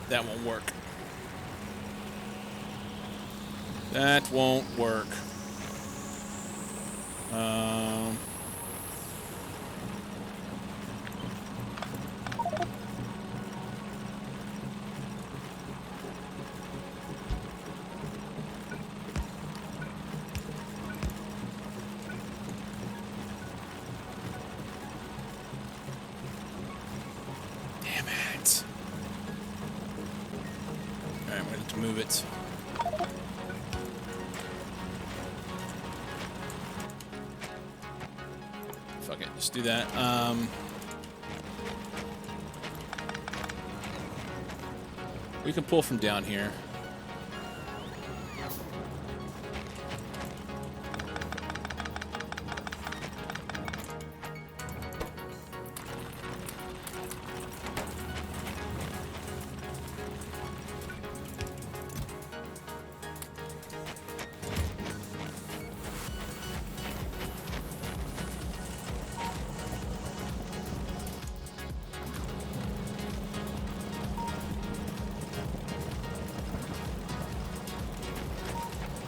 That won't work. That won't work. Damn it. All right, I'm going to move it. Fuck it, just do that. We can pull from down here.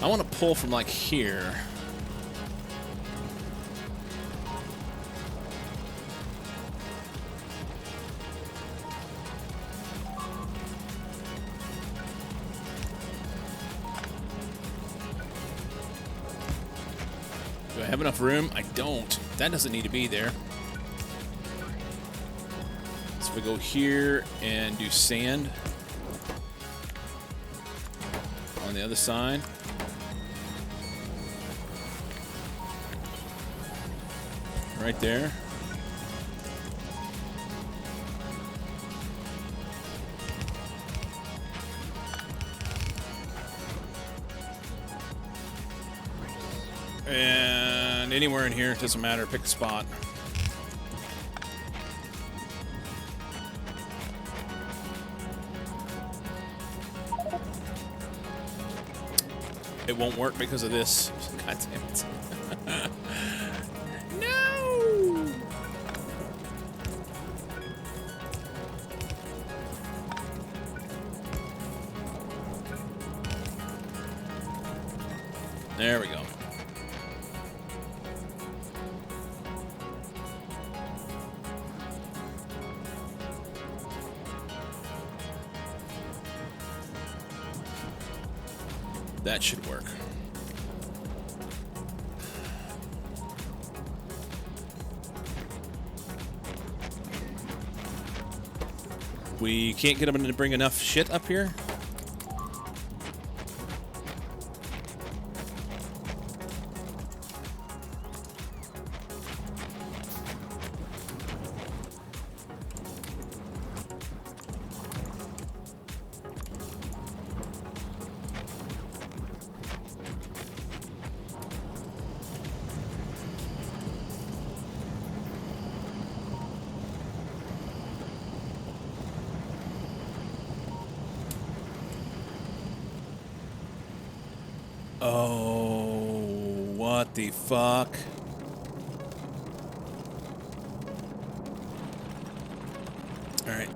I want to pull from like here. Do I have enough room? I don't. That doesn't need to be there. So we go here and do sand on the other side. Right there. And anywhere in here, it doesn't matter, pick a spot. It won't work because of this. God damn it. There we go. That should work. We can't get them to bring enough shit up here. Oh, what the fuck? Alright.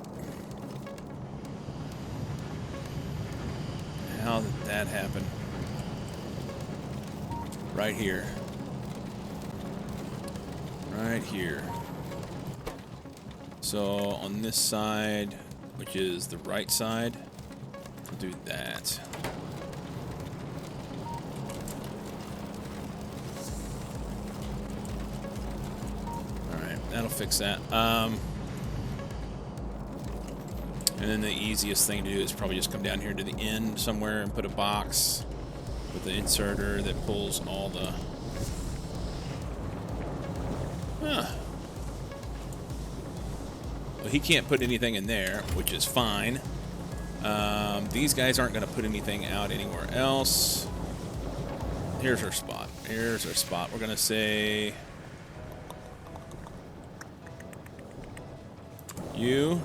How did that happen? Right here. Right here. So on this side, which is the right side, we'll do that. Alright, that'll fix that. And then the easiest thing to do is probably just come down here to the end somewhere and put a box with the inserter that pulls all the... Huh. Well, he can't put anything in there, which is fine. These guys aren't going to put anything out anywhere else. Here's our spot. Here's our spot. We're going to say... You...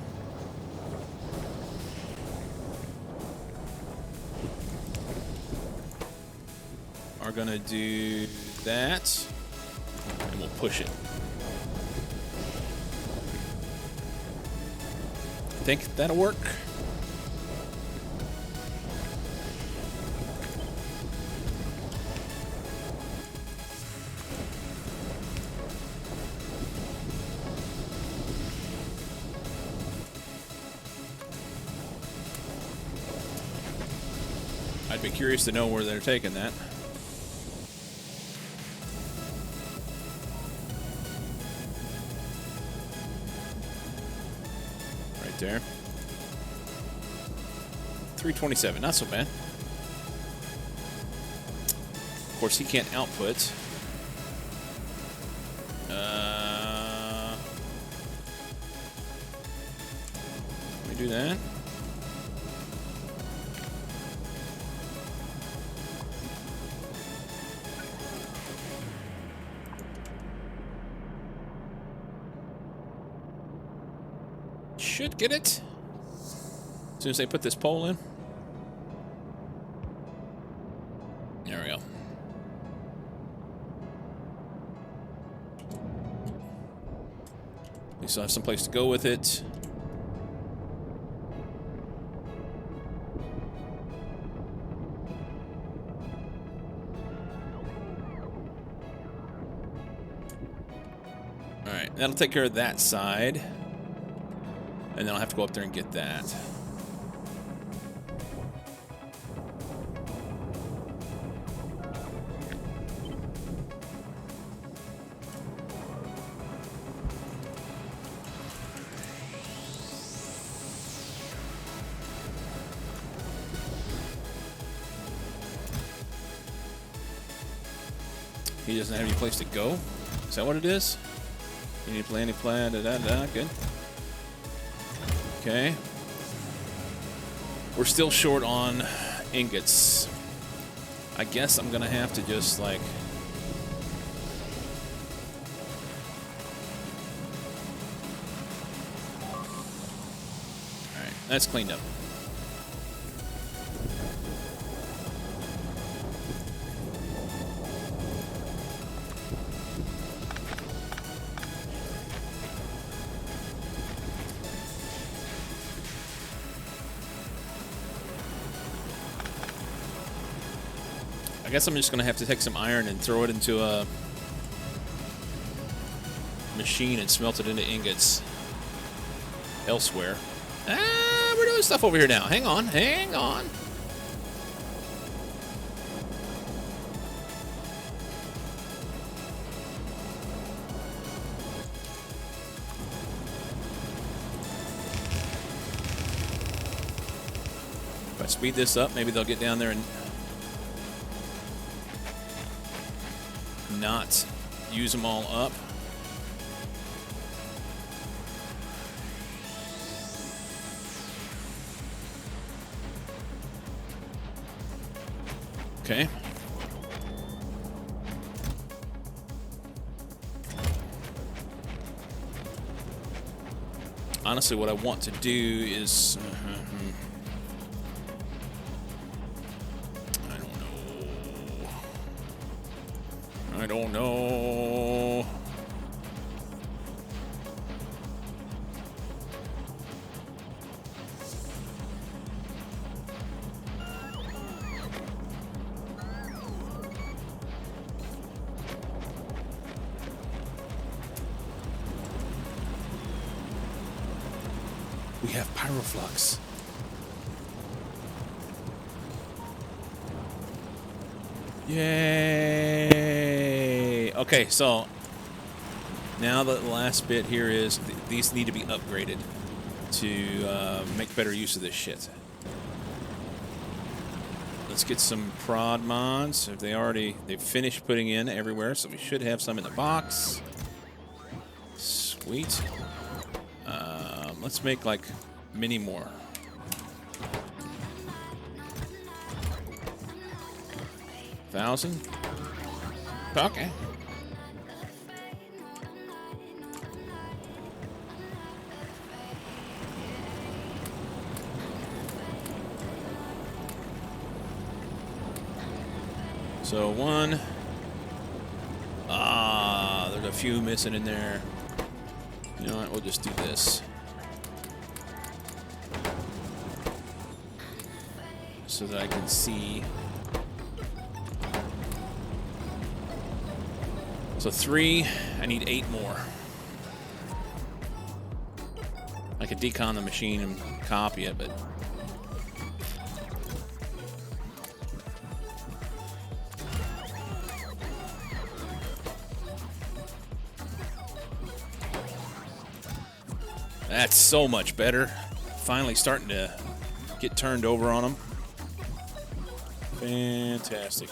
are gonna do that, and we'll push it. I think that'll work. I'd be curious to know where they're taking that. There. 327, not so bad. Of course, he can't output. Let me do that. Should get it as soon as they put this pole in. There we go. We still have some place to go with it. All right, that'll take care of that side. And then I'll have to go up there and get that. He doesn't have any place to go? Is that what it is? You need to play any plan, da-da-da, good. Okay. We're still short on ingots. I guess I'm gonna have to just like... Alright, that's cleaned up. I guess I'm just going to have to take some iron and throw it into a machine and smelt it into ingots elsewhere. Ah, we're doing stuff over here now. Hang on, hang on. If I speed this up, maybe they'll get down there and not use them all up. Okay. Honestly, what I want to do is... I don't know. I don't know. We have pyroflux. Yay! Okay, so now the last bit here is these need to be upgraded to make better use of this shit. Let's get some prod mods. If they've finished putting in everywhere, so we should have some in the box. Sweet. Let's make like many more. $1,000. Okay. So one. There's a few missing in there. You know what? We'll just do this. So that I can see. So 3, I need 8 more. I could decon the machine and copy it, but that's so much better. Finally starting to get turned over on them. Fantastic.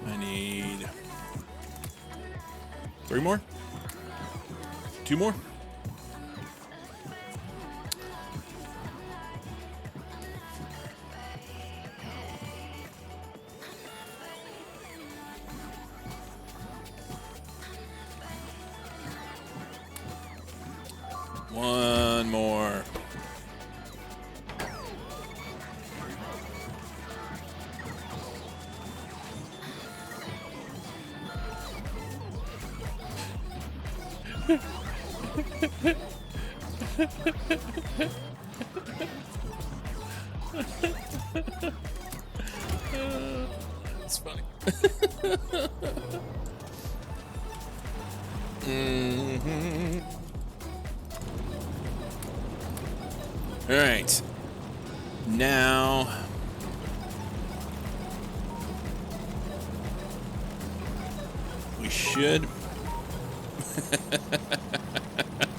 I need 3 more? 2 more? One more. It's funny. All right. Now we should.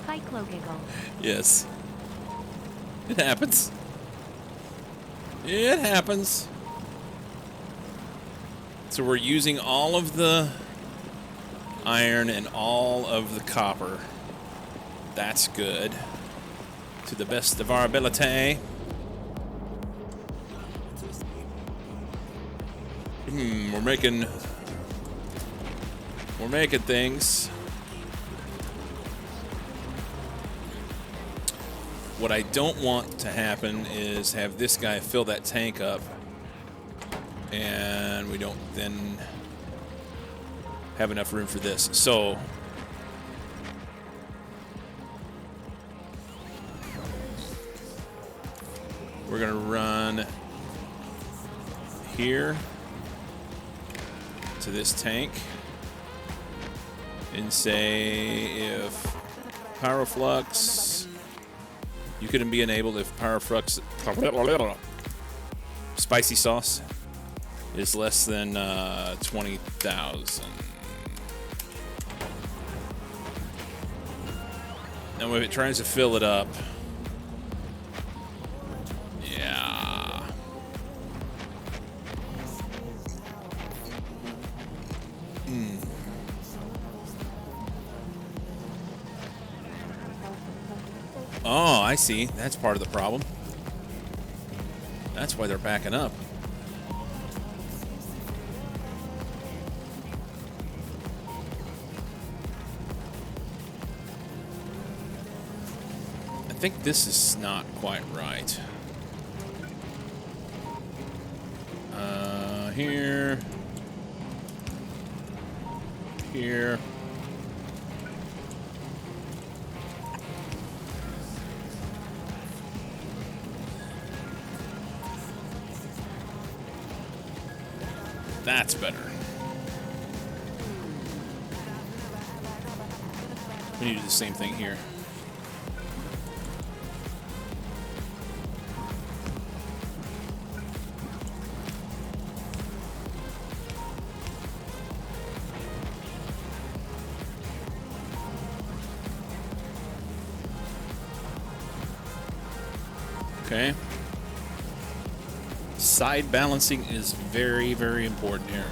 Hi, Clogiggle. Yes. It happens. It happens. So we're using all of the iron and all of the copper. That's good. To the best of our ability. We're making things. What I don't want to happen is have this guy fill that tank up and we don't then have enough room for this. So we're gonna run here to this tank and say if pyroflux, you couldn't be enabled if pyroflux spicy sauce is less than 20,000. Now if it tries to fill it up, yeah. Oh, I see. That's part of the problem. That's why they're backing up. think this is not quite right. Here. Here. That's better. We need to do the same thing here. Okay. Side balancing is very, very important here.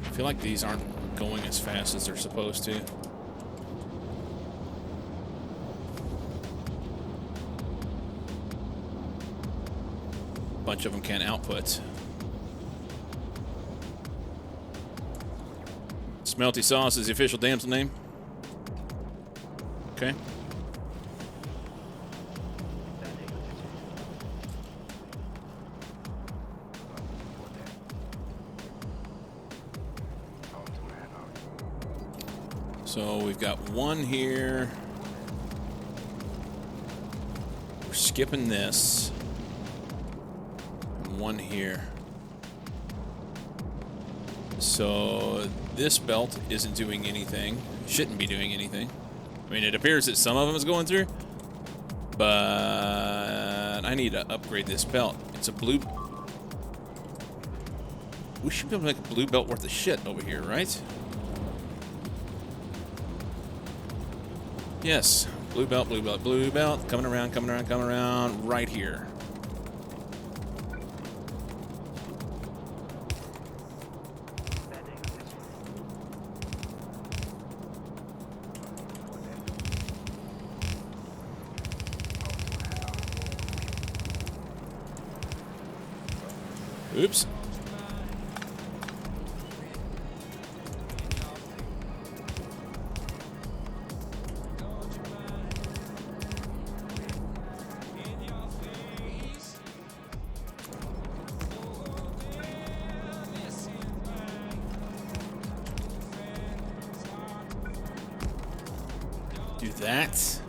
I feel like these aren't going as fast as they're supposed to. A bunch of them can't output. Smelty Sauce is the official damsel name. Okay. So we've got one here. We're skipping this. And one here. So this belt isn't doing anything. Shouldn't be doing anything. I mean, it appears that some of them is going through. But I need to upgrade this belt. It's a blue... We should be able to make a blue belt worth of shit over here, right? Yes, blue belt, blue belt, blue belt, coming around, coming around, coming around, right here. Oops. Do that.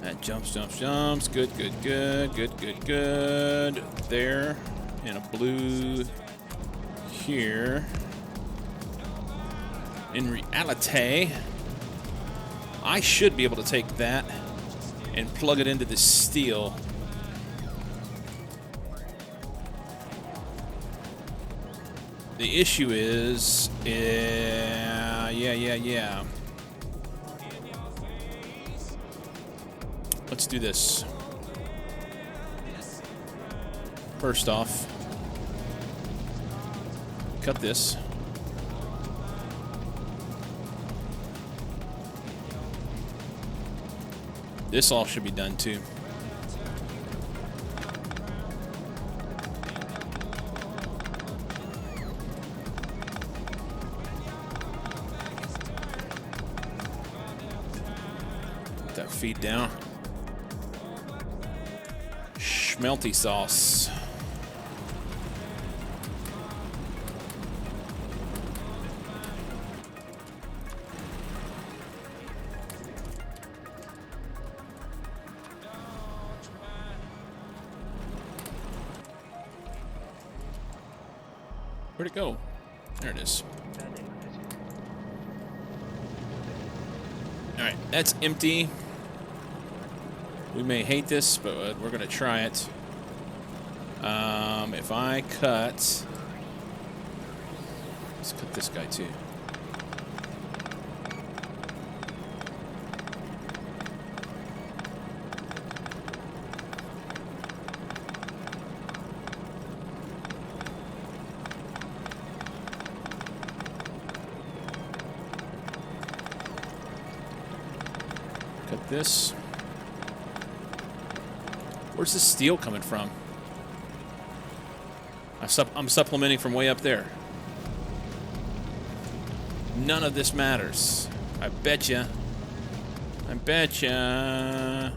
That jumps, jumps, jumps. Good, good, good, good, good, good. There. And a blue here. In reality, I should be able to take that and plug it into the steel. The issue is, yeah. Let's do this. First off, cut this. This all should be done too. Put that feed down. Schmelty sauce. Where'd it go? There it is. Alright, that's empty. We may hate this, but we're going to try it. If I cut Let's cut this guy too. Cut this. Where's the steel coming from? I'm supplementing from way up there. None of this matters. I betcha. I betcha.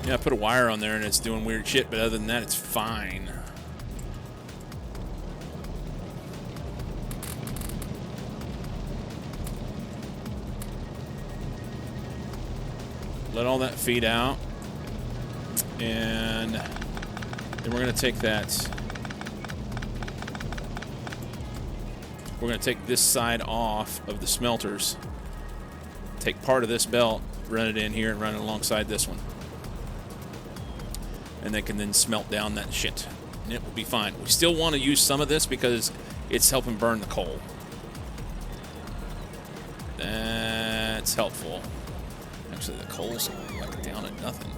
Yeah, I put a wire on there and it's doing weird shit, but other than that, it's fine. Let all that feed out. And then we're going to take that. We're going to take this side off of the smelters. Take part of this belt, run it in here, and run it alongside this one. And they can then smelt down that shit. And it will be fine. We still want to use some of this because it's helping burn the coal. That's helpful. Actually, the coal's like down at nothing.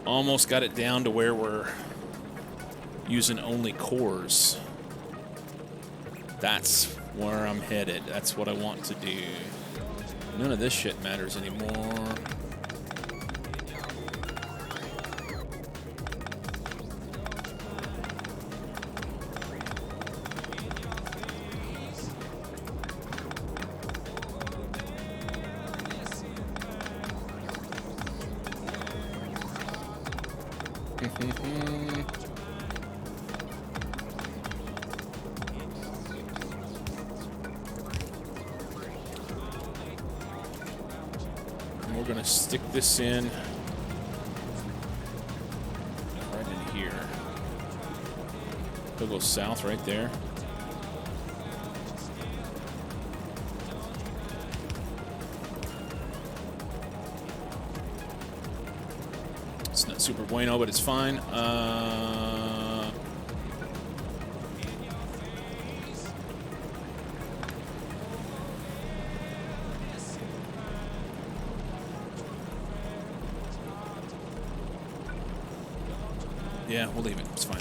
Almost got it down to where we're using only cores. That's where I'm headed. That's what I want to do. None of this shit matters anymore. We're gonna stick this in right in here. It'll go south right there. It's not super bueno, but it's fine. Yeah, we'll leave it. It's fine.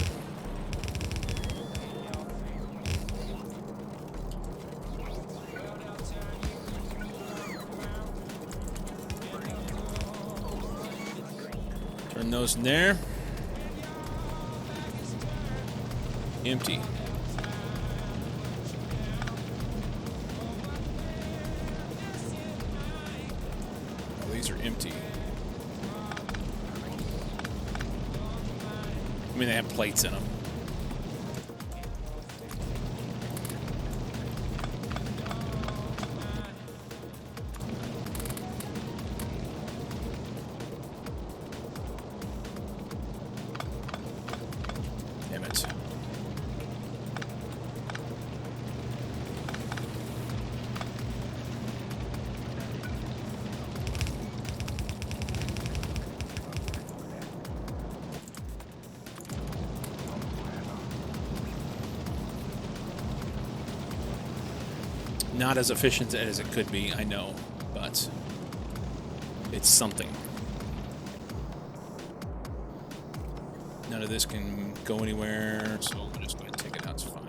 Turn those in there. Empty. Oh, these are empty. I mean, they have plates in them. Damn it. Not as efficient as it could be, I know, but it's something. None of this can go anywhere, so we're just going to take it out. It's fine.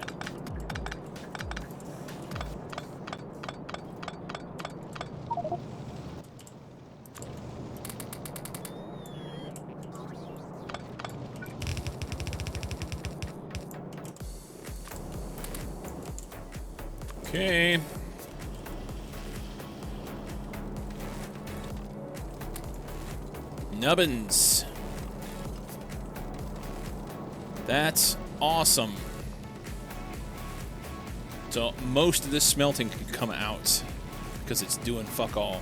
Okay. Nubbins. That's awesome. So most of this smelting can come out because it's doing fuck all.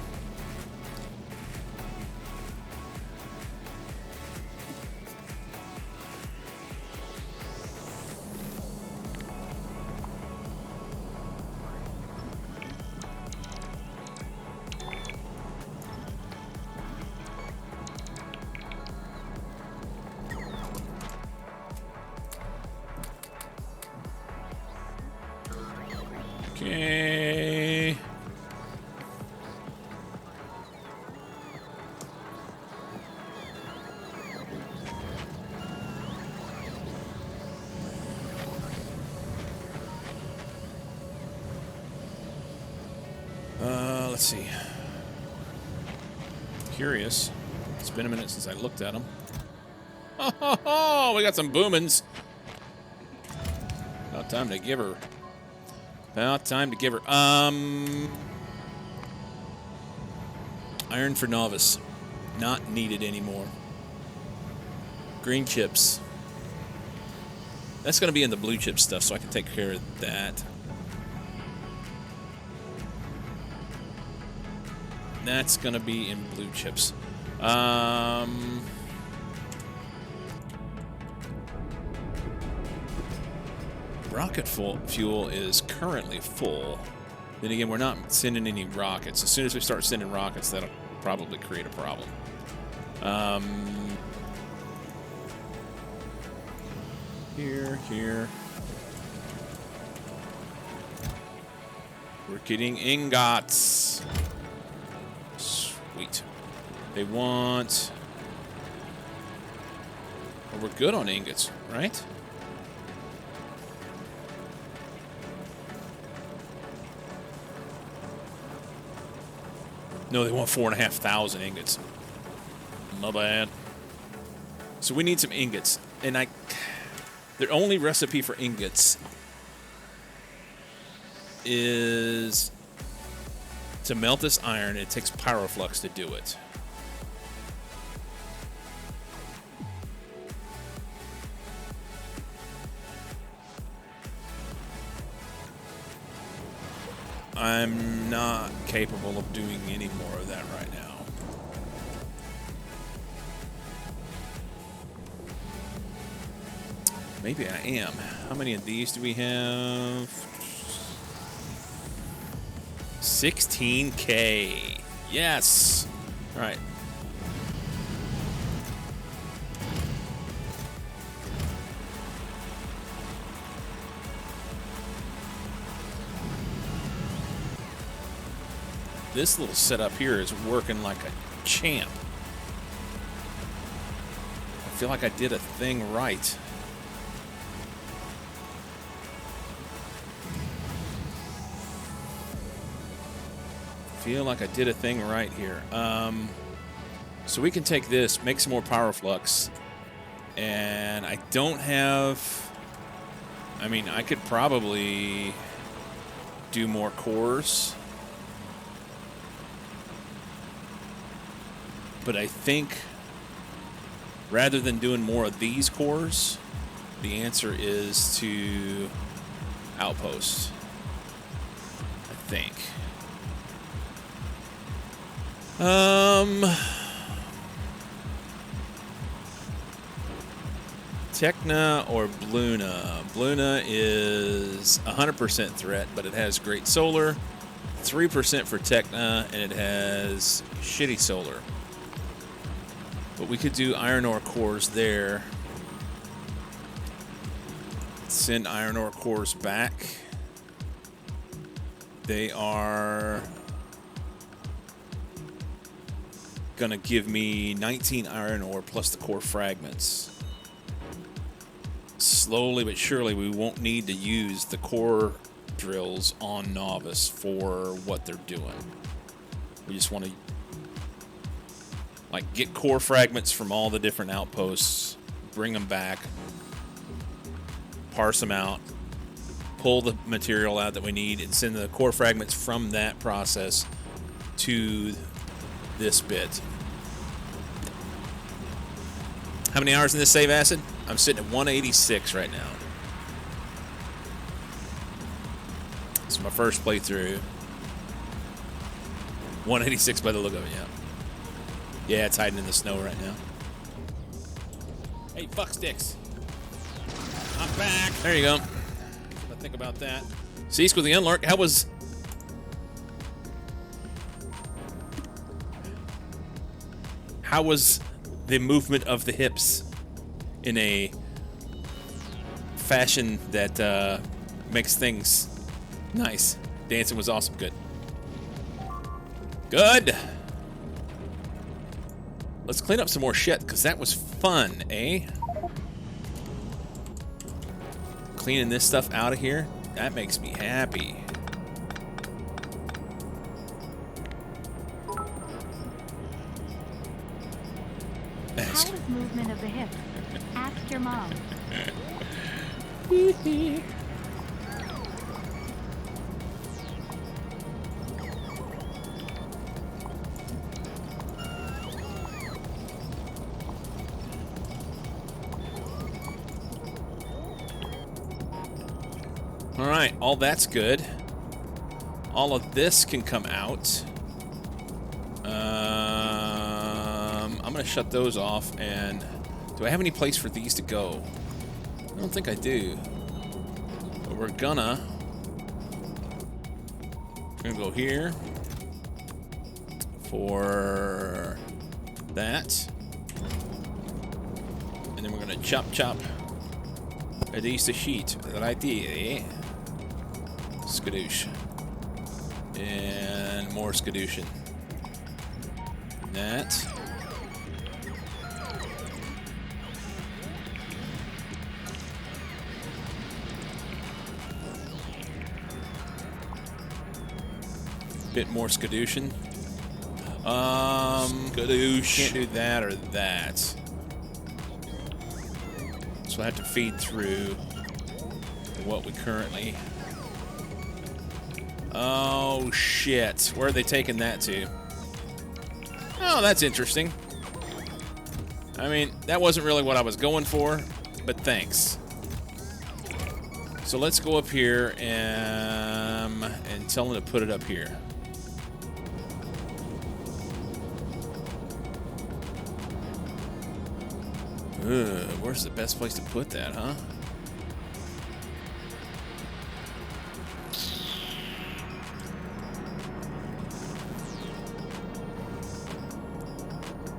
let's see. Curious. It's been a minute since I looked at them. Oh, we got some boomins. About time to give her. About time to give her. Iron for novice. Not needed anymore. Green chips. That's going to be in the blue chip stuff, so I can take care of that. That's going to be in blue chips. Rocket fuel is currently full. Then again, we're not sending any rockets. As soon as we start sending rockets, that'll probably create a problem. Here. We're getting ingots. Sweet. They want... Well, we're good on ingots, right? No, they want 4,500 ingots. Not bad. So we need some ingots. And their only recipe for ingots is to melt this iron. It takes pyroflux to do it. I'm not capable of doing any more of that right now. Maybe I am. How many of these do we have? 16K. Yes. All right. This little setup here is working like a champ. I feel like I did a thing right. Feel like I did a thing right here. So we can take this, make some more pyroflux, and I don't have... I mean, I could probably do more cores. But I think rather than doing more of these cores, the answer is to outpost. I think. Techna or Bluna? Bluna is 100% threat, but it has great solar. 3% for Techna, and it has shitty solar. But we could do iron ore cores there. Send iron ore cores back. They are gonna give me 19 iron ore plus the core fragments. Slowly but surely, we won't need to use the core drills on Novice for what they're doing. We just want to like get core fragments from all the different outposts, bring them back, parse them out, pull the material out that we need, and send the core fragments from that process to this bit. How many hours in this save acid? I'm sitting at 186 right now. It's my first playthrough. 186 by the look of it, yeah. Yeah, it's hiding in the snow right now. Hey, fuck sticks. I'm back. There you go. I think about that. Cease with the unlark. How was the movement of the hips in a fashion that makes things nice? Dancing was awesome. Good. Good. Let's clean up some more shit, because that was fun, eh? Cleaning this stuff out of here, that makes me happy. How is movement of the hip? Ask your mom. All right, all that's good. All of this can come out. I'm going to shut those off. And do I have any place for these to go? I don't think I do. But we're gonna go here for that. And then we're going to chop these to sheet right there. Skadoosh. And more skadooshin. That. Bit more skadooshin. Skadoosh. Can't do that or that. So I have to feed through what we currently... Oh, shit. Where are they taking that to? Oh, that's interesting. I mean, that wasn't really what I was going for, but thanks. So let's go up here and tell them to put it up here. Where's the best place to put that, huh?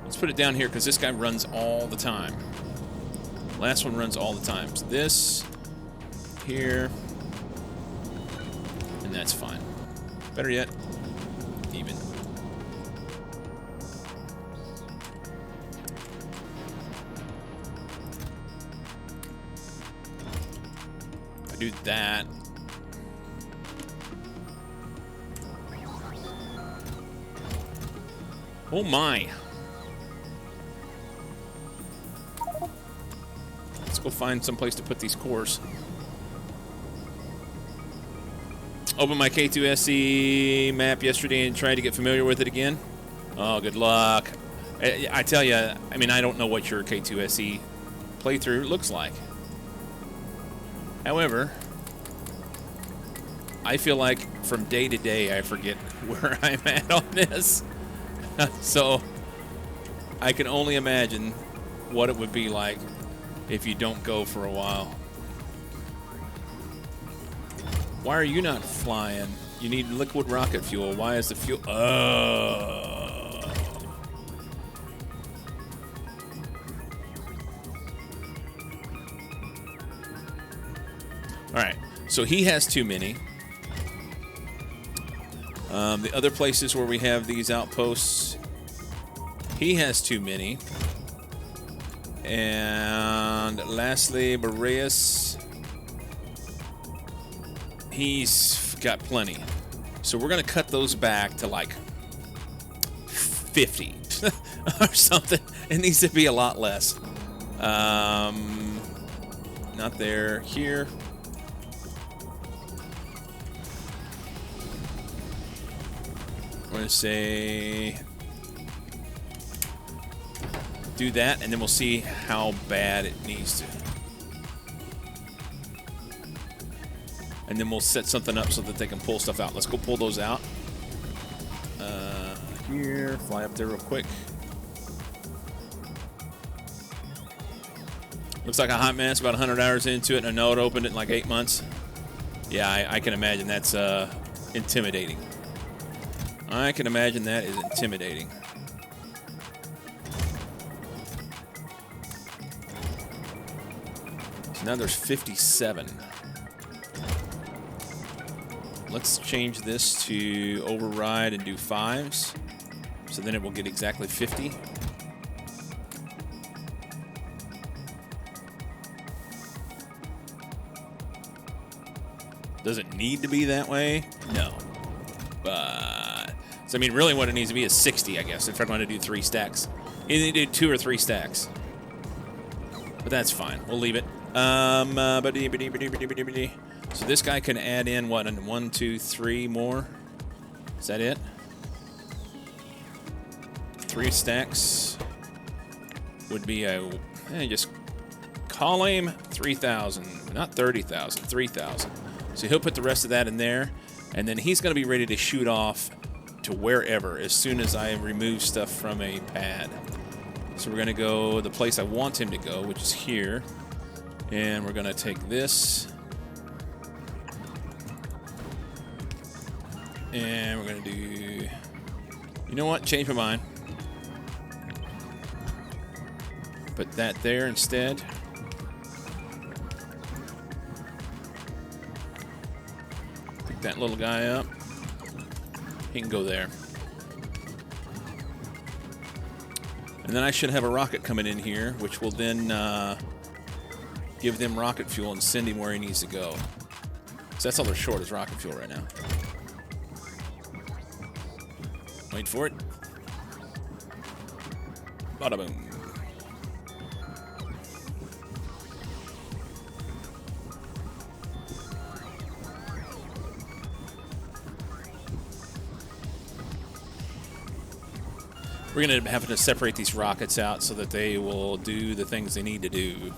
Let's put it down here because this guy runs all the time. Last one runs all the time. So this, here, and that's fine. Better yet, even. Do that. Oh my. Let's go find some place to put these cores. Opened my K2SC map yesterday and tried to get familiar with it again. Oh, good luck. I tell you, I mean, I don't know what your K2SC playthrough looks like. However, I feel like from day to day I forget where I'm at on this. So I can only imagine what it would be like if you don't go for a while. Why are you not flying? You need liquid rocket fuel. Why is the fuel... Alright, so he has too many. The other places where we have these outposts, he has too many. And lastly, Boreas, he's got plenty. So we're going to cut those back to like 50 or something. It needs to be a lot less. Not there. Here. I'm going to say do that, and then we'll see how bad it needs to. And then we'll set something up so that they can pull stuff out. Let's go pull those out. Here, fly up there real quick. Looks like a hot mess, about 100 hours into it, and I know it opened it in like 8 months. Yeah, I can imagine that's intimidating. I can imagine that is intimidating. So now there's 57. Let's change this to override and do 5s. So then it will get exactly 50. Does it need to be that way? No. But, so I mean, really what it needs to be is 60, I guess, if I'm going to do 3 stacks. Either do 2 or 3 stacks. But that's fine. We'll leave it. So this guy can add in, what, 1, 2, 3 more? Is that it? 3 stacks would be a... just call him 3,000. Not 30,000, 3,000. So he'll put the rest of that in there, and then he's going to be ready to shoot off to wherever as soon as I remove stuff from a pad. So we're going to go the place I want him to go, which is here. And we're going to take this. And we're going to do... You know what? Change my mind. Put that there instead. Pick that little guy up. He can go there. And then I should have a rocket coming in here, which will then give them rocket fuel and send him where he needs to go. So that's all they're short is rocket fuel right now. Wait for it. Bada boom. We're going to have to separate these rockets out so that they will do the things they need to do.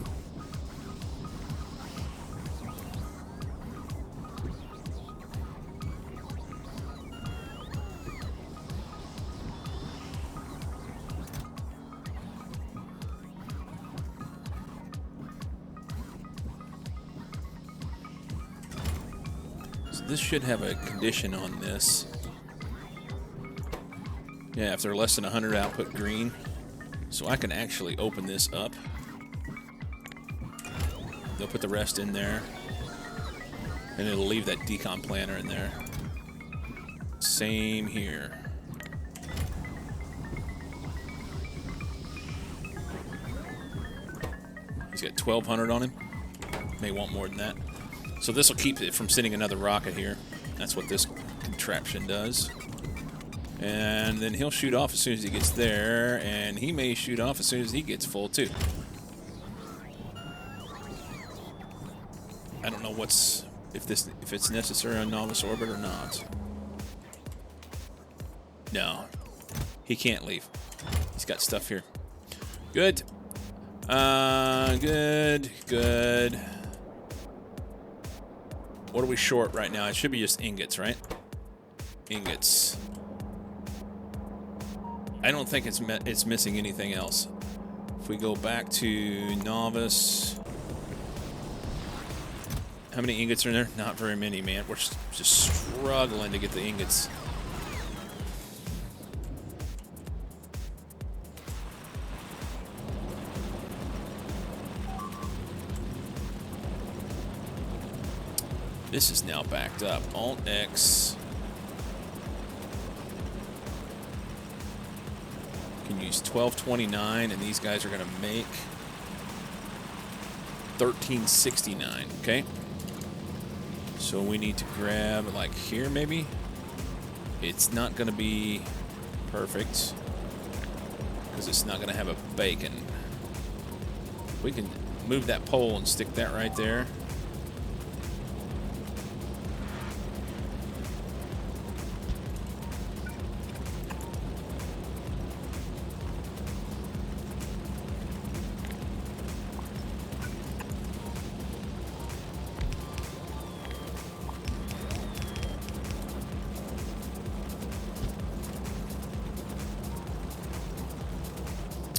So this should have a condition on this. Yeah, if they're less than 100 output green. So I can actually open this up. They'll put the rest in there. And it'll leave that decom planner in there. Same here. He's got 1,200 on him. May want more than that. So this will keep it from sending another rocket here. That's what this contraption does. And then he'll shoot off as soon as he gets there, and he may shoot off as soon as he gets full too. I don't know what's if it's necessary on novice orbit or not. No, he can't leave. He's got stuff here. Good. Good. What are we short right now? It should be just ingots, right? Ingots. I don't think it's missing anything else. If we go back to novice, how many ingots are in there? Not very many, man. We're just struggling to get the ingots. This is now backed up. Alt X. Can use 1229, and these guys are going to make 1369. Okay. So we need to grab like here, maybe. It's not going to be perfect because it's not going to have a bacon. We can move that pole and stick that right there.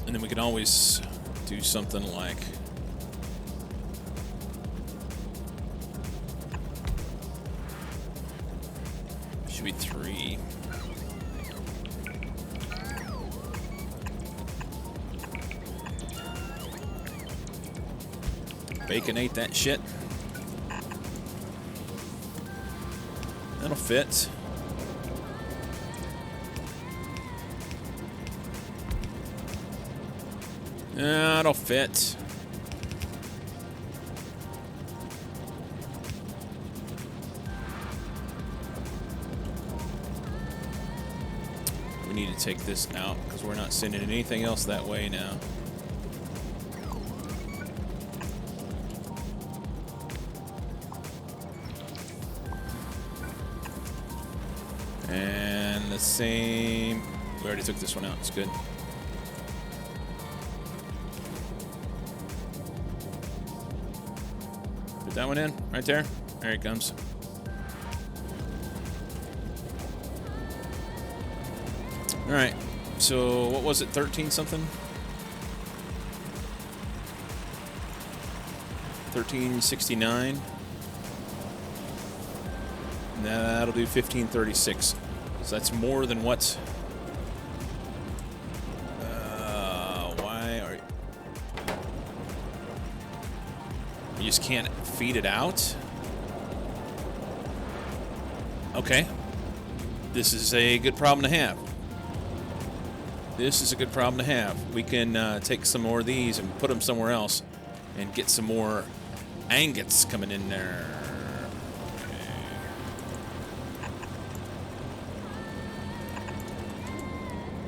And then we can always do something like should be 3. Baconate that shit. That'll fit. That'll fit. We need to take this out because we're not sending anything else that way now. And the same. We already took this one out. It's good. Put that one in right there. There it comes. All right. So what was it? 13 something? 1369. That'll do 1536. So that's more than what? Why are you just can't feed it out? Okay. This is a good problem to have. This is a good problem to have. We can take some more of these and put them somewhere else and get some more ingots coming in there.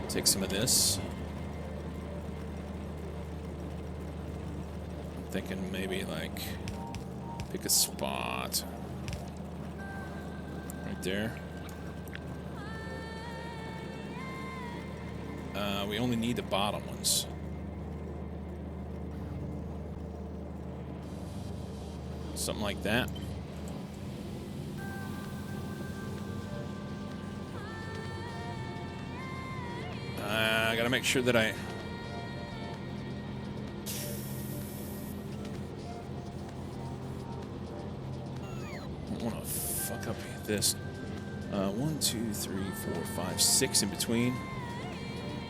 Take some of this. I'm thinking maybe like pick a spot right there. We only need the bottom ones. Something like that. I gotta make sure that I don't want to fuck up this. 1, 2, 3, 4, 5, 6 in between.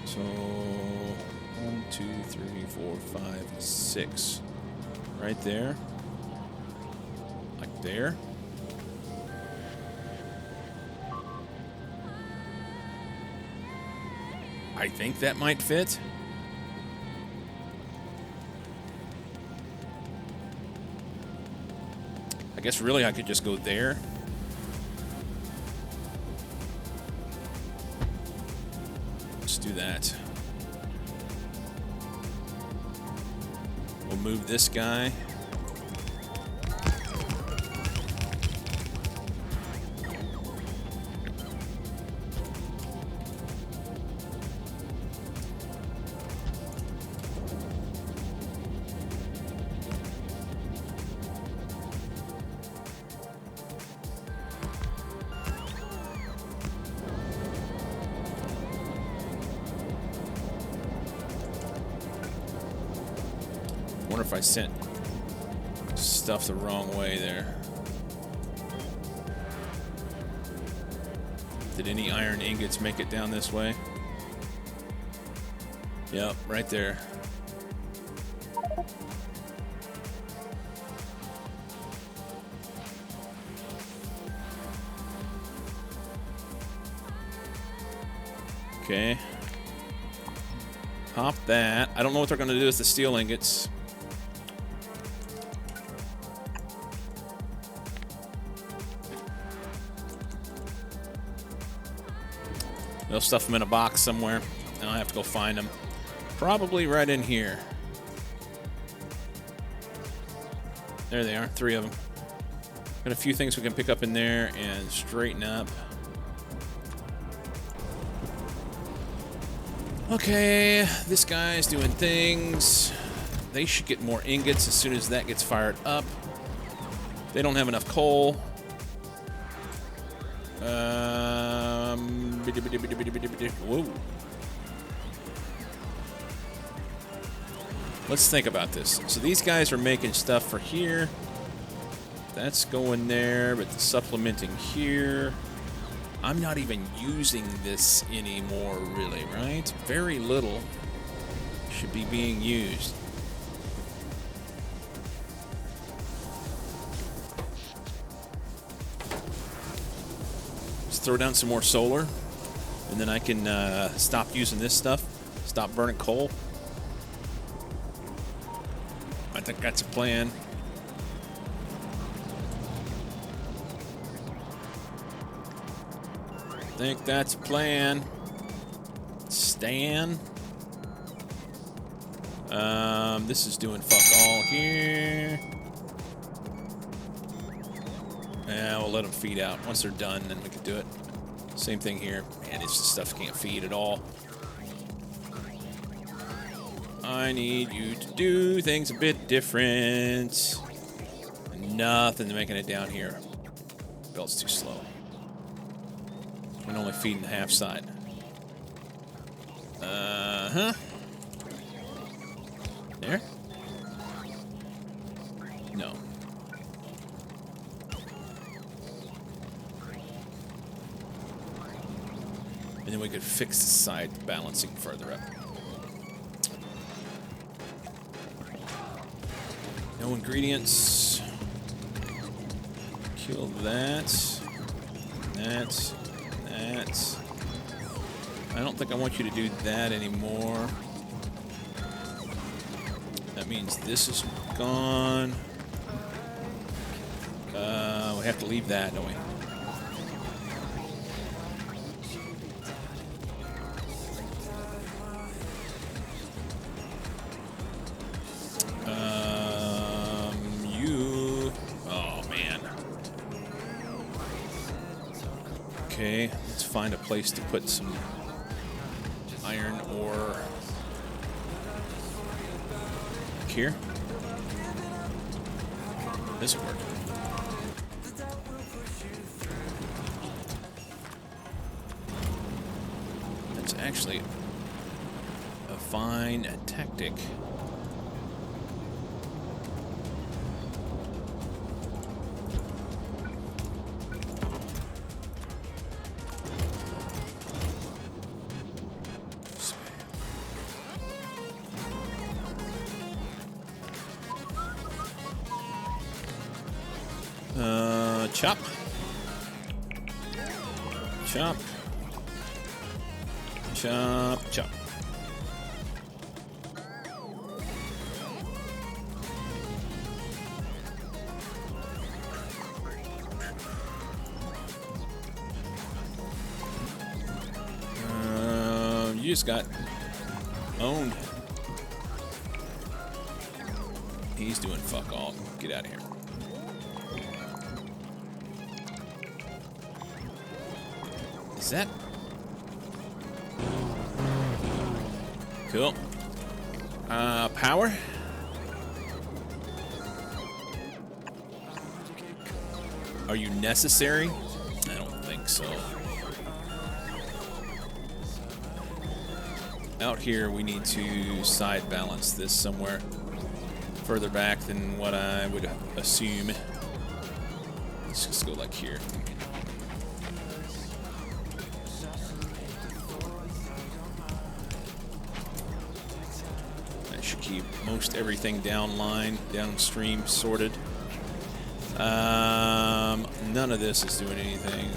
So 1, 2, 3, 4, 5, 6. Right there. Like there. I think that might fit. I guess really I could just go there. Let's do that. We'll move this guy. I wonder if I sent stuff the wrong way there. Did any iron ingots make it down this way? Yep, right there. Okay. Pop that. I don't know what they're going to do with the steel ingots. They'll stuff them in a box somewhere, and I'll have to go find them. Probably right in here. There they are, 3 of them. Got a few things we can pick up in there and straighten up. Okay, this guy's doing things. They should get more ingots as soon as that gets fired up. They don't have enough coal. Whoa. Let's think about this. So these guys are making stuff for here. That's going there, but the supplementing here. I'm not even using this anymore, really, right? Very little should be being used. Let's throw down some more solar, and then I can stop using this stuff, stop burning coal. I think that's a plan. I think that's a plan. Stan. This is doing fuck all here. Yeah, we'll let them feed out. Once they're done, then we can do it. Same thing here. Man, this stuff can't feed at all. I need you to do things a bit different. Nothing making it down here. Belt's too slow. And only feeding the half side. Uh-huh. There? No. And then we could fix the side balancing further up. No ingredients. Kill that. That. That. I don't think I want you to do that anymore. That means this is gone. We have to leave that, don't we? You. Oh man. Okay, let's find a place to put some iron ore. Here. This will work. That's actually a fine tactic. Chop. Chop. Chop. Chop. You just got owned. He's doing fuck all. Get out of here. Is that? Cool. Power? Are you necessary? I don't think so. Out here, we need to side balance this somewhere further back than what I would assume. Let's just go like here. Keep most everything downstream sorted. None of this is doing anything.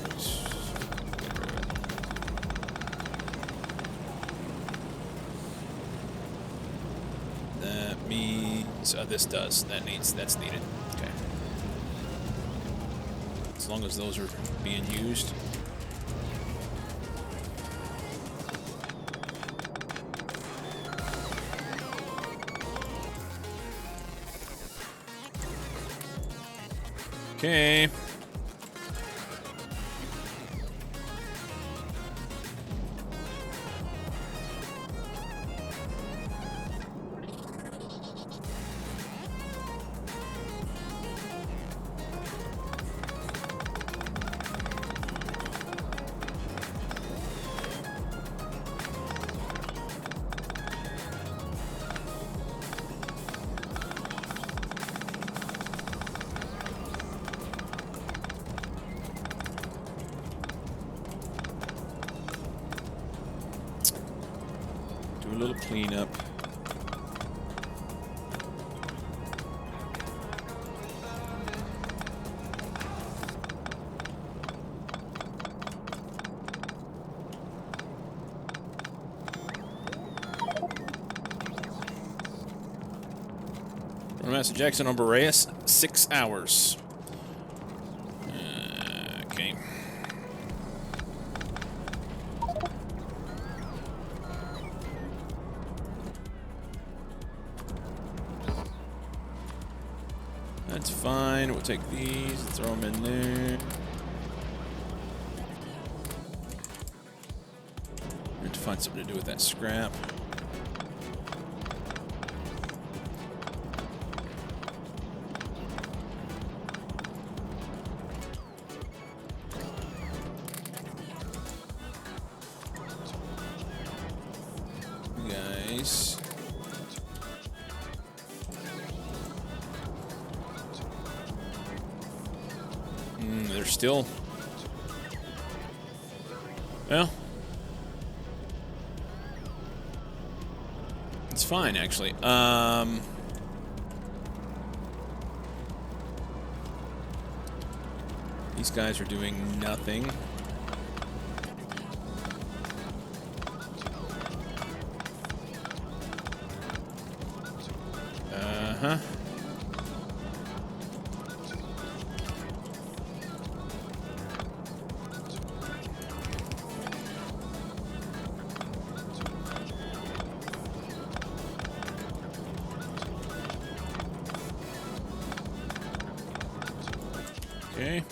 That means this does. That's needed. Okay. As long as those are being used. Okay. Do a little cleanup. Master Jackson on Boreas, 6 hours. Okay. That's fine. We'll take these and throw them in there. We have to find something to do with that scrap. You guys. They're still... Well... It's fine, actually. These guys are doing nothing. Uh-huh. Okay.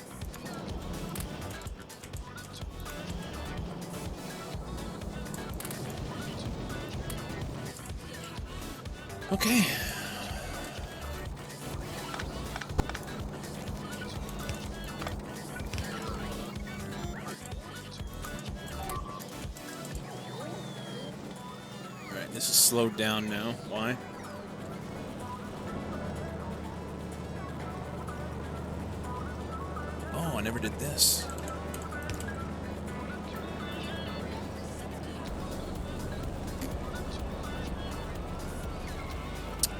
Okay. All right, this is slowed down now. Why? Oh, I never did this.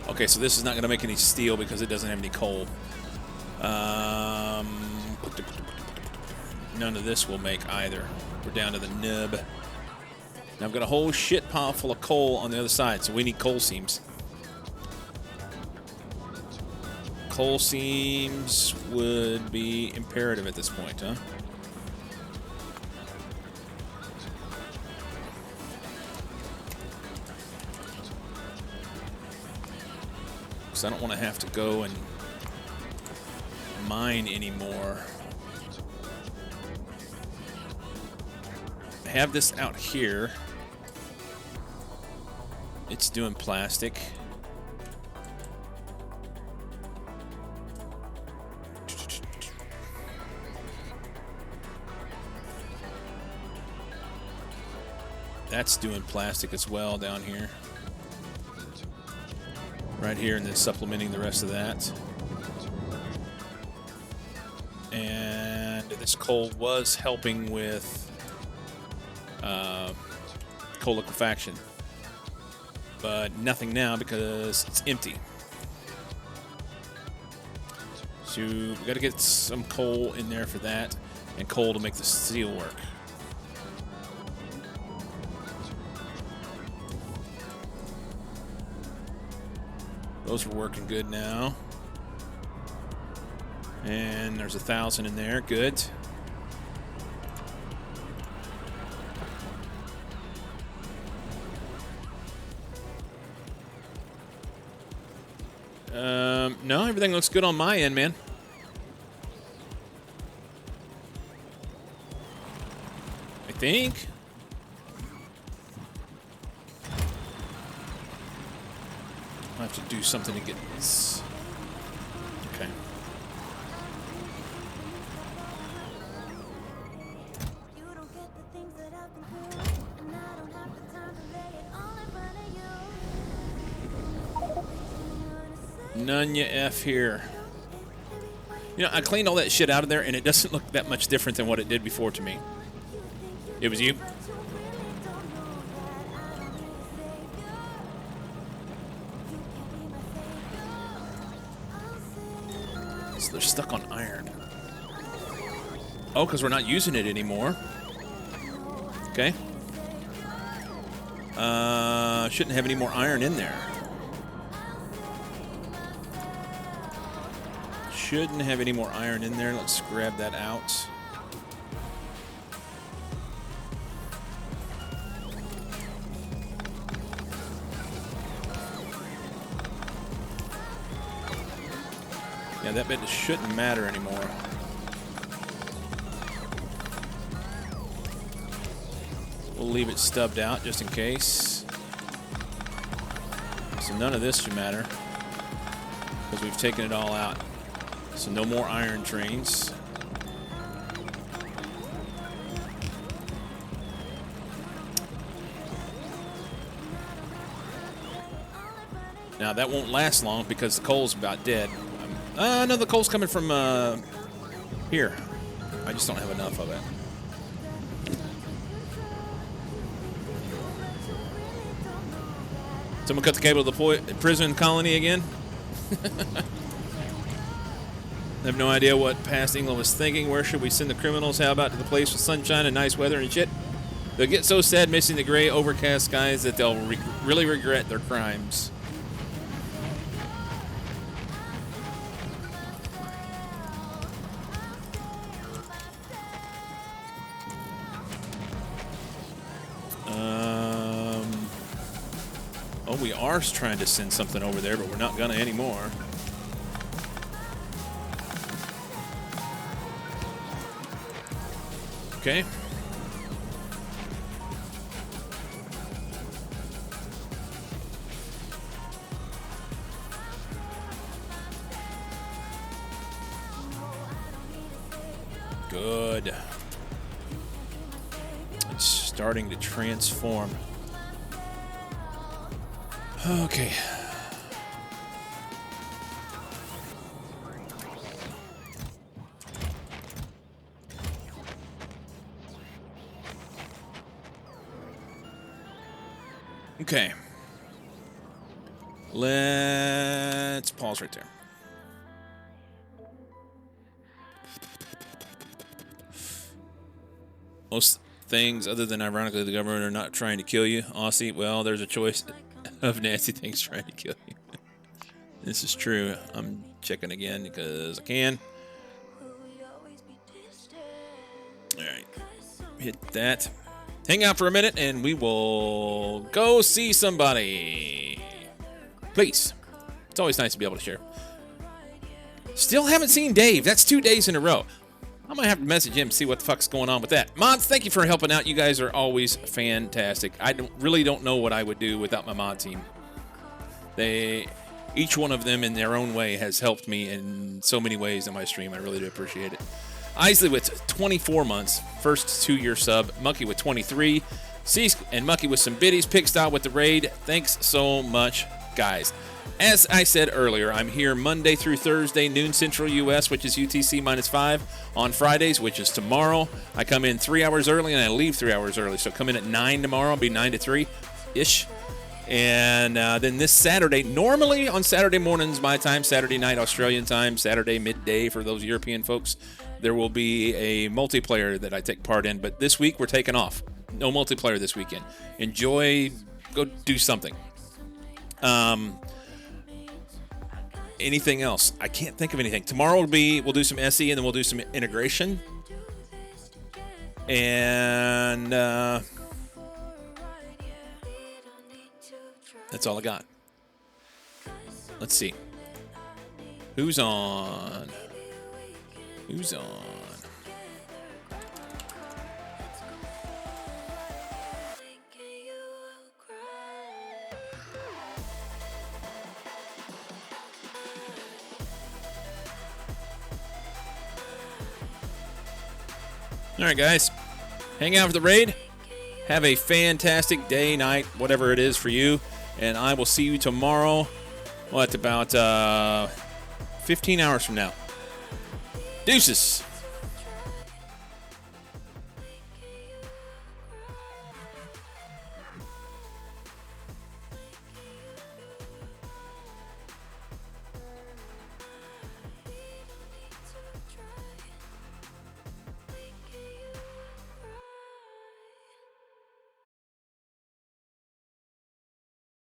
Okay, so this is not going to make any steel because it doesn't have any coal. None of this will make either. We're down to the nub. Now I've got a whole shit pile full of coal on the other side, so we need coal seams. Coal seams would be imperative at this point, huh? Because I don't want to have to go and mine anymore. I have this out here. It's doing plastic. That's doing plastic as well down here. Right here, and then supplementing the rest of that. And this coal was helping with coal liquefaction. But nothing now because it's empty. So we got to get some coal in there for that, and coal to make the steel work. Those are working good now. And there's 1,000 in there. Good. No, everything looks good on my end, man. I think. I'll have to do something to get this. Okay. None ya F here. You know, I cleaned all that shit out of there, and it doesn't look that much different than what it did before to me. It was you? So they're stuck on iron. Oh, because we're not using it anymore. Okay. Shouldn't have any more iron in there. Shouldn't have any more iron in there. Let's grab that out. Yeah, that bit shouldn't matter anymore. We'll leave it stubbed out just in case. So none of this should matter because we've taken it all out. So no more iron trains. Now that won't last long because the coal's about dead. No, the coal's coming from here. I just don't have enough of it. Someone cut the cable to the prison colony again? I have no idea what past England was thinking. Where should we send the criminals? How about to the place with sunshine and nice weather and shit? They'll get so sad missing the gray, overcast skies that they'll really regret their crimes. Oh, we are trying to send something over there, but we're not gonna anymore. Okay. Good. It's starting to transform. Okay. Okay. Let's pause right there. Most things, other than ironically the government, are not trying to kill you, Aussie. Well, there's a choice of nasty things trying to kill you. This is true. I'm checking again because I can. All right. Hit that. Hang out for a minute and we will go see somebody. Please. It's always nice to be able to share. Still haven't seen Dave. That's 2 days in a row. I might have to message him, see what the fuck's going on with that. Mods, thank you for helping out. You guys are always fantastic. I really don't know what I would do without my mod team. Each one of them in their own way has helped me in so many ways in my stream. I really do appreciate it. Isley with 24 months, first 2-year sub. Monkey with 23. Cease and Monkey with some biddies. Pickstyle with the raid. Thanks so much, guys. As I said earlier, I'm here Monday through Thursday, noon Central U.S., which is UTC -5. On Fridays, which is tomorrow, I come in 3 hours early and I leave 3 hours early. So come in at 9 tomorrow. I'll be 9 to 3-ish. And then this Saturday, normally on Saturday mornings my time, Saturday night Australian time, Saturday midday for those European folks, there will be a multiplayer that I take part in. But this week we're taking off. No multiplayer this weekend. Enjoy. Go do something. Anything else? I can't think of anything. Tomorrow we'll do some SE and then we'll do some integration. And that's all I got. Let's see. Who's on? Who's on? All right, guys. Hang out for the raid. Have a fantastic day, night, whatever it is for you. And I will see you tomorrow, about 15 hours from now. Deuces.